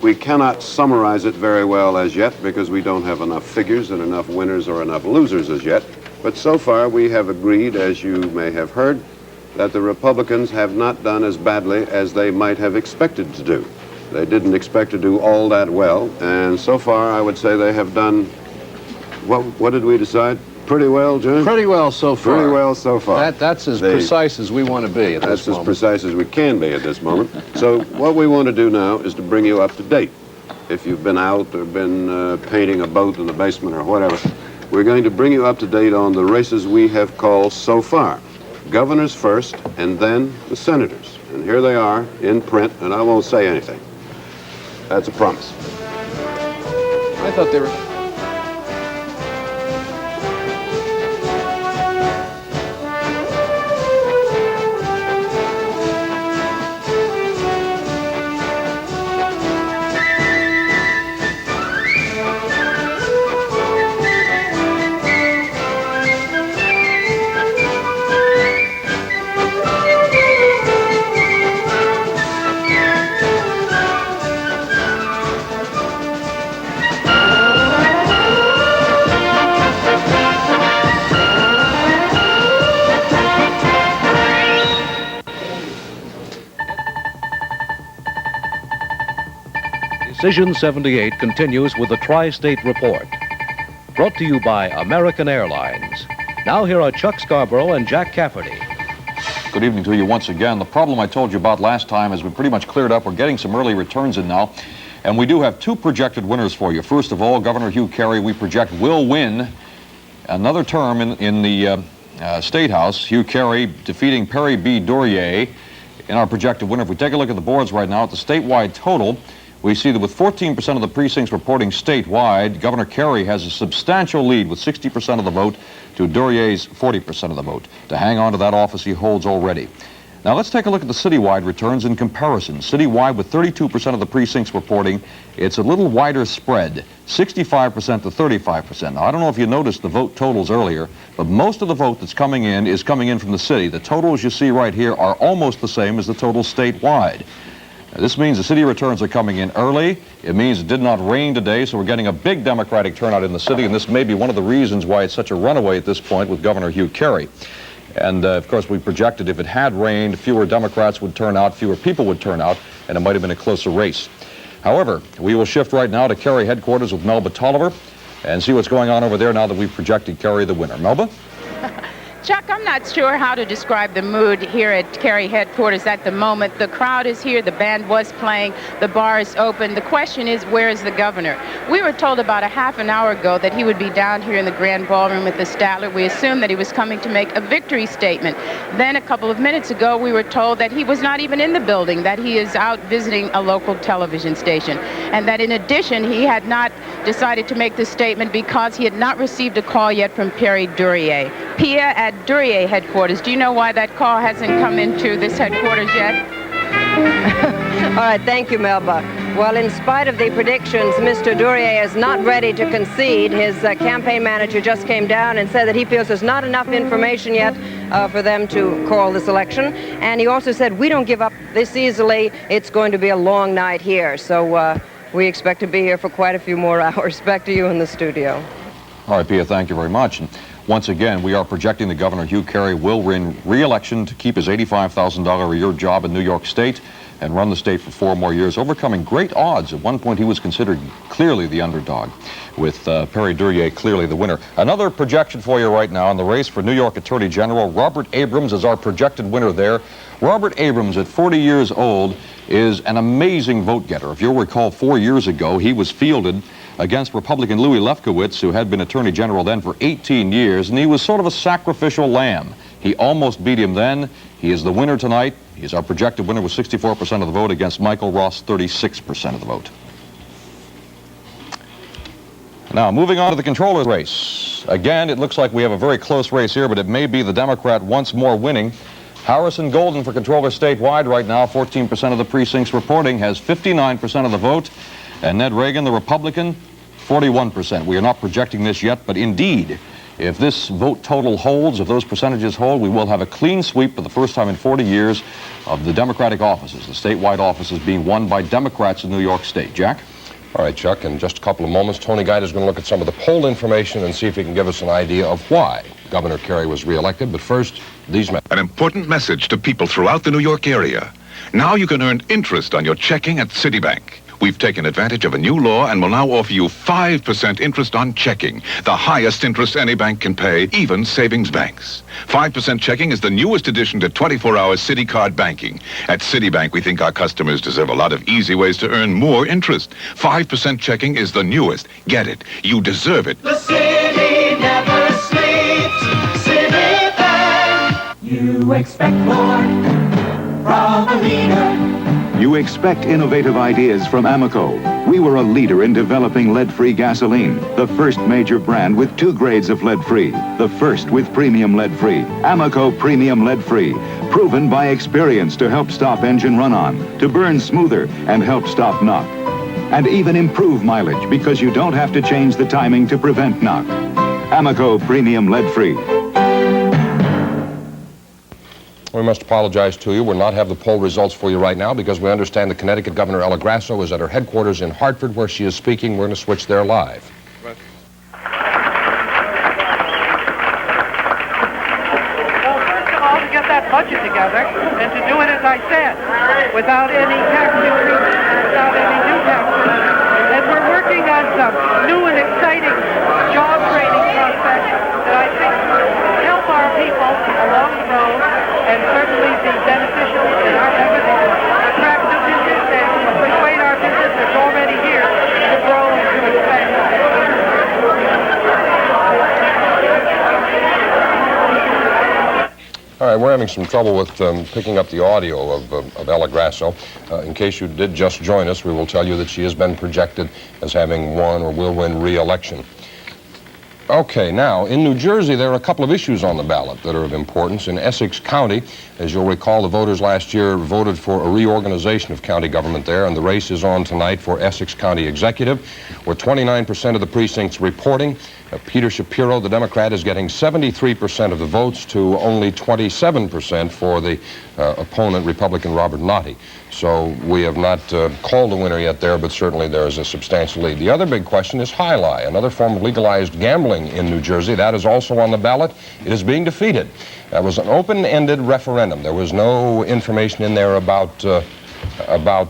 [SPEAKER 2] We cannot summarize it very well as yet because we don't have enough figures and enough winners or enough losers as yet. But so far we have agreed, as you may have heard, that the Republicans have not done as badly as they might have expected to do. They didn't expect to do all that well, and so far I would say they have done, what did we decide? Pretty well, John?
[SPEAKER 4] Pretty well so far.
[SPEAKER 2] Pretty well so far.
[SPEAKER 4] That's as precise as we want to be at this moment.
[SPEAKER 2] That's as precise as we can be at this moment. So what we want to do now is to bring you up to date. If you've been out or been painting a boat in the basement or whatever, we're going to bring you up to date on the races we have called so far. Governors first, and then the senators. And here they are in print, and I won't say anything. That's a promise.
[SPEAKER 4] I thought they were...
[SPEAKER 18] Decision 78 continues with the Tri-State Report. Brought to you by American Airlines. Now here are Chuck Scarborough and Jack Cafferty.
[SPEAKER 19] Good evening to you once again. The problem I told you about last time has been pretty much cleared up. We're getting some early returns in now. And we do have 2 projected winners for you. First of all, Governor Hugh Carey, we project, will win another term in the State House. Hugh Carey defeating Perry B. Duryea in our projected winner. If we take a look at the boards right now, at the statewide total, we see that with 14% of the precincts reporting statewide, Governor Carey has a substantial lead with 60% of the vote to Duryea's 40% of the vote to hang on to that office he holds already. Now let's take a look at the citywide returns in comparison. Citywide, with 32% of the precincts reporting, it's a little wider spread, 65% to 35%. Now I don't know if you noticed the vote totals earlier, but most of the vote that's coming in is coming in from the city. The totals you see right here are almost the same as the total statewide. This means the city returns are coming in early. It means it did not rain today, so we're getting a big Democratic turnout in the city, and this may be one of the reasons why it's such a runaway at this point with Governor Hugh Carey. And, of course, we projected if it had rained, fewer Democrats would turn out, fewer people would turn out, and it might have been a closer race. However, we will shift right now to Kerry headquarters with Melba Tolliver and see what's going on over there now that we've projected Kerry the winner. Melba?
[SPEAKER 9] Chuck, I'm not sure how to describe the mood here at Kerry headquarters at the moment. The crowd is here, the band was playing, the bar is open. The question is, where is the governor? We were told about a half an hour ago that he would be down here in the Grand Ballroom at the Statler. We assumed that he was coming to make a victory statement. Then a couple of minutes ago, we were told that he was not even in the building, that he is out visiting a local television station, and that in addition, he had not decided to make this statement because he had not received a call yet from Perry Duryea. Pia at Duryea headquarters, do you know why that call hasn't come into this headquarters yet?
[SPEAKER 12] All right, thank you, Melba. Well, in spite of the predictions, Mr. Duryea is not ready to concede. His campaign manager just came down and said that he feels there's not enough information yet for them to call this election. And he also said, we don't give up this easily. It's going to be a long night here. So we expect to be here for quite a few more hours. Back to you in the studio.
[SPEAKER 19] All right, Pia, thank you very much. And once again, we are projecting that Governor Hugh Carey will win re-election to keep his $85,000 a year job in New York State and run the state for 4 more years, overcoming great odds. At one point, he was considered clearly the underdog, with Perry Duryea clearly the winner. Another projection for you right now in the race for New York Attorney General. Robert Abrams is our projected winner there. Robert Abrams, at 40 years old, is an amazing vote getter. If you'll recall, 4 years ago, he was fielded against Republican Louis Lefkowitz, who had been Attorney General then for 18 years, and he was sort of a sacrificial lamb. He almost beat him then. He is the winner tonight. He's our projected winner with 64% of the vote against Michael Ross, 36% of the vote. Now, moving on to the controller's race. Again, it looks like we have a very close race here, but it may be the Democrat once more winning. Harrison Golden for controller statewide right now, 14% of the precincts reporting, has 59% of the vote. And Ned Reagan, the Republican, 41%. We are not projecting this yet, but indeed, if this vote total holds, if those percentages hold, we will have a clean sweep for the first time in 40 years of the Democratic offices, the statewide offices being won by Democrats in New York State. Jack?
[SPEAKER 23] All right, Chuck, in just a couple of moments, Tony Guide is going to look at some of the poll information and see if he can give us an idea of why Governor Carey was reelected. But first, these messages.
[SPEAKER 24] An important message to people throughout the New York area. Now you can earn interest on your checking at Citibank. We've taken advantage of a new law and will now offer you 5% interest on checking, the highest interest any bank can pay, even savings banks. 5% checking is the newest addition to 24-hour Citi card banking. At Citibank, we think our customers deserve a lot of easy ways to earn more interest. 5% checking is the newest. Get it. You deserve it.
[SPEAKER 25] The city never sleeps. Citibank. You expect more from a leader.
[SPEAKER 26] You expect innovative ideas from Amoco. We were a leader in developing lead-free gasoline, the first major brand with 2 grades of lead-free, the first with premium lead-free. Amoco Premium Lead-Free, proven by experience to help stop engine run-on, to burn smoother and help stop knock. And even improve mileage because you don't have to change the timing to prevent knock. Amoco Premium Lead-Free.
[SPEAKER 23] We must apologize to you. We'll not have the poll results for you right now because we understand the Connecticut Governor Ella Grasso is at her headquarters in Hartford where she is speaking. We're going to switch there live.
[SPEAKER 27] Well, first of all, to get that budget together and to do it as I said, without any tax increases, without any new taxes. And we're working on some new and exciting job training prospects that I think will help our people along the road and certainly be beneficial in our efforts to attract new business and persuade our business that's already here to grow and to expand.
[SPEAKER 23] All right, we're having some trouble with picking up the audio of Ella Grasso. In case you did just join us, we will tell you that she has been projected as having won or will win re-election. Okay, now, in New Jersey, there are a couple of issues on the ballot that are of importance. In Essex County, as you'll recall, the voters last year voted for a reorganization of county government there, and the race is on tonight for Essex County Executive, where 29% of the precincts reporting. Peter Shapiro, the Democrat, is getting 73% of the votes to only 27% for the opponent, Republican Robert Notte. So we have not called a winner yet there, but certainly there is a substantial lead. The other big question is High-Lie, another form of legalized gambling in New Jersey. That is also on the ballot. It is being defeated. That was an open-ended referendum. There was no information in there about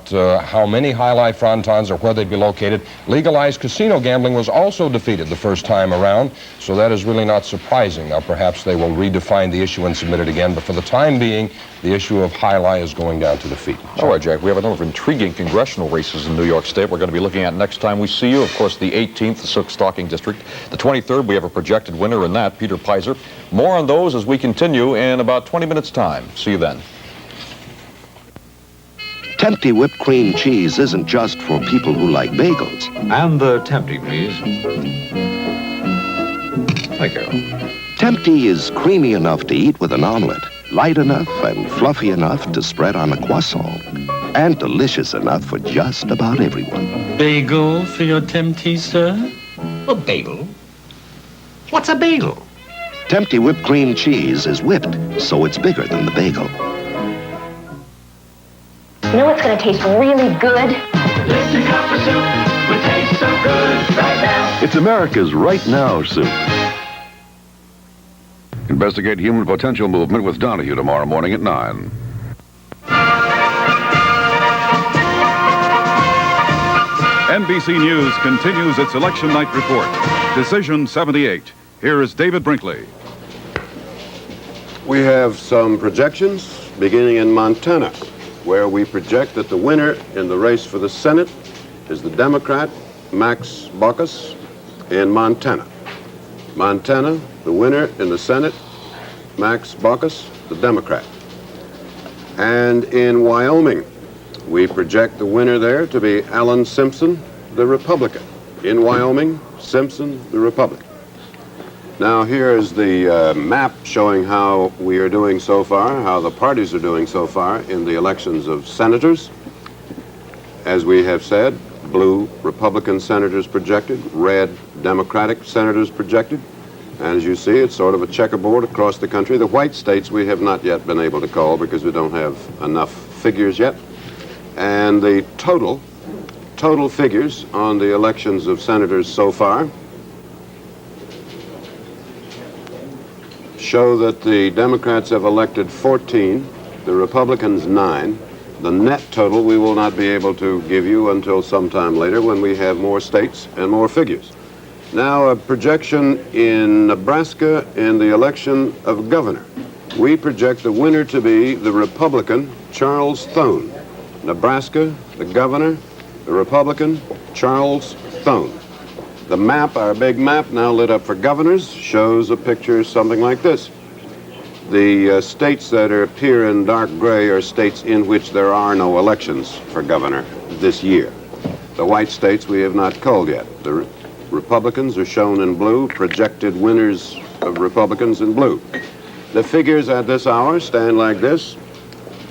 [SPEAKER 23] how many High-Lie frontons or where they'd be located. Legalized casino gambling was also defeated the first time around, so that is really not surprising. Now, perhaps they will redefine the issue and submit it again, but for the time being, the issue of High-Lie is going down to defeat.
[SPEAKER 19] All right, Jack, we have a number of intriguing congressional races in New York State we're going to be looking at next time we see you. Of course, the 18th, the Silk-Stocking District. The 23rd, we have a projected winner in that, Peter Pizer. More on those as we continue in about 20 minutes' time. See you then.
[SPEAKER 8] Tempty whipped cream cheese isn't just for people who like bagels.
[SPEAKER 10] And the Tempty, please. Thank you.
[SPEAKER 8] Tempty is creamy enough to eat with an omelet, light enough and fluffy enough to spread on a croissant, and delicious enough for just about everyone.
[SPEAKER 11] Bagel for your Tempty, sir?
[SPEAKER 8] A bagel? What's a bagel? Tempty whipped cream cheese is whipped, so it's bigger than the bagel.
[SPEAKER 7] You know what's going to taste really good?
[SPEAKER 25] Lipton Copper Soup would taste so good right now.
[SPEAKER 26] It's America's Right Now soup. Investigate human potential movement with Donahue tomorrow morning at 9.
[SPEAKER 24] NBC News continues its election night report. Decision 78. Here is David Brinkley.
[SPEAKER 2] We have some projections beginning in Montana, where we project that the winner in the race for the Senate is the Democrat Max Baucus in Montana. Montana, the winner in the Senate, Max Baucus, the Democrat. And in Wyoming, we project the winner there to be Alan Simpson, the Republican. In Wyoming, Simpson, the Republican. Now here is the map showing how we are doing so far, how the parties are doing so far in the elections of senators. As we have said, blue Republican senators projected, red Democratic senators projected. And as you see, it's sort of a checkerboard across the country. The white states we have not yet been able to call because we don't have enough figures yet. And the total figures on the elections of senators so far show that the Democrats have elected 14, the Republicans 9. The net total we will not be able to give you until sometime later when we have more states and more figures. Now a projection in Nebraska in the election of governor. We project the winner to be the Republican Charles Thone. Nebraska, the governor, the Republican Charles Thone. The map, our big map, now lit up for governors, shows a picture something like this. The states that appear in dark gray are states in which there are no elections for governor this year. The white states we have not called yet. The Republicans are shown in blue, projected winners of Republicans in blue. The figures at this hour stand like this.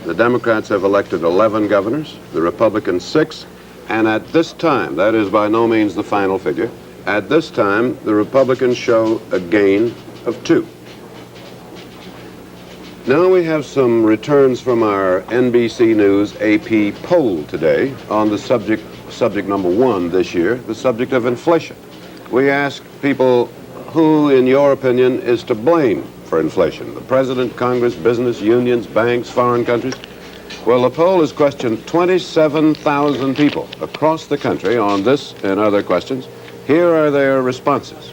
[SPEAKER 2] The Democrats have elected 11 governors, the Republicans 6, and at this time, that is by no means the final figure, at this time, the Republicans show a gain of 2. Now we have some returns from our NBC News AP poll today on the subject number 1 this year, the subject of inflation. We asked people who, in your opinion, is to blame for inflation? The president, Congress, business, unions, banks, foreign countries? Well, the poll has questioned 27,000 people across the country on this and other questions. Here are their responses.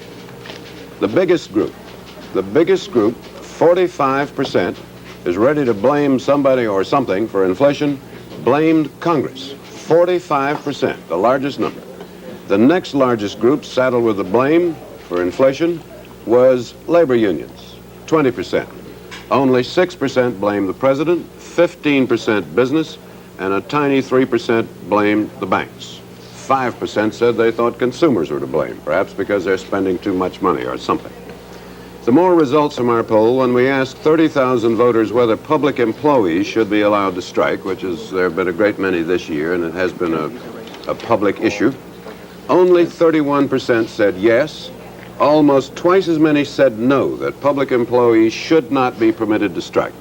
[SPEAKER 2] The biggest group, 45%, is ready to blame somebody or something for inflation, blamed Congress. 45%, the largest number. The next largest group saddled with the blame for inflation was labor unions, 20%. Only 6% blamed the president, 15% business, and a tiny 3% blamed the banks. 5% said they thought consumers were to blame, perhaps because they're spending too much money or something. Some more results from our poll. When we asked 30,000 voters whether public employees should be allowed to strike, which is, there have been a great many this year, and it has been a public issue, only 31% said yes. Almost twice as many said no, that public employees should not be permitted to strike.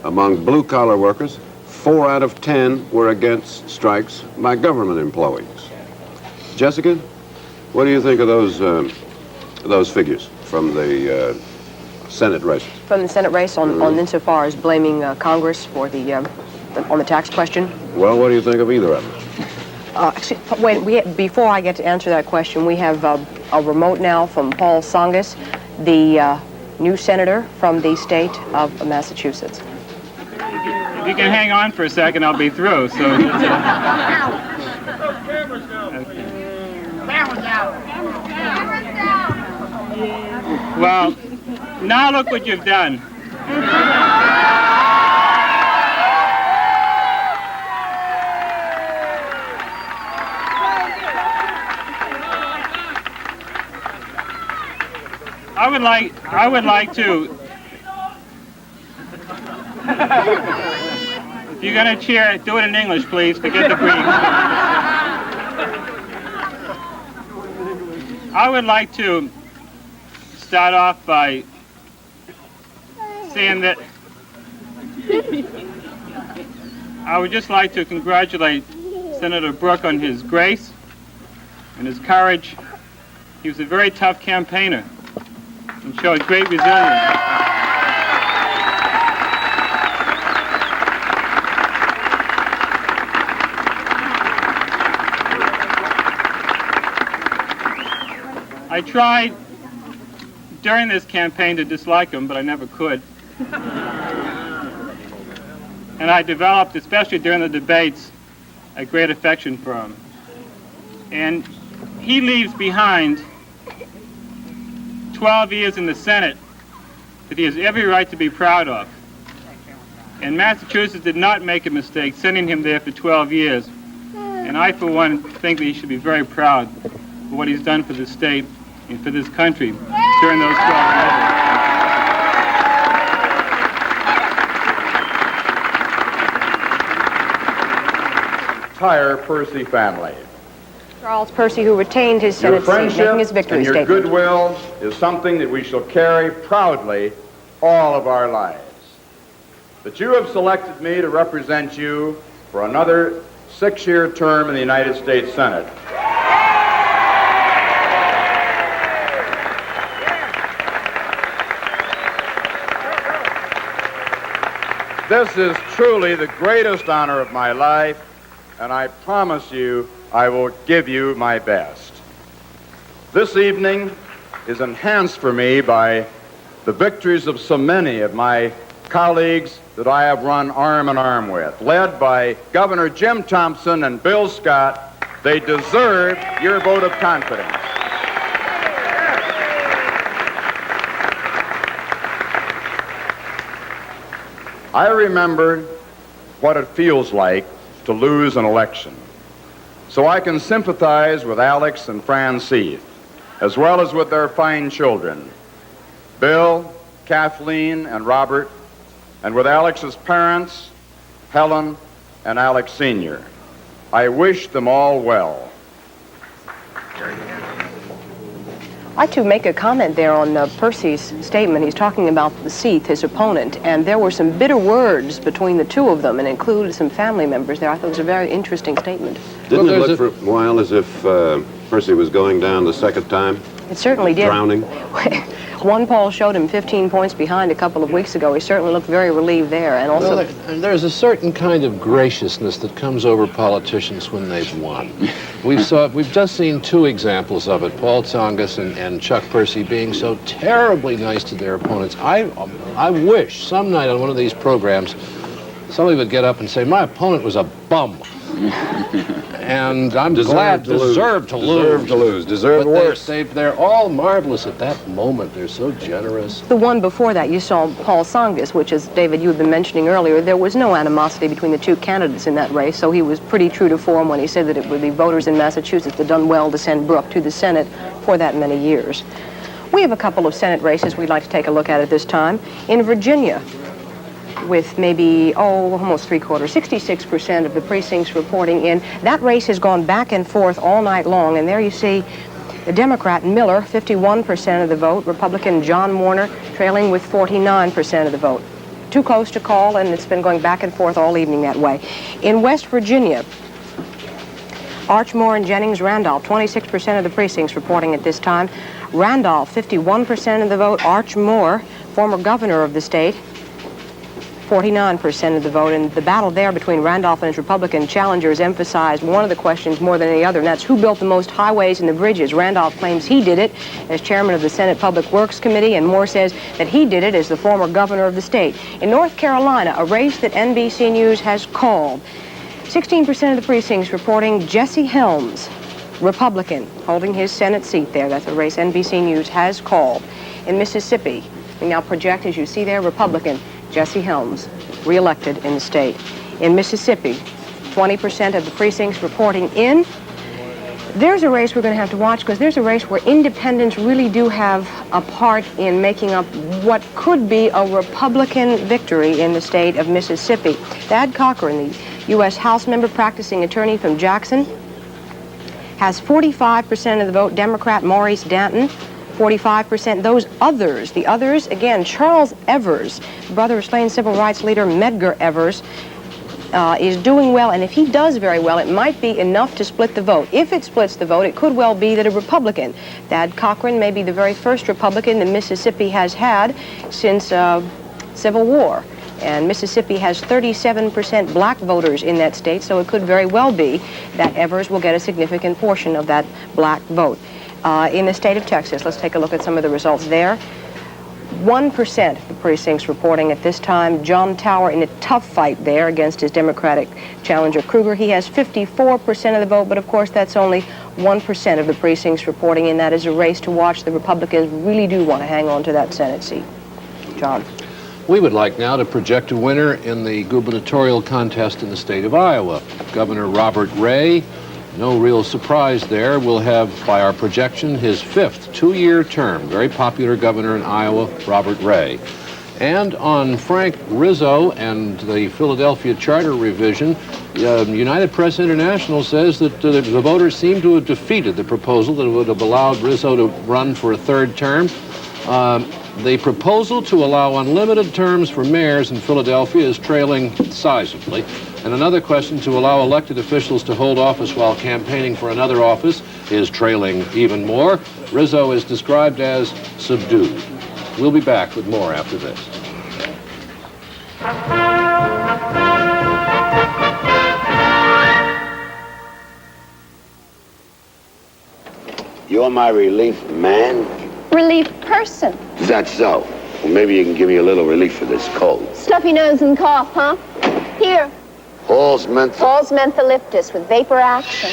[SPEAKER 2] Among blue-collar workers, 4 out of 10 were against strikes by government employees. Jessica, what do you think of those figures from the Senate races?
[SPEAKER 12] From the Senate race on insofar as blaming Congress for on the tax question?
[SPEAKER 2] Well, what do you think of either of them?
[SPEAKER 12] Before I get to answer that question, we have a remote now from Paul Tsongas, the new senator from the state of Massachusetts.
[SPEAKER 3] If you can hang on for a second, I'll be through. So. Well, now look what you've done. I would like to. If you're going to cheer, do it in English, please. Forget the Greek. I would like to start off by saying that I would just like to congratulate Senator Brooke on his grace and his courage. He was a very tough campaigner and showed great resilience. I tried during this campaign to dislike him, but I never could. And I developed, especially during the debates, a great affection for him. And he leaves behind 12 years in the Senate that he has every right to be proud of. And Massachusetts did not make a mistake sending him there for 12 years. And I, for one, think that he should be very proud for what he's done for the state and for this country during those 12 years.
[SPEAKER 5] Entire Percy family.
[SPEAKER 12] Charles Percy, who retained his Senate seat, making his victory
[SPEAKER 5] and your
[SPEAKER 12] statement.
[SPEAKER 5] goodwill is something that we shall carry proudly all of our lives. That you have selected me to represent you for another 6-year term in the United States Senate. This is truly the greatest honor of my life, and I promise you I will give you my best. This evening is enhanced for me by the victories of so many of my colleagues that I have run arm in arm with. Led by Governor Jim Thompson and Bill Scott, they deserve your vote of confidence. I remember what it feels like to lose an election. So I can sympathize with Alex and Francine, as well as with their fine children, Bill, Kathleen, and Robert, and with Alex's parents, Helen and Alex Sr. I wish them all well.
[SPEAKER 12] I'd like to make a comment there on Percy's statement. He's talking about the Seath, his opponent, and there were some bitter words between the two of them and included some family members there. I thought it was a very interesting statement.
[SPEAKER 2] Didn't it look for a while as if Percy was going down the second time?
[SPEAKER 12] It certainly did.
[SPEAKER 2] Drowning?
[SPEAKER 12] One poll showed him 15 points behind a couple of weeks ago. He certainly looked very relieved there. And also,
[SPEAKER 4] well, there's a certain kind of graciousness that comes over politicians when they've won. We've just seen 2 examples of it, Paul Tsongas and Chuck Percy being so terribly nice to their opponents. I wish some night on one of these programs somebody would get up and say, my opponent was a bum. And I'm glad deserved to lose.
[SPEAKER 2] Deserved worse.
[SPEAKER 4] They're all marvelous at that moment. They're so generous.
[SPEAKER 12] the one before that, you saw Paul Tsongas, which, as David, you had been mentioning earlier, there was no animosity between the 2 candidates in that race, so he was pretty true to form when he said that it were the voters in Massachusetts that done well to send Brooke to the Senate for that many years. We have a couple of Senate races we'd like to take a look at this time. In Virginia, with maybe, almost 66% of the precincts reporting in. That race has gone back and forth all night long, and there you see the Democrat Miller, 51% of the vote, Republican John Warner trailing with 49% of the vote. too close to call, and it's been going back and forth all evening that way. In West Virginia, Archmore and Jennings Randolph, 26% of the precincts reporting at this time. Randolph, 51% of the vote. Archmore, former governor of the state, 49% of the vote. And the battle there between Randolph and his Republican challengers emphasized one of the questions more than any other, and that's who built the most highways and the bridges. Randolph claims he did it as chairman of the Senate Public Works Committee, and Moore says that he did it as the former governor of the state. In North Carolina, a race that NBC News has called, 16% of the precincts reporting Jesse Helms, Republican, holding his Senate seat there. That's a race NBC News has called. In Mississippi, we now project, as you see there, Republican Jesse Helms, re-elected in the state. In Mississippi, 20% of the precincts reporting in. There's a race we're going to have to watch, because there's a race where independents really do have a part in making up what could be a Republican victory in the state of Mississippi. Thad Cochran, the U.S. House member, practicing attorney from Jackson, has 45% of the vote. Democrat Maurice Danton, 45%. Those others, the others, again, Charles Evers, brother of slain civil rights leader Medgar Evers, is doing well, and if he does very well, it might be enough to split the vote. If it splits the vote, it could well be that a Republican, Thad Cochran, may be the very first Republican that Mississippi has had since Civil War. And Mississippi has 37% black voters in that state, so it could very well be that Evers will get a significant portion of that black vote. In the state of Texas, let's take a look at some of the results there. 1% of the precincts reporting at this time. John Tower in a tough fight there against his Democratic challenger Kruger. He has 54% of the vote, but of course that's only 1% of the precincts reporting, and that is a race to watch. The Republicans really do want to hang on to that Senate seat. John.
[SPEAKER 4] We would like now to project a winner in the gubernatorial contest in the state of Iowa. Governor Robert Ray, no real surprise there, will have, by our projection, his 5th two-year term. Very popular governor in Iowa, Robert Ray. And on Frank Rizzo and the Philadelphia Charter revision, United Press International says that the voters seem to have defeated the proposal that would have allowed Rizzo to run for a 3rd term. The proposal to allow unlimited terms for mayors in Philadelphia is trailing sizably. And another question, to allow elected officials to hold office while campaigning for another office, is trailing even more. Rizzo is described as subdued. We'll be back with more after this.
[SPEAKER 1] You're my relief man?
[SPEAKER 7] Relief person.
[SPEAKER 1] Is that so? Well, maybe you can give me a little relief for this cold.
[SPEAKER 7] Stuffy nose and cough, huh? Here.
[SPEAKER 1] Hall's menthol.
[SPEAKER 7] Hall's mentholyptus with vapor action.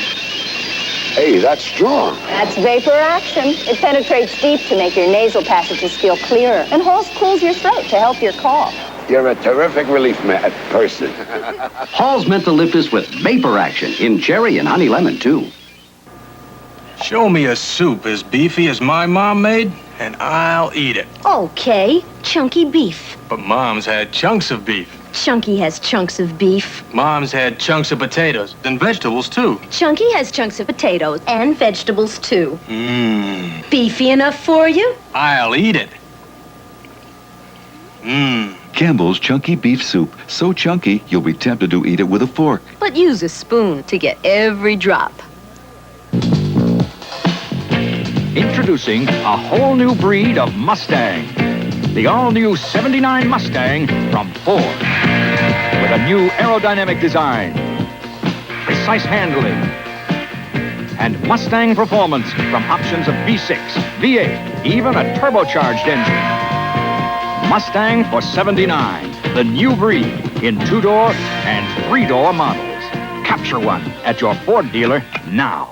[SPEAKER 1] Hey, that's strong.
[SPEAKER 7] That's vapor action. It penetrates deep to make your nasal passages feel clearer. And Hall's cools your throat to help your cough.
[SPEAKER 1] You're a terrific relief person.
[SPEAKER 13] Hall's mentholyptus with vapor action in cherry and honey lemon, too.
[SPEAKER 14] Show me a soup as beefy as my mom made, and I'll eat it.
[SPEAKER 15] Okay, chunky beef.
[SPEAKER 14] But Mom's had chunks of beef.
[SPEAKER 15] Chunky has chunks of beef.
[SPEAKER 14] Mom's had chunks of potatoes, then vegetables, too.
[SPEAKER 15] Chunky has chunks of potatoes and vegetables, too.
[SPEAKER 14] Mmm.
[SPEAKER 15] Beefy enough for you?
[SPEAKER 14] I'll eat it. Mmm.
[SPEAKER 26] Campbell's Chunky Beef Soup. So chunky, you'll be tempted to eat it with a fork.
[SPEAKER 15] But use a spoon to get every drop.
[SPEAKER 17] Introducing a whole new breed of Mustang. The all-new 79 Mustang from Ford. With a new aerodynamic design, precise handling, and Mustang performance from options of V6, V8, even a turbocharged engine. Mustang for 79, the new breed in 2-door and 3-door models. Capture one at your Ford dealer now.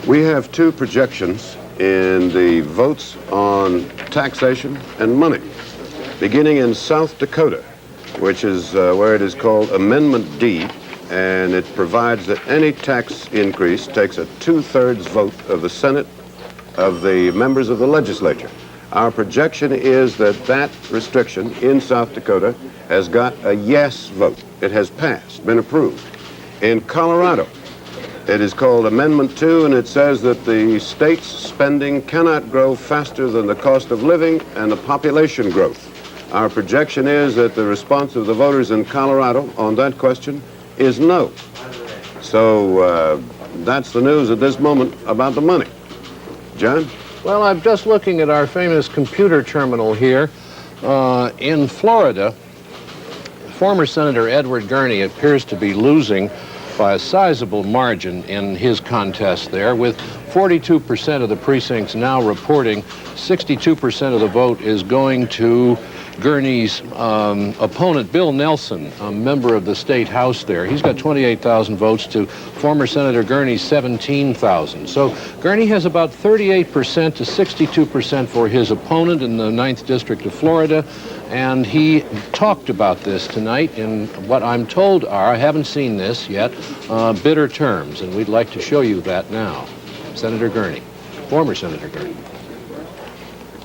[SPEAKER 2] We have 2 projections in the votes on taxation and money, beginning in South Dakota, which is where it is called Amendment D, and it provides that any tax increase takes a 2/3 vote of the Senate, of the members of the legislature. Our projection is that that restriction in South Dakota has got a yes vote. It has passed, been approved. In Colorado, It is called Amendment 2, and it says that the state's spending cannot grow faster than the cost of living and the population growth. Our projection is that the response of the voters in Colorado on that question is no. So that's the news at this moment about the money. John?
[SPEAKER 4] Well, I'm just looking at our famous computer terminal here. In Florida, former Senator Edward Gurney appears to be losing by a sizable margin in his contest there, with 42% of the precincts now reporting 62% of the vote is going to Gurney's opponent, Bill Nelson, a member of the state house there. He's got 28,000 votes to former Senator Gurney's 17,000. So Gurney has about 38% to 62% for his opponent in the 9th District of Florida. And he talked about this tonight in what I'm told are, I haven't seen this yet, bitter terms. And we'd like to show you that now. Senator Gurney, former Senator Gurney,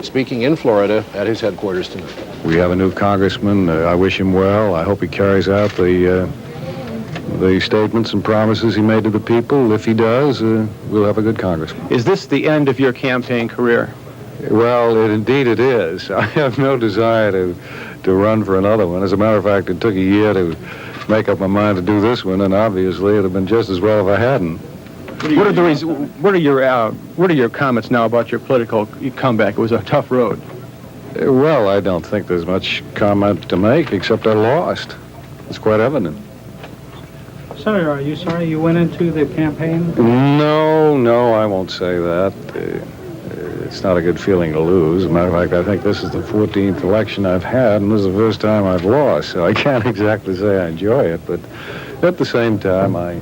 [SPEAKER 4] speaking in Florida at his headquarters tonight.
[SPEAKER 6] We have a new congressman. I wish him well. I hope he carries out the statements and promises he made to the people. If he does, we'll have a good congressman.
[SPEAKER 9] Is this the end of your campaign career?
[SPEAKER 6] Well, indeed it is. I have no desire to run for another one. As a matter of fact, it took a year to make up my mind to do this one, and obviously it'd have been just as well if I hadn't.
[SPEAKER 9] What are your comments now about your political comeback? It was a tough road.
[SPEAKER 6] Well, I don't think there's much comment to make, except I lost. It's quite evident.
[SPEAKER 16] Senator, are you sorry you went into the campaign?
[SPEAKER 6] No, I won't say that. It's not a good feeling to lose. As a matter of fact, I think this is the 14th election I've had, and this is the first time I've lost, so I can't exactly say I enjoy it, but at the same time, I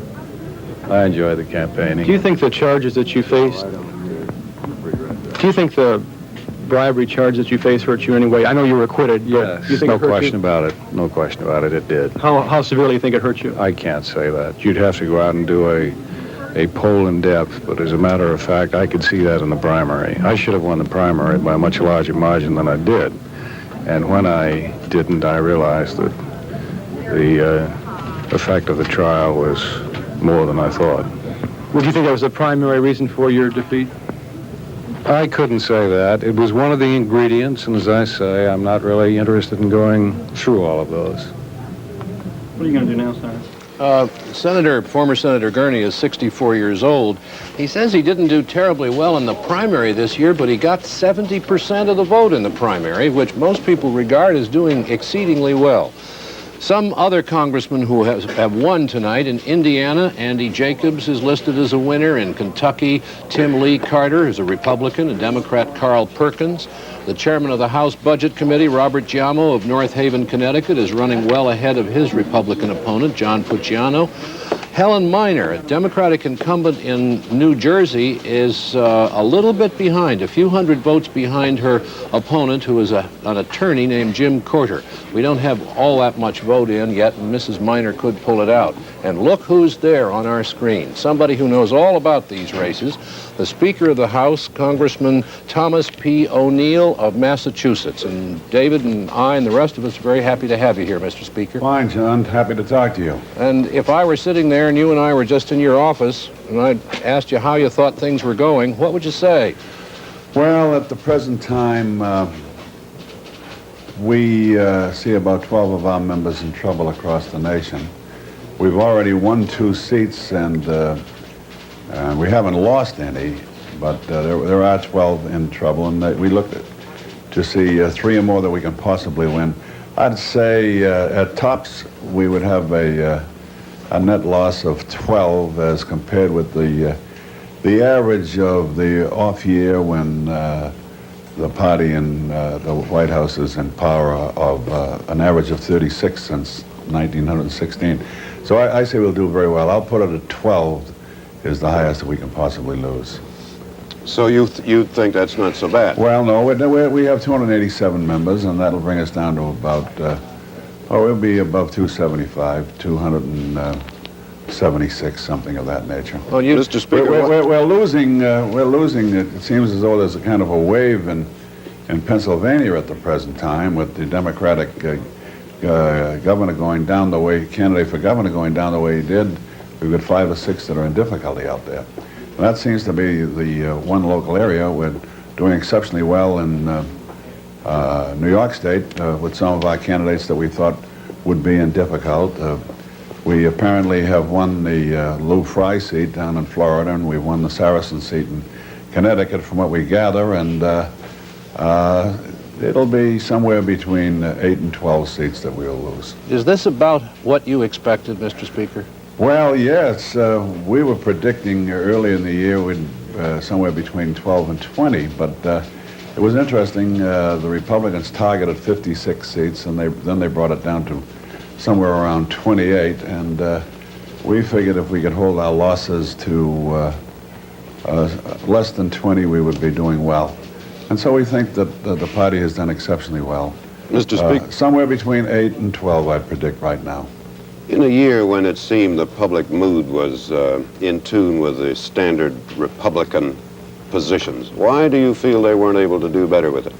[SPEAKER 6] enjoy the campaigning.
[SPEAKER 9] Do you think the charges that you faced, do you think the bribery charge that you face hurt you anyway? I know you were acquitted.
[SPEAKER 6] Yes,
[SPEAKER 9] you think
[SPEAKER 6] no
[SPEAKER 9] it hurt
[SPEAKER 6] question
[SPEAKER 9] you?
[SPEAKER 6] about it. No question about it, it did.
[SPEAKER 9] How severely do you think it hurt you?
[SPEAKER 6] I can't say that. You'd have to go out and do a poll in depth, but as a matter of fact, I could see that in the primary. I should have won the primary by a much larger margin than I did. And when I didn't, I realized that the effect of the trial was more than I thought.
[SPEAKER 9] Would you think that was the primary reason for your defeat?
[SPEAKER 6] I couldn't say that. It was one of the ingredients, and as I say, I'm not really interested in going through all of those.
[SPEAKER 16] What are you going to do now, Senator?
[SPEAKER 4] Former Senator Gurney is 64 years old. He says he didn't do terribly well in the primary this year, but he got 70% of the vote in the primary, which most people regard as doing exceedingly well. Some other congressmen who have won tonight: in Indiana, Andy Jacobs is listed as a winner. In Kentucky, Tim Lee Carter is a Republican. A Democrat, Carl Perkins. The chairman of the House Budget Committee, Robert Giammo of North Haven, Connecticut, is running well ahead of his Republican opponent, John Pucciano. Helen Minor, a Democratic incumbent in New Jersey, is a little bit behind, a few hundred votes behind her opponent, who is an attorney named Jim Courter. We don't have all that much vote in yet, and Mrs. Minor could pull it out. And look who's there on our screen, somebody who knows all about these races, the Speaker of the House, Congressman Thomas P. O'Neill of Massachusetts. And David and I and the rest of us are very happy to have you here, Mr. Speaker.
[SPEAKER 18] Fine, John. Happy to talk to you.
[SPEAKER 4] And if I were sitting there and you and I were just in your office, and I'd asked you how you thought things were going, what would you say?
[SPEAKER 18] Well, at the present time, we see about 12 of our members in trouble across the nation. We've already won 2 seats, and we haven't lost any, but there are 12 in trouble, and we look to see 3 or more that we can possibly win. I'd say at tops we would have a net loss of 12 as compared with the average of the off year when the party in the White House is in power of an average of 36 since 1916. So I say we'll do very well. I'll put it at 12 is the highest that we can possibly lose.
[SPEAKER 2] So you think that's not so bad?
[SPEAKER 18] Well, no, we have 287 members, and that'll bring us down to about, we'll be above 275, 276, something of that nature.
[SPEAKER 2] Well, Mr. Speaker,
[SPEAKER 18] we're losing. It seems as though there's a kind of a wave in Pennsylvania at the present time, with the Democratic governor going down the way, candidate for governor going down the way he did. We've got 5 or 6 that are in difficulty out there. And that seems to be the one local area. We're doing exceptionally well in New York State with some of our candidates that we thought would be in difficult. We apparently have won the Lou Fry seat down in Florida, and we've won the Saracen seat in Connecticut from what we gather, and it'll be somewhere between 8 and 12 seats that we'll lose.
[SPEAKER 4] Is this about what you expected, Mr. Speaker?
[SPEAKER 18] Well, yes. We were predicting early in the year we'd somewhere between 12 and 20, but it was interesting. The Republicans targeted 56 seats, and then they brought it down to somewhere around 28, and we figured if we could hold our losses to less than 20, we would be doing well. And so we think that the party has done exceptionally well.
[SPEAKER 2] Mr. Speaker?
[SPEAKER 18] Somewhere between 8 and 12, I predict right now.
[SPEAKER 2] In a year when it seemed the public mood was in tune with the standard Republican positions, why do you feel they weren't able to do better with it?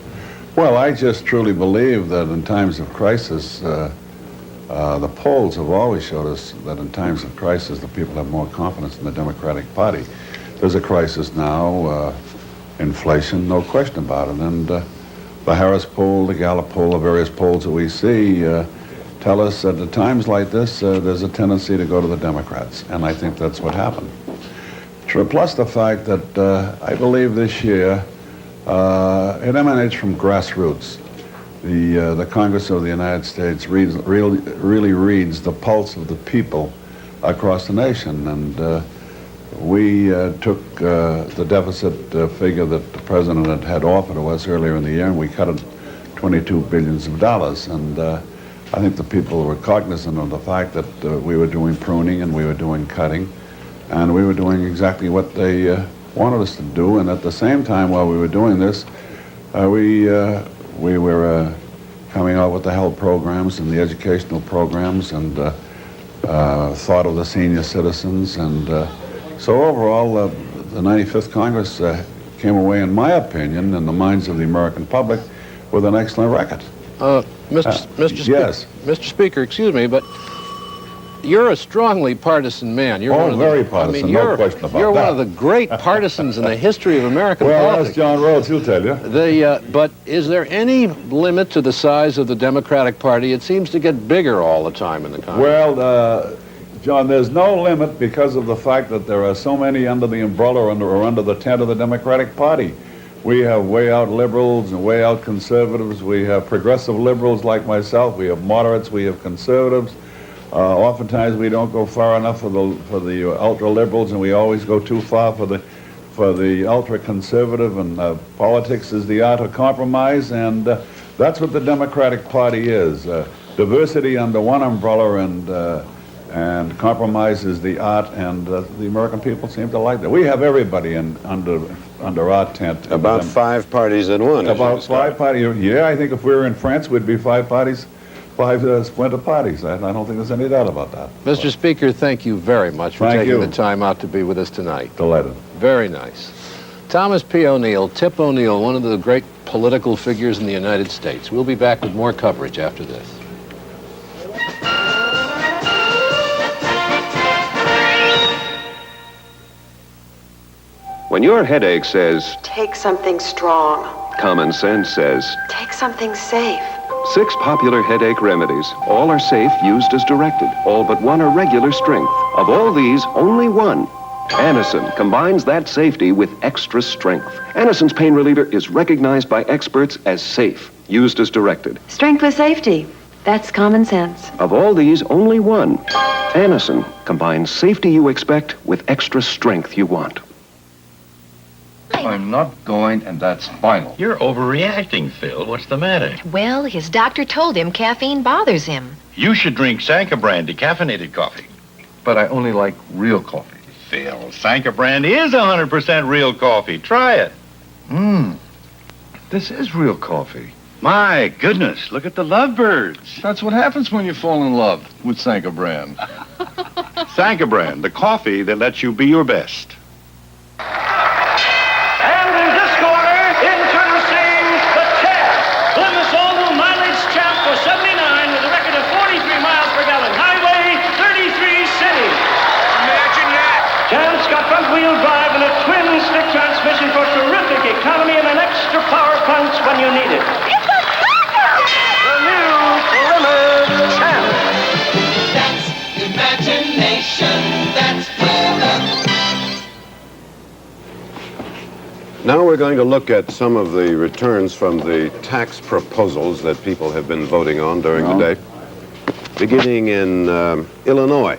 [SPEAKER 18] Well, I just truly believe that in times of crisis, the polls have always showed us that in times of crisis, the people have more confidence in the Democratic Party. There's a crisis now, inflation, no question about it. And the Harris poll, the Gallup poll, the various polls that we see tell us that at times like this, there's a tendency to go to the Democrats. And I think that's what happened. Plus the fact that I believe this year it emanates from grassroots. The Congress of the United States really reads the pulse of the people across the nation. And we took the deficit figure that the president had offered to us earlier in the year, and we cut it $22 billion. And I think the people were cognizant of the fact that we were doing pruning and we were doing cutting, and we were doing exactly what they wanted us to do. And at the same time, while we were doing this, we were coming out with the health programs and the educational programs, and thought of the senior citizens. And so overall, the 95th Congress came away, in my opinion, in the minds of the American public, with an excellent record.
[SPEAKER 4] Mr. Speaker, excuse me, but you're a strongly partisan man. You're
[SPEAKER 18] very partisan, no question about that.
[SPEAKER 4] You're one of the great partisans in the history of American politics.
[SPEAKER 18] Well, that's John Rhodes, he'll tell you.
[SPEAKER 4] But is there any limit to the size of the Democratic Party? It seems to get bigger all the time in the Congress.
[SPEAKER 18] Well, John, there's no limit because of the fact that there are so many under the umbrella or under the tent of the Democratic Party. We have way out liberals and way out conservatives. We have progressive liberals like myself. We have moderates. We have conservatives. Oftentimes we don't go far enough for the ultra liberals, and we always go too far for the ultra conservative. And politics is the art of compromise, and that's what the Democratic Party is. Diversity under one umbrella, and compromise is the art, and the American people seem to like that. We have everybody under our tent.
[SPEAKER 2] About 5 parties in one.
[SPEAKER 18] About 5 parties. Yeah, I think if we were in France, we'd be 5 parties, 5 splinter parties. I don't think there's any doubt about that.
[SPEAKER 4] Mr. Speaker, thank you very much for taking the time out to be with us tonight.
[SPEAKER 18] Delighted.
[SPEAKER 4] Very nice. Thomas P. O'Neill, Tip O'Neill, one of the great political figures in the United States. We'll be back with more coverage after this.
[SPEAKER 10] When your headache says,
[SPEAKER 12] Take something strong.
[SPEAKER 10] common sense says,
[SPEAKER 12] Take something safe.
[SPEAKER 10] 6 popular headache remedies. All are safe, used as directed. All but one are regular strength. Of all these, only one. Anacin combines that safety with extra strength. Anacin's pain reliever is recognized by experts as safe, used as directed.
[SPEAKER 15] Strength with safety. That's common sense.
[SPEAKER 10] Of all these, only one. Anacin combines safety you expect with extra strength you want.
[SPEAKER 19] I'm not going, and that's final.
[SPEAKER 11] You're overreacting, Phil. What's the matter?
[SPEAKER 15] Well, his doctor told him caffeine bothers him.
[SPEAKER 11] You should drink Sanka brand decaffeinated coffee.
[SPEAKER 19] But I only like real coffee.
[SPEAKER 11] Phil, Sanka brand is 100% real coffee. Try it.
[SPEAKER 19] This is real coffee.
[SPEAKER 11] My goodness, look at the lovebirds.
[SPEAKER 19] That's what happens when you fall in love with Sanka brand.
[SPEAKER 11] Sanka brand, the coffee that lets you be your best.
[SPEAKER 25] And in this corner, introducing the champ, Plymouth Oval mileage champ for 79 with a record of 43 miles per gallon. Highway 33 City.
[SPEAKER 2] Now we're going to look at some of the returns from the tax proposals that people have been voting on during the day, beginning in Illinois,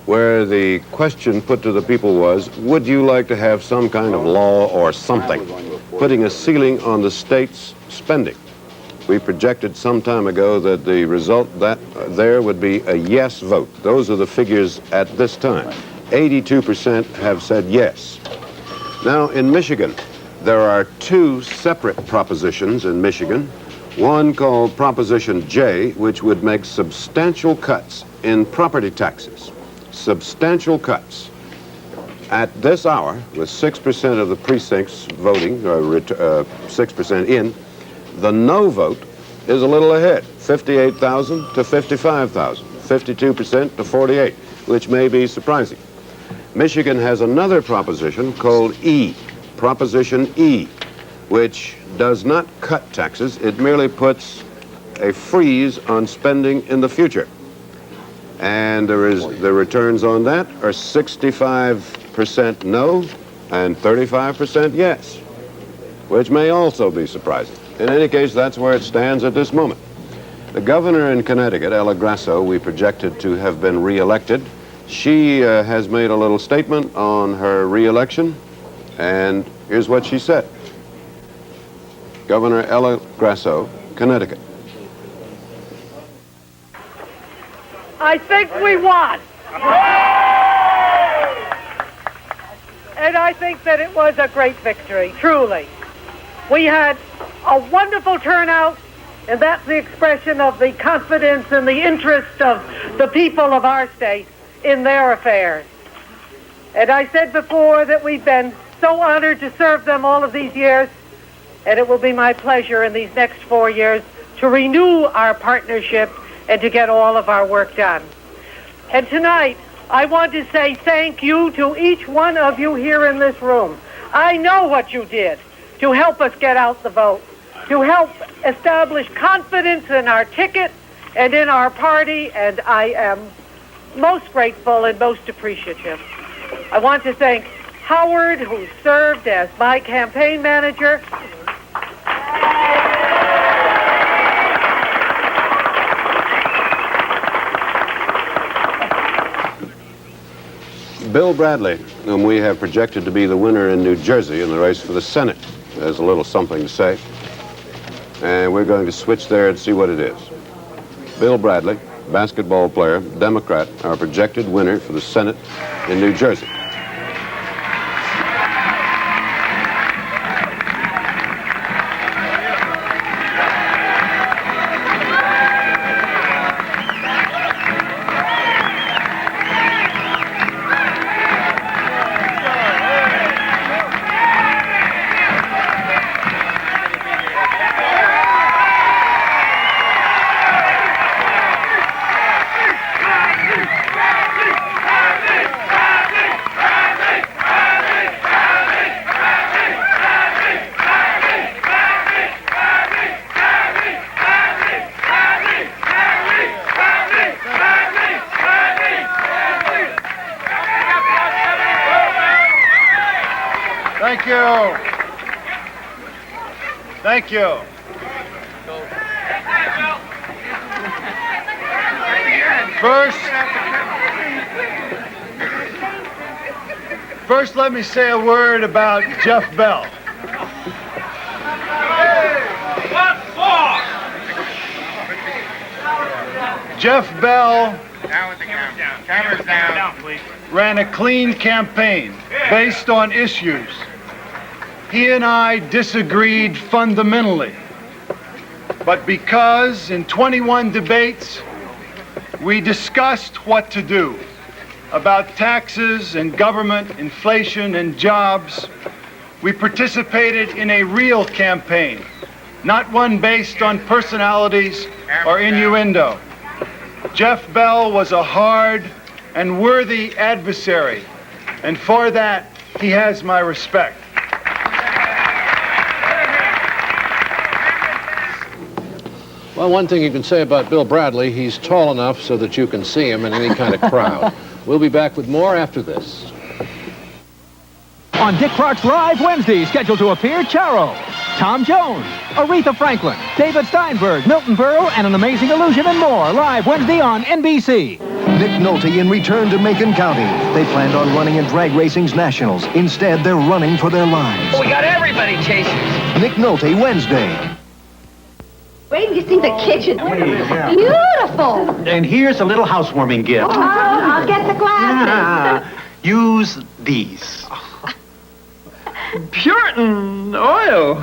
[SPEAKER 2] where the question put to the people was, would you like to have some kind of law or something putting a ceiling on the state's spending? We projected some time ago that the result there would be a yes vote. Those are the figures at this time. 82% have said yes. Now, in Michigan, there are two separate propositions in Michigan. One called Proposition J, which would make substantial cuts in property taxes. Substantial cuts. At this hour, with 6% of the precincts voting, 6% in, the no vote is a little ahead, 58,000 to 55,000, 52% to 48, which may be surprising. Michigan has another proposition called E, Proposition E, which does not cut taxes. It merely puts a freeze on spending in the future. And the returns on that are 65% no and 35% yes, which may also be surprising. In any case, that's where it stands at this moment. The governor in Connecticut, Ella Grasso, we projected to have been reelected. She has made a little statement on her reelection, and here's what she said. Governor Ella Grasso, Connecticut.
[SPEAKER 8] I think we won. And I think that it was a great victory, truly. We had a wonderful turnout, and that's the expression of the confidence and the interest of the people of our state in their affairs. And I said before that we've been so honored to serve them all of these years, and it will be my pleasure in these next 4 years to renew our partnership and to get all of our work done. And tonight, I want to say thank you to each one of you here in this room. I know what you did to help us get out the vote, to help establish confidence in our ticket and in our party, and I am most grateful and most appreciative. I want to thank Howard, who served as my campaign manager.
[SPEAKER 2] Bill Bradley, whom we have projected to be the winner in New Jersey in the race for the Senate, has a little something to say. And we're going to switch there and see what it is. Bill Bradley, basketball player, Democrat, our projected winner for the Senate in New Jersey.
[SPEAKER 5] Thank you. Thank you. First, let me say a word about Jeff Bell.
[SPEAKER 25] What for?
[SPEAKER 5] Jeff Bell
[SPEAKER 25] Down with the camera. Camera's down, please.
[SPEAKER 5] ran a clean campaign based on issues. He and I disagreed fundamentally. But because in 21 debates, we discussed what to do about taxes and government, inflation and jobs, we participated in a real campaign, not one based on personalities or innuendo. Jeff Bell was a hard and worthy adversary, and for that, he has my respect.
[SPEAKER 4] Well, one thing you can say about Bill Bradley, he's tall enough so that you can see him in any kind of crowd. We'll be back with more after this.
[SPEAKER 17] On Dick Clark's Live Wednesday, scheduled to appear Charo, Tom Jones, Aretha Franklin, David Steinberg, Milton Berle, and An Amazing Illusion and more. Live Wednesday on NBC.
[SPEAKER 3] Nick Nolte in return to Macon County. They planned on running in drag racing's nationals. Instead, they're running for their lives.
[SPEAKER 20] We got everybody chasing us.
[SPEAKER 3] Nick Nolte, Wednesday.
[SPEAKER 15] Wait till you see the kitchen. Beautiful.
[SPEAKER 21] And here's a little housewarming gift.
[SPEAKER 15] Oh, I'll get the glasses.
[SPEAKER 21] Use these.
[SPEAKER 20] Puritan oil.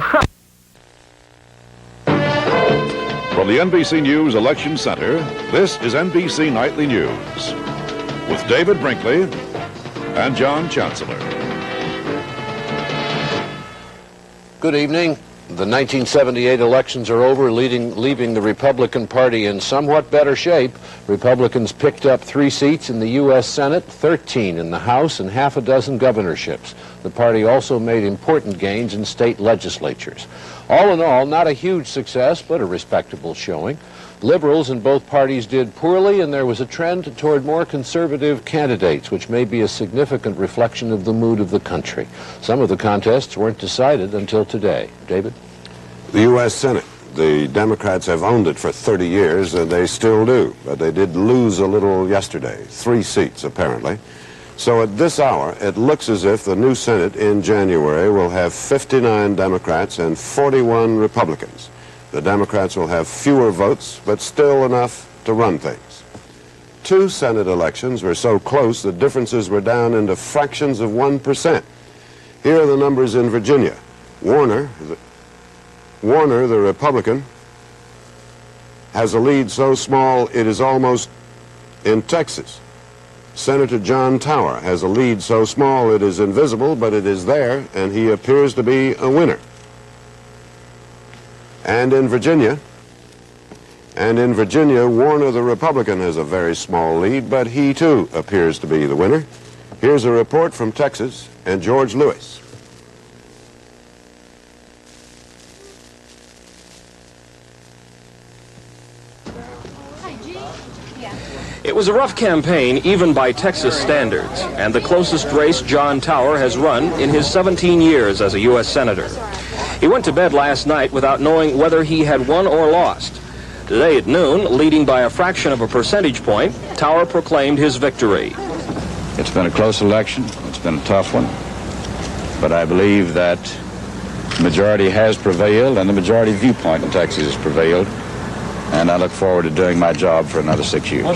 [SPEAKER 11] From the NBC News Election Center, this is NBC Nightly News with David Brinkley and John Chancellor.
[SPEAKER 4] Good evening. The 1978 elections are over, leaving the Republican Party in somewhat better shape. Republicans picked up 3 seats in the U.S. Senate, 13 in the House, and half a dozen governorships. The party also made important gains in state legislatures. All in all, not a huge success, but a respectable showing. Liberals in both parties did poorly, and there was a trend toward more conservative candidates, which may be a significant reflection of the mood of the country. Some of the contests weren't decided until today. David?
[SPEAKER 2] The U.S. Senate. The Democrats have owned it for 30 years, and they still do. But they did lose a little yesterday, 3 seats, apparently. So at this hour, it looks as if the new Senate in January will have 59 Democrats and 41 Republicans. The Democrats will have fewer votes, but still enough to run things. 2 Senate elections were so close the differences were down into fractions of 1%. Here are the numbers in Virginia. Warner, the Republican, has a lead so small it is almost in Texas. Senator John Tower has a lead so small it is invisible, but it is there, and he appears to be a winner. And in Virginia, Warner, the Republican, has a very small lead, but he too appears to be the winner. Here's a report from Texas and George Lewis.
[SPEAKER 22] It was a rough campaign, even by Texas standards, and the closest race John Tower has run in his 17 years as a U.S. Senator. He went to bed last night without knowing whether he had won or lost. Today at noon, leading by a fraction of a percentage point, Tower proclaimed his victory.
[SPEAKER 23] It's been a close election. It's been a tough one. But I believe that the majority has prevailed, and the majority viewpoint in Texas has prevailed. And I look forward to doing my job for another 6 years.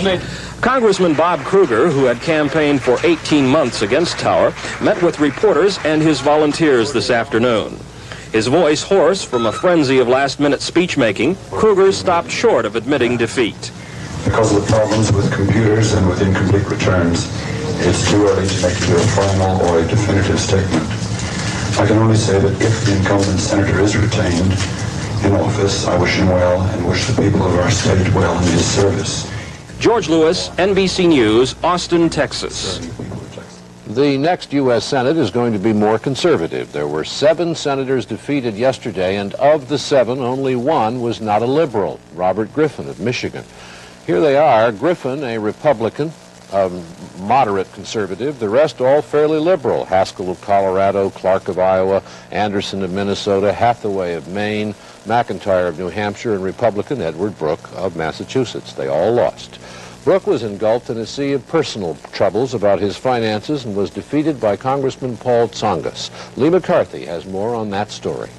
[SPEAKER 22] Congressman Bob Kruger, who had campaigned for 18 months against Tower, met with reporters and his volunteers this afternoon. His voice hoarse from a frenzy of last-minute speech-making, Kruger stopped short of admitting defeat.
[SPEAKER 24] Because of the problems with computers and with incomplete returns, it's too early to make either a final or a definitive statement. I can only say that if the incumbent senator is retained in office, I wish him well and wish the people of our state well in his service.
[SPEAKER 22] George Lewis, NBC News, Austin, Texas.
[SPEAKER 4] The next U.S. Senate is going to be more conservative. There were 7 senators defeated yesterday, and of the 7, only 1 was not a liberal, Robert Griffin of Michigan. Here they are, Griffin, a Republican, a moderate conservative, the rest all fairly liberal. Haskell of Colorado, Clark of Iowa, Anderson of Minnesota, Hathaway of Maine, McIntyre of New Hampshire, and Republican Edward Brooke of Massachusetts. They all lost. Brooke was engulfed in a sea of personal troubles about his finances and was defeated by Congressman Paul Tsongas. Lee McCarthy has more on that story.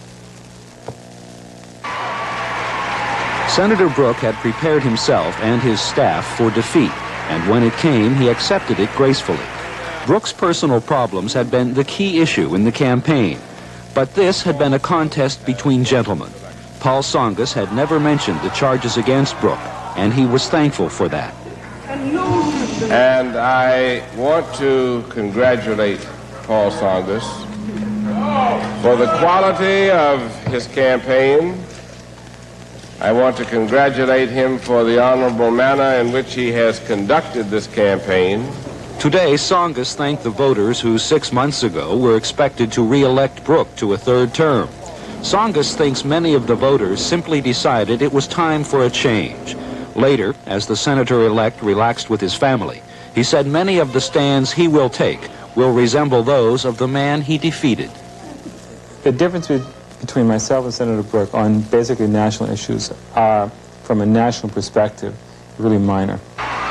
[SPEAKER 27] Senator Brooke had prepared himself and his staff for defeat, and when it came, he accepted it gracefully. Brooke's personal problems had been the key issue in the campaign, but this had been a contest between gentlemen. Paul Tsongas had never mentioned the charges against Brooke, and he was thankful for that.
[SPEAKER 28] And I want to congratulate Paul Tsongas for the quality of his campaign. I want to congratulate him for the honorable manner in which he has conducted this campaign.
[SPEAKER 27] Today, Tsongas thanked the voters who 6 months ago were expected to re-elect Brooke to a 3rd term. Tsongas thinks many of the voters simply decided it was time for a change. Later, as the senator-elect relaxed with his family, he said many of the stands he will take will resemble those of the man he defeated.
[SPEAKER 1] The difference between myself and Senator Brooke on basically national issues are, from a national perspective, really minor.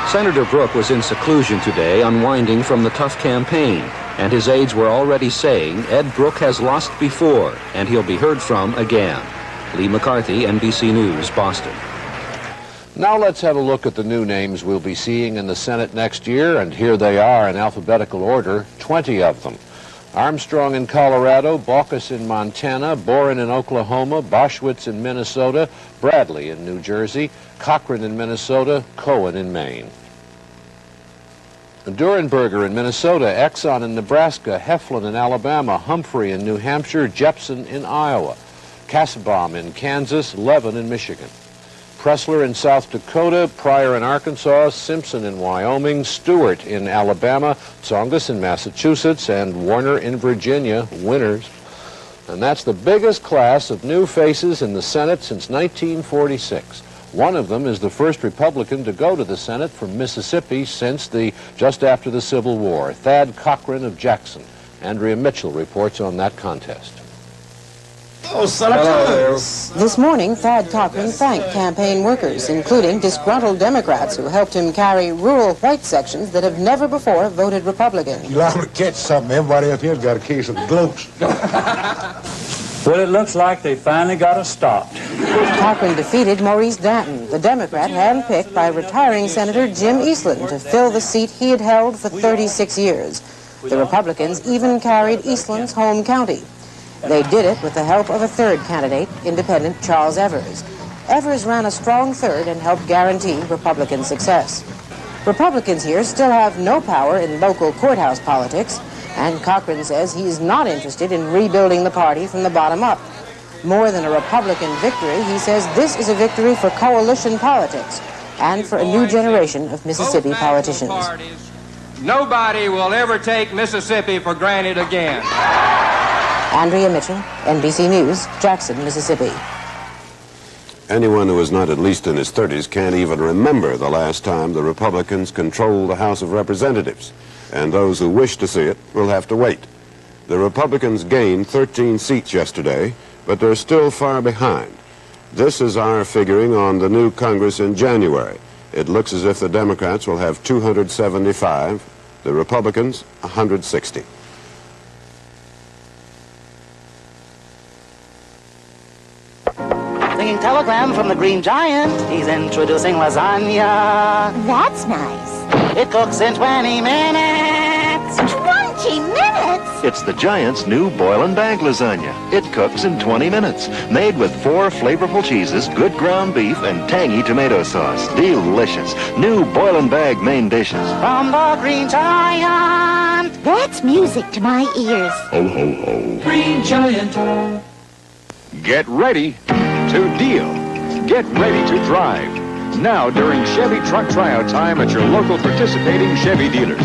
[SPEAKER 27] Senator Brooke was in seclusion today, unwinding from the tough campaign, and his aides were already saying Ed Brooke has lost before, and he'll be heard from again. Lee McCarthy, NBC News, Boston.
[SPEAKER 4] Now let's have a look at the new names we'll be seeing in the Senate next year, and here they are in alphabetical order, 20 of them. Armstrong in Colorado, Baucus in Montana, Boren in Oklahoma, Boschwitz in Minnesota, Bradley in New Jersey, Cochran in Minnesota, Cohen in Maine. Durenberger in Minnesota, Exxon in Nebraska, Heflin in Alabama, Humphrey in New Hampshire, Jepsen in Iowa, Kassebaum in Kansas, Levin in Michigan. Pressler in South Dakota, Pryor in Arkansas, Simpson in Wyoming, Stewart in Alabama, Tsongas in Massachusetts, and Warner in Virginia, winners. And that's the biggest class of new faces in the Senate since 1946. One of them is the first Republican to go to the Senate from Mississippi since just after the Civil War, Thad Cochran of Jackson. Andrea Mitchell reports on that contest.
[SPEAKER 6] Oh, senators! This morning, Thad Cochran thanked campaign workers, including disgruntled Democrats who helped him carry rural white sections that have never before voted Republican.
[SPEAKER 7] You liable to catch something. Everybody up here's got a case of the gloats.
[SPEAKER 9] Well, it looks like they finally got us stopped.
[SPEAKER 6] Cochran defeated Maurice Danton, the Democrat handpicked by retiring Senator Jim Eastland to fill the seat he had held for 36 years. The Republicans even carried Eastland's home county. They did it with the help of a third candidate, independent Charles Evers. Evers ran a strong third and helped guarantee Republican success. Republicans here still have no power in local courthouse politics, and Cochran says he's not interested in rebuilding the party from the bottom up. More than a Republican victory, he says this is a victory for coalition politics and for a new generation of Mississippi politicians.
[SPEAKER 13] Nobody will ever take Mississippi for granted again.
[SPEAKER 6] Andrea Mitchell, NBC News, Jackson, Mississippi.
[SPEAKER 2] Anyone who is not at least in his 30s can't even remember the last time the Republicans controlled the House of Representatives, and those who wish to see it will have to wait. The Republicans gained 13 seats yesterday, but they're still far behind. This is our figuring on the new Congress in January. It looks as if the Democrats will have 275, the Republicans 160.
[SPEAKER 14] Bringing telegram from the Green Giant. He's introducing lasagna.
[SPEAKER 15] That's nice.
[SPEAKER 14] It cooks in 20 minutes.
[SPEAKER 15] 20 minutes?
[SPEAKER 16] It's the Giant's new boil and bag lasagna. It cooks in 20 minutes. Made with 4 flavorful cheeses, good ground beef, and tangy tomato sauce. Delicious. New boil and bag main dishes.
[SPEAKER 14] From the Green Giant.
[SPEAKER 15] That's music to my ears.
[SPEAKER 16] Ho, ho, ho.
[SPEAKER 13] Green Giant.
[SPEAKER 17] Get ready to deal. Get ready to drive. Now during Chevy Truck Tryout time at your local participating Chevy dealers.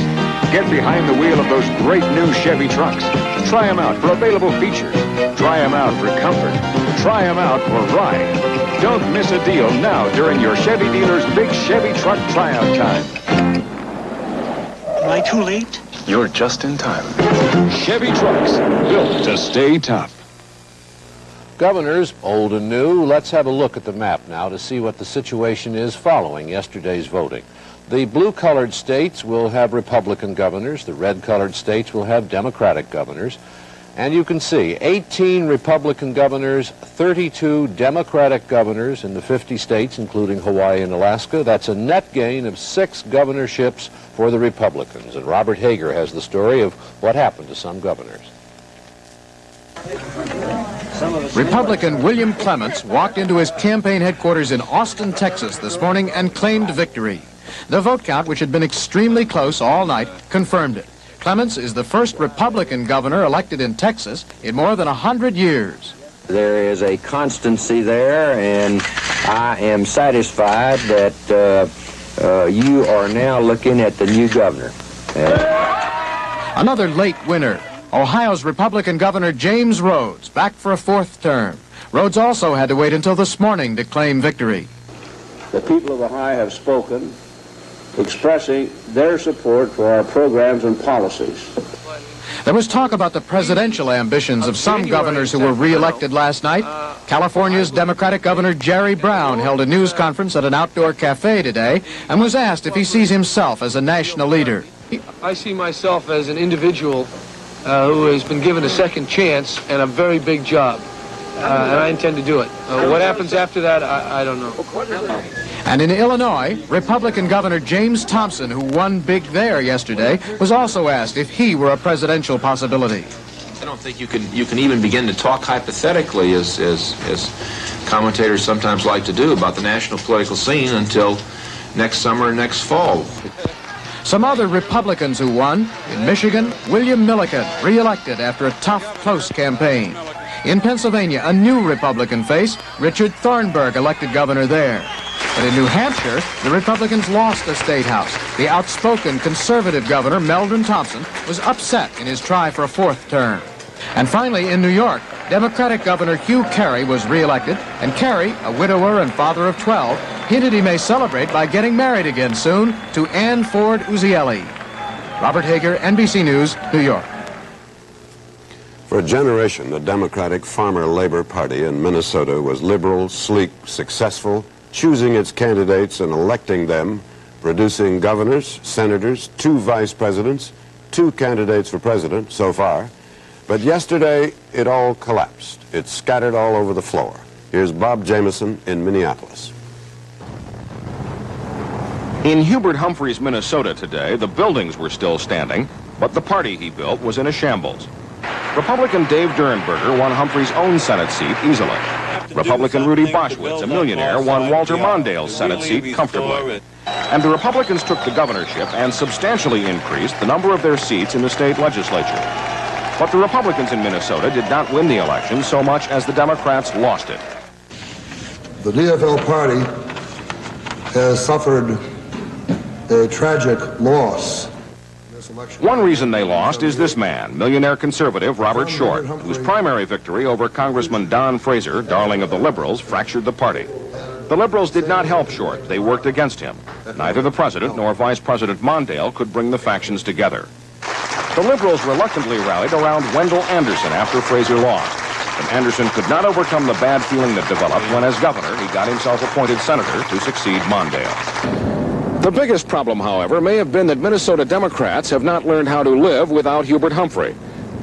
[SPEAKER 17] Get behind the wheel of those great new Chevy trucks. Try them out for available features. Try them out for comfort. Try them out for ride. Don't miss a deal now during your Chevy dealer's big Chevy Truck Tryout time.
[SPEAKER 21] Am I too late?
[SPEAKER 16] You're just in time.
[SPEAKER 17] Chevy trucks, built to stay tough.
[SPEAKER 4] Governors, old and new, let's have a look at the map now to see what the situation is following yesterday's voting. The blue-colored states will have Republican governors. The red-colored states will have Democratic governors. And you can see 18 Republican governors, 32 Democratic governors in the 50 states, including Hawaii and Alaska. That's a net gain of 6 governorships for the Republicans. And Robert Hager has the story of what happened to some governors.
[SPEAKER 26] Republican William Clements walked into his campaign headquarters in Austin, Texas this morning and claimed victory. The vote count, which had been extremely close all night, confirmed it. Clements is the first Republican governor elected in Texas in more than 100 years.
[SPEAKER 29] There is a constancy there, and I am satisfied that you are now looking at the new governor.
[SPEAKER 26] Another late winner. Ohio's Republican Governor James Rhodes, back for a 4th term. Rhodes also had to wait until this morning to claim victory.
[SPEAKER 30] The people of Ohio have spoken, expressing their support for our programs and policies.
[SPEAKER 26] There was talk about the presidential ambitions of some governors who were re-elected last night. California's Democratic Governor Jerry Brown held a news conference at an outdoor cafe today and was asked if he sees himself as a national leader.
[SPEAKER 3] I see myself as an individual who has been given a second chance and a very big job, and I intend to do it. What happens after that, I don't know.
[SPEAKER 26] And in Illinois, Republican Governor James Thompson, who won big there yesterday, was also asked if he were a presidential possibility.
[SPEAKER 5] I don't think you can even begin to talk hypothetically, as commentators sometimes like to do, about the national political scene until next summer, next fall.
[SPEAKER 26] Some other Republicans who won. In Michigan, William Milliken, re-elected after a tough, close campaign. In Pennsylvania, a new Republican face, Richard Thornburg, elected governor there. But in New Hampshire, the Republicans lost the state house. The outspoken conservative governor, Meldon Thompson, was upset in his try for a fourth term. And finally, in New York, Democratic Governor Hugh Carey was re-elected, and Carey, a widower and father of 12, hinted he may celebrate by getting married again soon to Ann Ford Uzieli. Robert Hager, NBC News, New York.
[SPEAKER 2] For a generation, the Democratic Farmer-Labor Party in Minnesota was liberal, sleek, successful, choosing its candidates and electing them, producing governors, senators, 2 vice presidents, 2 candidates for president so far. But yesterday, it all collapsed. It scattered all over the floor. Here's Bob Jameson in Minneapolis.
[SPEAKER 22] In Hubert Humphrey's Minnesota today, the buildings were still standing, but the party he built was in a shambles. Republican Dave Durenberger won Humphrey's own Senate seat easily. Republican Rudy Boschwitz, a millionaire, won Walter Mondale's Senate seat comfortably. And the Republicans took the governorship and substantially increased the number of their seats in the state legislature. But the Republicans in Minnesota did not win the election so much as the Democrats lost it.
[SPEAKER 24] The DFL party has suffered a tragic loss.
[SPEAKER 22] One reason they lost is this man, millionaire conservative Robert Short, whose primary victory over Congressman Don Fraser, darling of the Liberals, fractured the party. The Liberals did not help Short. They worked against him. Neither the president nor Vice President Mondale could bring the factions together. The Liberals reluctantly rallied around Wendell Anderson after Fraser lost. And Anderson could not overcome the bad feeling that developed when, as governor, he got himself appointed senator to succeed Mondale. The biggest problem, however, may have been that Minnesota Democrats have not learned how to live without Hubert Humphrey.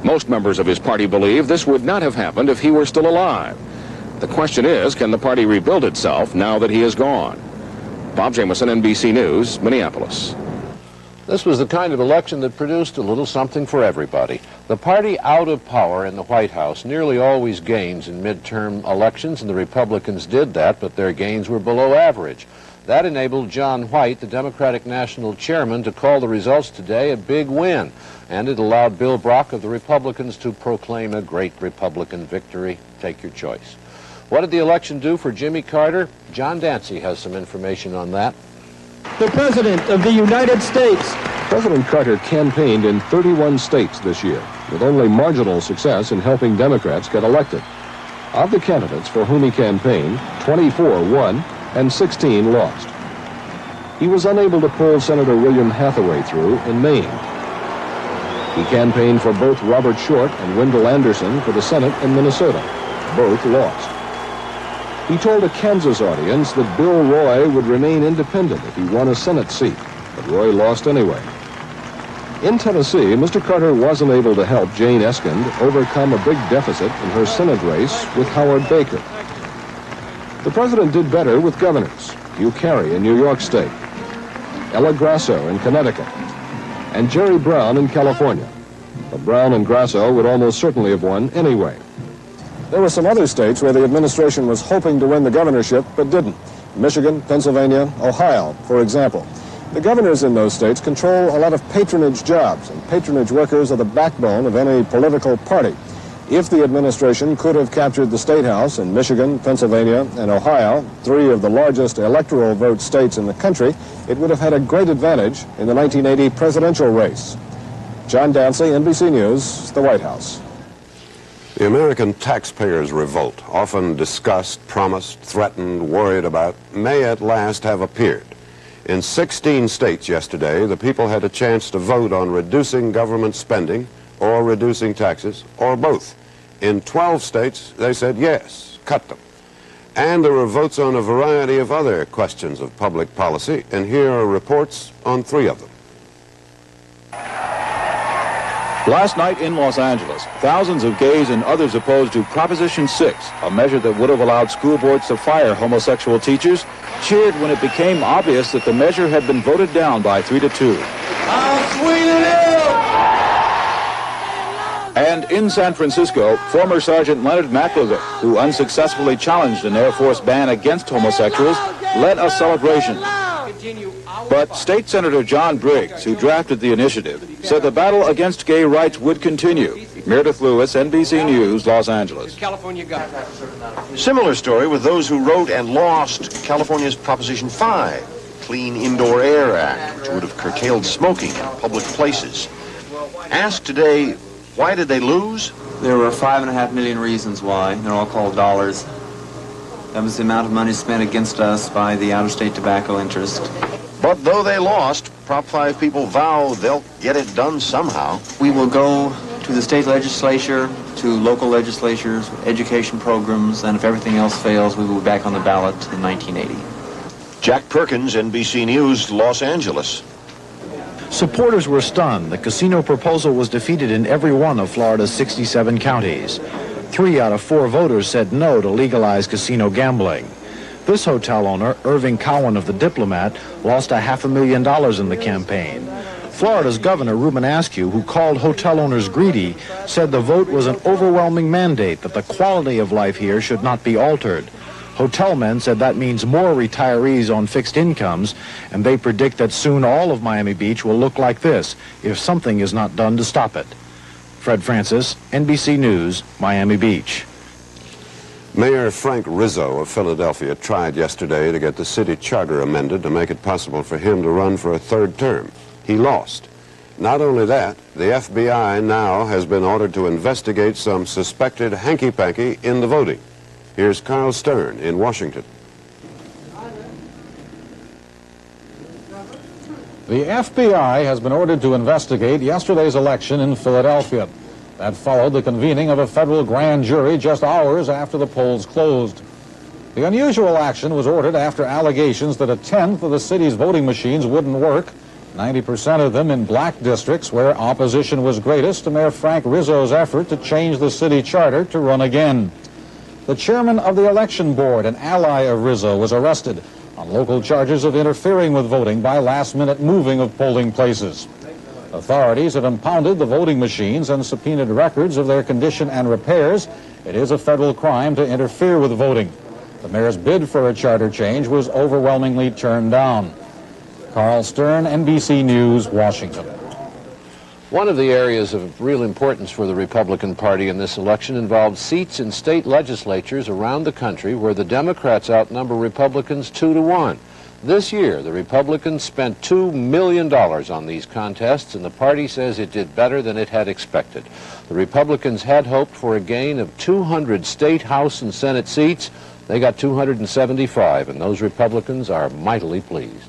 [SPEAKER 22] Most members of his party believe this would not have happened if he were still alive. The question is, can the party rebuild itself now that he is gone? Bob Jameson, NBC News, Minneapolis.
[SPEAKER 4] This was the kind of election that produced a little something for everybody. The party out of power in the White House nearly always gains in midterm elections, and the Republicans did that, but their gains were below average. That enabled John White, the Democratic National Chairman, to call the results today a big win, and it allowed Bill Brock of the Republicans to proclaim a great Republican victory. Take your choice. What did the election do for Jimmy Carter? John Dancy has some information on that.
[SPEAKER 8] The President of the United States.
[SPEAKER 10] President Carter campaigned in 31 states this year, with only marginal success in helping Democrats get elected. Of the candidates for whom he campaigned, 24 won and 16 lost. He was unable to pull Senator William Hathaway through in Maine. He campaigned for both Robert Short and Wendell Anderson for the Senate in Minnesota. Both lost. He told a Kansas audience that Bill Roy would remain independent if he won a Senate seat, but Roy lost anyway. In Tennessee, Mr. Carter wasn't able to help Jane Eskind overcome a big deficit in her Senate race with Howard Baker. The president did better with governors, Hugh Carey in New York State, Ella Grasso in Connecticut, and Jerry Brown in California. But Brown and Grasso would almost certainly have won anyway.
[SPEAKER 11] There were some other states where the administration was hoping to win the governorship, but didn't. Michigan, Pennsylvania, Ohio, for example. The governors in those states control a lot of patronage jobs, and patronage workers are the backbone of any political party. If the administration could have captured the State House in Michigan, Pennsylvania, and Ohio, 3 of the largest electoral vote states in the country, it would have had a great advantage in the 1980 presidential race. John Dancy, NBC News, the White House.
[SPEAKER 2] The American taxpayers' revolt, often discussed, promised, threatened, worried about, may at last have appeared. In 16 states yesterday, the people had a chance to vote on reducing government spending, or reducing taxes, or both. In 12 states, they said yes, cut them. And there were votes on a variety of other questions of public policy, and here are reports on 3 of them.
[SPEAKER 1] Last night in Los Angeles, thousands of gays and others opposed to Proposition 6, a measure that would have allowed school boards to fire homosexual teachers, cheered when it became obvious that the measure had been voted down by 3-2.
[SPEAKER 7] How sweet it is!
[SPEAKER 1] And in San Francisco, former Sergeant Leonard Mackliger, who unsuccessfully challenged an Air Force ban against homosexuals, led a celebration. But State Senator John Briggs, who drafted the initiative, said the battle against gay rights would continue. Meredith Lewis, NBC News, Los Angeles.
[SPEAKER 12] Similar story with those who wrote and lost California's Proposition 5, Clean Indoor Air Act, which would have curtailed smoking in public places. Asked today, why did they lose?
[SPEAKER 18] There were 5.5 million reasons why. They're all called dollars. That was the amount of money spent against us by the out-of-state tobacco interest.
[SPEAKER 12] But though they lost, Prop 5 people vow they'll get it done somehow.
[SPEAKER 18] We will go to the state legislature, to local legislatures, education programs, and if everything else fails, we will be back on the ballot in 1980.
[SPEAKER 12] Jack Perkins, NBC News, Los Angeles.
[SPEAKER 19] Supporters were stunned. The casino proposal was defeated in every one of Florida's 67 counties. 3 out of 4 voters said no to legalize casino gambling. This hotel owner, Irving Cowan of The Diplomat, lost $500,000 in the campaign. Florida's Governor Ruben Askew, who called hotel owners greedy, said the vote was an overwhelming mandate that the quality of life here should not be altered. Hotel men said that means more retirees on fixed incomes, and they predict that soon all of Miami Beach will look like this if something is not done to stop it. Fred Francis, NBC News, Miami Beach.
[SPEAKER 2] Mayor Frank Rizzo of Philadelphia tried yesterday to get the city charter amended to make it possible for him to run for a 3rd term. He lost. Not only that, the FBI now has been ordered to investigate some suspected hanky-panky in the voting. Here's Carl Stern in Washington.
[SPEAKER 20] The FBI has been ordered to investigate yesterday's election in Philadelphia. That followed the convening of a federal grand jury just hours after the polls closed. The unusual action was ordered after allegations that 1/10 of the city's voting machines wouldn't work, 90% of them in black districts where opposition was greatest to Mayor Frank Rizzo's effort to change the city charter to run again. The chairman of the election board, an ally of Rizzo, was arrested on local charges of interfering with voting by last-minute moving of polling places. Authorities have impounded the voting machines and subpoenaed records of their condition and repairs. It is a federal crime to interfere with voting. The mayor's bid for a charter change was overwhelmingly turned down. Carl Stern, NBC News, Washington.
[SPEAKER 4] One of the areas of real importance for the Republican Party in this election involved seats in state legislatures around the country where the Democrats outnumber Republicans 2-1. This year, the Republicans spent $2 million on these contests, and the party says it did better than it had expected. The Republicans had hoped for a gain of 200 state, House, and Senate seats. They got 275, and those Republicans are mightily pleased.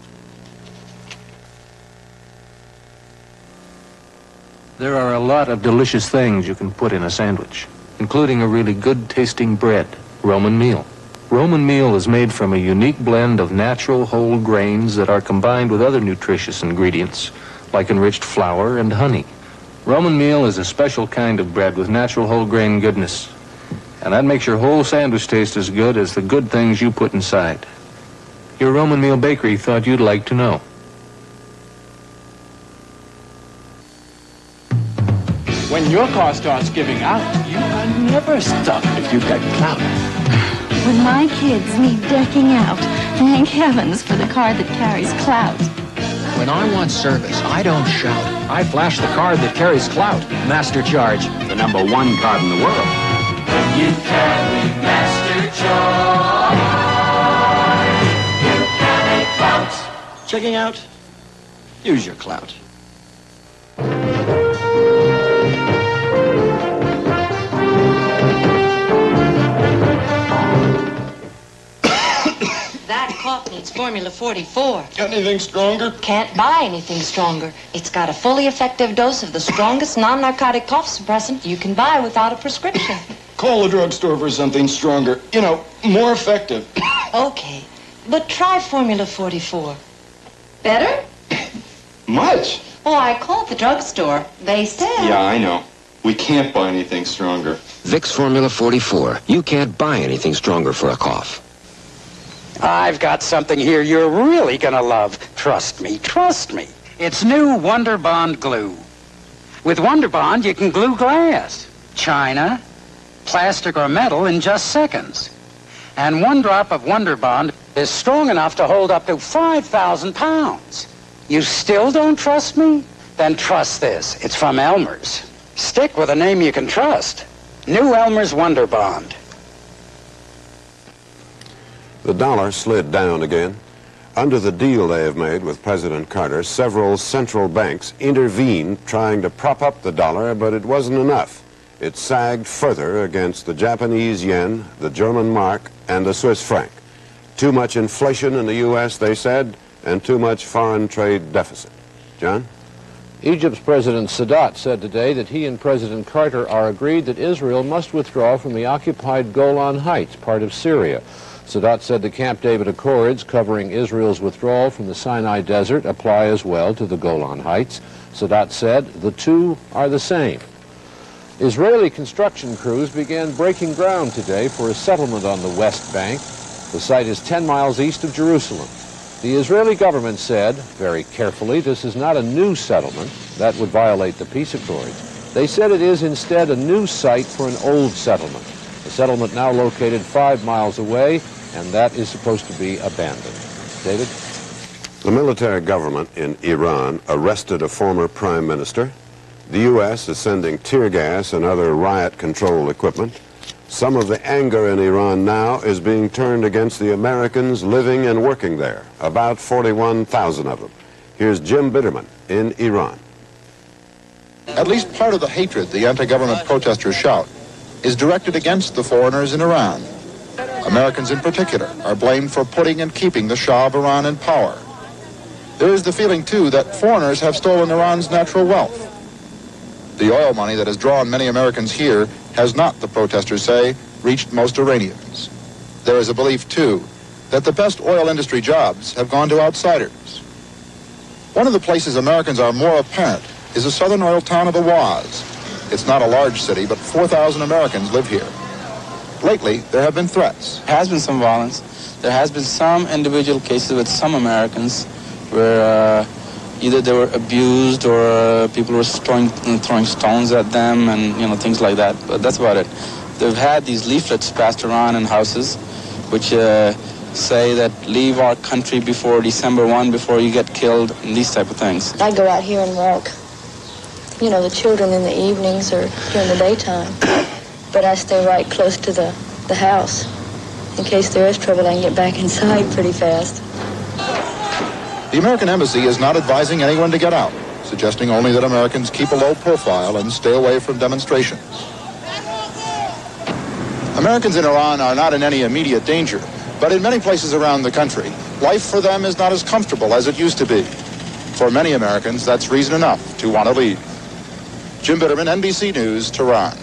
[SPEAKER 23] There are a lot of delicious things you can put in a sandwich, including a really good-tasting bread, Roman meal. Roman meal is made from a unique blend of natural whole grains that are combined with other nutritious ingredients, like enriched flour and honey. Roman meal is a special kind of bread with natural whole grain goodness, and that makes your whole sandwich taste as good as the good things you put inside. Your Roman meal bakery thought you'd like to know.
[SPEAKER 25] When your car starts giving out, you are never stuck if you've got clout.
[SPEAKER 15] When my kids need decking out, thank heavens for the car that carries clout.
[SPEAKER 27] When I want service, I don't shout. I flash the card that carries clout. Master Charge, the #1 card in the world.
[SPEAKER 7] When you carry Master Charge, you carry clout.
[SPEAKER 27] Checking out? Use your clout.
[SPEAKER 28] That
[SPEAKER 6] cough needs Formula 44.
[SPEAKER 9] Got anything stronger?
[SPEAKER 6] Can't buy anything stronger. It's got a fully effective dose of the strongest non-narcotic cough suppressant you can buy without a prescription.
[SPEAKER 9] Call the drugstore for something stronger. You know, more effective.
[SPEAKER 6] Okay, but try Formula 44. Better?
[SPEAKER 9] Much.
[SPEAKER 6] Oh, I called the drugstore. They said...
[SPEAKER 9] Yeah, I know. We can't buy anything stronger.
[SPEAKER 13] Vicks Formula 44. You can't buy anything stronger for a cough.
[SPEAKER 14] I've got something here you're really gonna love. Trust me, trust me. It's new Wonder Bond glue. With Wonder Bond, you can glue glass, china, plastic or metal in just seconds. And one drop of Wonder Bond is strong enough to hold up to 5,000 pounds. You still don't trust me? Then trust this. It's from Elmer's. Stick with a name you can trust. New Elmer's Wonder Bond.
[SPEAKER 2] The dollar slid down again. Under the deal they have made with President Carter, several central banks intervened trying to prop up the dollar, but it wasn't enough. It sagged further against the Japanese yen, the German mark, and the Swiss franc. Too much inflation in the U.S., they said, and too much foreign trade deficit. John?
[SPEAKER 4] Egypt's President Sadat said today that he and President Carter are agreed that Israel must withdraw from the occupied Golan Heights, part of Syria. Sadat said the Camp David Accords covering Israel's withdrawal from the Sinai Desert apply as well to the Golan Heights. Sadat said the two are the same. Israeli construction crews began breaking ground today for a settlement on the West Bank. The site is 10 miles east of Jerusalem. The Israeli government said, very carefully, this is not a new settlement. That would violate the peace accords. They said it is instead a new site for an old settlement. A settlement now located 5 miles away, and that is supposed to be abandoned. David?
[SPEAKER 2] The military government in Iran arrested a former prime minister. The U.S. is sending tear gas and other riot control equipment. Some of the anger in Iran now is being turned against the Americans living and working there, about 41,000 of them. Here's Jim Bitterman in Iran.
[SPEAKER 16] At least part of the hatred the anti-government protesters shout is directed against the foreigners in Iran. Americans in particular are blamed for putting and keeping the Shah of Iran in power. There is the feeling, too, that foreigners have stolen Iran's natural wealth. The oil money that has drawn many Americans here has not, the protesters say, reached most Iranians. There is a belief, too, that the best oil industry jobs have gone to outsiders. One of the places Americans are more apparent is the southern oil town of Awaz. It's not a large city, but 4,000 Americans live here. Lately, there have been threats.
[SPEAKER 17] There has been some violence. There has been some individual cases with some Americans where either they were abused or people were throwing stones at them and, things like that. But that's about it. They've had these leaflets passed around in houses which say that leave our country before December 1, before you get killed, and these type of things.
[SPEAKER 21] I go out here and walk, the children in the evenings or during the daytime. But I stay right close to the house. In case there is trouble, I can get back inside pretty fast.
[SPEAKER 16] The American Embassy is not advising anyone to get out, suggesting only that Americans keep a low profile and stay away from demonstrations. Americans in Iran are not in any immediate danger, but in many places around the country, life for them is not as comfortable as it used to be. For many Americans, that's reason enough to want to leave. Jim Bitterman, NBC News, Tehran.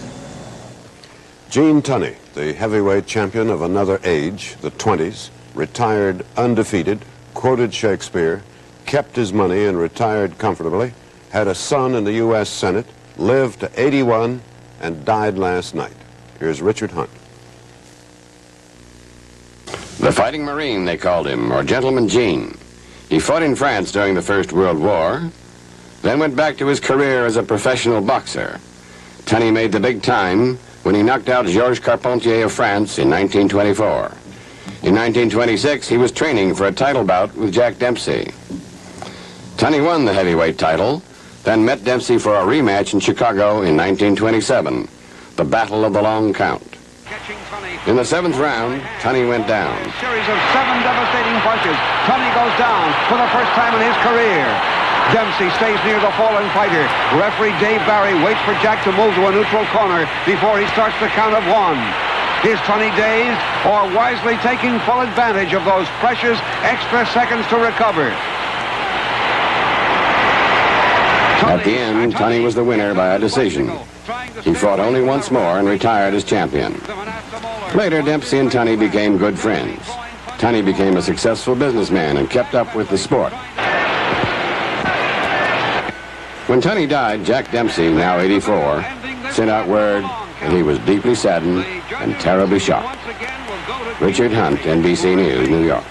[SPEAKER 2] Gene Tunney, the heavyweight champion of another age, the 20s, retired undefeated, quoted Shakespeare, kept his money and retired comfortably, had a son in the U.S. Senate, lived to 81, and died last night. Here's Richard Hunt.
[SPEAKER 28] The Fighting Marine, they called him, or Gentleman Gene. He fought in France during the First World War, then went back to his career as a professional boxer. Tunney made the big time when he knocked out Georges Carpentier of France in 1924. In 1926, he was training for a title bout with Jack Dempsey. Tunney won the heavyweight title, then met Dempsey for a rematch in Chicago in 1927, the Battle of the Long Count. In the 7th round, Tunney went down.
[SPEAKER 29] A series of 7 devastating punches. Tunney goes down for the first time in his career. Dempsey stays near the fallen fighter. Referee Dave Barry waits for Jack to move to a neutral corner before he starts the count of 1. Is Tunney dazed or wisely taking full advantage of those precious extra seconds to recover?
[SPEAKER 28] At the end, Tunney was the winner by a decision. He fought only once more and retired as champion. Later, Dempsey and Tunney became good friends. Tunney became a successful businessman and kept up with the sport. When Tunney died, Jack Dempsey, now 84, sent out word that he was deeply saddened and terribly shocked. Richard Hunt, NBC News, New York.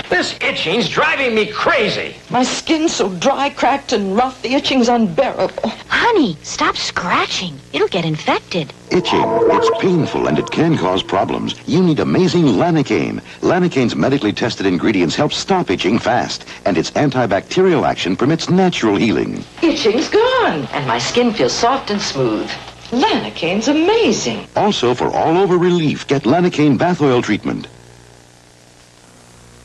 [SPEAKER 1] This itching's driving me crazy.
[SPEAKER 3] My skin's so dry, cracked, and rough, the itching's unbearable.
[SPEAKER 5] Honey, stop scratching. It'll get infected.
[SPEAKER 8] Itching. It's painful and it can cause problems. You need amazing Lanacaine. Lanacaine's medically tested ingredients help stop itching fast, and its antibacterial action permits natural healing.
[SPEAKER 3] Itching's gone, and my skin feels soft and smooth. Lanacaine's amazing.
[SPEAKER 8] Also, for all-over relief, get Lanacaine bath oil treatment.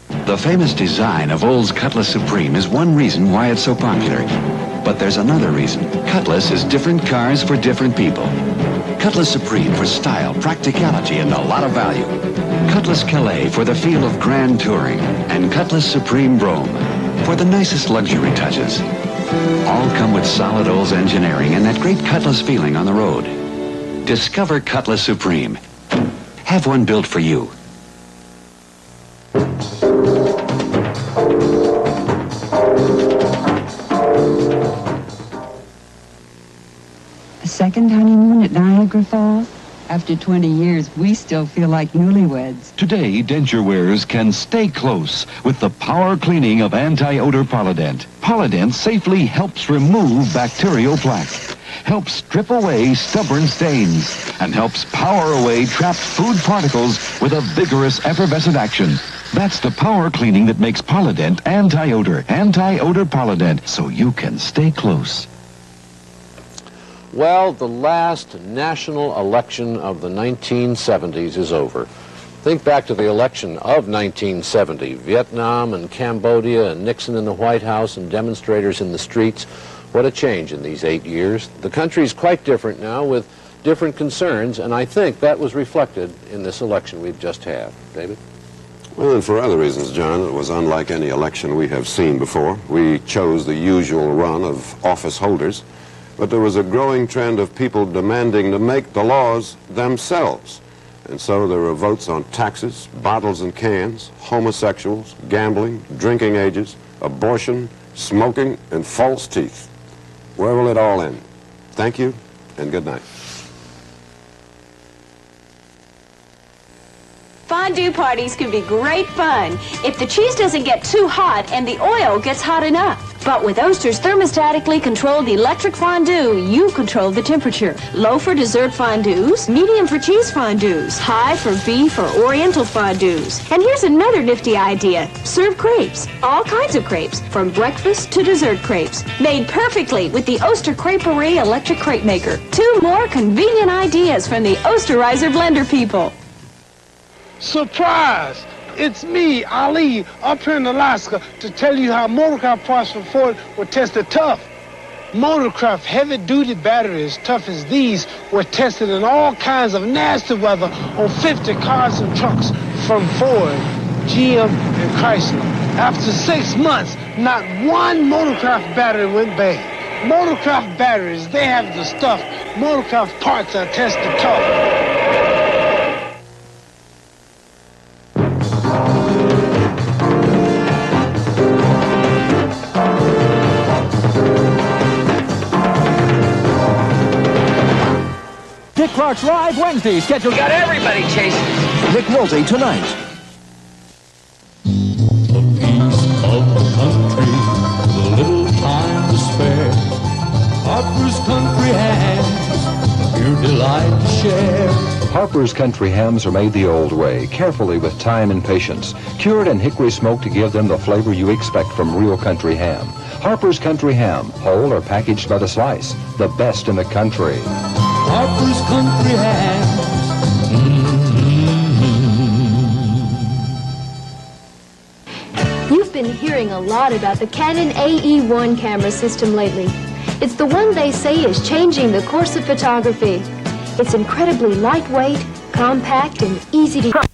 [SPEAKER 10] The famous design of Olds Cutlass Supreme is one reason why it's so popular. But there's another reason. Cutlass is different cars for different people. Cutlass Supreme for style, practicality, and a lot of value. Cutlass Calais for the feel of grand touring. And Cutlass Supreme Brome for the nicest luxury touches. All come with solid Olds engineering and that great Cutlass feeling on the road. Discover Cutlass Supreme. Have one built for you.
[SPEAKER 11] Second honeymoon at Niagara Falls? After 20 years, we still feel like newlyweds.
[SPEAKER 10] Today, denture wearers can stay close with the power cleaning of anti-odor Polident. Polident safely helps remove bacterial plaque, helps strip away stubborn stains, and helps power away trapped food particles with a vigorous effervescent action. That's the power cleaning that makes Polident anti-odor Polident, so you can stay close.
[SPEAKER 4] Well, the last national election of the 1970s is over. Think back to the election of 1970, Vietnam and Cambodia and Nixon in the White House and demonstrators in the streets. What a change in these 8 years. The country's quite different now with different concerns, and I think that was reflected in this election we've just had. David?
[SPEAKER 2] Well, and for other reasons, John, it was unlike any election we have seen before. We chose the usual run of office holders. But there was a growing trend of people demanding to make the laws themselves. And so there were votes on taxes, bottles and cans, homosexuals, gambling, drinking ages, abortion, smoking, and false teeth. Where will it all end? Thank you, and good night.
[SPEAKER 22] Fondue parties can be great fun if the cheese doesn't get too hot and the oil gets hot enough. But with Oster's thermostatically controlled electric fondue, you control the temperature. Low for dessert fondues, medium for cheese fondues, high for beef or oriental fondues. And here's another nifty idea. Serve crepes, all kinds of crepes, from breakfast to dessert crepes, made perfectly with the Oster Creperie electric crepe maker. 2 more convenient ideas from the Osterizer blender people.
[SPEAKER 24] Surprise! It's me, Ali, up here in Alaska to tell you how Motorcraft parts from Ford were tested tough. Motorcraft heavy-duty batteries tough as these were tested in all kinds of nasty weather on 50 cars and trucks from Ford, GM, and Chrysler. After 6 months, not one Motorcraft battery went bad. Motorcraft batteries, they have the stuff. Motorcraft parts are tested tough.
[SPEAKER 26] Dick Clark's Live Wednesday schedule.
[SPEAKER 1] Got everybody chasing.
[SPEAKER 26] Nick Nolte tonight.
[SPEAKER 7] A piece of the country with a little time to spare. Harper's Country Hams, a pure delight to share.
[SPEAKER 30] Harper's Country Hams are made the old way, carefully with time and patience, cured in hickory smoke to give them the flavor you expect from real country ham. Harper's Country Ham, whole or packaged by the slice, the best in the country.
[SPEAKER 7] Harper's Country Hams.
[SPEAKER 31] You've been hearing a lot about the Canon AE-1 camera system lately.
[SPEAKER 6] It's the one they say is changing the course of photography. It's incredibly lightweight, compact, and easy to...